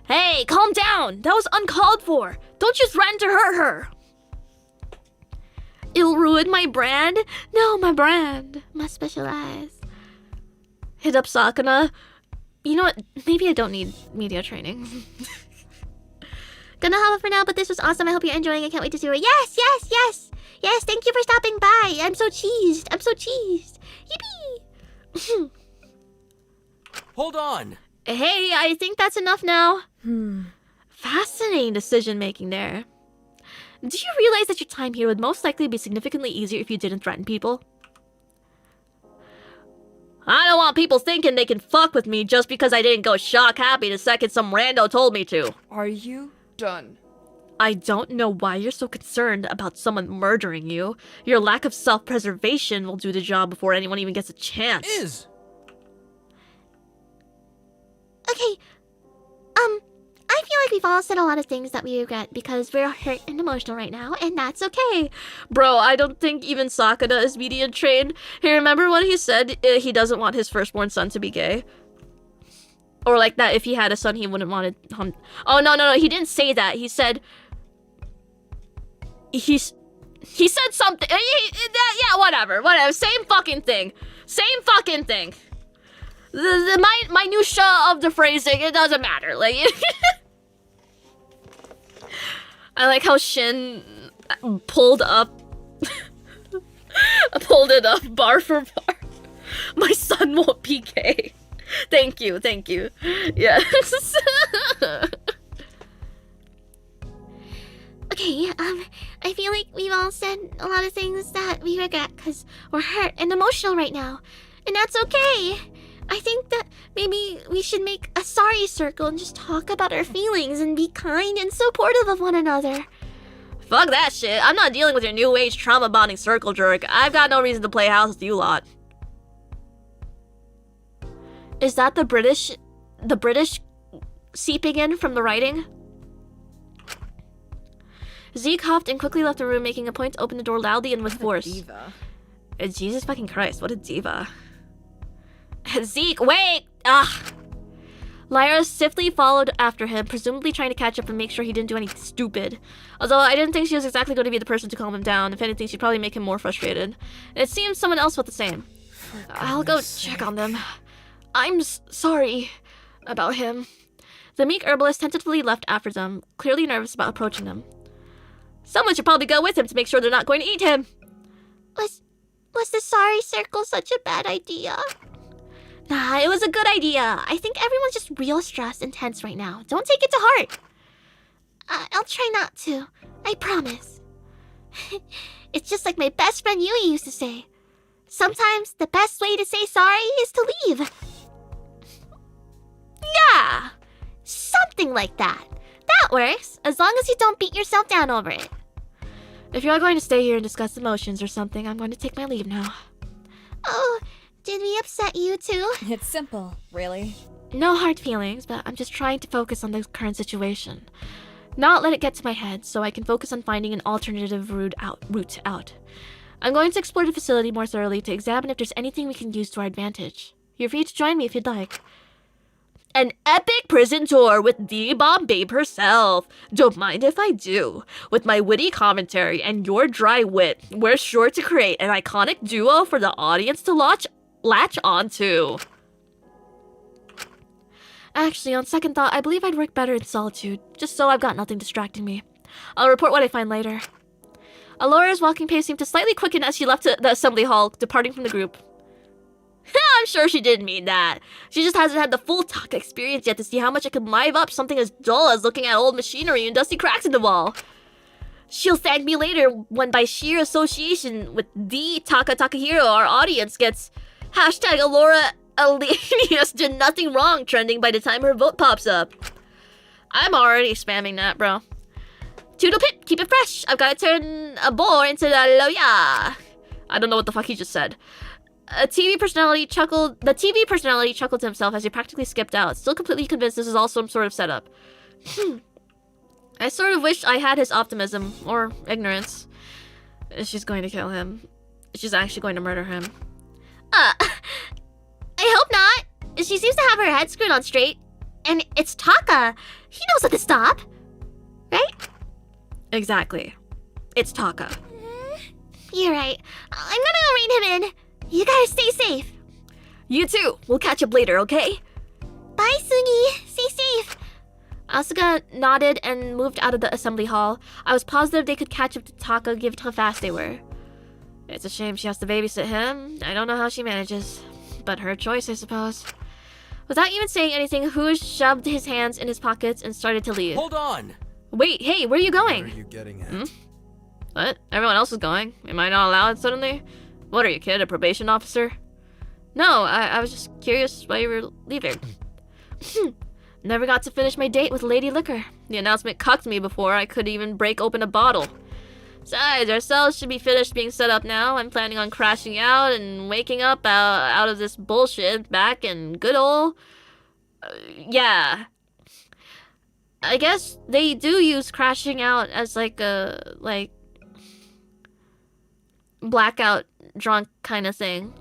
Hey, calm down! That was uncalled for! Don't you threaten to hurt her! It'll ruin my brand? No, my brand. My special eyes. Hit up Sakuna. You know what? Maybe I don't need media training. Gonna hop for now, but this was awesome. I hope you're enjoying it. Can't wait to see her. Yes! Yes, thank you for stopping by. I'm so cheesed. Yippee! Hold on! Hey, I think that's enough now. Fascinating decision making there. Do you realize that your time here would most likely be significantly easier if you didn't threaten people? I don't want people thinking they can fuck with me just because I didn't go shock happy the second some rando told me to. Are you done? I don't know why you're so concerned about someone murdering you. Your lack of self-preservation will do the job before anyone even gets a chance. Okay, I feel like we've all said a lot of things that we regret because we're hurt and emotional right now, and that's okay. Bro, I don't think even Sakuna is media trained. Hey, remember when he said he doesn't want his firstborn son to be gay? Or like that if he had a son, he wouldn't want it. Oh, no, he didn't say that. He said... He said something... Yeah, whatever. Same fucking thing. The minutia of the phrasing, it doesn't matter. Like, I like how Shin pulled it up bar for bar. My son won't be gay. Thank you. Yes. Okay, I feel like we've all said a lot of things that we regret because we're hurt and emotional right now. And that's okay. I think that maybe we should make a sorry circle and just talk about our feelings and be kind and supportive of one another. Fuck that shit. I'm not dealing with your new age trauma bonding circle jerk. I've got no reason to play house with you lot. Is that the British seeping in from the writing? Zeke huffed and quickly left the room, making a point to open the door loudly and with force. Diva. Jesus fucking Christ, what a diva. Zeke, wait! Ugh! Lyra swiftly followed after him, presumably trying to catch up and make sure he didn't do anything stupid. Although I didn't think she was exactly going to be the person to calm him down. If anything, she'd probably make him more frustrated. And it seems someone else felt the same. I'll go check on them. I'm sorry about him. The meek herbalist tentatively left after them, clearly nervous about approaching them. Someone should probably go with him to make sure they're not going to eat him. Was the sorry circle such a bad idea? Nah, it was a good idea. I think everyone's just real stressed and tense right now. Don't take it to heart. I'll try not to. I promise. It's just like my best friend Yui used to say. Sometimes the best way to say sorry is to leave. Yeah, something like that. That works, as long as you don't beat yourself down over it. If you're going to stay here and discuss emotions or something, I'm going to take my leave now. Oh, did we upset you too? It's simple, really. No hard feelings, but I'm just trying to focus on the current situation. Not let it get to my head, so I can focus on finding an alternative route out. I'm going to explore the facility more thoroughly to examine if there's anything we can use to our advantage. You're free to join me if you'd like. An epic prison tour with the Bomb Babe herself. Don't mind if I do. With my witty commentary and your dry wit, we're sure to create an iconic duo for the audience to latch onto. Actually, on second thought, I believe I'd work better in solitude, just so I've got nothing distracting me. I'll report what I find later. Alora's walking pace seemed to slightly quicken as she left the assembly hall, departing from the group. I'm sure she didn't mean that. She just hasn't had the full talk experience yet to see how much I could live up something as dull as looking at old machinery and dusty cracks in the wall. She'll thank me later when, by sheer association with the Takahiro, our audience gets hashtag Alora Alenius did nothing wrong trending by the time her vote pops up. I'm already spamming that, bro. Toodle pip, keep it fresh. I've got to turn a boar into the loya. I don't know what the fuck he just said. The TV personality chuckled to himself as he practically skipped out, still completely convinced this is all some sort of setup. I sort of wish I had his optimism, or ignorance. She's going to kill him. She's actually going to murder him. I hope not. She seems to have her head screwed on straight. And it's Taka. He knows when to stop. Right? Exactly. It's Taka. You're right. I'm gonna go rein him in. You gotta stay safe. You too. We'll catch up later, okay? Bye, Sugi. Stay safe. Asuka nodded and moved out of the assembly hall. I was positive they could catch up to Taka given how fast they were. It's a shame she has to babysit him. I don't know how she manages. But her choice, I suppose. Without even saying anything, Hu shoved his hands in his pockets and started to leave. Hold on! Wait, hey, where are you going? Where are you getting at? What? Everyone else is going. Am I not allowed suddenly? What are you, kid, a probation officer? No, I was just curious why you were leaving. Never got to finish my date with Lady Liquor. The announcement cucked me before I could even break open a bottle. Besides, our cells should be finished being set up now. I'm planning on crashing out and waking up out of this bullshit back in good old... yeah. I guess they do use crashing out as like a, blackout drunk kind of thing.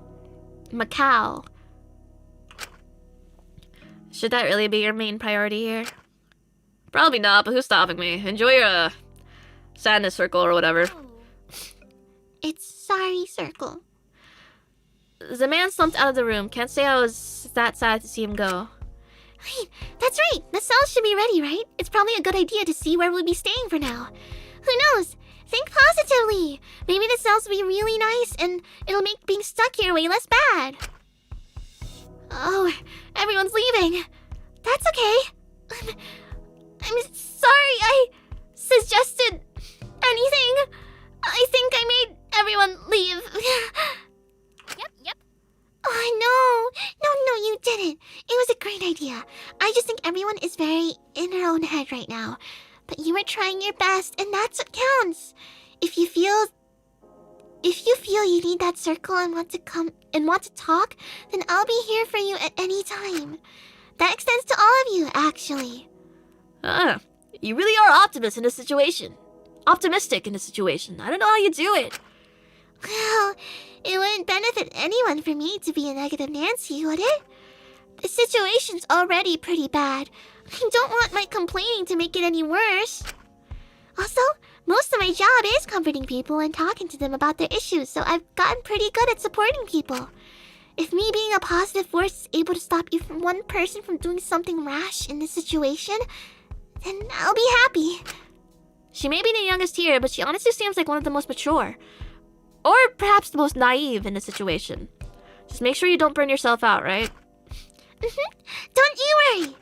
Macau. Should that really be your main priority here? Probably not, but who's stopping me? Enjoy your, sadness circle or whatever. It's sorry circle. The man slumped out of the room. Can't say I was that sad to see him go. Wait, that's right. The cells should be ready, right? It's probably a good idea to see where we'll be staying for now. Who knows? Think positively. Maybe the cells will be really nice and it'll make being stuck here way less bad. Oh, everyone's leaving. That's okay. I'm sorry I suggested anything. I think I made everyone leave. Yep. Oh, no, you didn't. It was a great idea. I just think everyone is very in her own head right now. But you were trying your best, and that's what counts. If you feel you need that circle and want to come and want to talk, then I'll be here for you at any time. That extends to all of you, actually. You really are optimistic in a situation. Optimistic in a situation. I don't know how you do it. Well, it wouldn't benefit anyone for me to be a negative Nancy, would it? The situation's already pretty bad. I don't want my complaining to make it any worse. Also, most of my job is comforting people and talking to them about their issues, so I've gotten pretty good at supporting people. If me being a positive force is able to stop you from one person from doing something rash in this situation, then I'll be happy. She may be the youngest here, but she honestly seems like one of the most mature. Or perhaps the most naive in the situation. Just make sure you don't burn yourself out, right? Don't you worry.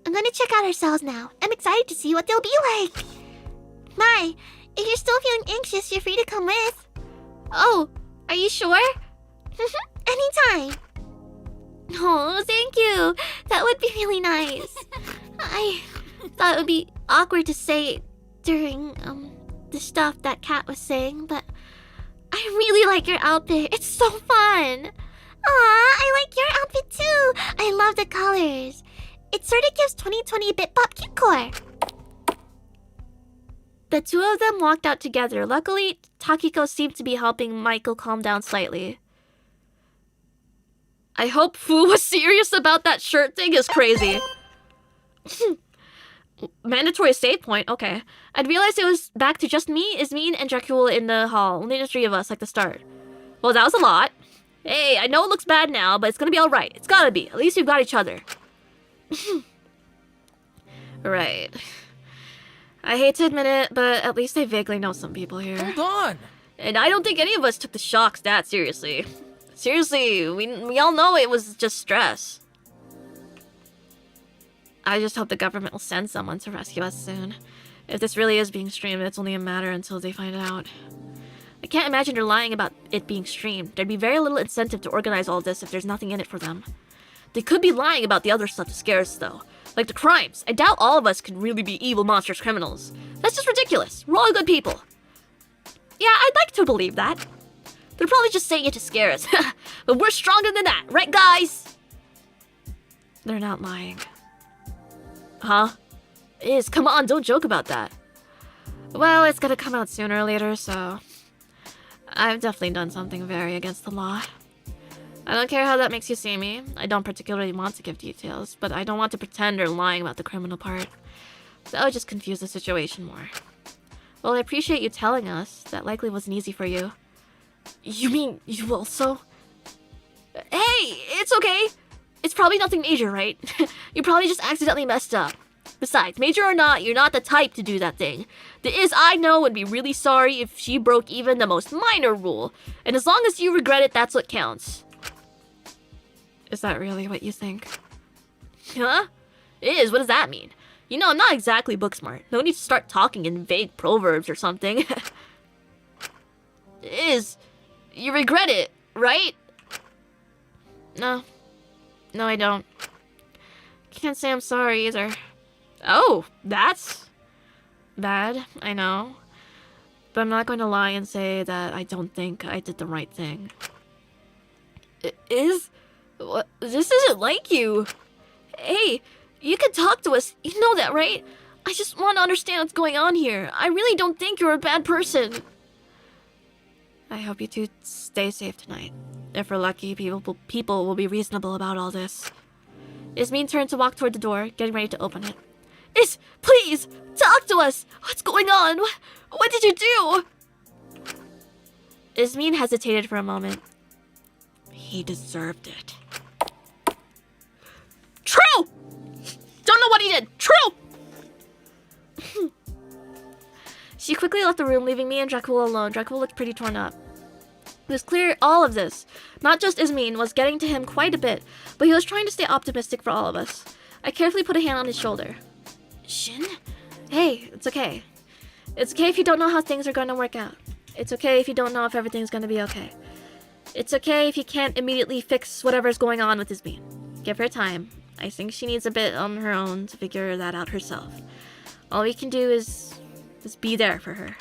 I'm gonna check out our cells now. I'm excited to see what they'll be like. Mai, if you're still feeling anxious, you're free to come with. Oh, are you sure? Anytime. Oh, thank you. That would be really nice. I thought it would be awkward to say during the stuff that Kat was saying, but I really like your outfit. It's so fun. Aw, I like your outfit too. I love the colors. It sort of gives 2020 Bit-Bop Cutecore. The two of them walked out together. Luckily, Takiko seemed to be helping Michael calm down slightly. I hope Fu was serious about that shirt thing is crazy. Mandatory save point, okay. I'd realized it was back to just me, Ismene, and Dracula in the hall. Only the three of us, like the start. Well, that was a lot. Hey, I know it looks bad now, but it's gonna be alright. It's gotta be. At least we've got each other. Right. I hate to admit it, but at least I vaguely know some people here. Hold on! And I don't think any of us took the shocks that seriously. Seriously, we all know it was just stress. I just hope the government will send someone to rescue us soon. If this really is being streamed, it's only a matter until they find out. I can't imagine they're lying about it being streamed. There'd be very little incentive to organize all this if there's nothing in it for them. They could be lying about the other stuff to scare us, though. Like the crimes. I doubt all of us could really be evil, monstrous criminals. That's just ridiculous. We're all good people. Yeah, I'd like to believe that. They're probably just saying it to scare us. But we're stronger than that, right, guys? They're not lying. Huh? Come on, don't joke about that. Well, it's gonna come out sooner or later, so... I've definitely done something very against the law. I don't care how that makes you see me. I don't particularly want to give details, but I don't want to pretend they're lying about the criminal part. That would just confuse the situation more. Well, I appreciate you telling us. That likely wasn't easy for you. You mean you also? Hey, it's okay. It's probably nothing major, right? You probably just accidentally messed up. Besides, major or not, you're not the type to do that thing. The Is I know would be really sorry if she broke even the most minor rule. And as long as you regret it, that's what counts. Is that really what you think? Huh? It is, what does that mean? You know, I'm not exactly book smart. No need to start talking in vague proverbs or something. Is, you regret it, right? No, I don't. Can't say I'm sorry either. Oh, that's bad, I know. But I'm not going to lie and say that I don't think I did the right thing. What? This isn't like you. Hey, you can talk to us. You know that, right? I just want to understand what's going on here. I really don't think you're a bad person. I hope you two stay safe tonight. If we're lucky, people will be reasonable about all this. Ismene turned to walk toward the door, getting ready to open it. Please, talk to us! What's going on? What did you do? Ismene hesitated for a moment. He deserved it. True! Don't know what he did. True! She quickly left the room, leaving me and Dracula alone. Dracula looked pretty torn up. It was clear all of this, not just Ismin, was getting to him quite a bit, but he was trying to stay optimistic for all of us. I carefully put a hand on his shoulder. Shin? Hey, it's okay. It's okay if you don't know how things are going to work out. It's okay if you don't know if everything's going to be okay. It's okay if you can't immediately fix whatever's going on with Ismin. Give her time. I think she needs a bit on her own to figure that out herself. All we can do is be there for her.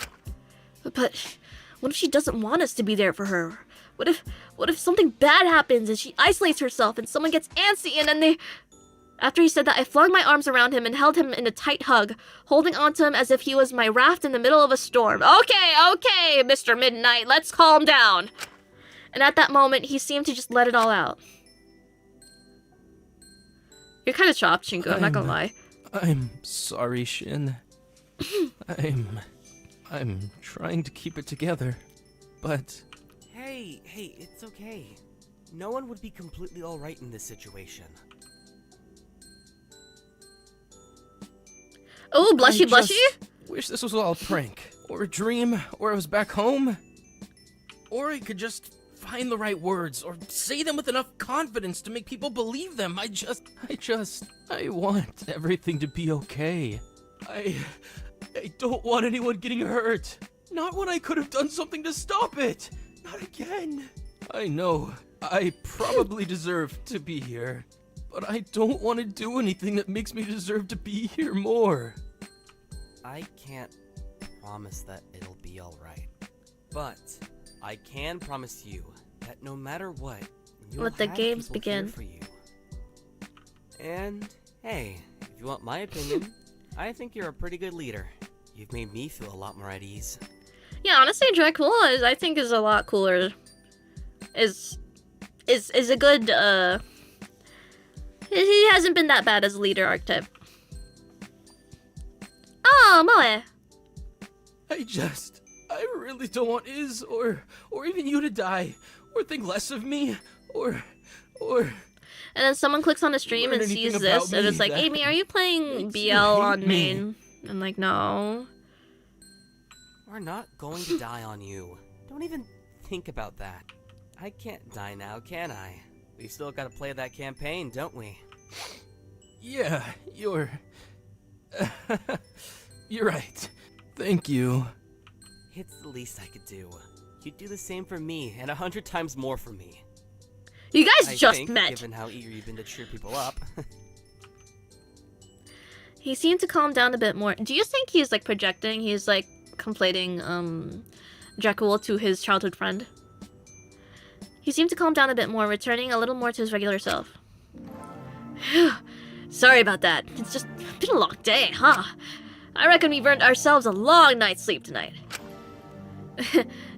But what if she doesn't want us to be there for her? What if something bad happens and she isolates herself and someone gets antsy and then they... After he said that, I flung my arms around him and held him in a tight hug, holding onto him as if he was my raft in the middle of a storm. Okay, Mr. Midnight, let's calm down. And at that moment, he seemed to just let it all out. You're kind of chopped, Shingo, I'm not gonna lie. I'm sorry, Shin. I'm trying to keep it together, but... Hey, it's okay. No one would be completely alright in this situation. Oh, blushy. Wish this was all a prank, or a dream, or I was back home. Or I could just find the right words, or say them with enough confidence to make people believe them. I want everything to be okay. I don't want anyone getting hurt. Not when I could have done something to stop it. Not again. I know, I probably deserve to be here, but I don't want to do anything that makes me deserve to be here more. I can't promise that it'll be alright, but I can promise you that no matter what, you'll Let the have games people begin. here for you. And hey, if you want my opinion, I think you're a pretty good leader. You've made me feel a lot more at ease. Yeah, honestly, Dracula I think is a lot cooler. Is a good he hasn't been that bad as a leader archetype. Oh, Moe. I really don't want Iz or even you to die, or think less of me, or And then someone clicks on the stream and sees this, and it's like, Eimi, are you playing BL on main? I'm like, no. We're not going to die on you. Don't even think about that. I can't die now, can I? We've still got to play that campaign, don't we? Yeah, you're right. Thank you. It's the least I could do. You'd do the same for me, and 100 times more for me. You guys I just think, met. Given how eager you've been to cheer people up. He seemed to calm down a bit more. Do you think he's like projecting? He's like conflating Dracula to his childhood friend. He seemed to calm down a bit more, returning a little more to his regular self. Sorry about that. It's just been a long day, huh? I reckon we've earned ourselves a long night's sleep tonight.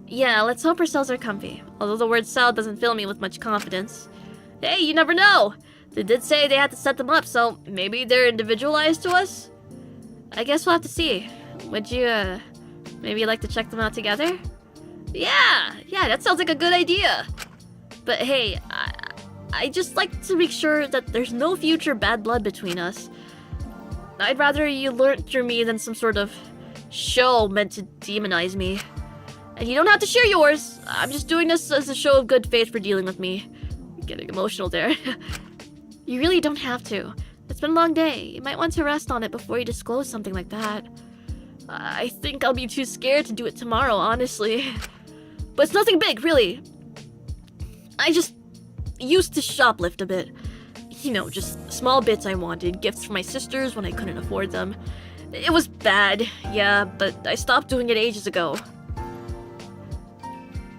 Yeah, let's hope our cells are comfy. Although the word cell doesn't fill me with much confidence. Hey, you never know! They did say they had to set them up, so maybe they're individualized to us? I guess we'll have to see. Would you, maybe like to check them out together? Yeah, that sounds like a good idea. But hey, I just like to make sure that there's no future bad blood between us. I'd rather you learn through me than some sort of show meant to demonize me. And you don't have to share yours. I'm just doing this as a show of good faith for dealing with me. I'm getting emotional there. You really don't have to. It's been a long day. You might want to rest on it before you disclose something like that. I think I'll be too scared to do it tomorrow, honestly. But it's nothing big, really. I just used to shoplift a bit. You know, just small bits I wanted. Gifts for my sisters when I couldn't afford them. It was bad, yeah, but I stopped doing it ages ago.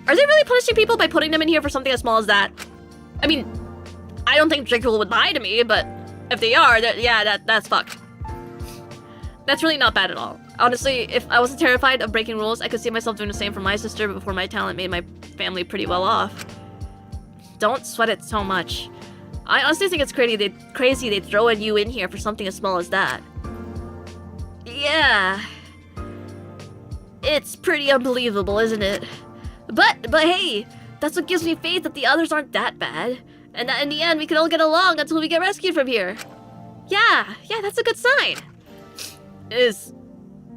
Are they really punishing people by putting them in here for something as small as that? I mean, I don't think Dracula would lie to me, but if they are, that's fucked. That's really not bad at all. Honestly, if I wasn't terrified of breaking rules, I could see myself doing the same for my sister before my talent made my family pretty well off. Don't sweat it so much. I honestly think it's crazy they'd throw you in here for something as small as that. Yeah. It's pretty unbelievable, isn't it? But hey, that's what gives me faith that the others aren't that bad. And that in the end, we can all get along until we get rescued from here. Yeah, that's a good sign. Is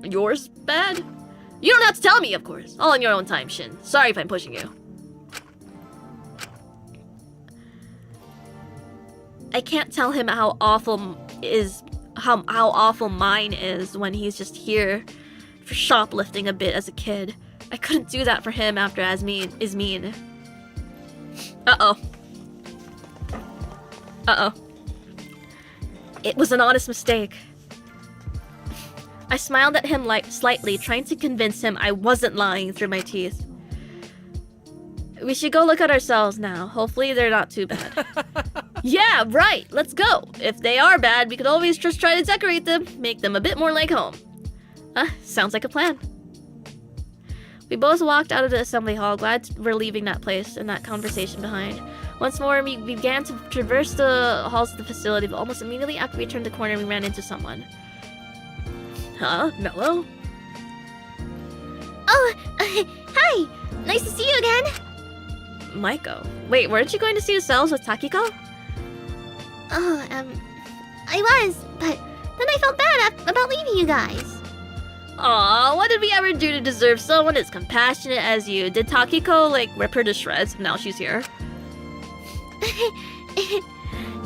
yours bad? You don't have to tell me, of course. All in your own time, Shin. Sorry if I'm pushing you. I can't tell him how awful how awful mine is when he's just here for shoplifting a bit as a kid. I couldn't do that for him after is mean. Uh-oh. Uh-oh. It was an honest mistake. I smiled at him slightly, trying to convince him I wasn't lying through my teeth. We should go look at ourselves now. Hopefully they're not too bad. Yeah, right. Let's go. If they are bad, we could always just try to decorate them, make them a bit more like home. Sounds like a plan. We both walked out of the assembly hall, glad we're leaving that place and that conversation behind. Once more, we began to traverse the halls of the facility, but almost immediately after we turned the corner, we ran into someone. Huh? Mello? Oh, hi! Nice to see you again! Maiko. Wait, weren't you going to see the cells with Takiko? Oh, I was, but then I felt bad about leaving you guys. Aw, what did we ever do to deserve someone as compassionate as you? Did Takiko, like, rip her to shreds now she's here?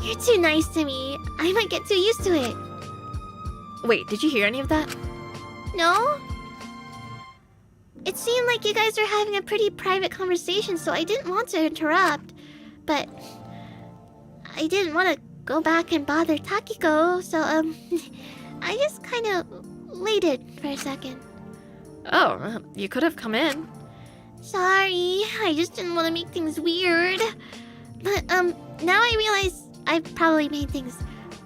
You're too nice to me. I might get too used to it. Wait, did you hear any of that? No? It seemed like you guys were having a pretty private conversation, so I didn't want to interrupt. But I didn't want to go back and bother Takiko, so, I just kind of waited for a second. Oh, you could have come in. Sorry, I just didn't want to make things weird. But, now I realize I've probably made things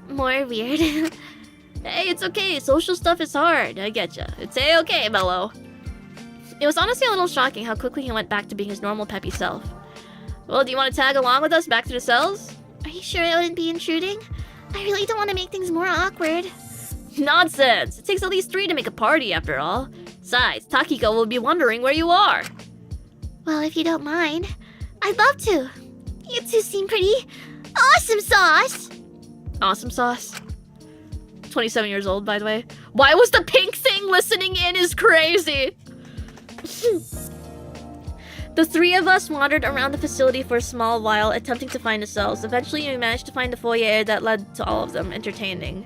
more weird. Hey, it's okay. Social stuff is hard. I getcha. It's a-okay, Mello. It was honestly a little shocking how quickly he went back to being his normal peppy self. Well, do you want to tag along with us back to the cells? Are you sure I wouldn't be intruding? I really don't want to make things more awkward. Nonsense! It takes at least 3 to make a party, after all. Besides, Takiko will be wondering where you are. Well, if you don't mind, I'd love to. You two seem pretty awesome sauce. Awesome sauce? 27 years old, by the way. Why was the pink thing listening in is crazy? The 3 of us wandered around the facility for a small while, attempting to find the cells. Eventually, we managed to find the foyer that led to all of them, entertaining.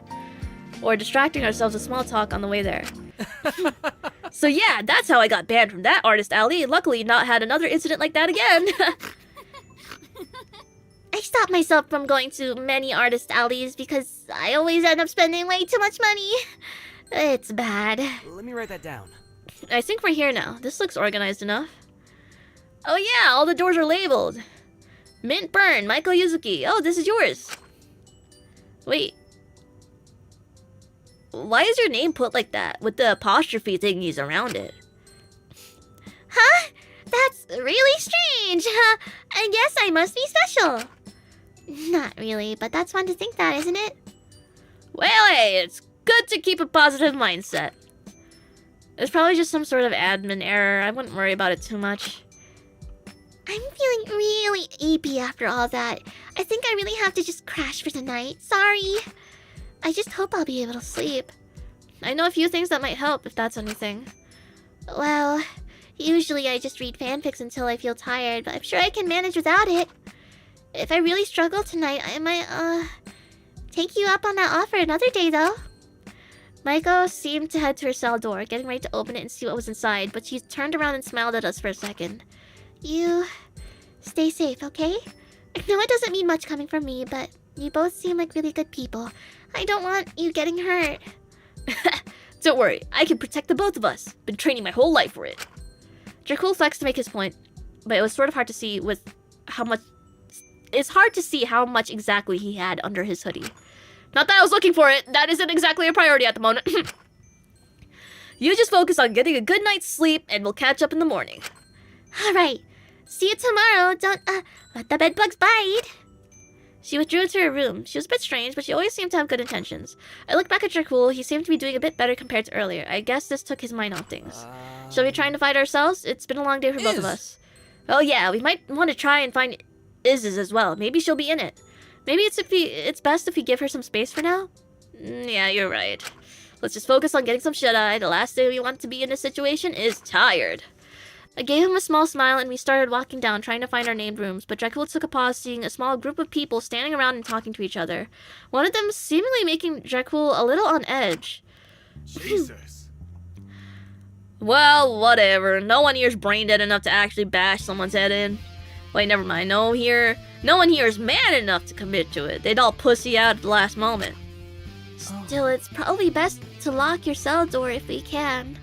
Or distracting ourselves with small talk on the way there. So yeah, that's how I got banned from that artist alley. Luckily, not had another incident like that again. I stopped myself from going to many artist alleys because I always end up spending way too much money. It's bad. Let me write that down. I think we're here now. This looks organized enough. Oh yeah, all the doors are labeled. Mint Burn, Maiko Yuzuki. Oh, this is yours. Wait. Why is your name put like that, with the apostrophe thingies around it? Huh? That's really strange. I guess I must be special. Not really, but that's fun to think that, isn't it? Well, hey, it's good to keep a positive mindset. It's probably just some sort of admin error. I wouldn't worry about it too much. I'm feeling really eepy after all that. I think I really have to just crash for tonight. Sorry. I just hope I'll be able to sleep. I know a few things that might help, if that's anything. Well, usually I just read fanfics until I feel tired, but I'm sure I can manage without it. If I really struggle tonight, I might, take you up on that offer another day, though. Maiko seemed to head to her cell door, getting ready to open it and see what was inside, but she turned around and smiled at us for a second. You stay safe, okay? I know it doesn't mean much coming from me, but you both seem like really good people. I don't want you getting hurt. Don't worry, I can protect the both of us. Been training my whole life for it. Dracul flexed to make his point, but it was sort of hard to see with how much... It's hard to see how much exactly he had under his hoodie. Not that I was looking for it. That isn't exactly a priority at the moment. You just focus on getting a good night's sleep, and we'll catch up in the morning. Alright. See you tomorrow. Don't, let the bedbugs bite. She withdrew to her room. She was a bit strange, but she always seemed to have good intentions. I looked back at Dracul. He seemed to be doing a bit better compared to earlier. I guess this took his mind off things. Shall we try to fight ourselves? It's been a long day for both of us. Oh yeah, we might want to try and find Iz's as well. Maybe she'll be in it. Maybe it's best if we give her some space for now? Yeah, you're right. Let's just focus on getting some shut-eye. The last thing we want to be in this situation is tired. I gave him a small smile and we started walking down, trying to find our named rooms, but Dracula took a pause, seeing a small group of people standing around and talking to each other. One of them seemingly making Dracula a little on edge. Jesus. Well, whatever. No one here's brain dead enough to actually bash someone's head in. Wait, never mind. No one here is man enough to commit to it. They'd all pussy out at the last moment. Still, it's probably best to lock your cell door if we can.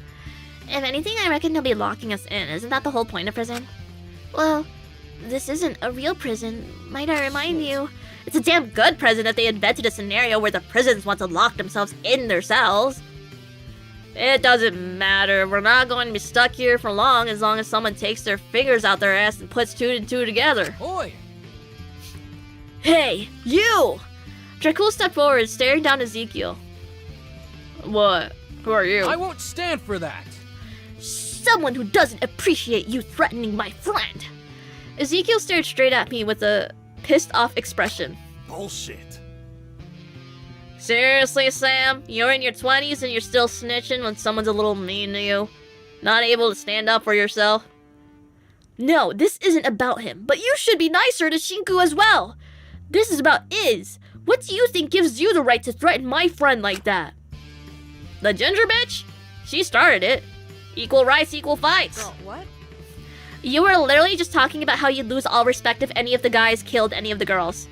If anything, I reckon they'll be locking us in. Isn't that the whole point of prison? Well, this isn't a real prison. Might I remind you? It's a damn good prison if they invented a scenario where the prisons want to lock themselves in their cells. It doesn't matter. We're not going to be stuck here for long as someone takes their fingers out their ass and puts two and two together. Oi! Hey, you! Dracula stepped forward, staring down Ezekiel. What? Who are you? I won't stand for that! Someone who doesn't appreciate you threatening my friend. Ezekiel stared straight at me with a pissed-off expression. Bullshit. Seriously, Sam? You're in your 20s and you're still snitching when someone's a little mean to you? Not able to stand up for yourself? No, this isn't about him, but you should be nicer to Shinku as well. This is about Iz. What do you think gives you the right to threaten my friend like that? The ginger bitch? She started it. Equal rights, equal fights. Girl, what? You were literally just talking about how you'd lose all respect if any of the guys killed any of the girls.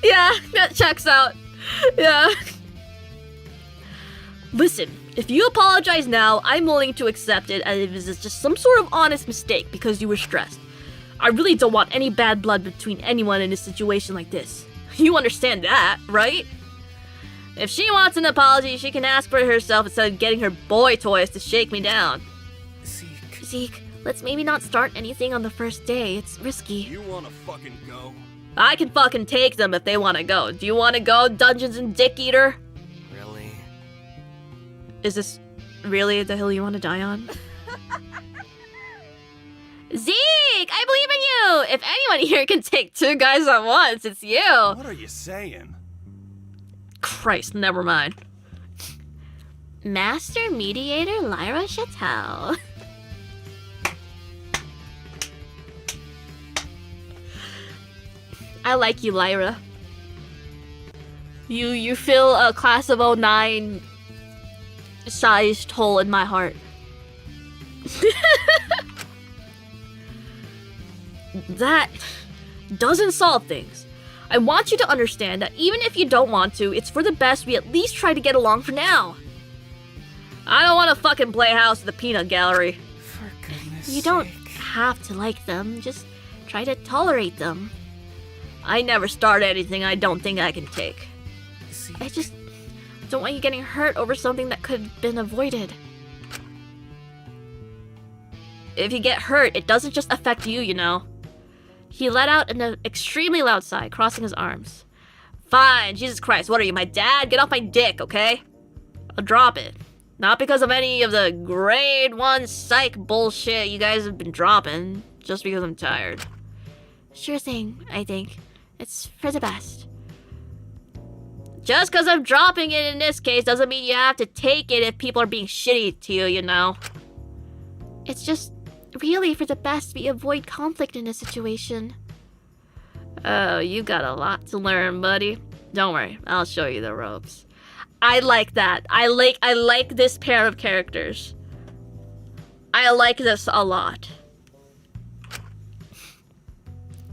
Yeah, that checks out. Yeah. Listen, if you apologize now, I'm willing to accept it as if it's just some sort of honest mistake because you were stressed. I really don't want any bad blood between anyone in a situation like this. You understand that, right? If she wants an apology, she can ask for it herself instead of getting her boy toys to shake me down. Zeke, let's maybe not start anything on the first day. It's risky. You wanna fucking go? I can fucking take them if they want to go. Do you want to go, Dungeons and Dick Eater? Really? Is this really the hill you want to die on? Zeke, I believe in you! If anyone here can take two guys at once, it's you! What are you saying? Christ, never mind. Master Mediator Lyra Chattel. I like you, Lyra. You fill a class of 09 sized hole in my heart. That doesn't solve things. I want you to understand that even if you don't want to, it's for the best we at least try to get along for now. I don't want to fucking play house at the peanut gallery. For goodness You don't have to like them, just try to tolerate them. I never start anything I don't think I can take. I just don't want you getting hurt over something that could have been avoided. If you get hurt, it doesn't just affect you, you know. He let out an extremely loud sigh, crossing his arms. Fine, Jesus Christ, what are you, my dad? Get off my dick, okay? I'll drop it. Not because of any of the grade 1 psych bullshit you guys have been dropping, just because I'm tired. Sure thing, I think. It's for the best. Just because I'm dropping it in this case doesn't mean you have to take it if people are being shitty to you, you know? It's just really for the best we avoid conflict in a situation. Oh, you got a lot to learn, buddy. Don't worry, I'll show you the ropes. I like that. I like this pair of characters. I like this a lot.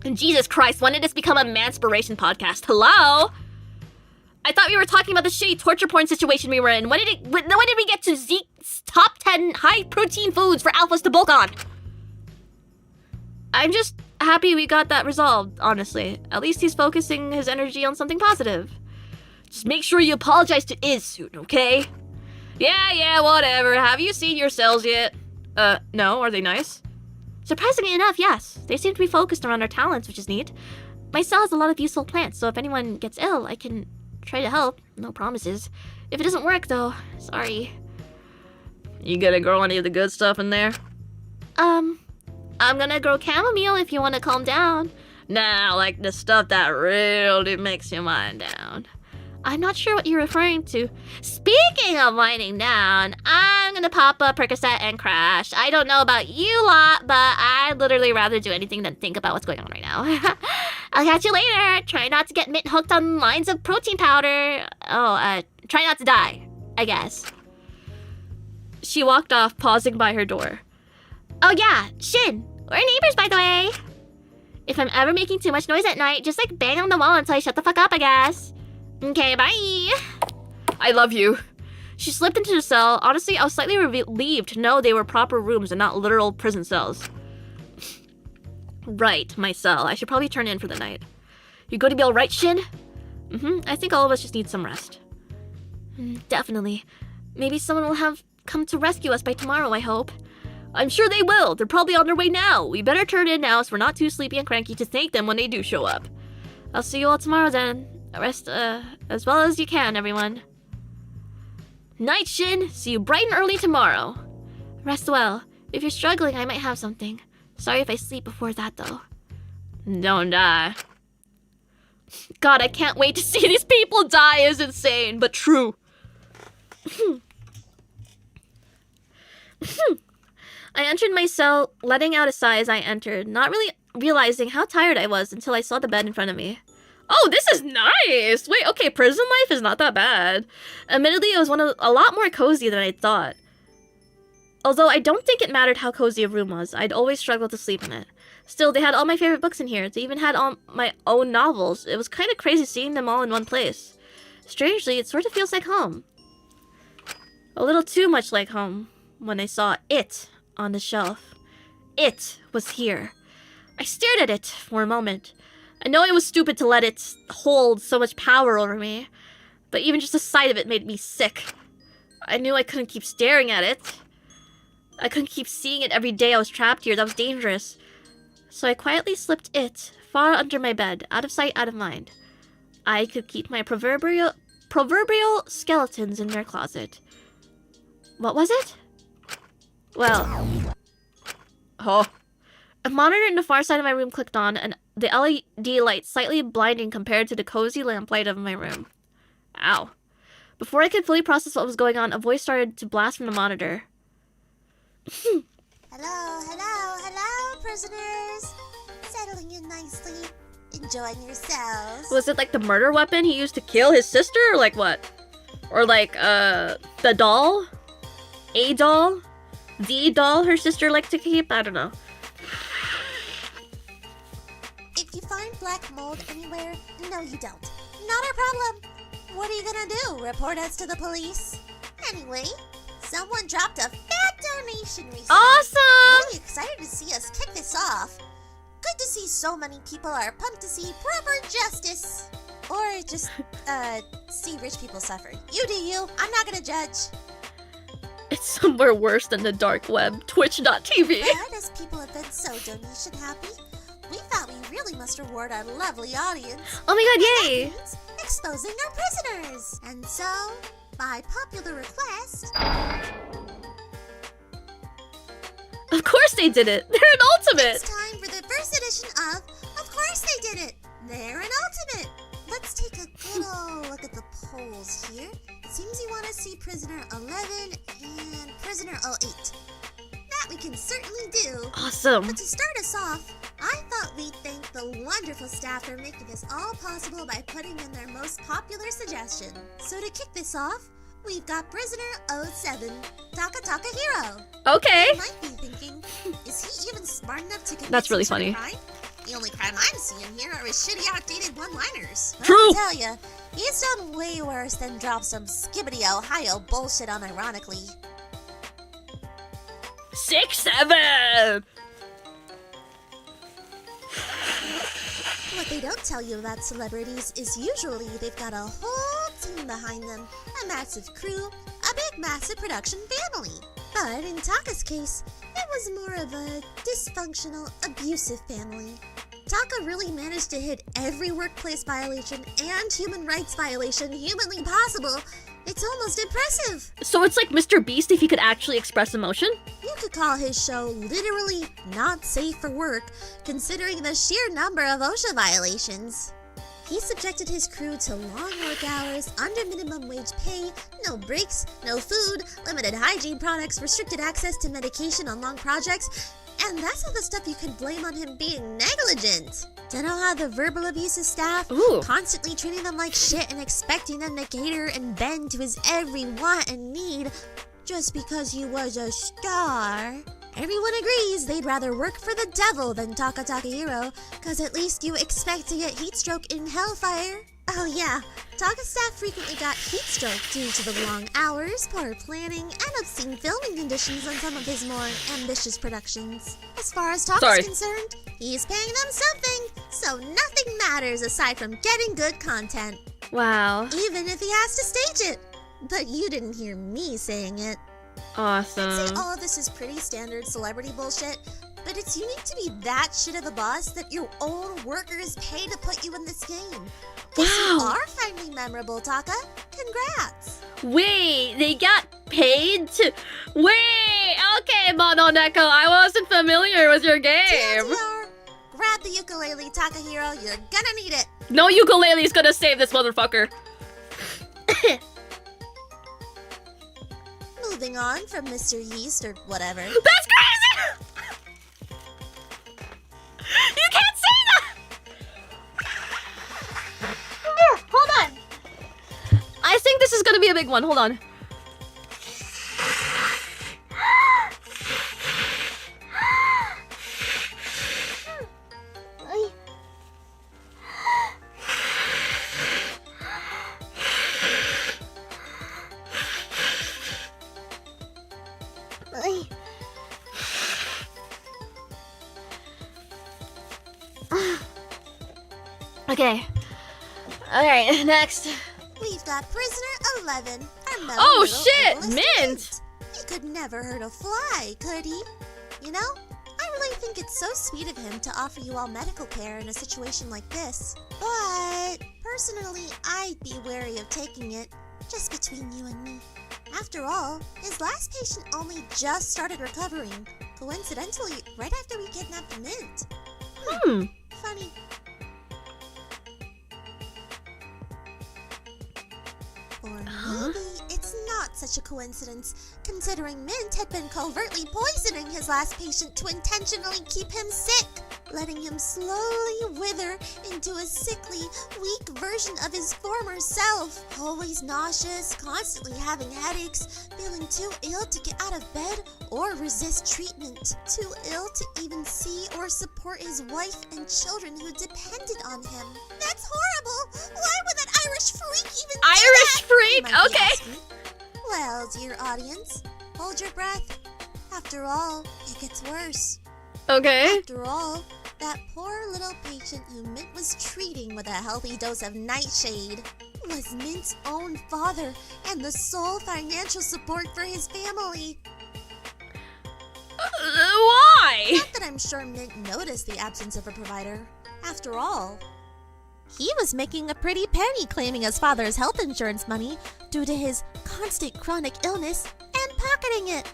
And Jesus Christ, when did this become a manspiration podcast? Hello? I thought we were talking about the shitty torture porn situation we were in. When did we get to Zeke's top 10 high-protein foods for alphas to bulk on? I'm just happy we got that resolved, honestly. At least he's focusing his energy on something positive. Just make sure you apologize to Iz soon, okay? Yeah, whatever. Have you seen your cells yet? No. Are they nice? Surprisingly enough, yes. They seem to be focused around our talents, which is neat. My cell has a lot of useful plants, so if anyone gets ill, I can try to help. No promises. If it doesn't work, though, sorry. You gonna grow any of the good stuff in there? I'm gonna grow chamomile if you want to calm down. Nah, like the stuff that really makes your mind down. I'm not sure what you're referring to. Speaking of winding down, I'm gonna pop a Percocet and crash. I don't know about you lot, but I'd literally rather do anything than think about what's going on right now. I'll catch you later. Try not to get mitt hooked on lines of protein powder. Try not to die, I guess. She walked off, pausing by her door. Oh yeah, Shin. We're neighbors, by the way. If I'm ever making too much noise at night, just like bang on the wall until I shut the fuck up, I guess. Okay, bye. I love you. She slipped into the cell. Honestly, I was slightly relieved to know they were proper rooms and not literal prison cells. Right, my cell. I should probably turn in for the night. You going to be alright, Shin? I think all of us just need some rest. Definitely. Maybe someone will have come to rescue us by tomorrow, I hope. I'm sure they will. They're probably on their way now. We better turn in now so we're not too sleepy and cranky to thank them when they do show up. I'll see you all tomorrow then. Rest, as well as you can, everyone. Night, Shin. See you bright and early tomorrow. Rest well. If you're struggling, I might have something. Sorry if I sleep before that, though. Don't die. God, I can't wait to see these people die is insane, but true. I entered my cell, letting out a sigh as I entered, not really realizing how tired I was until I saw the bed in front of me. Oh, this is nice! Wait, okay, prison life is not that bad. Admittedly, it was a lot more cozy than I thought. Although I don't think it mattered how cozy a room was, I'd always struggled to sleep in it. Still, they had all my favorite books in here. They even had all my own novels. It was kind of crazy seeing them all in one place. Strangely, it sort of feels like home. A little too much like home when I saw it on the shelf. It was here. I stared at it for a moment. I know it was stupid to let it hold so much power over me, but even just the sight of it made me sick. I knew I couldn't keep staring at it. I couldn't keep seeing it every day I was trapped here. That was dangerous. So I quietly slipped it far under my bed, out of sight, out of mind. I could keep my proverbial skeletons in their closet. What was it? Well... Oh. A monitor in the far side of my room clicked on, and the LED light slightly blinding compared to the cozy lamplight of my room. Ow. Before I could fully process what was going on, a voice started to blast from the monitor. Hello, prisoners. Settling in nicely, enjoying yourselves. Was it like the murder weapon he used to kill his sister, or like what? Or like, the doll? A doll? The doll her sister liked to keep? I don't know. If you find black mold anywhere, no you don't. Not our problem. What are you gonna do, report us to the police? Anyway, someone dropped a fat donation recently. Awesome! Really excited to see us kick this off. Good to see so many people are pumped to see proper justice. Or just, see rich people suffer. You do you. I'm not gonna judge. It's somewhere worse than the dark web, twitch.tv. But as people have been so donation happy, we thought we really must reward our lovely audience. Oh my god, yay! That means exposing our prisoners. And so, by popular request... Of course they did it! They're an ultimate! It's time for the first edition of Course They Did It! They're an ultimate! Let's take a good old look at the polls here. It seems you want to see Prisoner 11 and Prisoner 08. That we can certainly do. Awesome. But to start us off, I thought we'd thank the wonderful staff for making this all possible by putting in their most popular suggestion. So to kick this off, we've got Prisoner 07, Taka Hero. Okay. You might be thinking, is he even smart enough to commit That's really some sort of funny. crime? The only crime I'm seeing here are his shitty, outdated one-liners. True. I'll tell ya, he's done way worse than drop some skibbity Ohio bullshit unironically. 6-7! What they don't tell you about celebrities is usually they've got a whole team behind them, a massive crew, a big massive production family. But in Taka's case, it was more of a dysfunctional, abusive family. Taka really managed to hit every workplace violation and human rights violation humanly possible. It's almost impressive. So it's like Mr. Beast if he could actually express emotion? You could call his show literally not safe for work, considering the sheer number of OSHA violations. He subjected his crew to long work hours, under minimum wage pay, no breaks, no food, limited hygiene products, restricted access to medication on long projects, and that's all the stuff you can blame on him being negligent. Don't know how the verbal abuse of staff, constantly treating them like shit and expecting them to cater and bend to his every want and need just because he was a star. Everyone agrees they'd rather work for the devil than Taka Takahiro, cause at least you expect to get heatstroke in Hellfire. Oh yeah, Taka staff frequently got heatstroke due to the long hours, poor planning, and obscene filming conditions on some of his more ambitious productions. As far as Taka's concerned, he's paying them something, so nothing matters aside from getting good content. Wow. Even if he has to stage it. But you didn't hear me saying it. Awesome. I'd say all of this is pretty standard celebrity bullshit, but it's unique to be that shit of a boss that your own workers pay to put you in this game. Guess you are finally memorable, Taka. Congrats. Wait, they got paid to... Wait, okay, Mononeko, I wasn't familiar with your game. TLDR, grab the ukulele, Takahiro. You're gonna need it. No ukulele's gonna save this motherfucker. Moving on from Mr. Yeast or whatever. That's crazy! You can't say that! Hold on. I think this is gonna be a big one. Hold on. Okay. Alright, next. We've got Prisoner 11. Our mellow Oh little shit! herbalist Mint! He could never hurt a fly, could he? You know, I really think it's so sweet of him to offer you all medical care in a situation like this. But personally, I'd be wary of taking it, just between you and me. After all, his last patient only just started recovering, coincidentally, right after we kidnapped Mint. Funny. Or maybe it's not such a coincidence, considering Mint had been covertly poisoning his last patient to intentionally keep him sick, letting him slowly wither into a sickly, weak version of his former self. Always nauseous, constantly having headaches, feeling too ill to get out of bed or resist treatment, too ill to even see or support his wife and children who depended on him. That's horrible! Why would that Irish freak even do Irish that? freak? You might be Okay. asking. Well, dear audience, hold your breath. After all, it gets worse. Okay. After all, that poor little patient who Mint was treating with a healthy dose of nightshade was Mint's own father and the sole financial support for his family. Why? Not that I'm sure Mint noticed the absence of a provider. After all, he was making a pretty penny claiming his father's health insurance money due to his constant chronic illness and pocketing it.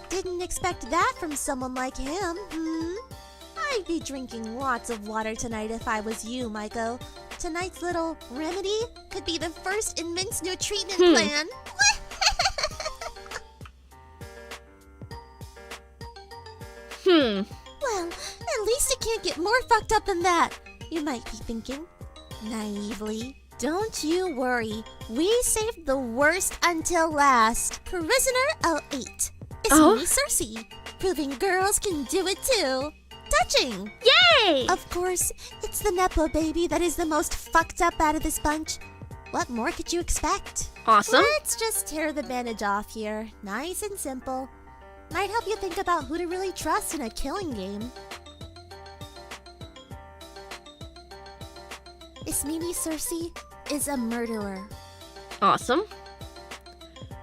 Didn't expect that from someone like him, I'd be drinking lots of water tonight if I was you, Maiko. Tonight's little remedy could be the first in Mint's new treatment plan. Well, at least it can't get more fucked up than that, you might be thinking, naively. Don't you worry, we saved the worst until last. Prisoner 08. It's Cersei, proving girls can do it too. Touching! Yay! Of course, it's the Nepo baby that is the most fucked up out of this bunch. What more could you expect? Awesome. Let's just tear the bandage off here. Nice and simple. Might help you think about who to really trust in a killing game. Eimi Cersei is a murderer. Awesome.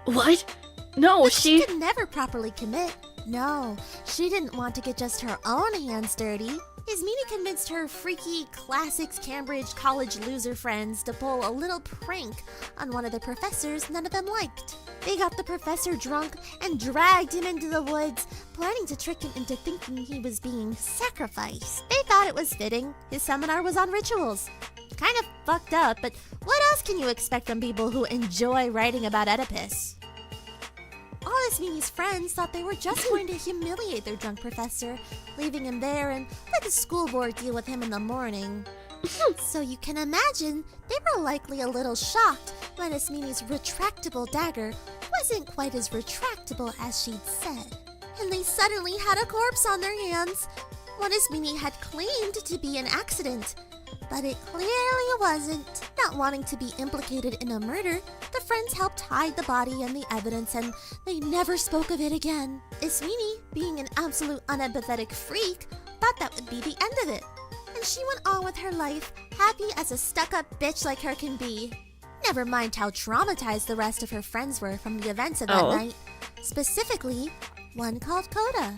What? No, But she could never properly commit. No, she didn't want to get just her own hands dirty. Eimi convinced her freaky classics Cambridge college loser friends to pull a little prank on one of the professors none of them liked. They got the professor drunk and dragged him into the woods, planning to trick him into thinking he was being sacrificed. They thought it was fitting. His seminar was on rituals. Kind of fucked up, but what else can you expect from people who enjoy writing about Oedipus? All Ismini's friends thought they were just going to humiliate their drunk professor, leaving him there and let the school board deal with him in the morning. So you can imagine they were likely a little shocked when Ismini's retractable dagger wasn't quite as retractable as she'd said. And they suddenly had a corpse on their hands. One Ismini had claimed to be an accident, but it clearly wasn't. Not wanting to be implicated in a murder, the friends helped hide the body and the evidence, and they never spoke of it again. Ismini, being an absolute unempathetic freak, thought that would be the end of it. And she went on with her life, happy as a stuck-up bitch like her can be. Never mind how traumatized the rest of her friends were from the events of that night. Specifically, one called Koda.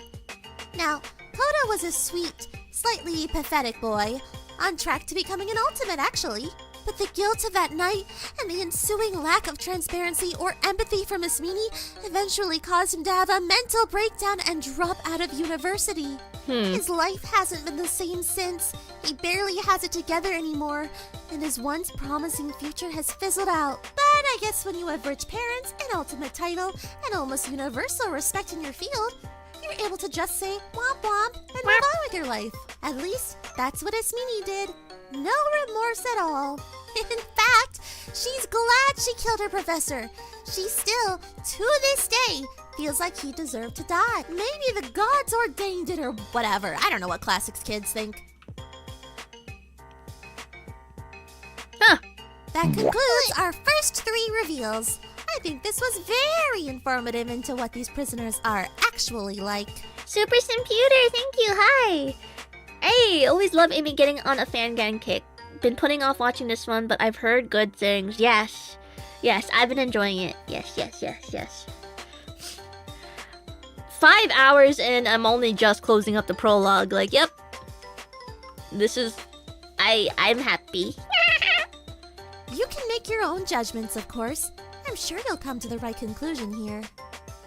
Now, Koda was a sweet, slightly pathetic boy, on track to becoming an ultimate actually. But the guilt of that night and the ensuing lack of transparency or empathy from Ismini eventually caused him to have a mental breakdown and drop out of university. His life hasn't been the same since. He barely has it together anymore, and his once promising future has fizzled out. But I guess when you have rich parents, an ultimate title, and almost universal respect in your field, you're able to just say womp womp and move on with your life. At least, that's what Ismini did. No remorse at all. In fact, she's glad she killed her professor. She still, to this day, feels like he deserved to die. Maybe the gods ordained it or whatever. I don't know what classics kids think. That concludes our first 3 reveals. I think this was very informative into what these prisoners are actually like. Super Simputer, thank you, hi! Hey, always love Amy getting on a fangang kick. Been putting off watching this one, but I've heard good things. Yes, I've been enjoying it. Yes. 5 hours in, I'm only just closing up the prologue. Like, yep. This is... I'm happy. You can make your own judgments, of course. I'm sure you'll come to the right conclusion here.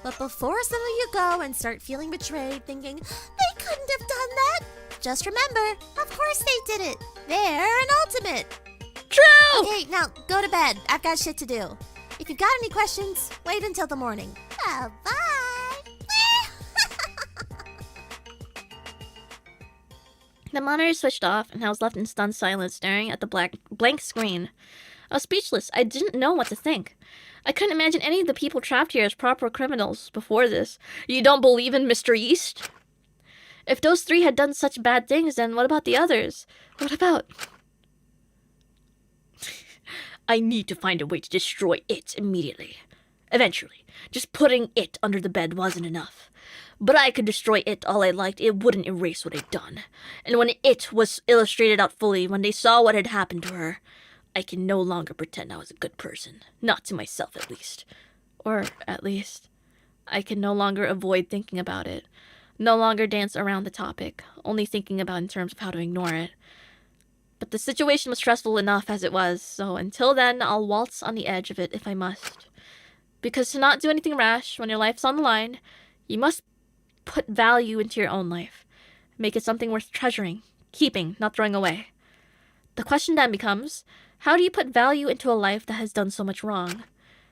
But before some of you go and start feeling betrayed, thinking, they couldn't have done that, just remember, of course they did it. They're an ultimate. True! Okay, now go to bed. I've got shit to do. If you got any questions, wait until the morning. Bye! The monitor switched off, and I was left in stunned silence staring at the blank screen. I was speechless. I didn't know what to think. I couldn't imagine any of the people trapped here as proper criminals before this. You don't believe in Mr. East? If those 3 had done such bad things, then what about the others? What about... I need to find a way to destroy it immediately. Eventually. Just putting it under the bed wasn't enough. But I could destroy it all I liked. It wouldn't erase what I'd done. And when it was illustrated out fully, when they saw what had happened to her, I can no longer pretend I was a good person. Not to myself, at least. Or, at least, I can no longer avoid thinking about it. No longer dance around the topic, only thinking about in terms of how to ignore it. But the situation was stressful enough as it was, so until then, I'll waltz on the edge of it if I must. Because to not do anything rash when your life's on the line, you must put value into your own life. Make it something worth treasuring, keeping, not throwing away. The question then becomes, how do you put value into a life that has done so much wrong?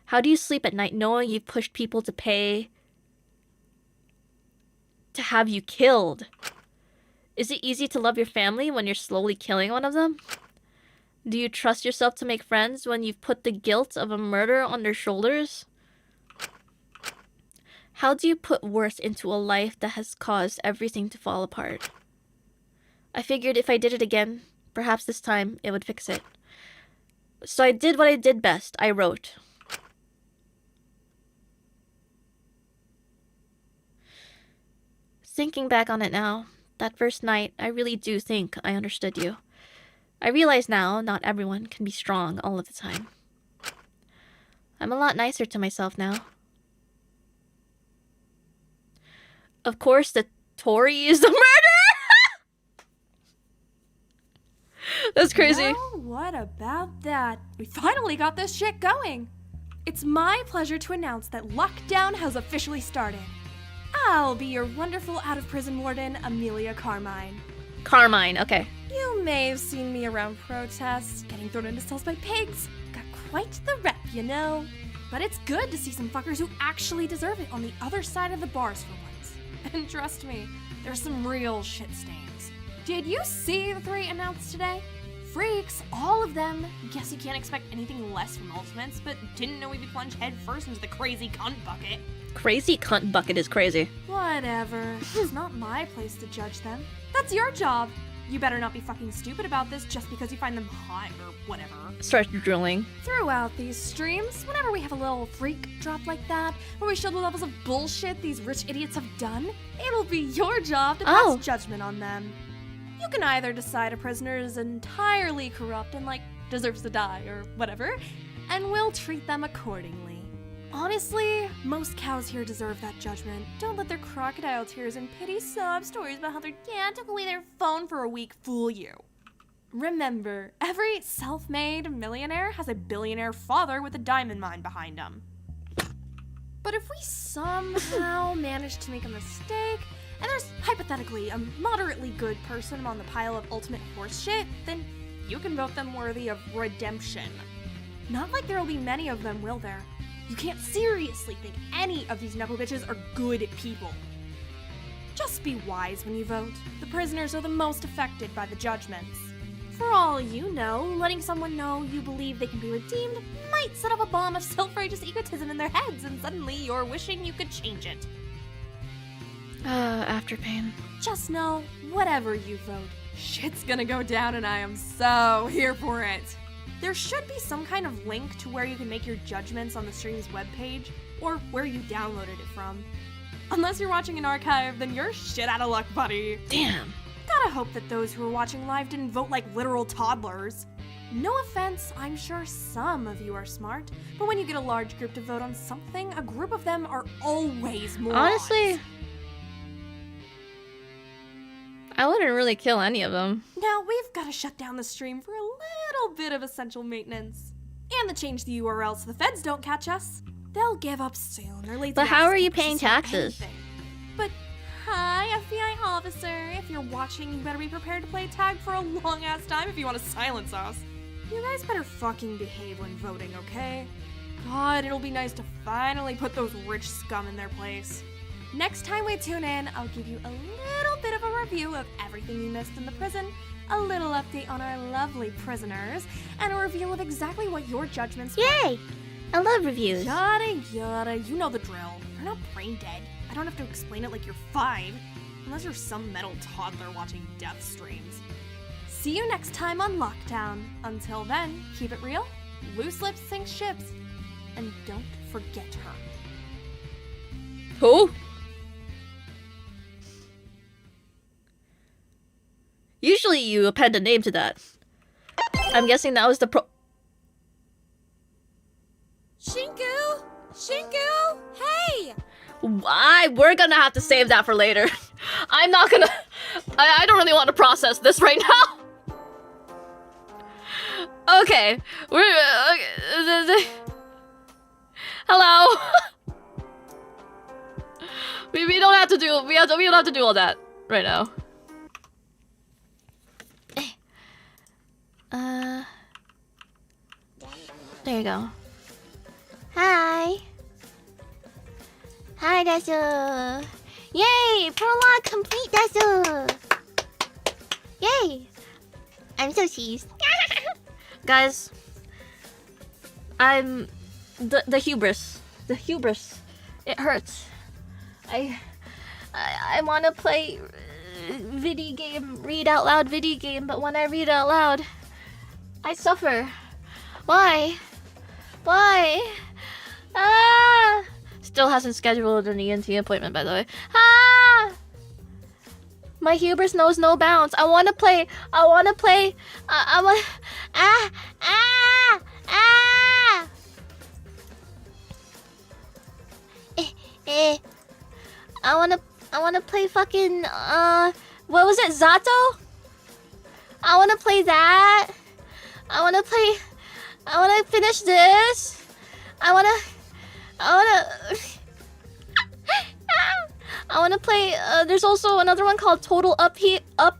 How do you sleep at night knowing you've pushed people to pay to have you killed? Is it easy to love your family when you're slowly killing one of them? Do you trust yourself to make friends when you've put the guilt of a murder on their shoulders? How do you put worth into a life that has caused everything to fall apart? I figured if I did it again, perhaps this time it would fix it. So I did what I did best. I wrote. Thinking back on it now, that first night, I really do think I understood you. I realize now not everyone can be strong all of the time. I'm a lot nicer to myself now. Of course, the Tory is the murderer! That's crazy. Well, what about that? We finally got this shit going. It's my pleasure to announce that lockdown has officially started. I'll be your wonderful out-of-prison warden, Amelia Carmine. Carmine, okay. You may have seen me around protests, getting thrown into cells by pigs. Got quite the rep, you know. But it's good to see some fuckers who actually deserve it on the other side of the bars for once. And trust me, there's some real shit stains. Did you see the 3 announced today? Freaks, all of them. Guess you can't expect anything less from Ultimates, but didn't know we'd be plunged headfirst into the crazy cunt bucket. Crazy cunt bucket is crazy. Whatever. It's not my place to judge them. That's your job. You better not be fucking stupid about this just because you find them hot or whatever. Start drilling. Throughout these streams, whenever we have a little freak drop like that, where we show the levels of bullshit these rich idiots have done, it'll be your job to pass judgment on them. You can either decide a prisoner is entirely corrupt and, like, deserves to die or whatever, and we'll treat them accordingly. Honestly, most cows here deserve that judgment. Don't let their crocodile tears and pity sob stories about how their dad took away their phone for a week fool you. Remember, every self-made millionaire has a billionaire father with a diamond mine behind him. But if we somehow manage to make a mistake, and there's hypothetically a moderately good person among the pile of ultimate horse shit, then you can vote them worthy of redemption. Not like there'll be many of them, will there? You can't seriously think any of these nepo bitches are good people. Just be wise when you vote. The prisoners are the most affected by the judgments. For all you know, letting someone know you believe they can be redeemed might set off a bomb of self-righteous egotism in their heads, and suddenly you're wishing you could change it. Afterpain. Just know, whatever you vote, shit's gonna go down and I am so here for it. There should be some kind of link to where you can make your judgments on the stream's webpage, or where you downloaded it from. Unless you're watching an archive, then you're shit out of luck, buddy. Damn. Gotta hope that those who are watching live didn't vote like literal toddlers. No offense, I'm sure some of you are smart, but when you get a large group to vote on something, a group of them are always morons. Honestly, I wouldn't really kill any of them. Now we've gotta shut down the stream for a little bit of essential maintenance. And to change the URL so the feds don't catch us. They'll give up soon or later. But how are you paying taxes? But hi, FBI officer. If you're watching, you better be prepared to play tag for a long ass time if you want to silence us. You guys better fucking behave when voting, okay? God, it'll be nice to finally put those rich scum in their place. Next time we tune in, I'll give you a little bit of a review of everything you missed in the prison, a little update on our lovely prisoners, and a reveal of exactly what your judgments were. Yay! I love reviews. Yada yada, you know the drill. You're not brain dead. I don't have to explain it like you're 5, unless you're some metal toddler watching death streams. See you next time on Lockdown. Until then, keep it real, loose lips sink ships, and don't forget her. Who? Usually you append a name to that. I'm guessing that was the Shinku! Shinku! Hey! We're gonna have to save that for later. I'm not gonna... I don't really want to process this right now. Okay. Hello? we don't have to do... We don't have to do all that right now. There you go. Hi. Hi, desu. Yay! Prologue complete, desu. Yay! I'm so cheesed. Guys, I'm... The hubris. The hubris. It hurts. I want to play video game, read out loud video game, but when I read out loud, I suffer. Why? Why? Ah! Still hasn't scheduled an ENT appointment, by the way. Ah! My hubris knows no bounds. I want to play. I want. I want to play fucking, what was it, Zato? I want to play that. I want to finish this. I want to play, there's also another one called Total Upheaval.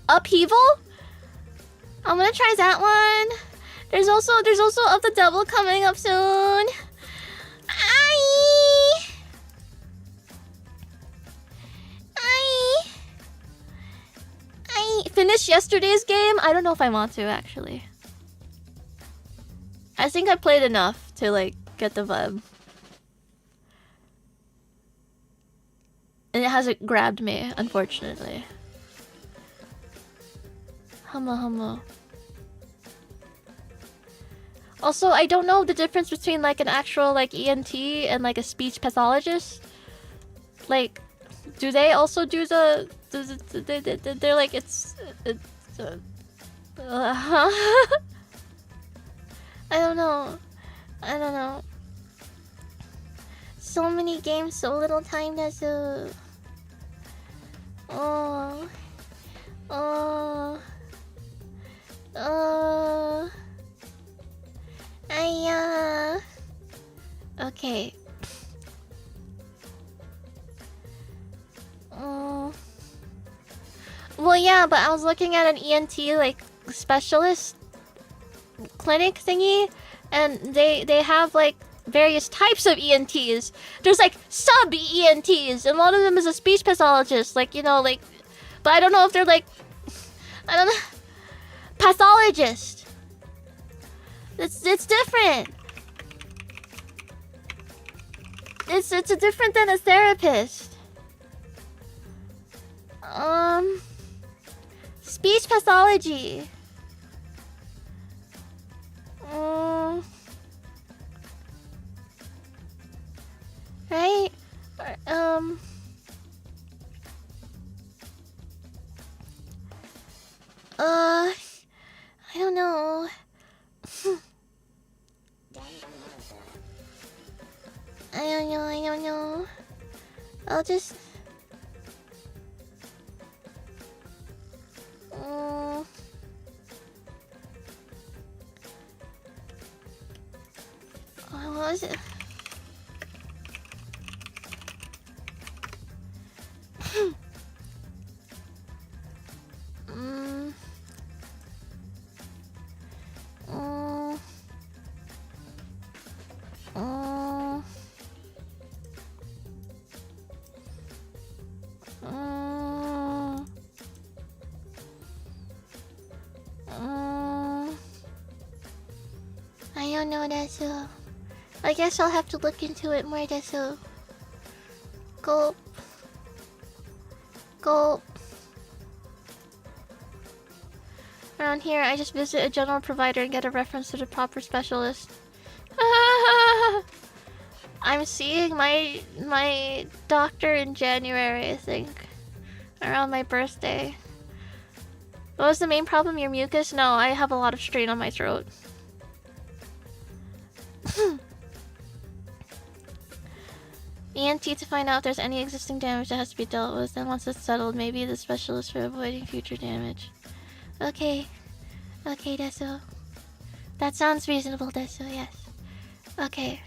Upheaval? I'm gonna try that one. There's also Of the Devil coming up soon. I finished yesterday's game. I don't know if I want to actually. I think I played enough to like get the vibe. And it hasn't grabbed me, unfortunately. Humma. Also, I don't know the difference between like an actual like ENT and like a speech pathologist. Like, do they also do the they're like it's I don't know. So many games, so little time. That's okay. Well, yeah, but I was looking at an ENT like specialist clinic thingy, and they have like various types of ENTs. There's like sub ENTs, and one of them is a speech pathologist. Like, you know, like, but I don't know if they're like, I don't know, pathologist. It's different. It's different than a therapist. Speech pathology. Right? I don't know. I don't know. I'll just... what was it? I don't know, that's I guess I'll have to look into it more, that's Gulp. Around here, I just visit a general provider and get a reference to the proper specialist. I'm seeing my doctor in January, I think. Around my birthday. What was the main problem? Your mucus? No, I have a lot of strain on my throat. ENT to find out if there's any existing damage that has to be dealt with. Then once it's settled, maybe the specialist for avoiding future damage. Okay. Okay, Deso. That sounds reasonable, Deso, yes. Okay.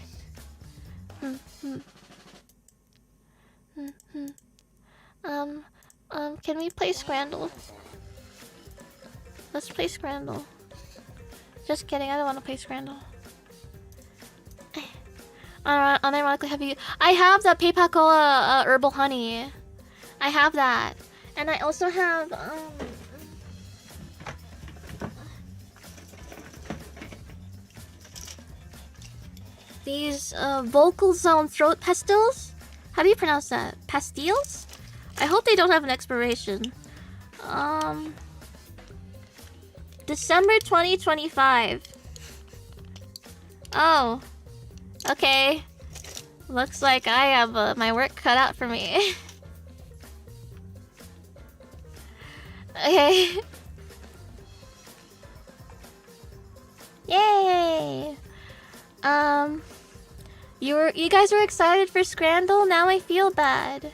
Can we play Scrandle? Let's play Scrandle. Just kidding, I don't want to play Scrandle. Unironically, have you... I have the Peipacola herbal honey. I have that. And I also have, these, vocal zone throat pastilles? How do you pronounce that? Pastilles? I hope they don't have an expiration. December 2025. Oh. Okay. Looks like I have my work cut out for me. Okay. Yay! You guys were excited for Scrandle? Now I feel bad.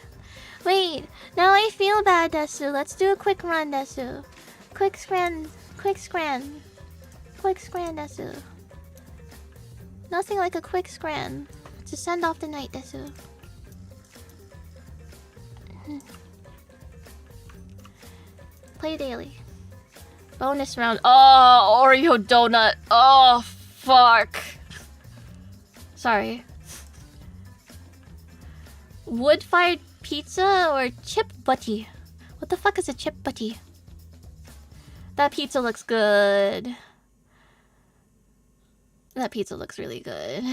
Wait, now I feel bad, Desu. Let's do a quick run, Desu. Quick scran, Desu. Nothing like a quick scran to send off the night, Desu. play daily. Bonus round. Oh, Oreo donut. Oh, fuck. Sorry. Wood-fired pizza or chip butty? What the fuck is a chip butty? That pizza looks good. That pizza looks really good.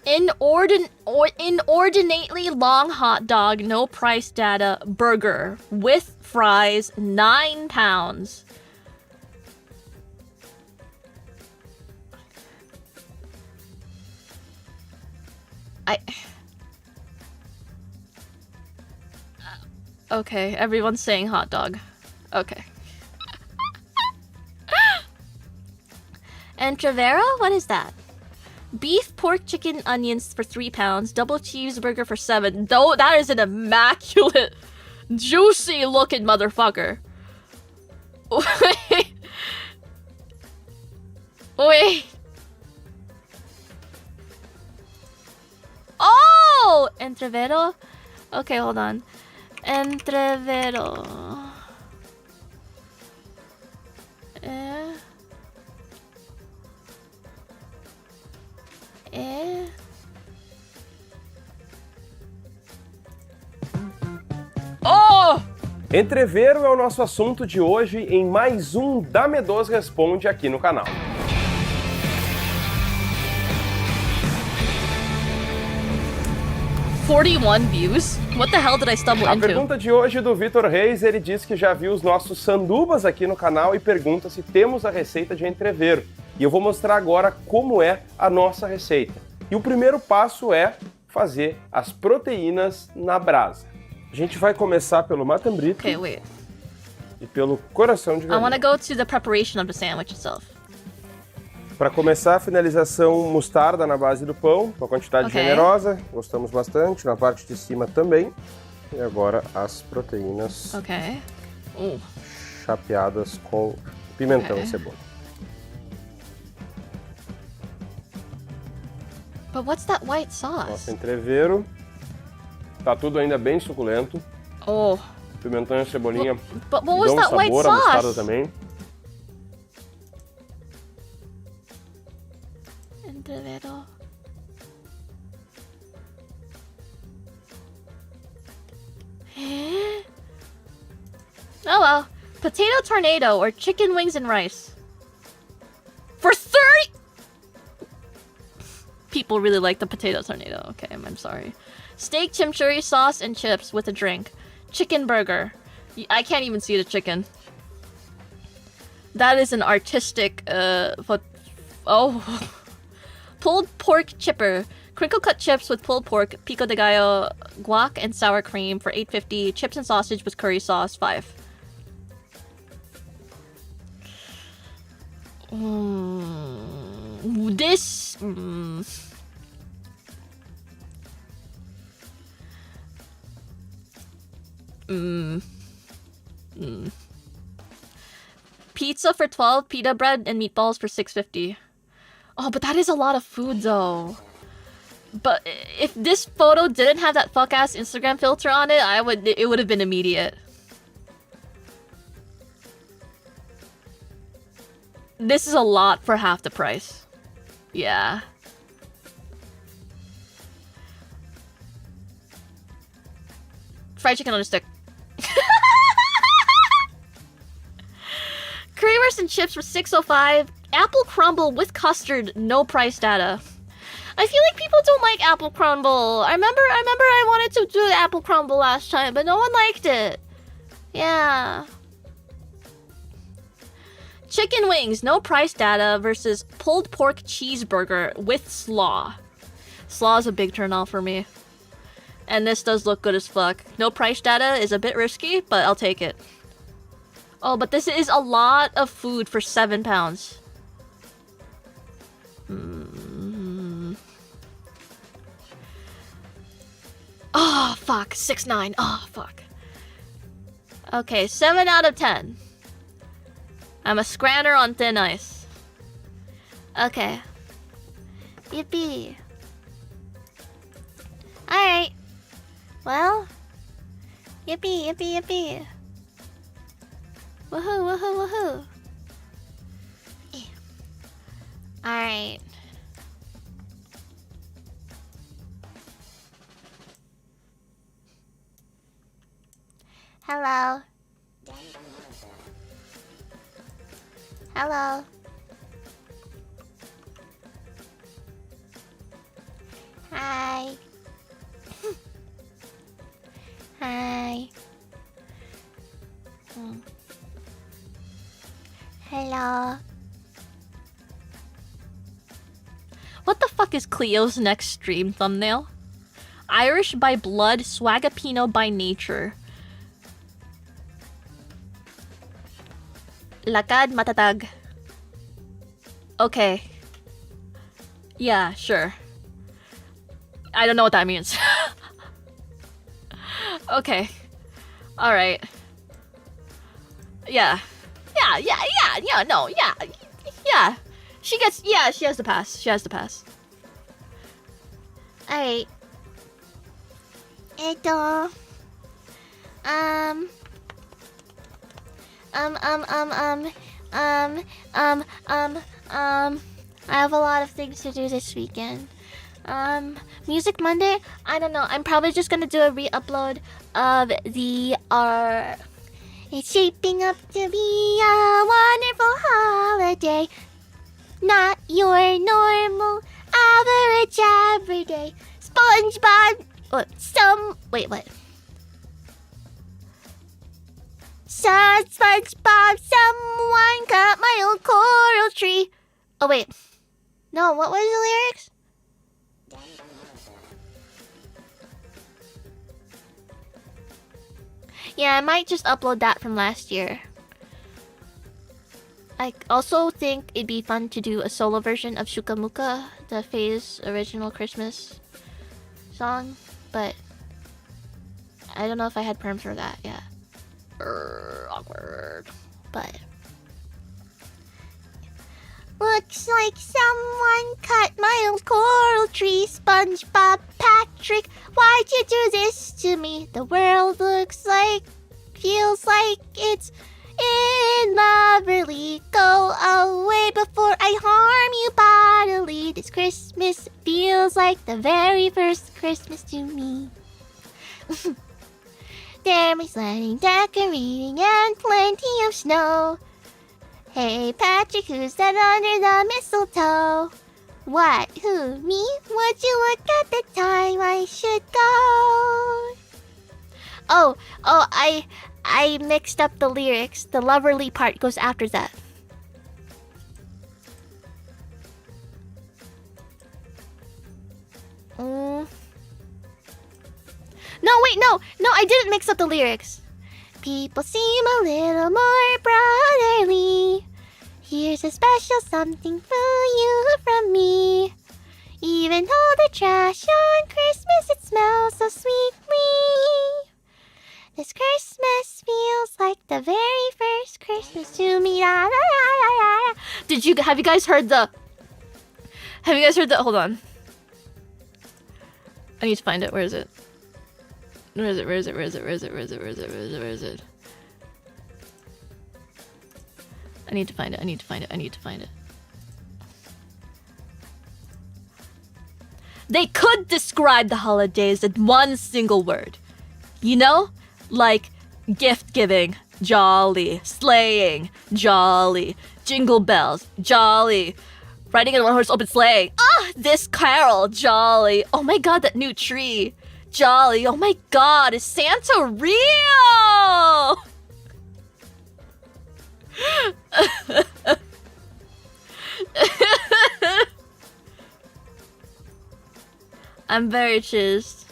Inordinately long hot dog, no price data, burger with fries, £9. Okay, everyone's saying hot dog. Okay. And Trevero? What is that? Beef, pork, chicken, onions for £3. Double cheeseburger for $7. Though that is an immaculate, juicy looking motherfucker. Wait. Wait. Oh! Entrevero? Okay, hold on. Entrevero. Oh! Entrevero é o nosso assunto de hoje em mais um Da Medos Responde aqui no canal. Views? What the hell did I stumble A into? pergunta de hoje do Vitor Reis, ele diz que já viu os nossos sandubas aqui no canal e pergunta se temos a receita de entrevero. E eu vou mostrar agora como é a nossa receita. E o primeiro passo é fazer as proteínas na brasa. A gente vai começar pelo matambrito e pelo coração de I galinha. want to go to the preparation of the sandwich itself. Para começar, a finalização mostarda na base do pão, uma quantidade generosa, gostamos bastante, na parte de cima também. E agora as proteínas chapeadas com pimentão e cebola. But what's that white sauce? Nosso entrevero. Tá tudo ainda bem suculento. Oh. Pimentão e cebolinha But what was dão that sabor, white a mostarda sauce? também. Entrevero. Oh well. Potato tornado or chicken wings and rice. For 30! People really like the potato tornado. Okay, I'm sorry. Steak, chimichurri sauce, and chips with a drink. Chicken burger. I can't even see the chicken. That is an artistic, Pulled pork chipper. Crinkle cut chips with pulled pork, pico de gallo, guac, and sour cream for $8.50. Chips and sausage with curry sauce, $5. This... Pizza for 12, pita bread, and meatballs for $6.50. Oh, but that is a lot of food, though. But if this photo didn't have that fuck-ass Instagram filter on it, it would have been immediate. This is a lot for half the price. Yeah. Fried chicken on a stick. Currywurst and chips for $6.05. Apple crumble with custard, no price data. I feel like people don't like apple crumble. I remember I wanted to do the apple crumble last time, but no one liked it. Yeah. Chicken wings, no price data versus pulled pork cheeseburger with slaw. Slaw is a big turnoff for me. And this does look good as fuck. No price data is a bit risky, but I'll take it. Oh, but this is a lot of food for £7. Oh, fuck. 6-9. Oh, fuck. Okay, 7 out of 10. I'm a scranner on thin ice. Okay. Yippee. Alright. Well, Yippee, yippee, yippee. Woohoo, woohoo, woohoo. Alright. Hello. Hello. Hi. Hi. Hello. What the fuck is Cleo's next stream thumbnail? Irish by blood, Swagapino by nature. Lakad matatag. Okay. Yeah, sure. I don't know what that means. Okay. Alright. Yeah. Yeah. She has to pass. She has to pass. Alright. I have a lot of things to do this weekend. Music Monday? I don't know. I'm probably just gonna do a re-upload of the It's shaping up to be a wonderful holiday. Not your normal average everyday. SpongeBob. What? SpongeBob, someone cut my old coral tree. Oh wait. No, what was the lyrics? Yeah, I might just upload that from last year. I also think it'd be fun to do a solo version of Shukamuka, the Faye's original Christmas song, but I don't know if I had perms for that yet. Awkward. But looks like someone cut my old coral tree. SpongeBob, Patrick, why'd you do this to me? The world feels like it's in loverly. Go away before I harm you bodily. This Christmas feels like the very first Christmas to me. There be sledding, decorating, and plenty of snow. Hey Patrick, who's that under the mistletoe? What? Who? Me? Would you look at the time I should go? I mixed up the lyrics. The loverly part goes after that. No, I didn't mix up the lyrics. People seem a little more brotherly. Here's a special something for you from me. Even though the trash on Christmas, it smells so sweetly. This Christmas feels like the very first Christmas to me. Have you guys heard the... Hold on. I need to find it. Where is it? Where is it? I need to find it. They could describe the holidays in one single word. You know? Like gift giving, jolly. Sleighing, jolly. Jingle bells, jolly. Riding in a one-horse open sleigh. This carol, jolly. Oh my god, that new tree. Jolly. Oh my god, is Santa real? I'm very chizzed.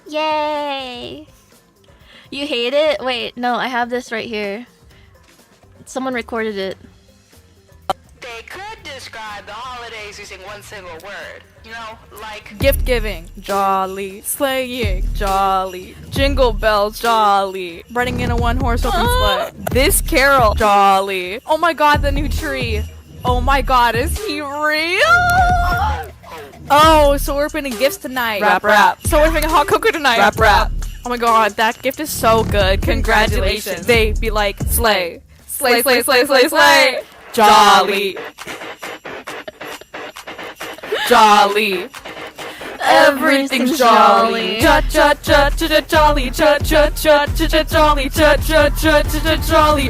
Yay! You hate it? Wait, no, I have this right here. Someone recorded it. They could describe the holidays using one single word. You know, like gift giving, jolly. Sleighing, jolly. Jingle bells, jolly. Riding in a one-horse open sleigh. This carol, jolly. Oh my god, the new tree. Oh my god, is he real? Oh, so we're opening gifts tonight. Rap. So we're having a hot cocoa tonight. Rap. Oh my god, that gift is so good. Congratulations. They be like, slay. Slay, slay, slay, slay, slay. Jolly. Jolly. Everything's jolly. Jolly. Jolly.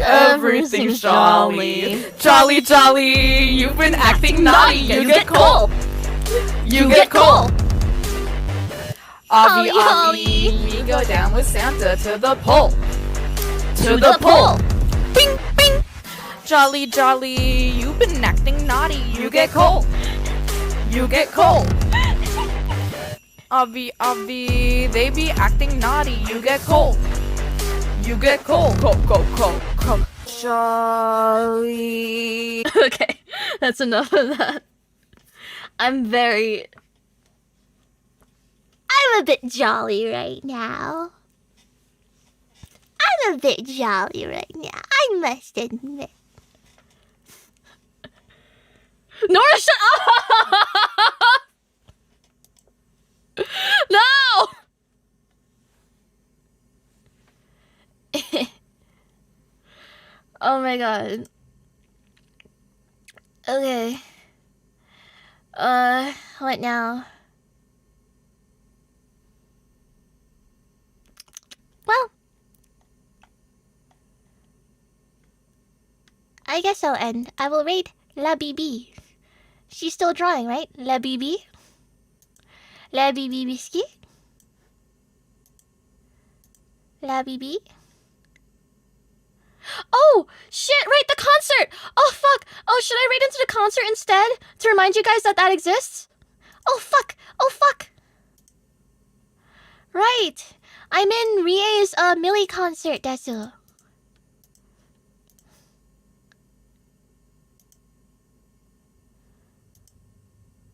Everything's jolly. Jolly. You've been acting naughty. You get coal. You get coal. Avi, we go down with Santa to the pole. To the pole. Bing, bing. Jolly, you've been acting naughty. You get coal. You get coal. Avi, they be acting naughty. You get coal. You get coal. Coal. Jolly. Okay, that's enough of that. I'm a bit jolly right now. I must admit. Nora, shut up! No! Oh my god. Okay. What now? Well, I guess I'll end. I will rate La Bibi. She's still drawing, right? La Bibi? La Bibi Biscuit? La Bibi? Oh, shit, right, the concert! Oh, fuck! Oh, should I rate into the concert instead? To remind you guys that exists? Oh, fuck! Right! I'm in Rie's Millie concert, desu.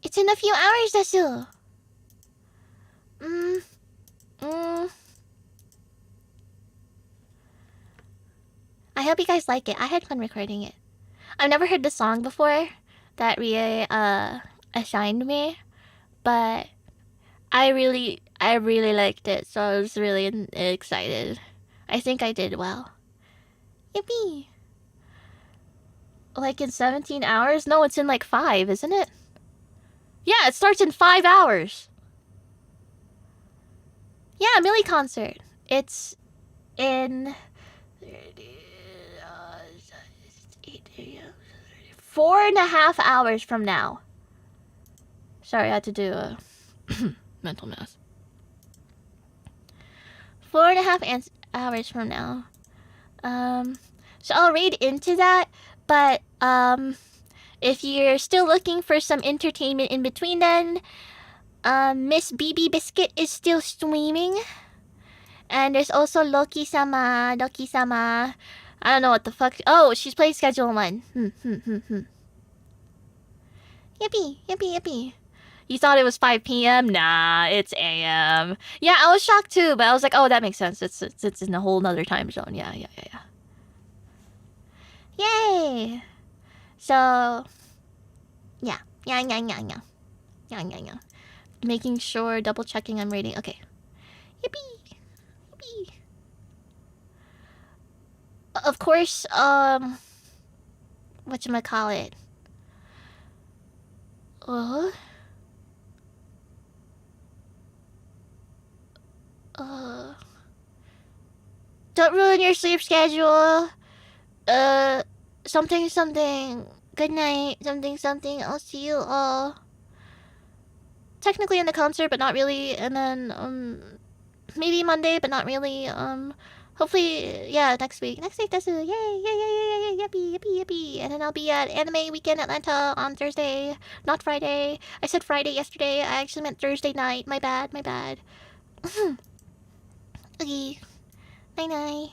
It's in a few hours, desu. I hope you guys like it. I had fun recording it. I've never heard the song before that Rie assigned me, but I really liked it, so I was really excited. I think I did well. Yippee! Like in 17 hours? No, it's in like 5, isn't it? Yeah, it starts in 5 hours. Yeah, Millie concert. It's in 4.5 hours from now. Sorry, I had to do a mental math. 4.5 hours from now. So I'll read into that, but if you're still looking for some entertainment in between then, Miss BB Biscuit is still streaming. And there's also Loki-sama. I don't know what the fuck. Oh, she's playing Schedule 1. Yippee. You thought it was 5 p.m.? Nah, it's a.m. Yeah, I was shocked too, but I was like, oh, that makes sense. It's in a whole nother time zone. Yeah. Yay! So, yeah. Making sure, double checking I'm reading. Okay. Yippee. Of course, whatchamacallit? Don't ruin your sleep schedule. Something. Good night. Something. I'll see you all. Technically in the concert, but not really. And then, maybe Monday, but not really. Hopefully, yeah, next week. Next week, that's yay, yippee. And then I'll be at Anime Weekend Atlanta on Thursday, not Friday. I said Friday yesterday. I actually meant Thursday night. My bad. Okay. Night-night.